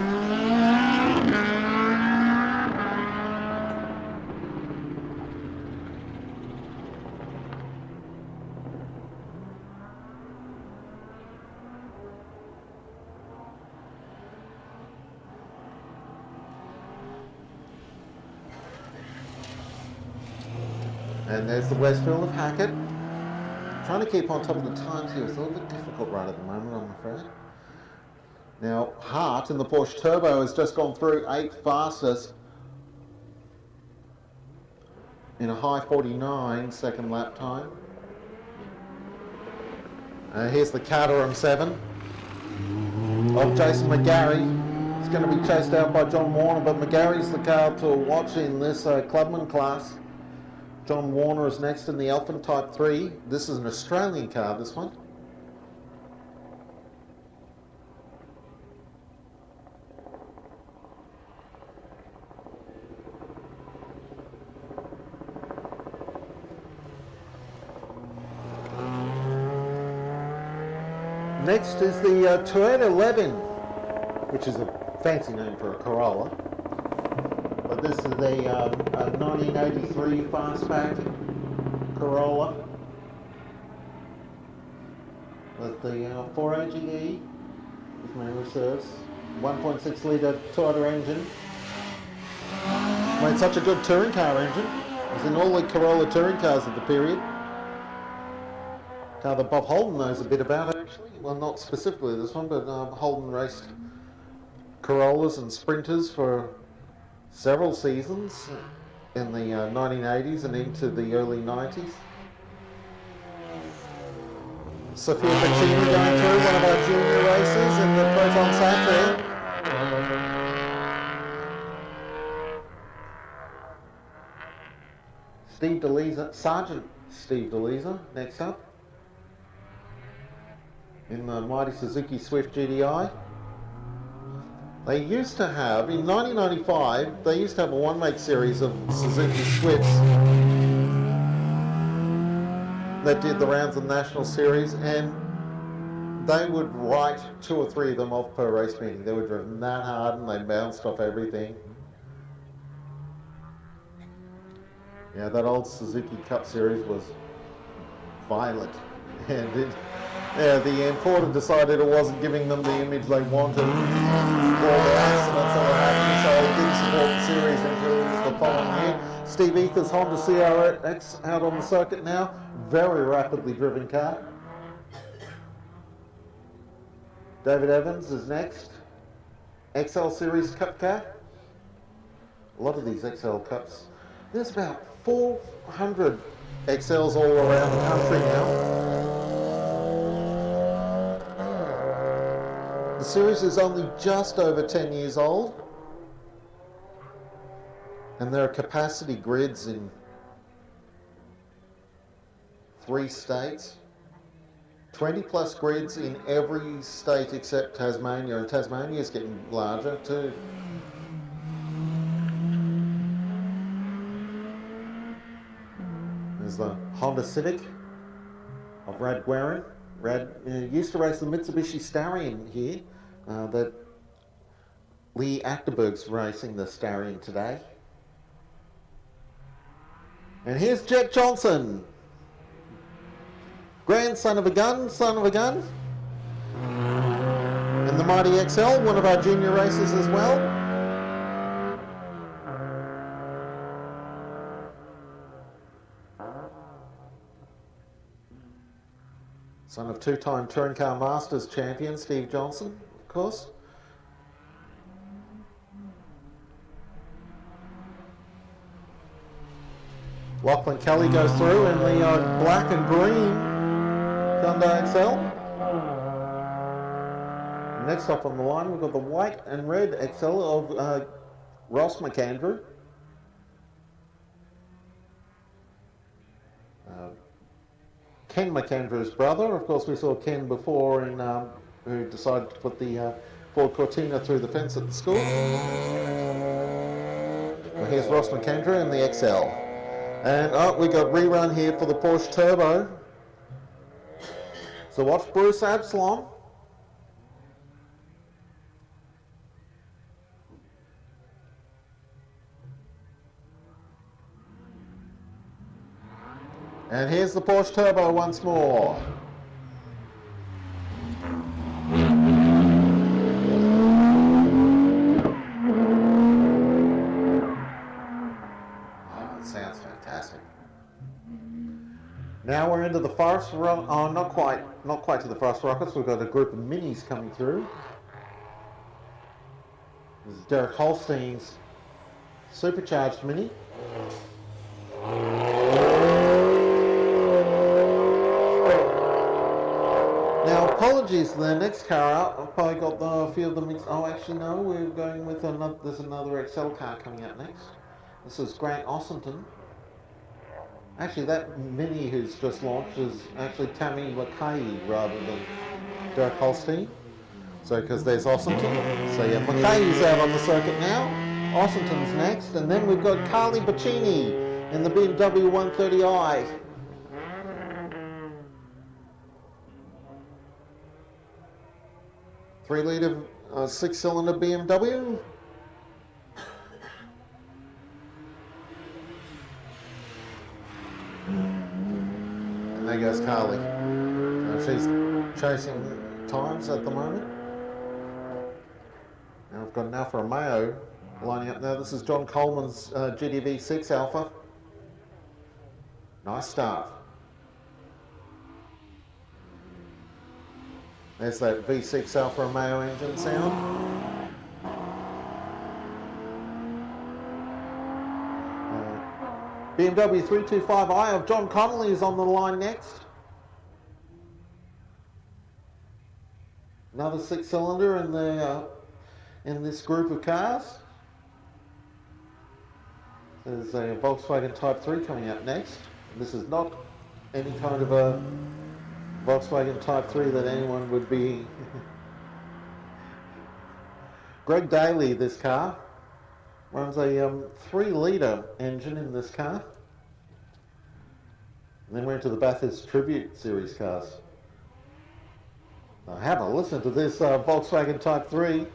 Speaker 2: And there's the Westfield of Hackett. Trying to keep on top of the times here. It's a little bit difficult right at the moment, I'm afraid. Now, Hart in the Porsche Turbo has just gone through 8th fastest in a high 49 second lap time. Here's the Caterham 7 of Jason McGarry. It's going to be chased out by John Warner, but McGarry's the car to watch in this Clubman class. John Warner is next in the Elfin Type 3. This is an Australian car, this one. Next is the Toyota Leyburn, which is a fancy name for a Corolla. But this is a 1983 Fastback Corolla with the 4AGE, if memory serves, 1.6 litre Toyota engine. Made such a good touring car engine. It was in all the Corolla touring cars of the period. Car that Bob Holden knows a bit about actually. Well, not specifically this one, but Holden raced Corollas and Sprinters for several seasons in the 1980s and into the early 90s. Sophia Pacini going through one of our junior races in the Proton Saturday. Steve DeLisa, Sergeant Steve DeLisa next up in the mighty Suzuki Swift GDI. They used to have, in 1995, they used to have a one-make series of Suzuki Swifts that did the rounds of the National Series, and they would write 2 or 3 of them off per race meeting. They were driven that hard and they bounced off everything. Yeah, that old Suzuki Cup series was violent, and the importer decided it wasn't giving them the image they wanted. All the accidents that were happening, so it didn't support the series until the following year. Steve Ether's Honda CRX out on the circuit now. Very rapidly driven car. David Evans is next. XL Series Cup car. A lot of these XL Cups. There's about 400 XLs all around the country now. The series is only just over 10 years old. And there are capacity grids in 3 states. 20 plus grids in every state except Tasmania, and Tasmania is getting larger too. There's the Honda Civic of Rad Guerin. Rad used to race the Mitsubishi Starion here. That Lee Achterberg's racing the Starion today. And here's Jet Johnson. Grandson of a gun, son of a gun. And the Mighty XL, one of our junior racers as well. Son of 2-time Touring Car Masters champion Steve Johnson, of course. Lachlan Kelly goes through in the black and green Hyundai XL. Next up on the line, we've got the white and red XL of Ross McAndrew. Ken McAndrew's brother. Of course, we saw Ken before, who decided to put the Ford Cortina through the fence at the school. Well, here's Ross McAndrew in the XL. And we got rerun here for the Porsche Turbo. So watch Bruce Absalom. And here's the Porsche Turbo once more. Oh, it sounds fantastic. Now we're into the Forest Rockets. Oh, not quite to the Forest Rockets. We've got a group of minis coming through. This is Derek Holstein's supercharged mini. Now, apologies, the next car out. I've probably got a few of them mixed. Oh, actually, no, we're going with another. There's another XL car coming out next. This is Grant Ossington. Actually, that mini who's just launched is actually Tammy McKay rather than Derek Holstein. So, because there's Ossington. So, yeah, McKay's out on the circuit now. Ossington's next. And then we've got Carly Bacchini in the BMW 130i. Three-litre, 6-cylinder BMW. And there goes Carly. She's chasing times at the moment. Now we've got an Alfa Romeo lining up now. This is John Coleman's GTV 6 Alpha. Nice start. There's that V6 Alfa Romeo engine sound. BMW 325i of John Connolly is on the line next. Another 6-cylinder in this group of cars. There's a Volkswagen Type 3 coming up next. This is not any kind of a Volkswagen Type 3 that anyone would be. Greg Daly, this car, runs a 3-litre engine in this car. And then we're into the Bathurst Tribute Series cars. Now have a listen to this Volkswagen Type 3.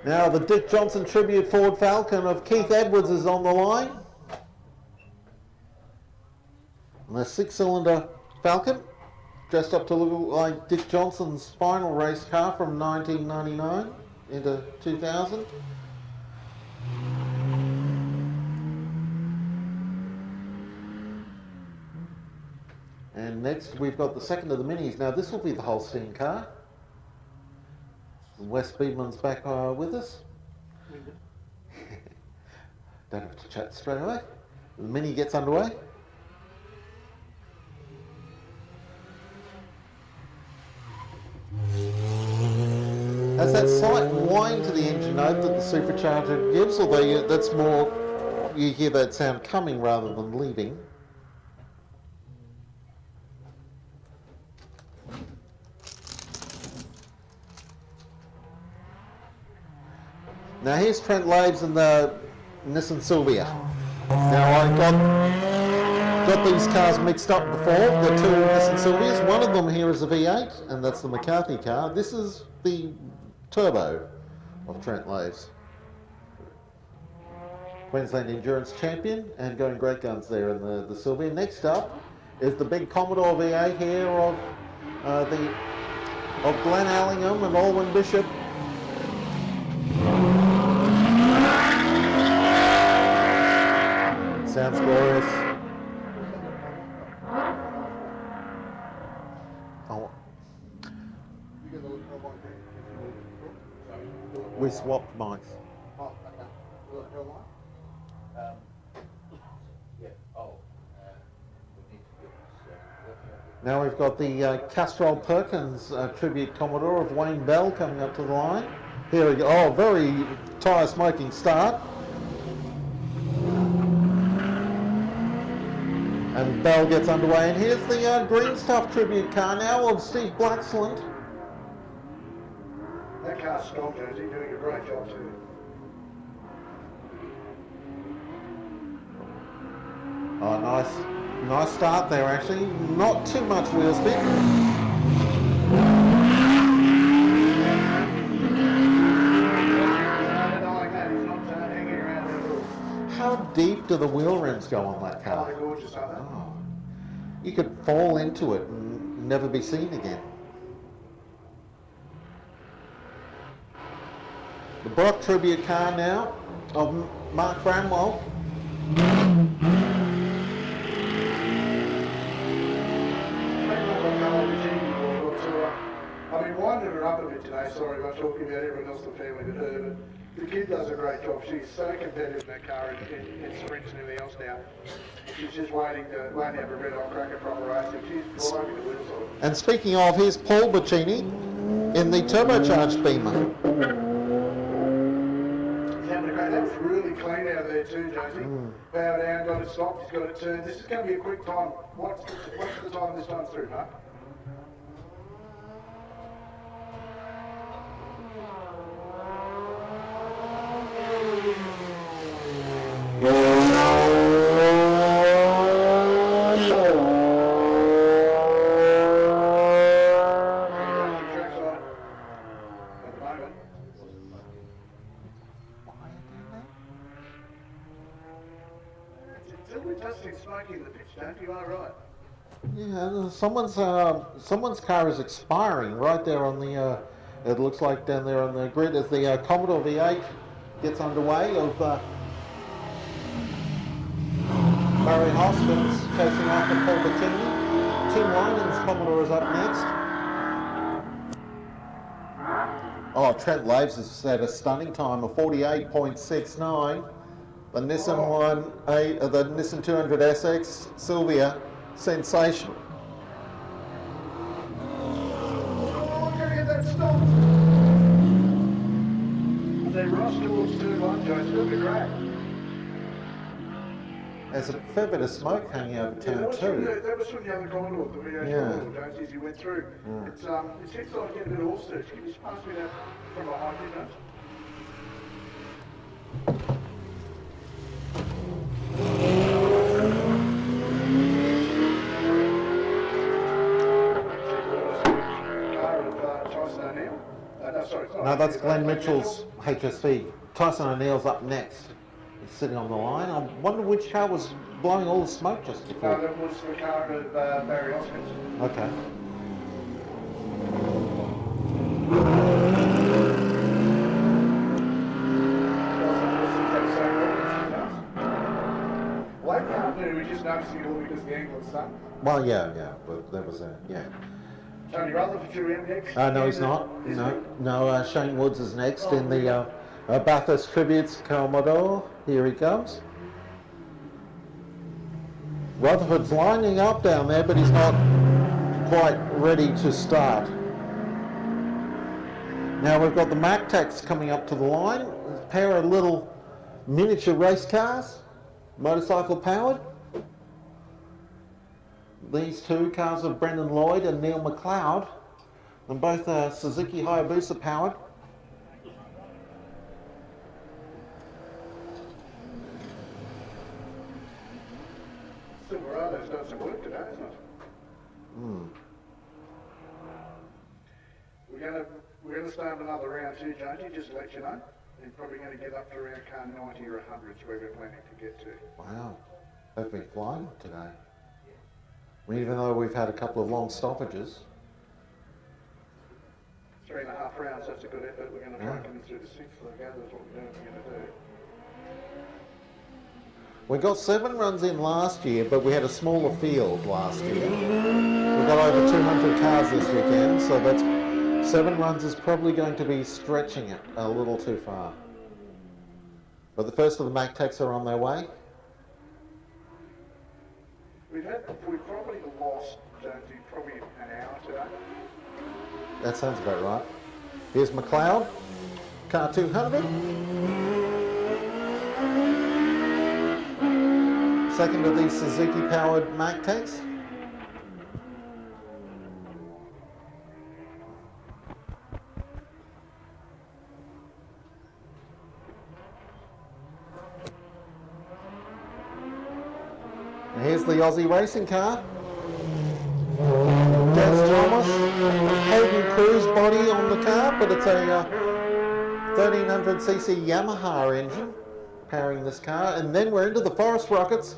Speaker 2: Now the Dick Johnson Tribute Ford Falcon of Keith Edwards is on the line. And a 6-cylinder Falcon, dressed up to look like Dick Johnson's final race car from 1999 into 2000. And next we've got the second of the minis. Now this will be the Holstein car. Wes Beedman's back with us. Don't have to chat straight away. The mini gets underway. Has that slight whine to the engine note that the supercharger gives, although that's more, you hear that sound coming rather than leaving. Now here's Trent Laves and the Nissan Silvia. Now I got these cars mixed up before, the two Nissan Silvias. One of them here is a V8, and that's the McCarthy car. This is the turbo of Trent Laves. Queensland Endurance Champion, and going great guns there in the Silvia. Next up is the big Commodore V8 here of Glenn Allingham and Alwyn Bishop. Sounds glorious. Oh. We swapped mics.
Speaker 1: Oh, okay. Will it go on? Yeah. Oh. We need to get this.
Speaker 2: Now we've got the Castrol Perkins tribute Commodore of Wayne Bell coming up to the line. Here we go. Oh, very tyre smoking start. And Bell gets underway, and here's the Green Stuff tribute car now of Steve Blaxland.
Speaker 14: That car's strong, Jonesy, doing a great job too.
Speaker 2: Oh, nice start there actually. Not too much wheel spin. How deep do the wheel rims go on that car?
Speaker 14: They're gorgeous, aren't they?
Speaker 2: Oh. You could fall into it and never be seen again. The Brock tribute car now of Mark Bramwell.
Speaker 14: I've been winding her up a bit today, sorry about talking about everyone else in the family but her, but the kid does a great job. She's so competitive in that car in sprints and everything else now. She's just waiting to have a red hot crack at proper racing. She's blowing the wheels on.
Speaker 2: And speaking of, here's Paul Boccini in the turbocharged Beamer.
Speaker 14: He's having a great, that was really clean out of there too, Josie. Power down, got it stopped, he's got it turned. This is going to be a quick time. What's the time this time's through, Mark?
Speaker 2: Yeah, someone's car is expiring right there on the. It looks like down there on the grid as the Commodore V8 gets underway of Barry Hoskins chasing after Paul Boccini. Tim Linen's Commodore is up next. Oh, Trent Laves has had a stunning time of 48.69. The Nissan 200 SX Silvia, sensational.
Speaker 14: They rush towards turn one, Jones. Look at that.
Speaker 2: There's a fair bit of smoke hanging over turn two.
Speaker 14: That was from the other Commodore, the V8 Commodore, Jones, as you went through. It's seems like getting a bit of horse search. Can you just pass me that from behind you, Jones?
Speaker 2: No, that's Glenn Mitchell's HSV. Tyson O'Neill's up next. He's sitting on the line. I wonder which car was blowing all the smoke just before.
Speaker 14: No, that was the car of Barry Hoskins.
Speaker 2: Okay.
Speaker 14: Blake can't do, we just noticing it all because of the angle of the sun.
Speaker 2: Well, yeah, but there was a, yeah.
Speaker 14: Tony Rutherford around next?
Speaker 2: No, he's not. No, Shane Woods is next in the Bathurst Tributes Commodore. Here he comes. Rutherford's lining up down there, but he's not quite ready to start. Now we've got the MacTacs coming up to the line. A pair of little miniature race cars, motorcycle powered. These two cars are Brendan Lloyd and Neil McLeod, and both are Suzuki Hayabusa powered.
Speaker 14: Silverado's done some work today, isn't it? We're going to start another round too, Jonesy, just to let you know. We're probably going to get up to around car 90 or 100 is where we're planning to get to.
Speaker 2: Wow, they've been flying today. Even though we've had a couple of long stoppages.
Speaker 14: 3.5 rounds, that's a good effort. We're going to try and come in through the 6th, so I gather that's what we're going to do.
Speaker 2: We got 7 runs in last year, but we had a smaller field last year. We've got over 200 cars this weekend, so that's 7 runs is probably going to be stretching it a little too far. But the first of the MacTacs are on their way.
Speaker 14: We've probably lost, Jonesy, probably an hour today.
Speaker 2: That sounds about right. Here's McLeod, car 200. Second of these Suzuki powered MacTacs. And here's the Aussie racing car. Des Thomas, Hayden Cruz body on the car, but it's a 1300cc Yamaha engine powering this car. And then we're into the Forest Rockets.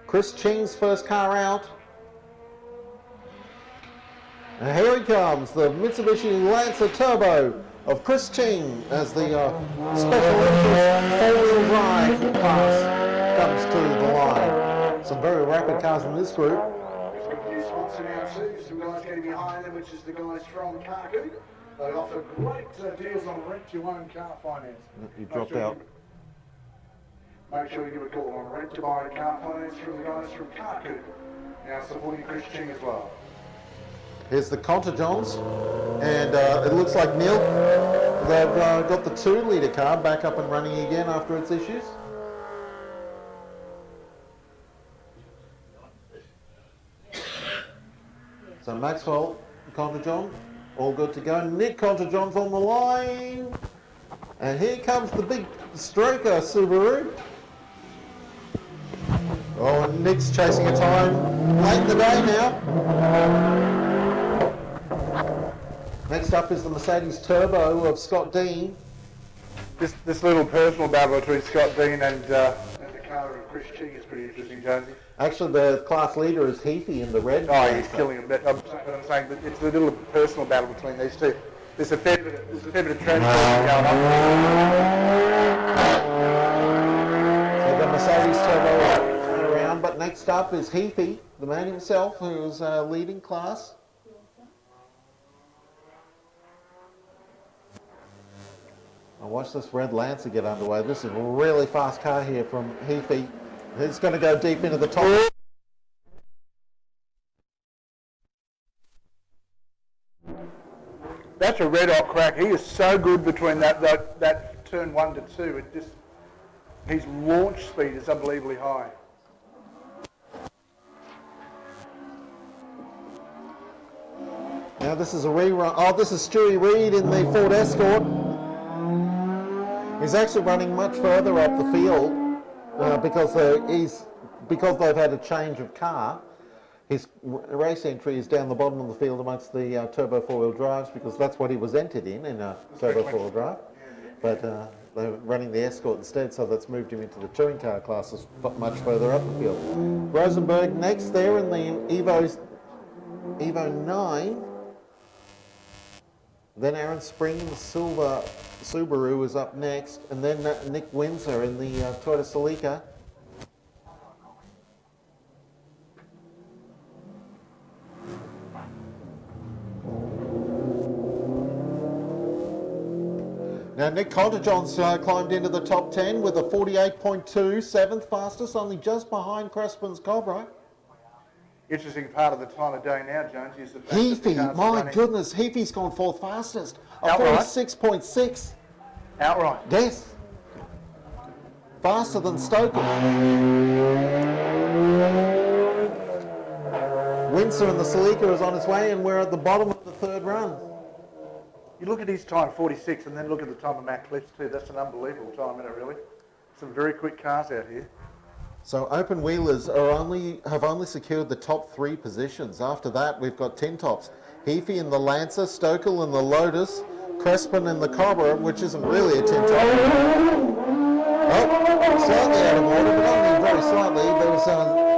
Speaker 2: Chris Ching's first car out. And here he comes, the Mitsubishi Lancer Turbo of Chris Ching as the special interest 4-wheel drive class comes to the line. Some very rapid cars in this group.
Speaker 14: We've got a new sponsor now too, some guys getting behind them, which is the guys from Carcoon. They offer great deals on rent-to-own car finance.
Speaker 2: You dropped out.
Speaker 14: Make sure you give a call on rent-to-buy car finance from the guys from Carcoon. Now supporting Chris Ching as well.
Speaker 2: Here's the Contajohns, and it looks like Neil, they've got the 2-litre car back up and running again after its issues. So Maxwell Contajohn, all good to go. Nick Contajohn's on the line, and here comes the big stroker Subaru. Oh, and Nick's chasing a time late in the day now. Next up is the Mercedes Turbo of Scott Dean.
Speaker 14: This little personal battle between Scott Dean and the car of Chris Ching is pretty interesting, Jonesy.
Speaker 2: Actually, the class leader is Heafy in the red.
Speaker 14: Oh, he's killing him. But I'm saying that it's a little personal battle between these two. There's a fair bit of transport going on.
Speaker 2: So the Mercedes Turbo is around, but next up is Heafy, the man himself, who's leading class. I'll watch this red Lancer get underway. This is a really fast car here from Heafy. He's going to go deep into the top.
Speaker 14: That's a red hot crack. He is so good between that turn 1 to 2. His launch speed is unbelievably high.
Speaker 2: Now this is a rerun. Oh, this is Stewie Reid in the Ford Escort. He's actually running much further up the field because they've had a change of car. His race entry is down the bottom of the field amongst the turbo 4-wheel drives because that's what he was entered in a turbo 4-wheel drive. But they're running the Escort instead, so that's moved him into the touring car classes much further up the field. Rosenberg next there in the Evo 9. Then Aaron Spring in the silver Subaru is up next, and then Nick Windsor in the Toyota Celica. Now Nick Cottajohn's climbed into the top 10 with a 48.2, 7th fastest, only just behind Crespin's Cobra.
Speaker 1: Interesting part of the time of day now, Jones, is the fact that the
Speaker 2: Heafy,
Speaker 1: cars are
Speaker 2: my
Speaker 1: running
Speaker 2: goodness, Heafy's gone 4th fastest. A
Speaker 1: outright.
Speaker 2: 46.6.
Speaker 1: Outright.
Speaker 2: Yes. Faster than Stoker. Windsor in the Celica is on its way, and we're at the bottom of the 3rd run.
Speaker 1: You look at his time, 46, and then look at the time of Matt Cliff's too. That's an unbelievable time, isn't it, really? Some very quick cars out here.
Speaker 2: So open wheelers have only secured the top 3 positions. After that, we've got 10 tops. Heafy in the Lancer, Stokel in the Lotus, Crespin in the Cobra, which isn't really a 10 top. Oh, slightly out of order, but only very slightly.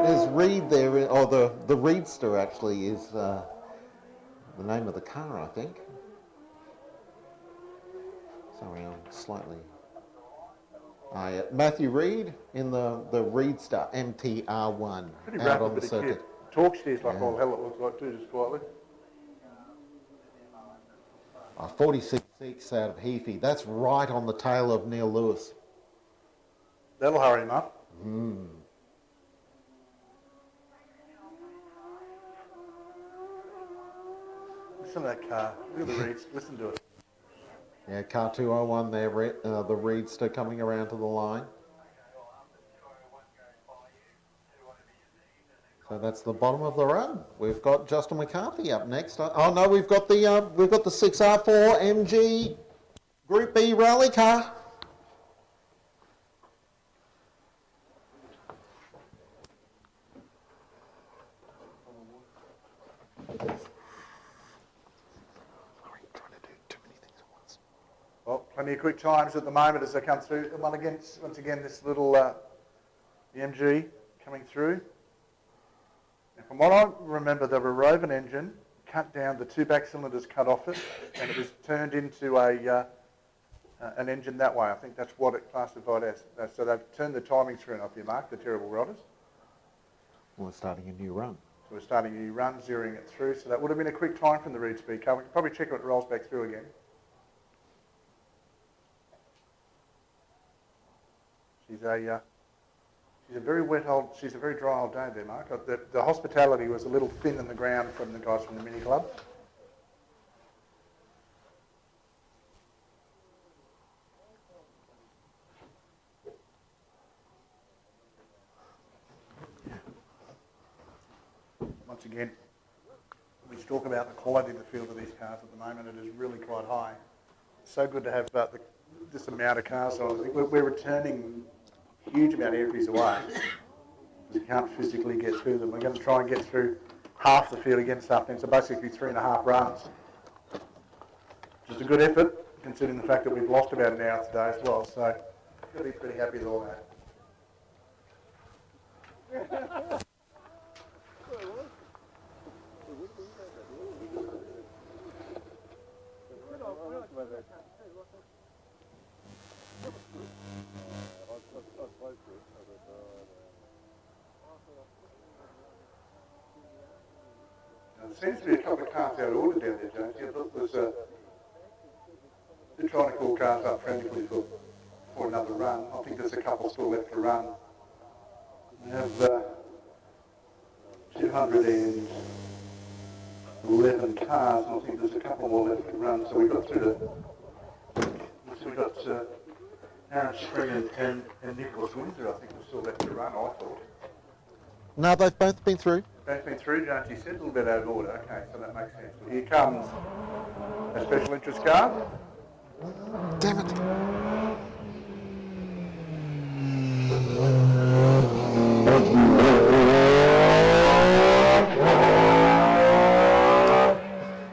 Speaker 2: There's Reed there, or the Reedster actually is the name of the car, I think. Sorry, I'm slightly... yeah. Matthew Reed in the Reedster MTR1
Speaker 1: Pretty
Speaker 2: out
Speaker 1: rapid
Speaker 2: on the
Speaker 1: bit of
Speaker 2: circuit.
Speaker 1: kit. Torque steers like all hell it looks like too, just quietly.
Speaker 2: 46.6 out of Heafy. That's right on the tail of Neil Lewis.
Speaker 1: That'll hurry him up. Listen to that car. Look at the Reeds. Listen to it.
Speaker 2: Yeah, car 201 there, the Reedster coming around to the line. So that's the bottom of the run. We've got Justin McCarthy up next. Oh no, we've got the 6R4 MG Group B rally car.
Speaker 1: Well, plenty of quick times at the moment as they come through. Once again, this little the MG coming through. And from what I remember, the Rovan engine cut down, the 2 back cylinders cut off it, and it was turned into an engine that way. I think that's what it classified as. So they've turned the timing screw off you, Mark, the terrible rodders.
Speaker 2: We're starting a new run.
Speaker 1: So we're starting a new run, zeroing it through. So that would have been a quick time from the Reed Speed car. We can probably check when it rolls back through again. She's a very dry old day there, Mark. The hospitality was a little thin in the ground from the guys from the mini club. Once again, we talk about the quality of the field of these cars at the moment. It is really quite high. It's so good to have this amount of cars on. I think we're returning a huge amount of entries away because we can't physically get through them. We're going to try and get through half the field again this afternoon, so basically 3.5 runs. Just a good effort, considering the fact that we've lost about an hour today as well, so we'll be pretty happy with all that. There seems to be a couple of cars out of order down there, James. Yeah, look, there's they're trying to call cars up frantically for another run. I think there's a couple still left to run. We have 211 cars, and I think there's a couple more left to run. So we've got Aaron Spring and Nicholas Windsor, I think, are still left to run, I thought.
Speaker 2: No, they've both been through.
Speaker 1: Both been through, Jones, you said, a little bit out of order. Okay, so that makes sense. Well, here comes a special interest car.
Speaker 2: Damn it.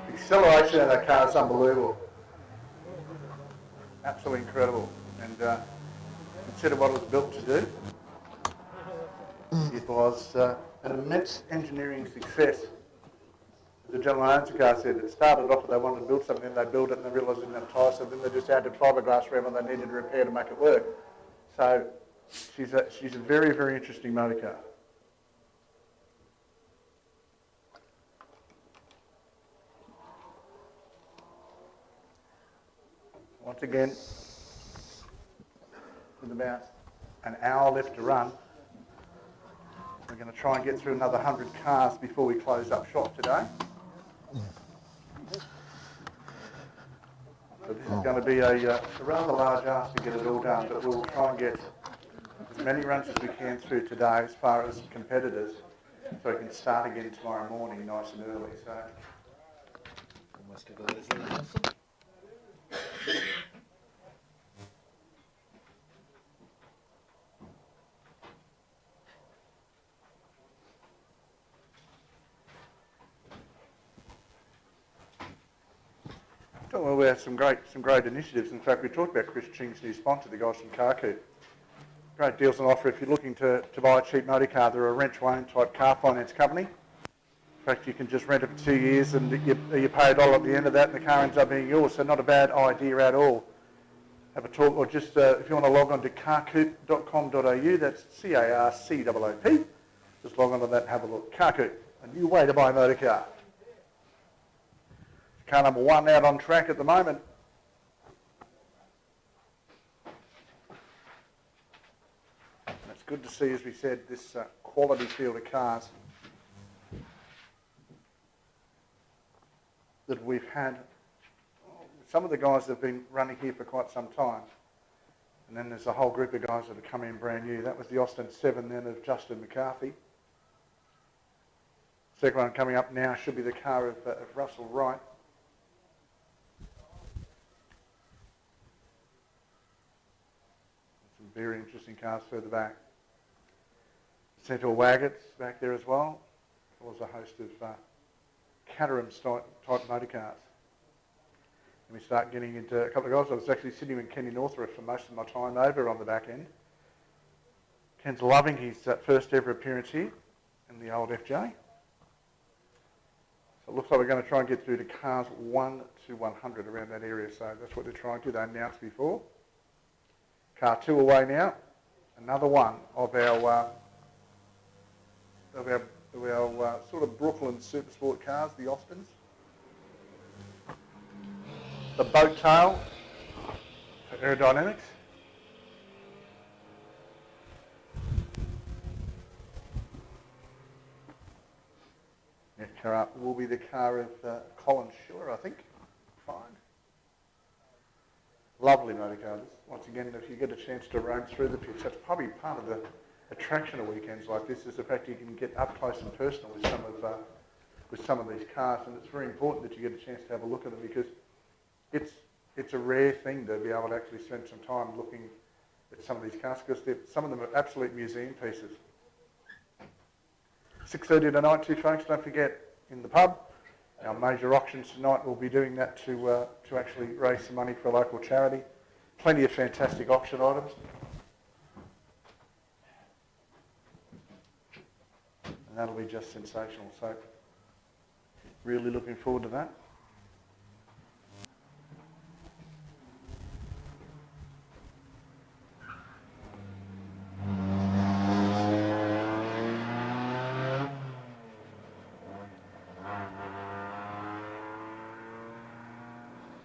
Speaker 1: The acceleration of that car is unbelievable. Absolutely incredible. And consider what it was built to do. It was an immense engineering success. the gentleman who owns the car said it started off, they wanted to build something, then they built it and they realised they didn't have tyres, so then they just added fiberglass around what they needed to repair to make it work. So she's a very, very interesting motor car. Once again, with about an hour left to run, we're going to try and get through another 100 cars before we close up shop today. So this is going to be a rather large ask to get it all done, but we'll try and get as many runs as we can through today as far as competitors, so we can start again tomorrow morning nice and early. So
Speaker 2: Almost to go.
Speaker 1: Well, we have some great initiatives. In fact, we talked about Chris Ching's new sponsor, the guys from CarCoop. Great deals on offer if you're looking to buy a cheap motor car. They're a rent-to-own type car finance company. In fact, you can just rent it for 2 years and you pay $1 at the end of that and the car ends up being yours. So not a bad idea at all. Have a talk, or just if you want to log on to carcoop.com.au, that's CARCOOP. Just log on to that and have a look. CarCoop, a new way to buy a motor car. Car number 1 out on track at the moment. And it's good to see, as we said, this quality field of cars that we've had. Some of the guys have been running here for quite some time. And then there's a whole group of guys that have come in brand new. That was the Austin 7 then of Justin McCarthy. Second one coming up now should be the car of Russell Wright. Some very interesting cars further back. Centaur Wagons back there as well. As well as a host of Caterham type motor cars. And we start getting into a couple of guys. I was actually sitting with Kenny Northrup for most of my time over on the back end. Ken's loving his first ever appearance here in the old FJ. So it looks like we're going to try and get through to cars 1 to 100 around that area. So that's what they're trying to do. They announced before. Car 2 away now. Another one of our sort of Brooklyn super sport cars, the Austins. The boat tail for aerodynamics. Next car up will be the car of Colin Schiller, I think. Fine. Lovely motor cars. Once again, if you get a chance to roam through the pits, that's probably part of the attraction of weekends like this, is the fact you can get up close and personal with some of these cars, and it's very important that you get a chance to have a look at them, because it's a rare thing to be able to actually spend some time looking at some of these cars, because some of them are absolute museum pieces. 6:30 tonight too, folks, don't forget, in the pub. Our major auctions tonight, we'll be doing that to actually raise some money for a local charity. Plenty of fantastic auction items. And that'll be just sensational. So really looking forward to that.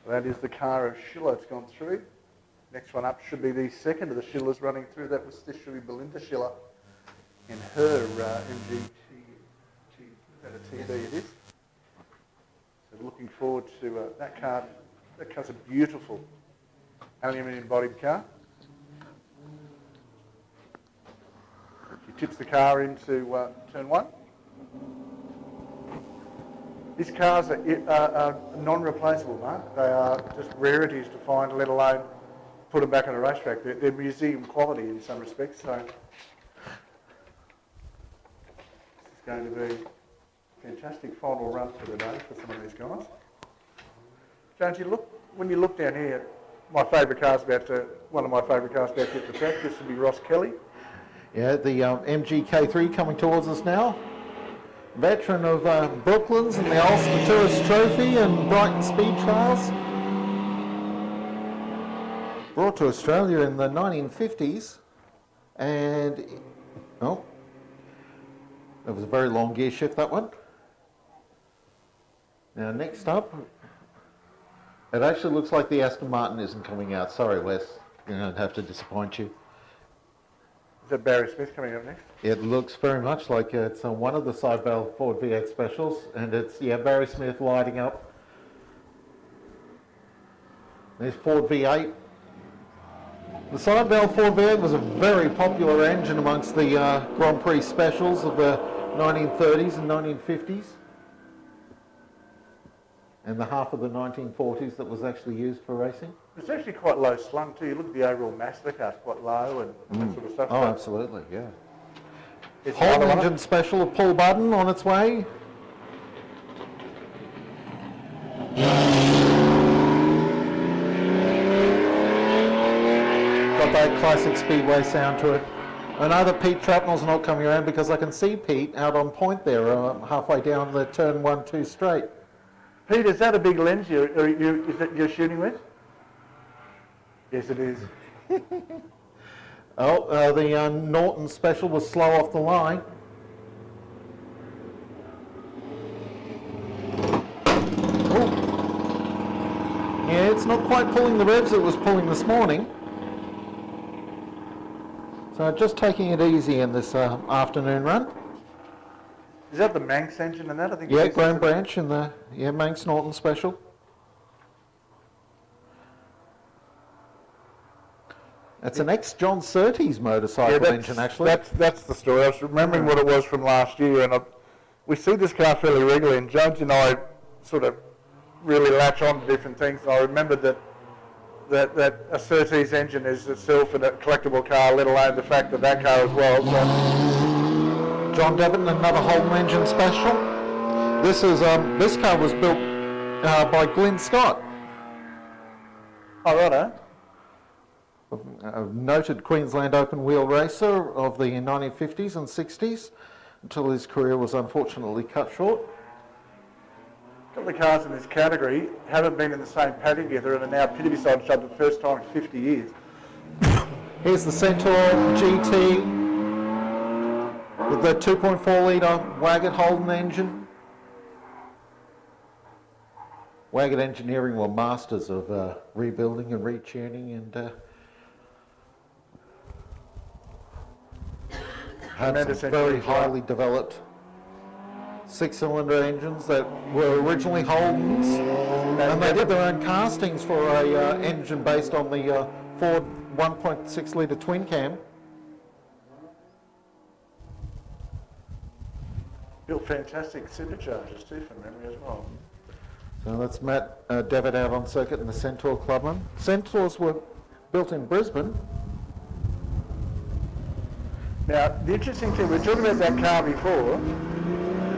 Speaker 1: That is the car of Schiller. It's gone through. Next one up should be the second of the Schillers running through. This should be Belinda Schiller in her MGT. Is that a TB it is? So looking forward to that car. That car's a beautiful aluminium bodied car. She tips the car into turn 1. These cars are non-replaceable, Mark. They are just rarities to find, let alone put them back on a racetrack. They're museum quality in some respects. So this is going to be a fantastic final run for the day for some of these guys. Jones, when you look down here, one of my favourite cars about to hit the track. This will be Ross Kelly.
Speaker 2: Yeah, the MG K3 coming towards us now. veteran of Brooklands and the Ulster Tourist Trophy and Brighton Speed Trials. Brought to Australia in the 1950s, and it was a very long gear shift, that one. Now next up, it actually looks like the Aston Martin isn't coming out. Sorry, Wes, I'd have to disappoint you.
Speaker 1: Is that Barry Smith coming up next?
Speaker 2: It looks very much like it's one of the side barrel Ford V8 specials, and it's Barry Smith lighting up. There's Ford V8. The side barrel Ford V8 was a very popular engine amongst the Grand Prix specials of the 1930s and 1950s. And the half of the 1940s that was actually used for racing.
Speaker 1: It's actually quite low slung too. You look at the overall mass of the car, it's quite low and that sort of stuff.
Speaker 2: Oh, absolutely, yeah.
Speaker 1: It's
Speaker 2: Whole engine special of Paul Budden on its way. Got that classic Speedway sound to it. I know that Pete Trapnell's not coming around because I can see Pete out on point there halfway down the turn 1-2 straight.
Speaker 1: Pete, is that a big lens you're shooting with? Yes, it is.
Speaker 2: The Norton special was slow off the line. Yeah, it's not quite pulling the revs it was pulling this morning. So just taking it easy in this afternoon run.
Speaker 1: Is that the Manx engine and that? I think.
Speaker 2: Yeah, Grand Branch and the Manx Norton special. That's an ex-John Surtees motorcycle engine, actually.
Speaker 1: That's the story. I was remembering what it was from last year, and we see this car fairly regularly, and Jones and I sort of really latch on to different things. And I remembered that a Surtees engine is itself a collectible car, let alone the fact that car as well. So.
Speaker 2: John Devitt, another Holden engine special. This car was built by Glenn Scott.
Speaker 1: Oh, righto.
Speaker 2: A noted Queensland open wheel racer of the 1950s and 60s until his career was unfortunately cut short.
Speaker 1: A couple of cars in this category haven't been in the same paddock together and are now pit beside each other for the first time in 50 years.
Speaker 2: Here's the Centaur GT with the 2.4 litre Waggett Holden engine. Waggett Engineering were masters of rebuilding and retuning and had some very highly developed six-cylinder engines that were originally Holdens, and they did their own castings for a engine based on the Ford 1.6 litre twin cam.
Speaker 1: Built fantastic superchargers too, from memory as well.
Speaker 2: So that's Matt Devitt out on circuit in the Centaur Clubman. Centaurs were built in Brisbane.
Speaker 1: Now, the interesting thing, we were talking about that car before.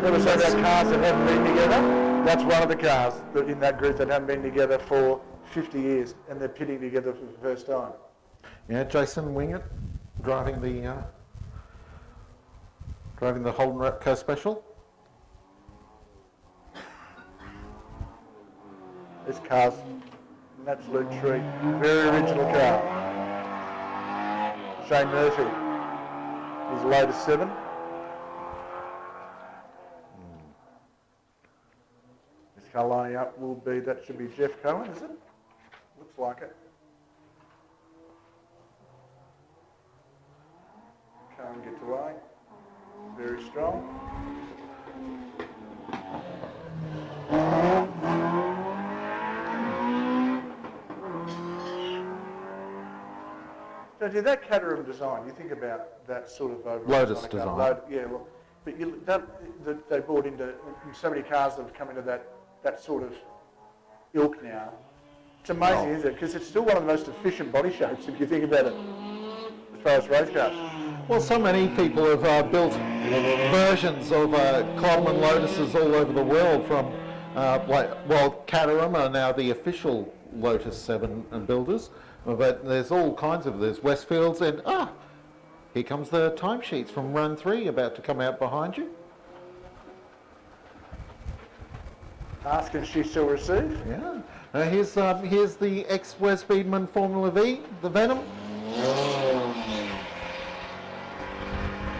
Speaker 1: There were some about cars that haven't been together. That's one of the cars in that group that haven't been together for 50 years, and they're pitting together for the first time.
Speaker 2: Yeah, Jason Wingett driving the Holden Repco Special.
Speaker 1: This car's an absolute treat. Very original car. Shane Murphy. His Lotus 7. This car lining up will be, that should be Jeff Cohen, is it? Looks like it. Cohen gets away. Very strong. So did that Caterham design, you think about that sort of overall
Speaker 2: Lotus design.
Speaker 1: But they brought into so many cars that have come into that sort of ilk now. It's amazing, isn't it? Because it's still one of the most efficient body shapes if you think about it, as far as race cars.
Speaker 2: Well, so many people have built versions of Clubman Lotuses all over the world from, Caterham are now the official Lotus 7 builders, but there's all kinds of, there's Westfields and, here comes the timesheets from Run 3 about to come out behind you.
Speaker 14: Ask and she shall receive.
Speaker 2: Yeah. Here's the ex-Wes Speedman Formula V, the Venom.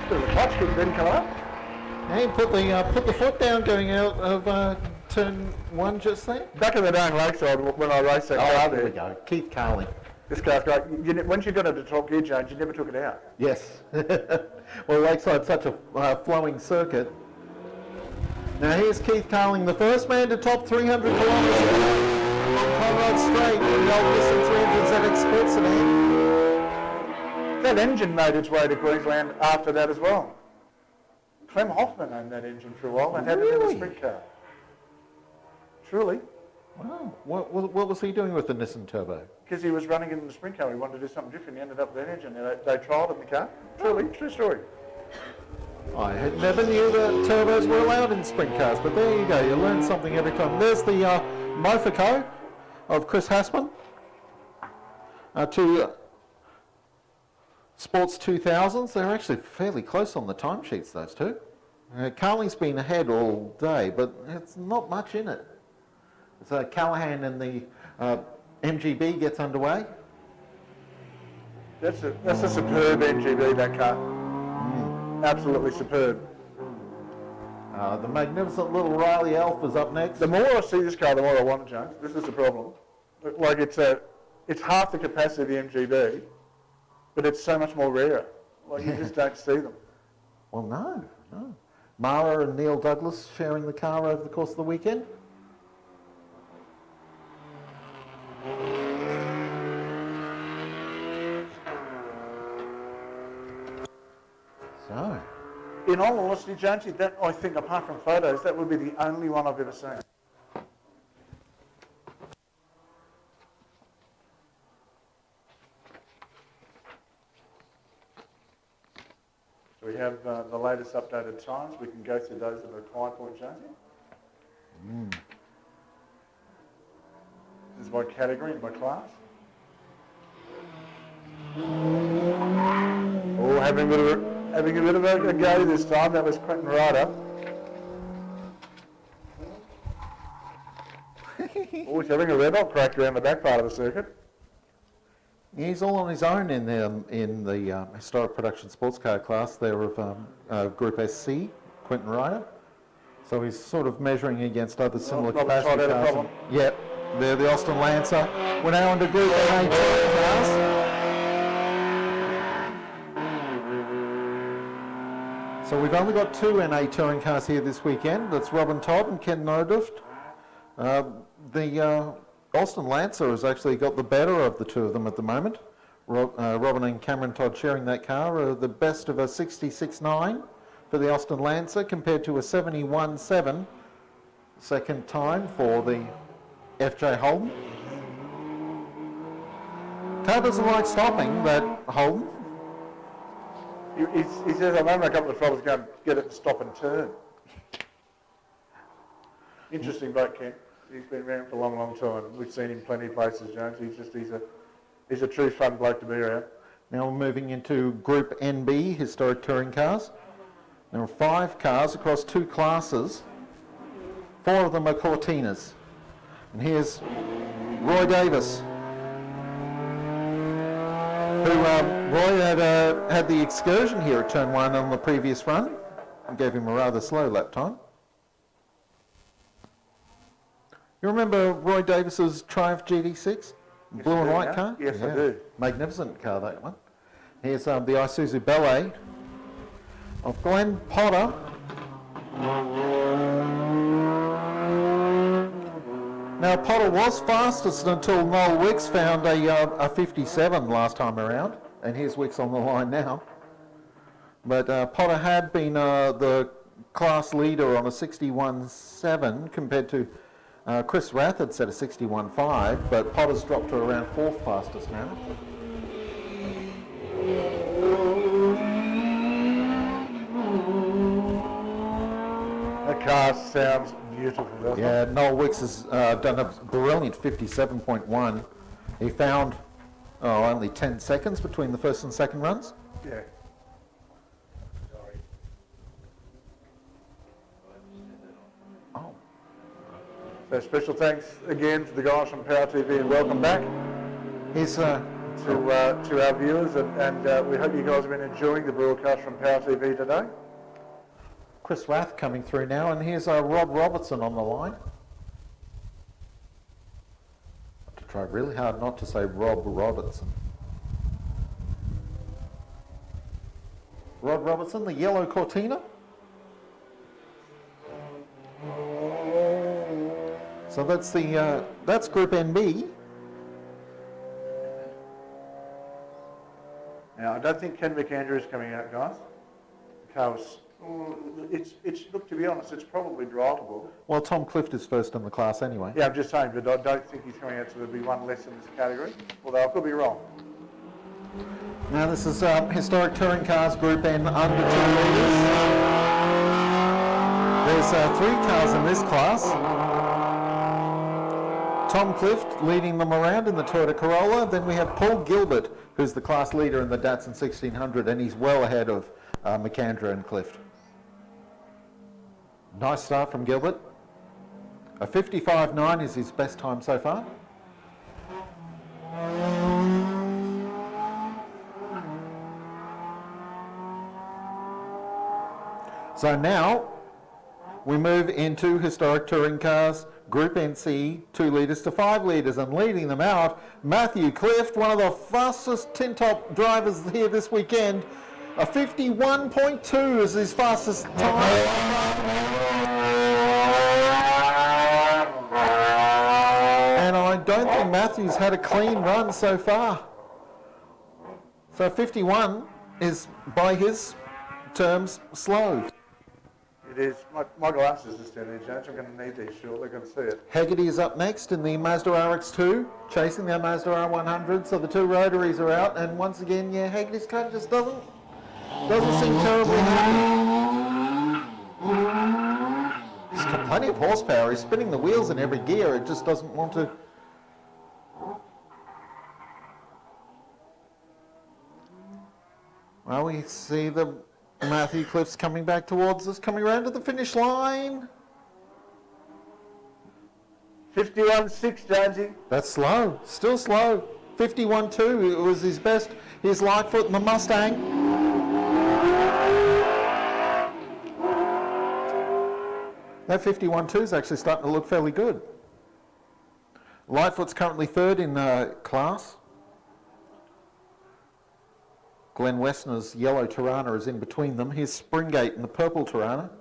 Speaker 14: Bit of a clutch kick then come up.
Speaker 2: And put the foot down going out of turn 1 just then.
Speaker 14: Back in the day in Lakeside when I raced that car
Speaker 2: There
Speaker 14: there.
Speaker 2: we go. Keith Carling.
Speaker 14: This car's great. Once you got it to top gear change, you never took it out.
Speaker 2: Yes. Well, Lakeside's such a flowing circuit. Now here's Keith Carling, the first man to top 300 kilometres on Conrad Straight in the old distance engine ZX Sports sedan.
Speaker 14: That engine made its way to Queensland after that as well. Clem Hoffman owned that engine for a while and had it in a sprint car. Truly.
Speaker 2: Wow. What was he doing with the Nissan Turbo?
Speaker 14: Because he was running it in the sprint car. He wanted to do something different. He ended up with that engine. They trialled it in the car. Truly, true story.
Speaker 2: I had never knew that turbos were allowed in sprint cars, but there you go. You learn something every time. There's the Mofico of Chris Hassman. Two Sports 2000s. They're actually fairly close on the timesheets, those two. Carling's been ahead all day, but it's not much in it. So Callahan and the MGB gets underway.
Speaker 14: That's a superb MGB, that car. Absolutely superb.
Speaker 2: The magnificent little Riley Alpha's up next.
Speaker 14: The more I see this car, the more I want it, Jones. This is the problem. Like it's half the capacity of the MGB, but it's so much more rare. Like you just don't see them.
Speaker 2: Well, no. Mara and Neil Douglas sharing the car over the course of the weekend. So,
Speaker 14: in all honesty, Jonesy, that I think, apart from photos, that would be the only one I've ever seen. So we have the latest updated times. We can go through those at a high point, Jonesy. This is by category and by class. Oh, having a bit of a go this time. That was Quentin Ryder. Oh, he's having a red hot crack around the back part of the circuit.
Speaker 2: He's all on his own in the historic production sports car class there of Group SC, Quentin Ryder. So he's sort of measuring against other similar capacity cars. Yep, they're the Austin Lancer. We're now into Group NA cars. So we've only got two NA touring cars here this weekend. That's Robin Todd and Ken Noduft. The Austin Lancer has actually got the better of the two of them at the moment. Robin and Cameron Todd sharing that car. The best of a 66.9 for the Austin Lancer compared to a 71.7 second time for the FJ Holden. Car doesn't like stopping, that Holden.
Speaker 14: He says, I'm having a couple of troubles going to get it to stop and turn. Interesting bloke, Ken. He's been around for a long, long time. We've seen him plenty of places, James. He's a true fun bloke to be around.
Speaker 2: Now we're moving into Group NB, historic touring cars. There are 5 cars across 2 classes. 4 of them are Cortinas. And here's Roy Davis, who Roy had the excursion here at Turn 1 on the previous run and gave him a rather slow lap time. You remember Roy Davis's Triumph GT6? Blue and white car?
Speaker 14: Yes, I do.
Speaker 2: Magnificent car, that one. Here's the Isuzu Ballet of Glenn Potter. Now, Potter was fastest until Noel Wicks found a 57 last time around, and here's Wicks on the line now. But Potter had been the class leader on a 61.7 compared to Chris Rath had set a 61.5, but Potter's dropped to around 4th fastest now.
Speaker 14: That car sounds beautiful, doesn't it?
Speaker 2: Noel Wicks has done a brilliant 57.1. He found only 10 seconds between the first and second runs.
Speaker 14: Yeah.
Speaker 18: So special thanks again to the guys from Power TV and welcome back.
Speaker 2: Here's
Speaker 18: to our viewers, and we hope you guys have been enjoying the broadcast from Power TV today.
Speaker 2: Chris Rath coming through now, and here's Rob Robertson on the line. To try really hard not to say Rob Robertson. Rod Robertson, the yellow Cortina. So that's Group NB.
Speaker 18: Now, I don't think Ken McAndrew is coming out, guys. Because look, to be honest, it's probably drivable.
Speaker 2: Well, Tom Clift is first in the class anyway.
Speaker 18: Yeah, I'm just saying, but I don't think he's coming out, so there'll be one less in this category. Although I could be wrong.
Speaker 2: Now this is historic touring cars, Group N, under 2 litres. There's 3 cars in this class. Tom Clift leading them around in the Toyota Corolla. Then we have Paul Gilbert, who's the class leader in the Datsun 1600, and he's well ahead of McAndrew and Clift. Nice start from Gilbert. A 55.9 is his best time so far. So now we move into historic touring cars, Group NC, 2 litres to 5 litres, and leading them out, Matthew Clift, one of the fastest tin top drivers here this weekend. A 51.2 is his fastest time. And I don't think Matthew's had a clean run so far. So 51 is, by his terms, slow.
Speaker 18: It is. My glasses are still in, James. I'm going to need these shortly. I can see it.
Speaker 2: Hegarty is up next in the Mazda RX-2, chasing their Mazda R100. So the 2 rotaries are out, and once again, yeah, Hegarty's car just doesn't seem terribly happy. He's got plenty of horsepower. He's spinning the wheels in every gear. It just doesn't want to. Well, we see the Matthew Clift's coming back towards us, coming around to the finish line.
Speaker 18: 51.6, Jonesy.
Speaker 2: That's slow, still slow. 51.2, it was his best. Here's Lightfoot in the Mustang. That 51.2 is actually starting to look fairly good. Lightfoot's currently 3rd in class. Glenn Westner's yellow Tirana is in between them. Here's Springgate in the purple Tirana.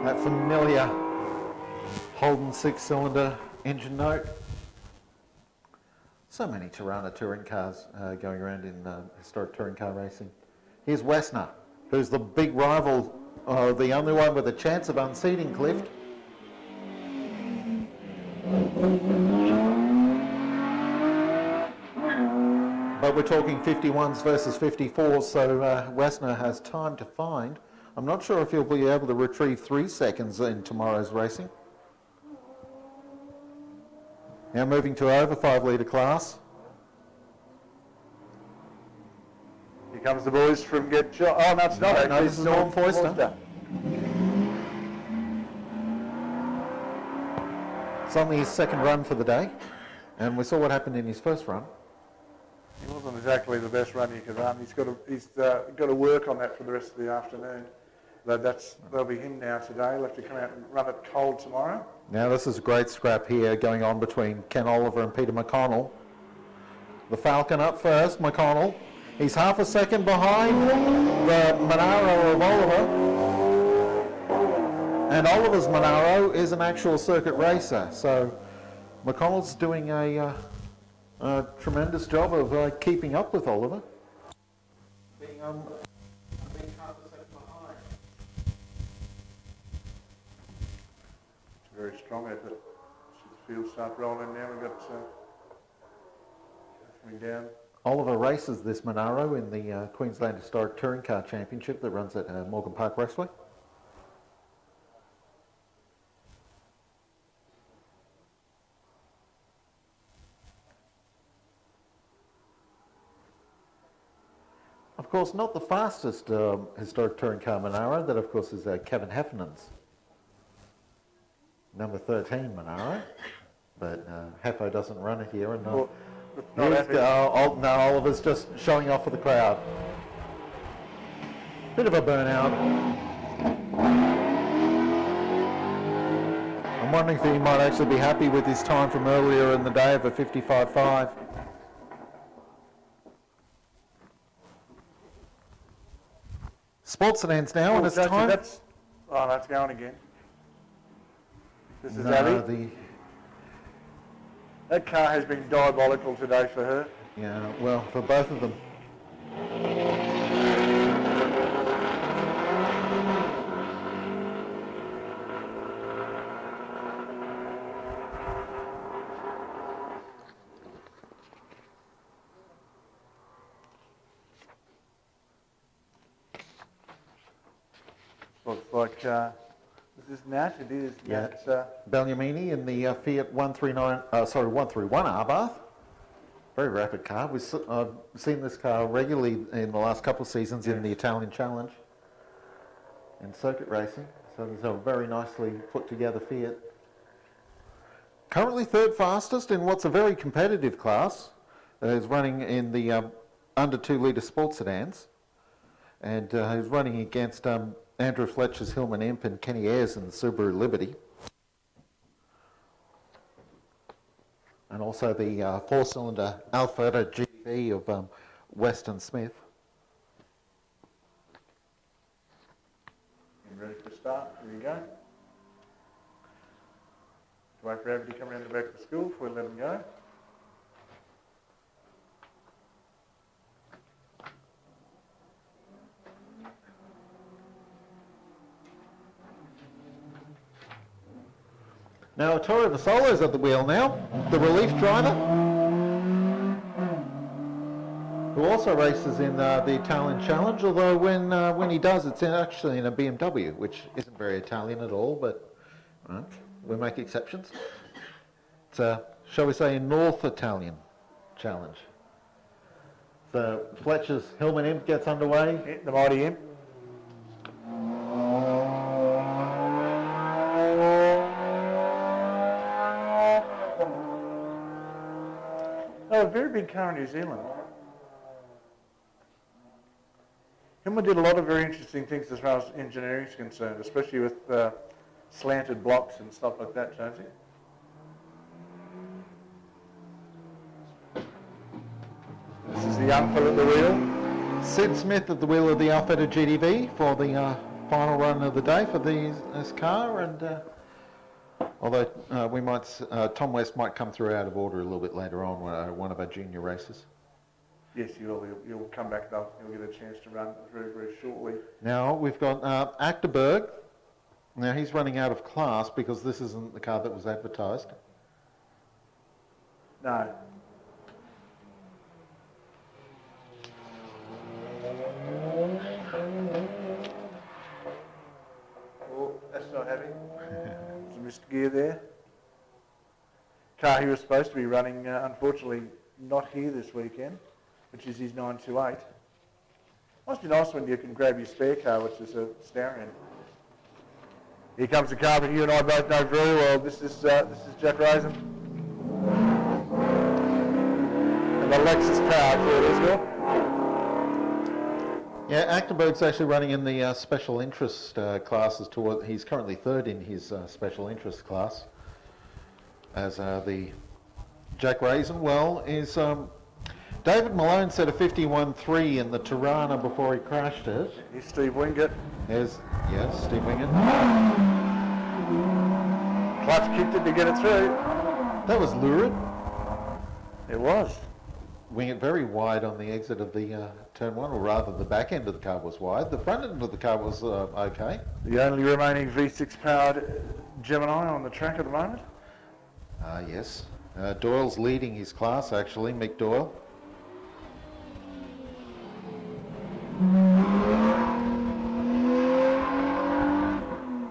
Speaker 2: That familiar Holden 6-cylinder engine note. So many Tirana touring cars going around in historic touring car racing. Here's Westner, who's the big rival, the only one with a chance of unseating Clift. But we're talking 51s versus 54s, so Westner has time to find. I'm not sure if he'll be able to retrieve 3 seconds in tomorrow's racing. Now moving to over 5 litre class.
Speaker 18: Here comes the boys from Get Shot. Oh, no, it's not.
Speaker 2: No, this is Norm Foister. It's only his 2nd run for the day, and we saw what happened in his 1st run.
Speaker 18: He wasn't exactly the best run you could run. He's got to work on that for the rest of the afternoon. That'll be him now today. He'll have to come out and run it cold tomorrow.
Speaker 2: Now this is a great scrap here going on between Ken Oliver and Peter McConnell. The Falcon up first, McConnell. He's half a second behind the Monaro of Oliver. And Oliver's Monaro is an actual circuit racer. So McConnell's doing a tremendous job of keeping up with Oliver. Being half a second behind.
Speaker 18: Very strong effort. The field start rolling now. We've got coming down.
Speaker 2: Oliver races this Monaro in the Queensland Historic Touring Car Championship that runs at Morgan Park Raceway. Of course, not the fastest historic touring car Monaro. That, of course, is Kevin Heffernan's number 13 Monaro. But Heffo doesn't run it here. And
Speaker 18: Well,
Speaker 2: Oliver's just showing off for the crowd. Bit of a burnout. I'm wondering if he might actually be happy with his time from earlier in the day of a 55.5. Sports sedans now, and it's time.
Speaker 18: That's going again. This is Abby. That car has been diabolical today for her.
Speaker 2: Yeah, well, for both of them.
Speaker 18: Looks like this is Nat. It is Nat.
Speaker 2: Bellamini in the Fiat 131 Abarth. Very rapid car. I've seen this car regularly in the last couple of seasons in the Italian Challenge and circuit racing. So there's a very nicely put together Fiat. Currently third fastest in what's a very competitive class. Is running in the under 2 litre sports sedans. And he's running against Andrew Fletcher's Hillman Imp and Kenny Ayres in the Subaru Liberty. And also the 4-cylinder Alfetta GV of Weston Smith.
Speaker 18: And ready for start. Here we go. Wait for Abby to come around the back of the school before we let him go.
Speaker 2: Now Ettore Vasolo's at the wheel now, the relief driver, who also races in the Italian Challenge, although when he does, it's actually in a BMW, which isn't very Italian at all, but we make exceptions. It's a, shall we say, North Italian Challenge. So Fletcher's Hillman Imp gets underway.
Speaker 18: The mighty Imp. Oh, a very big car in New Zealand. Hillman did a lot of very interesting things as far as engineering is concerned, especially with slanted blocks and stuff like that, Jonesy. This is the young fella at the wheel.
Speaker 2: Sid Smith at the wheel of the Alfetta GDV for the final run of the day for this car, and although Tom West might come through out of order a little bit later on, one of our junior races.
Speaker 18: Yes, you'll come back though. You'll get a chance to run very, very shortly.
Speaker 2: Now we've got Achterberg. Now he's running out of class because this isn't the car that was advertised.
Speaker 18: No. Oh, that's not heavy. There's a missed gear there. Car he was supposed to be running, unfortunately, not here this weekend, which is his 928. Must be nice when you can grab your spare car, which is a Starion. Here comes the car that you and I both know very well. This is Jack Rosen. And the Lexus Power Ford as well.
Speaker 2: Yeah, Achterberg's actually running in the special interest classes. He's currently third in his special interest class. As the Jack Raisin, is David Malone set a 51.3 in the Tirana before he crashed it.
Speaker 18: Here's Steve Wingett.
Speaker 2: Yes, Steve Wingett.
Speaker 18: Clutch kicked it to get it through.
Speaker 2: That was lurid.
Speaker 18: It was.
Speaker 2: Wingett very wide on the exit of the turn one, or rather the back end of the car was wide. The front end of the car was okay.
Speaker 18: The only remaining V6 powered Gemini on the track at the moment.
Speaker 2: Yes. Doyle's leading his class actually, Mick Doyle.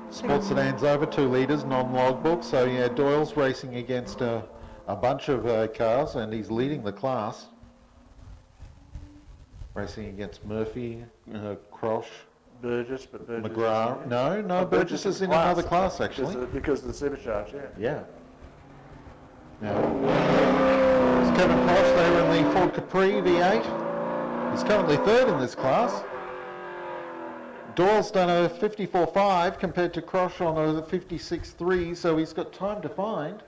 Speaker 2: Sports sedans over 2 litres, non-logbook. So yeah, Doyle's racing against a bunch of cars and he's leading the class. racing against Murphy, Crosh,
Speaker 18: Burgess, but Burgess.
Speaker 2: McGrath. No, Burgess is in another class actually.
Speaker 18: Because of the supercharge, yeah.
Speaker 2: Yeah. Now, it's Kevin Crosh there in the Ford Capri V8. He's currently third in this class. Doyle's done a 54.5 compared to Crosh on a 56.3, so he's got time to find.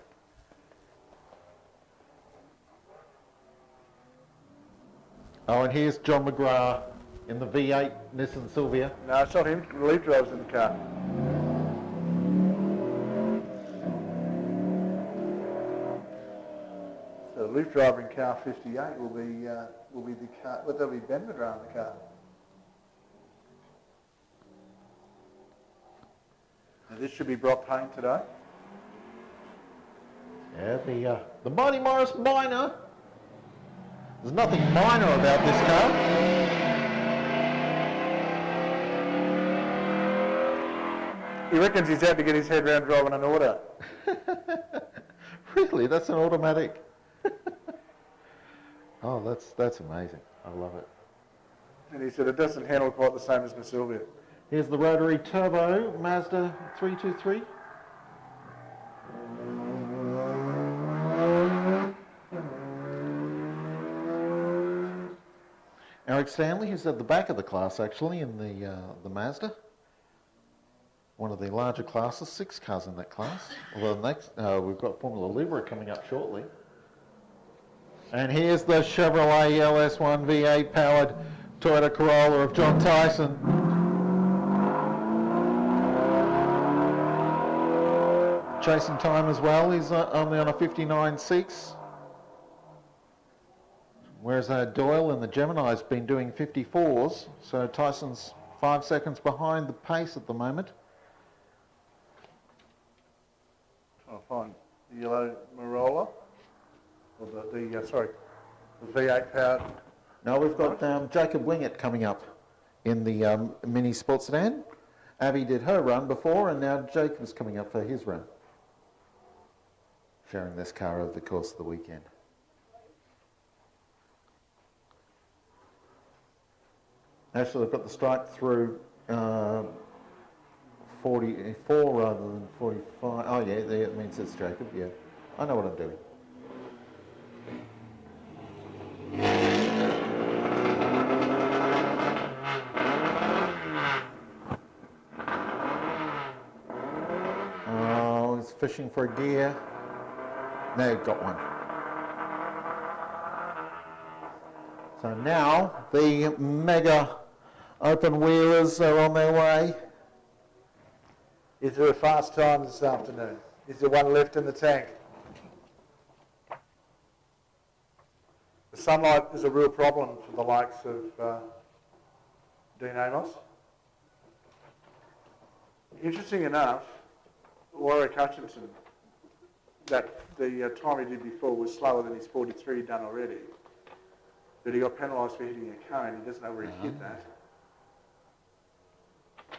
Speaker 2: Oh, and here's John McGrath in the V8 Nissan Silvia.
Speaker 18: No, it's not him. Relief driver's in the car. So the relief driver in car 58 will be the car. Well, there'll be Ben McGrath in the car. Now this should be Brock Payne today.
Speaker 2: Yeah, the Mighty Morris Minor. There's nothing minor about this car.
Speaker 18: He reckons he's had to get his head round driving an auto.
Speaker 2: Really? That's an automatic? Oh, that's amazing. I love it.
Speaker 18: And he said it doesn't handle quite the same as my Silvia. Here's
Speaker 2: the rotary turbo Mazda 323. Eric Stanley, who's at the back of the class actually in the Mazda. One of the larger classes, 6 cars in that class. Although next we've got Formula Libra coming up shortly. And here's the Chevrolet LS1 V8 powered Toyota Corolla of John Tyson. Chasing time as well, he's only on a 59.6. Whereas Doyle in the Gemini's been doing 54s, so Tyson's 5 seconds behind the pace at the moment.
Speaker 18: Trying to find the yellow Morolla, or the V8 powered.
Speaker 2: No, we've got Jacob Wingett coming up in the mini sports sedan. Abby did her run before, and now Jacob's coming up for his run. Sharing this car over the course of the weekend. Actually, I've got the strike through 44 rather than 45. Oh yeah, that means it's Jacob, yeah. I know what I'm doing. Oh, he's fishing for a gear. No, got one. So now the mega open wheelers are on their way.
Speaker 18: Is there a fast time this afternoon? Is there one left in the tank? The sunlight is a real problem for the likes of Dean Amos. Interesting enough, Warwick Hutchinson, that the time he did before was slower than his 43 he'd done already. But he got penalised for hitting a cone. He doesn't know where he hit that. So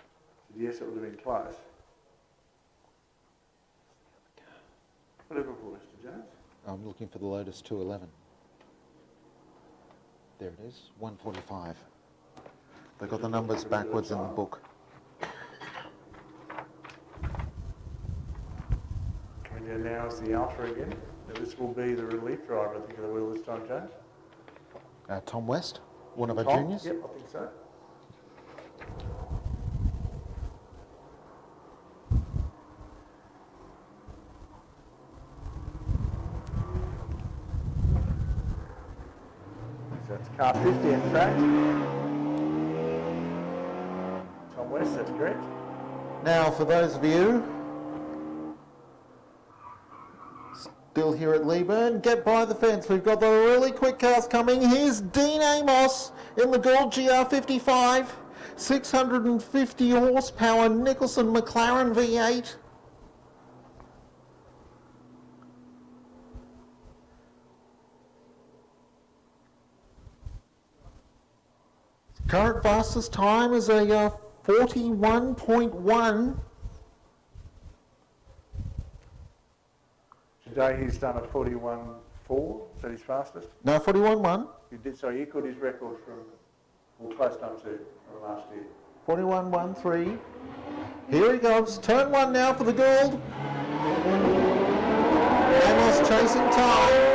Speaker 18: yes, it would have been close. What are you looking for, Mr. Jones?
Speaker 2: I'm looking for the Lotus 211. There it is, 145. They've got the numbers backwards in the book.
Speaker 18: Coming down now is the Alpha again. Now this will be the relief driver, I think, of the wheel this time, Jones.
Speaker 2: Tom West, one of our
Speaker 18: Tom?
Speaker 2: juniors.
Speaker 18: Yep, I think so. So it's car 50 in fact. Tom West, that's correct.
Speaker 2: Now, for those of you still here at Leyburn, get by the fence. We've got the really quick cars coming. Here's Dean Amos in the Gold GR55, 650 horsepower Nicholson McLaren V8. Current fastest time is a 41.1.
Speaker 18: Today he's done a 41.4, is that his fastest?
Speaker 2: No, 41.1.
Speaker 18: He did, so he equalled his record from or close enough to from last year.
Speaker 2: 41.13. Here he goes. Turn one now for the Gould. Amos chasing time.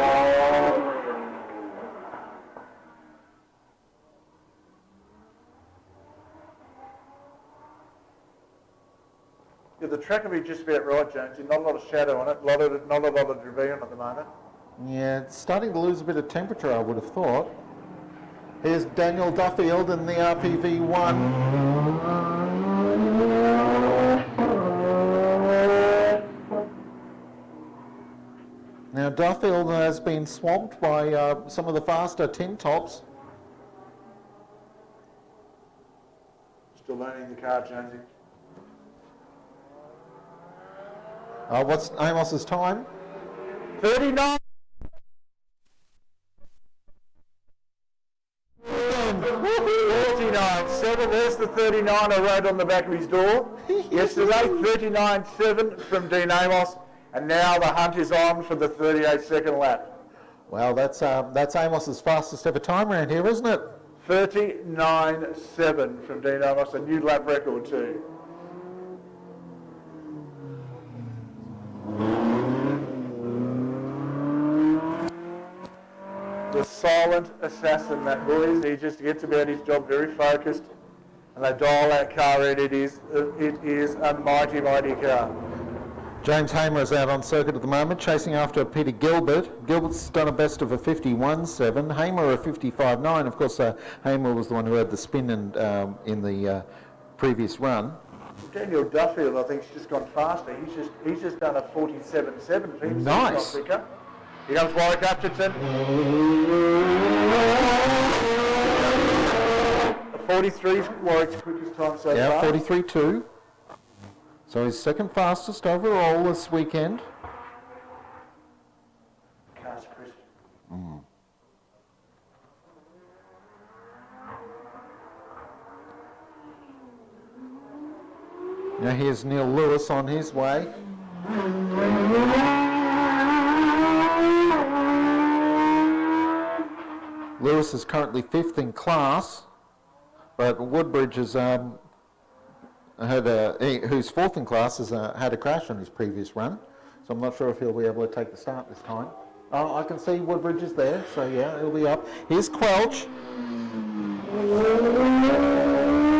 Speaker 18: Yeah, the track will be just about right, James. Not a lot of shadow on it, not a lot of debris on it at the moment.
Speaker 2: Yeah, it's starting to lose a bit of temperature, I would have thought. Here's Daniel Duffield in the RPV1. Now Duffield has been swamped by some of the faster tin tops.
Speaker 18: Still learning the car, Jonesy.
Speaker 2: What's Amos's time?
Speaker 18: 39. 39.7. There's the 39 I wrote on the back of his door. Yesterday, 39.7 from Dean Amos, and now the hunt is on for the 38-second lap.
Speaker 2: Well, that's Amos's fastest ever time around here, isn't it?
Speaker 18: 39.7 from Dean Amos, a new lap record too. The silent assassin, that boys. He just gets about his job very focused, and they dial that car in. It is a mighty, mighty car.
Speaker 2: James Hamer is out on circuit at the moment, chasing after Peter Gilbert. Gilbert's done a best of a 51.7. Hamer a 55.9. Of course, Hamer was the one who had the spin in the previous run.
Speaker 18: Daniel Duffield, I think, has just gone faster. He's just done a 47.7.
Speaker 2: Nice.
Speaker 18: Here comes Warwick Upchurton. 43 is Warwick's quickest time so far.
Speaker 2: Yeah, 43.2. So he's second fastest overall this weekend.
Speaker 18: Car's crisp.
Speaker 2: Now here's Neil Lewis on his way. Lewis is currently 5th in class, but Woodbridge has who's 4th in class, has had a crash on his previous run, so I'm not sure if he'll be able to take the start this time. Oh, I can see Woodbridge is there, so yeah, he'll be up. Here's Quelch.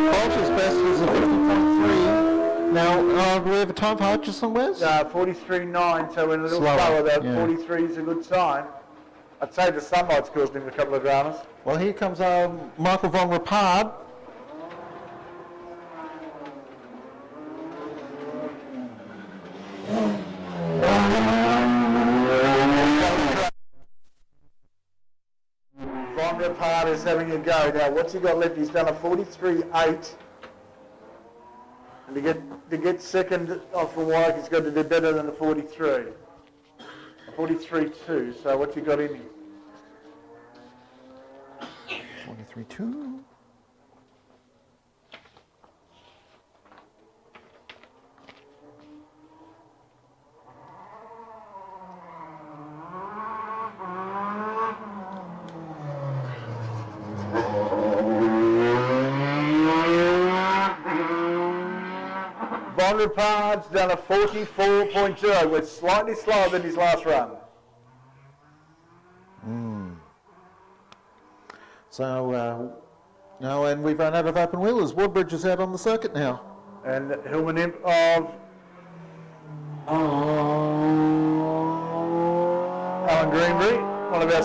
Speaker 2: Quelch's best is a 50.3. Now, do we have a time for Hutchison, Wes?
Speaker 18: 43.9, so we're a little slower though.
Speaker 2: Yeah.
Speaker 18: 43 is a good sign. I'd say the sunlight's caused him a couple of dramas.
Speaker 2: Well, here comes Michael von Rapard.
Speaker 18: Von Rapard is having a go. Now, what's he got left? He's done a 43.8. And to get second off from Warwick, he's got to do better than a 43. A 43.2. So what's he got in him?
Speaker 2: 43.2.
Speaker 18: Von Rapard's done a 44.0. We're slightly slower than his last run.
Speaker 2: So, no, and we've run out of open wheelers. Woodbridge is out on the circuit now.
Speaker 18: And Hillman Imp of Alan Greenbury, one of our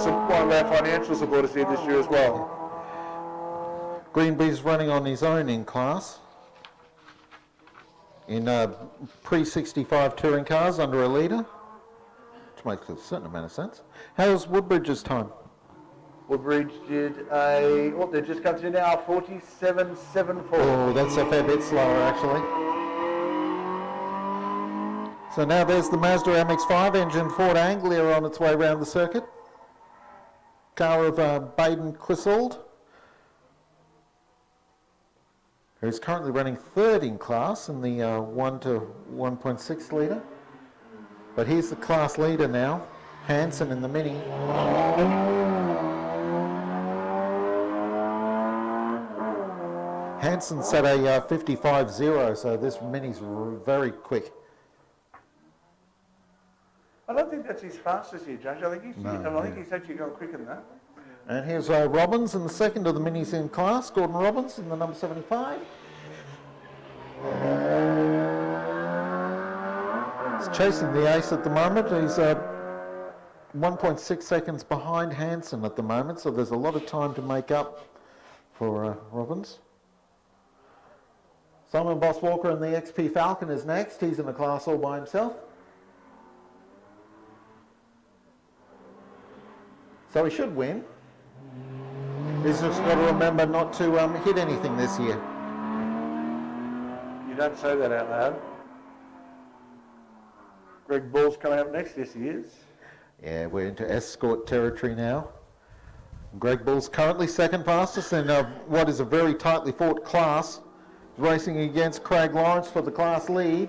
Speaker 18: financial supporters here this year as well.
Speaker 2: Greenbury's running on his own in class. In pre-65 touring cars under a litre, which makes a certain amount of sense. How's Woodbridge's time?
Speaker 18: Woodbridge did they just come to now, 47.74.
Speaker 2: Oh, that's a fair bit slower actually. So now there's the Mazda MX-5 engine Ford Anglia on its way around the circuit. Car of Baden Clissold, who's currently running 3rd in class in the 1 to 1.6 litre. But here's the class leader now, Hansen in the Mini. Hanson set a 55.0, so this Mini's very quick.
Speaker 18: I don't think that's his fastest here, Judge. I think he's actually gone quicker than that.
Speaker 2: And here's Robbins in the second of the Minis in class, Gordon Robbins in the number 75. He's chasing the ace at the moment. He's 1.6 seconds behind Hanson at the moment, so there's a lot of time to make up for Robbins. Simon Boss Walker in the XP Falcon is next. He's in the class all by himself. So he should win. He's just got to remember not to hit anything this year.
Speaker 18: You don't say that out loud. Greg Ball's coming up next. Yes, he is.
Speaker 2: Yeah, we're into escort territory now. Greg Ball's currently second fastest in what is a very tightly fought class. He's racing against Craig Lawrence for the class lead.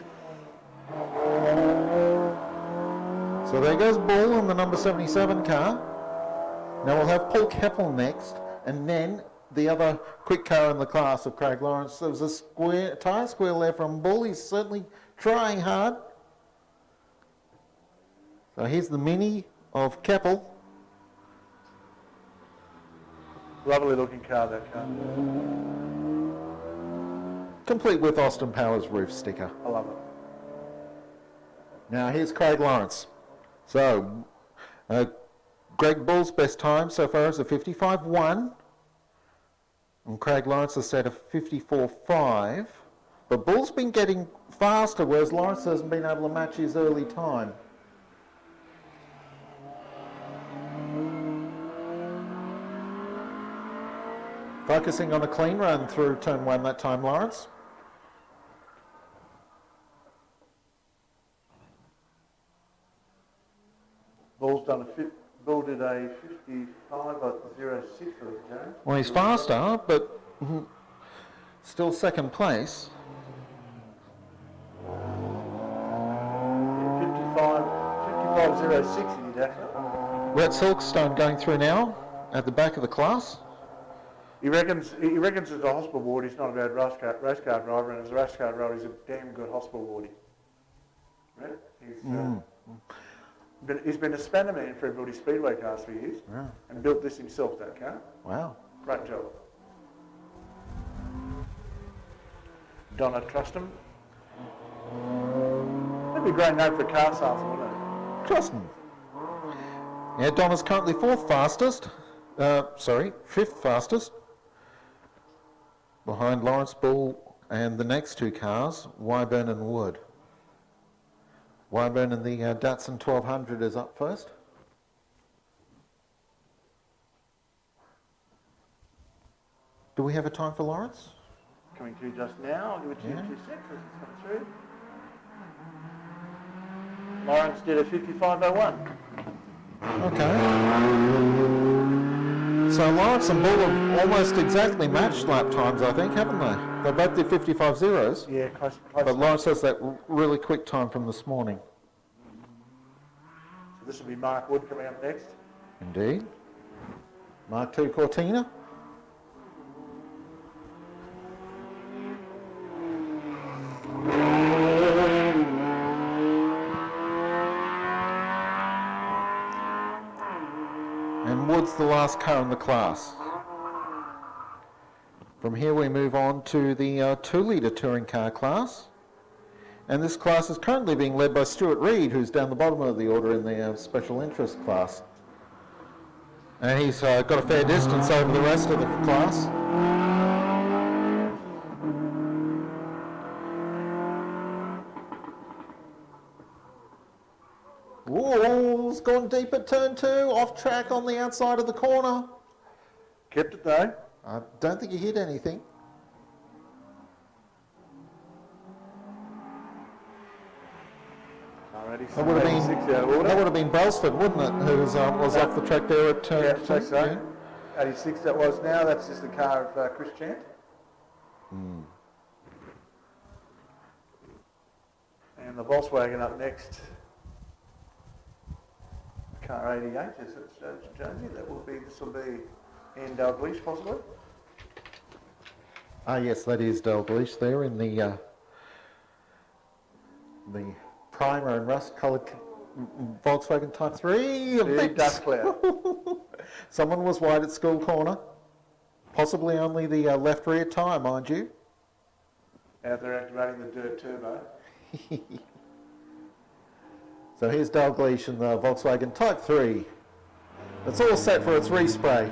Speaker 2: So there goes Ball in the number 77 car. Now we'll have Paul Keppel next, and then the other quick car in the class of Craig Lawrence. There was a tyre squeal there from Bull. He's certainly trying hard. So here's the Mini of Keppel.
Speaker 18: Lovely looking car, that car.
Speaker 2: Complete with Austin Powers roof sticker.
Speaker 18: I love it.
Speaker 2: Now here's Craig Lawrence. So Greg Bull's best time so far is a 55.1. And Craig Lawrence has set a 54.5. But Bull's been getting faster, whereas Lawrence hasn't been able to match his early time. Focusing on a clean run through turn 1 that time, Lawrence.
Speaker 18: Bull did a 55.06 for the game.
Speaker 2: Well, he's faster, but still second place.
Speaker 18: 55.06 he did actually.
Speaker 2: Rhett Silkstone going through now at the back of the class.
Speaker 18: He reckons as a hospital ward he's not a bad race car driver, and as a race car driver he's a damn good hospital wardie. Right? He's been a spanner man for everybody's speedway cars for years, and built this himself, that car.
Speaker 2: Wow.
Speaker 18: Great job. Donna Trustham. That'd be a great name for a car salesman, wouldn't it?
Speaker 2: Trustham. Yeah, Donna's currently fifth fastest. Behind Lawrence Bull and the next two cars, Wyburn and Wood. Wyburn and the Datsun 1200 is up first. Do we have a time for Lawrence?
Speaker 18: Coming through just now. I'll give it to you in 2 seconds as it's coming through. Lawrence did a 55.01.
Speaker 2: Okay. So Lawrence and Bull have almost exactly matched lap times, I think, haven't they? They both did 55.0s.
Speaker 18: Yeah, close.
Speaker 2: But Lawrence has that really quick time from this morning.
Speaker 18: So this will be Mark Wood coming up next.
Speaker 2: Indeed. Mark 2 Cortina. And Wood's the last car in the class. From here we move on to the 2-litre touring car class. And this class is currently being led by Stuart Reid, who's down the bottom of the order in the special interest class. And he's got a fair distance over the rest of the class. Whoa, it's gone deep at turn 2, off track on the outside of the corner.
Speaker 18: Kept it though.
Speaker 2: I don't think he hit anything. That would have been Brailsford, wouldn't it? Who was off the track there at turn 2.
Speaker 18: Yeah, so. 86 that was now. That's just the car of Chris Chant. And the Volkswagen up next. Car 88 is it, Jonesy? This will be Ian Dalglish possibly.
Speaker 2: Yes, that is Dalgleish there in the primer and rust-coloured Volkswagen Type 3.
Speaker 18: Big dust cloud.
Speaker 2: Someone was wide at school corner. Possibly only the left rear tyre, mind you.
Speaker 18: Out there activating the dirt turbo.
Speaker 2: So here's Dalgleish and the Volkswagen Type 3. It's all set for its respray.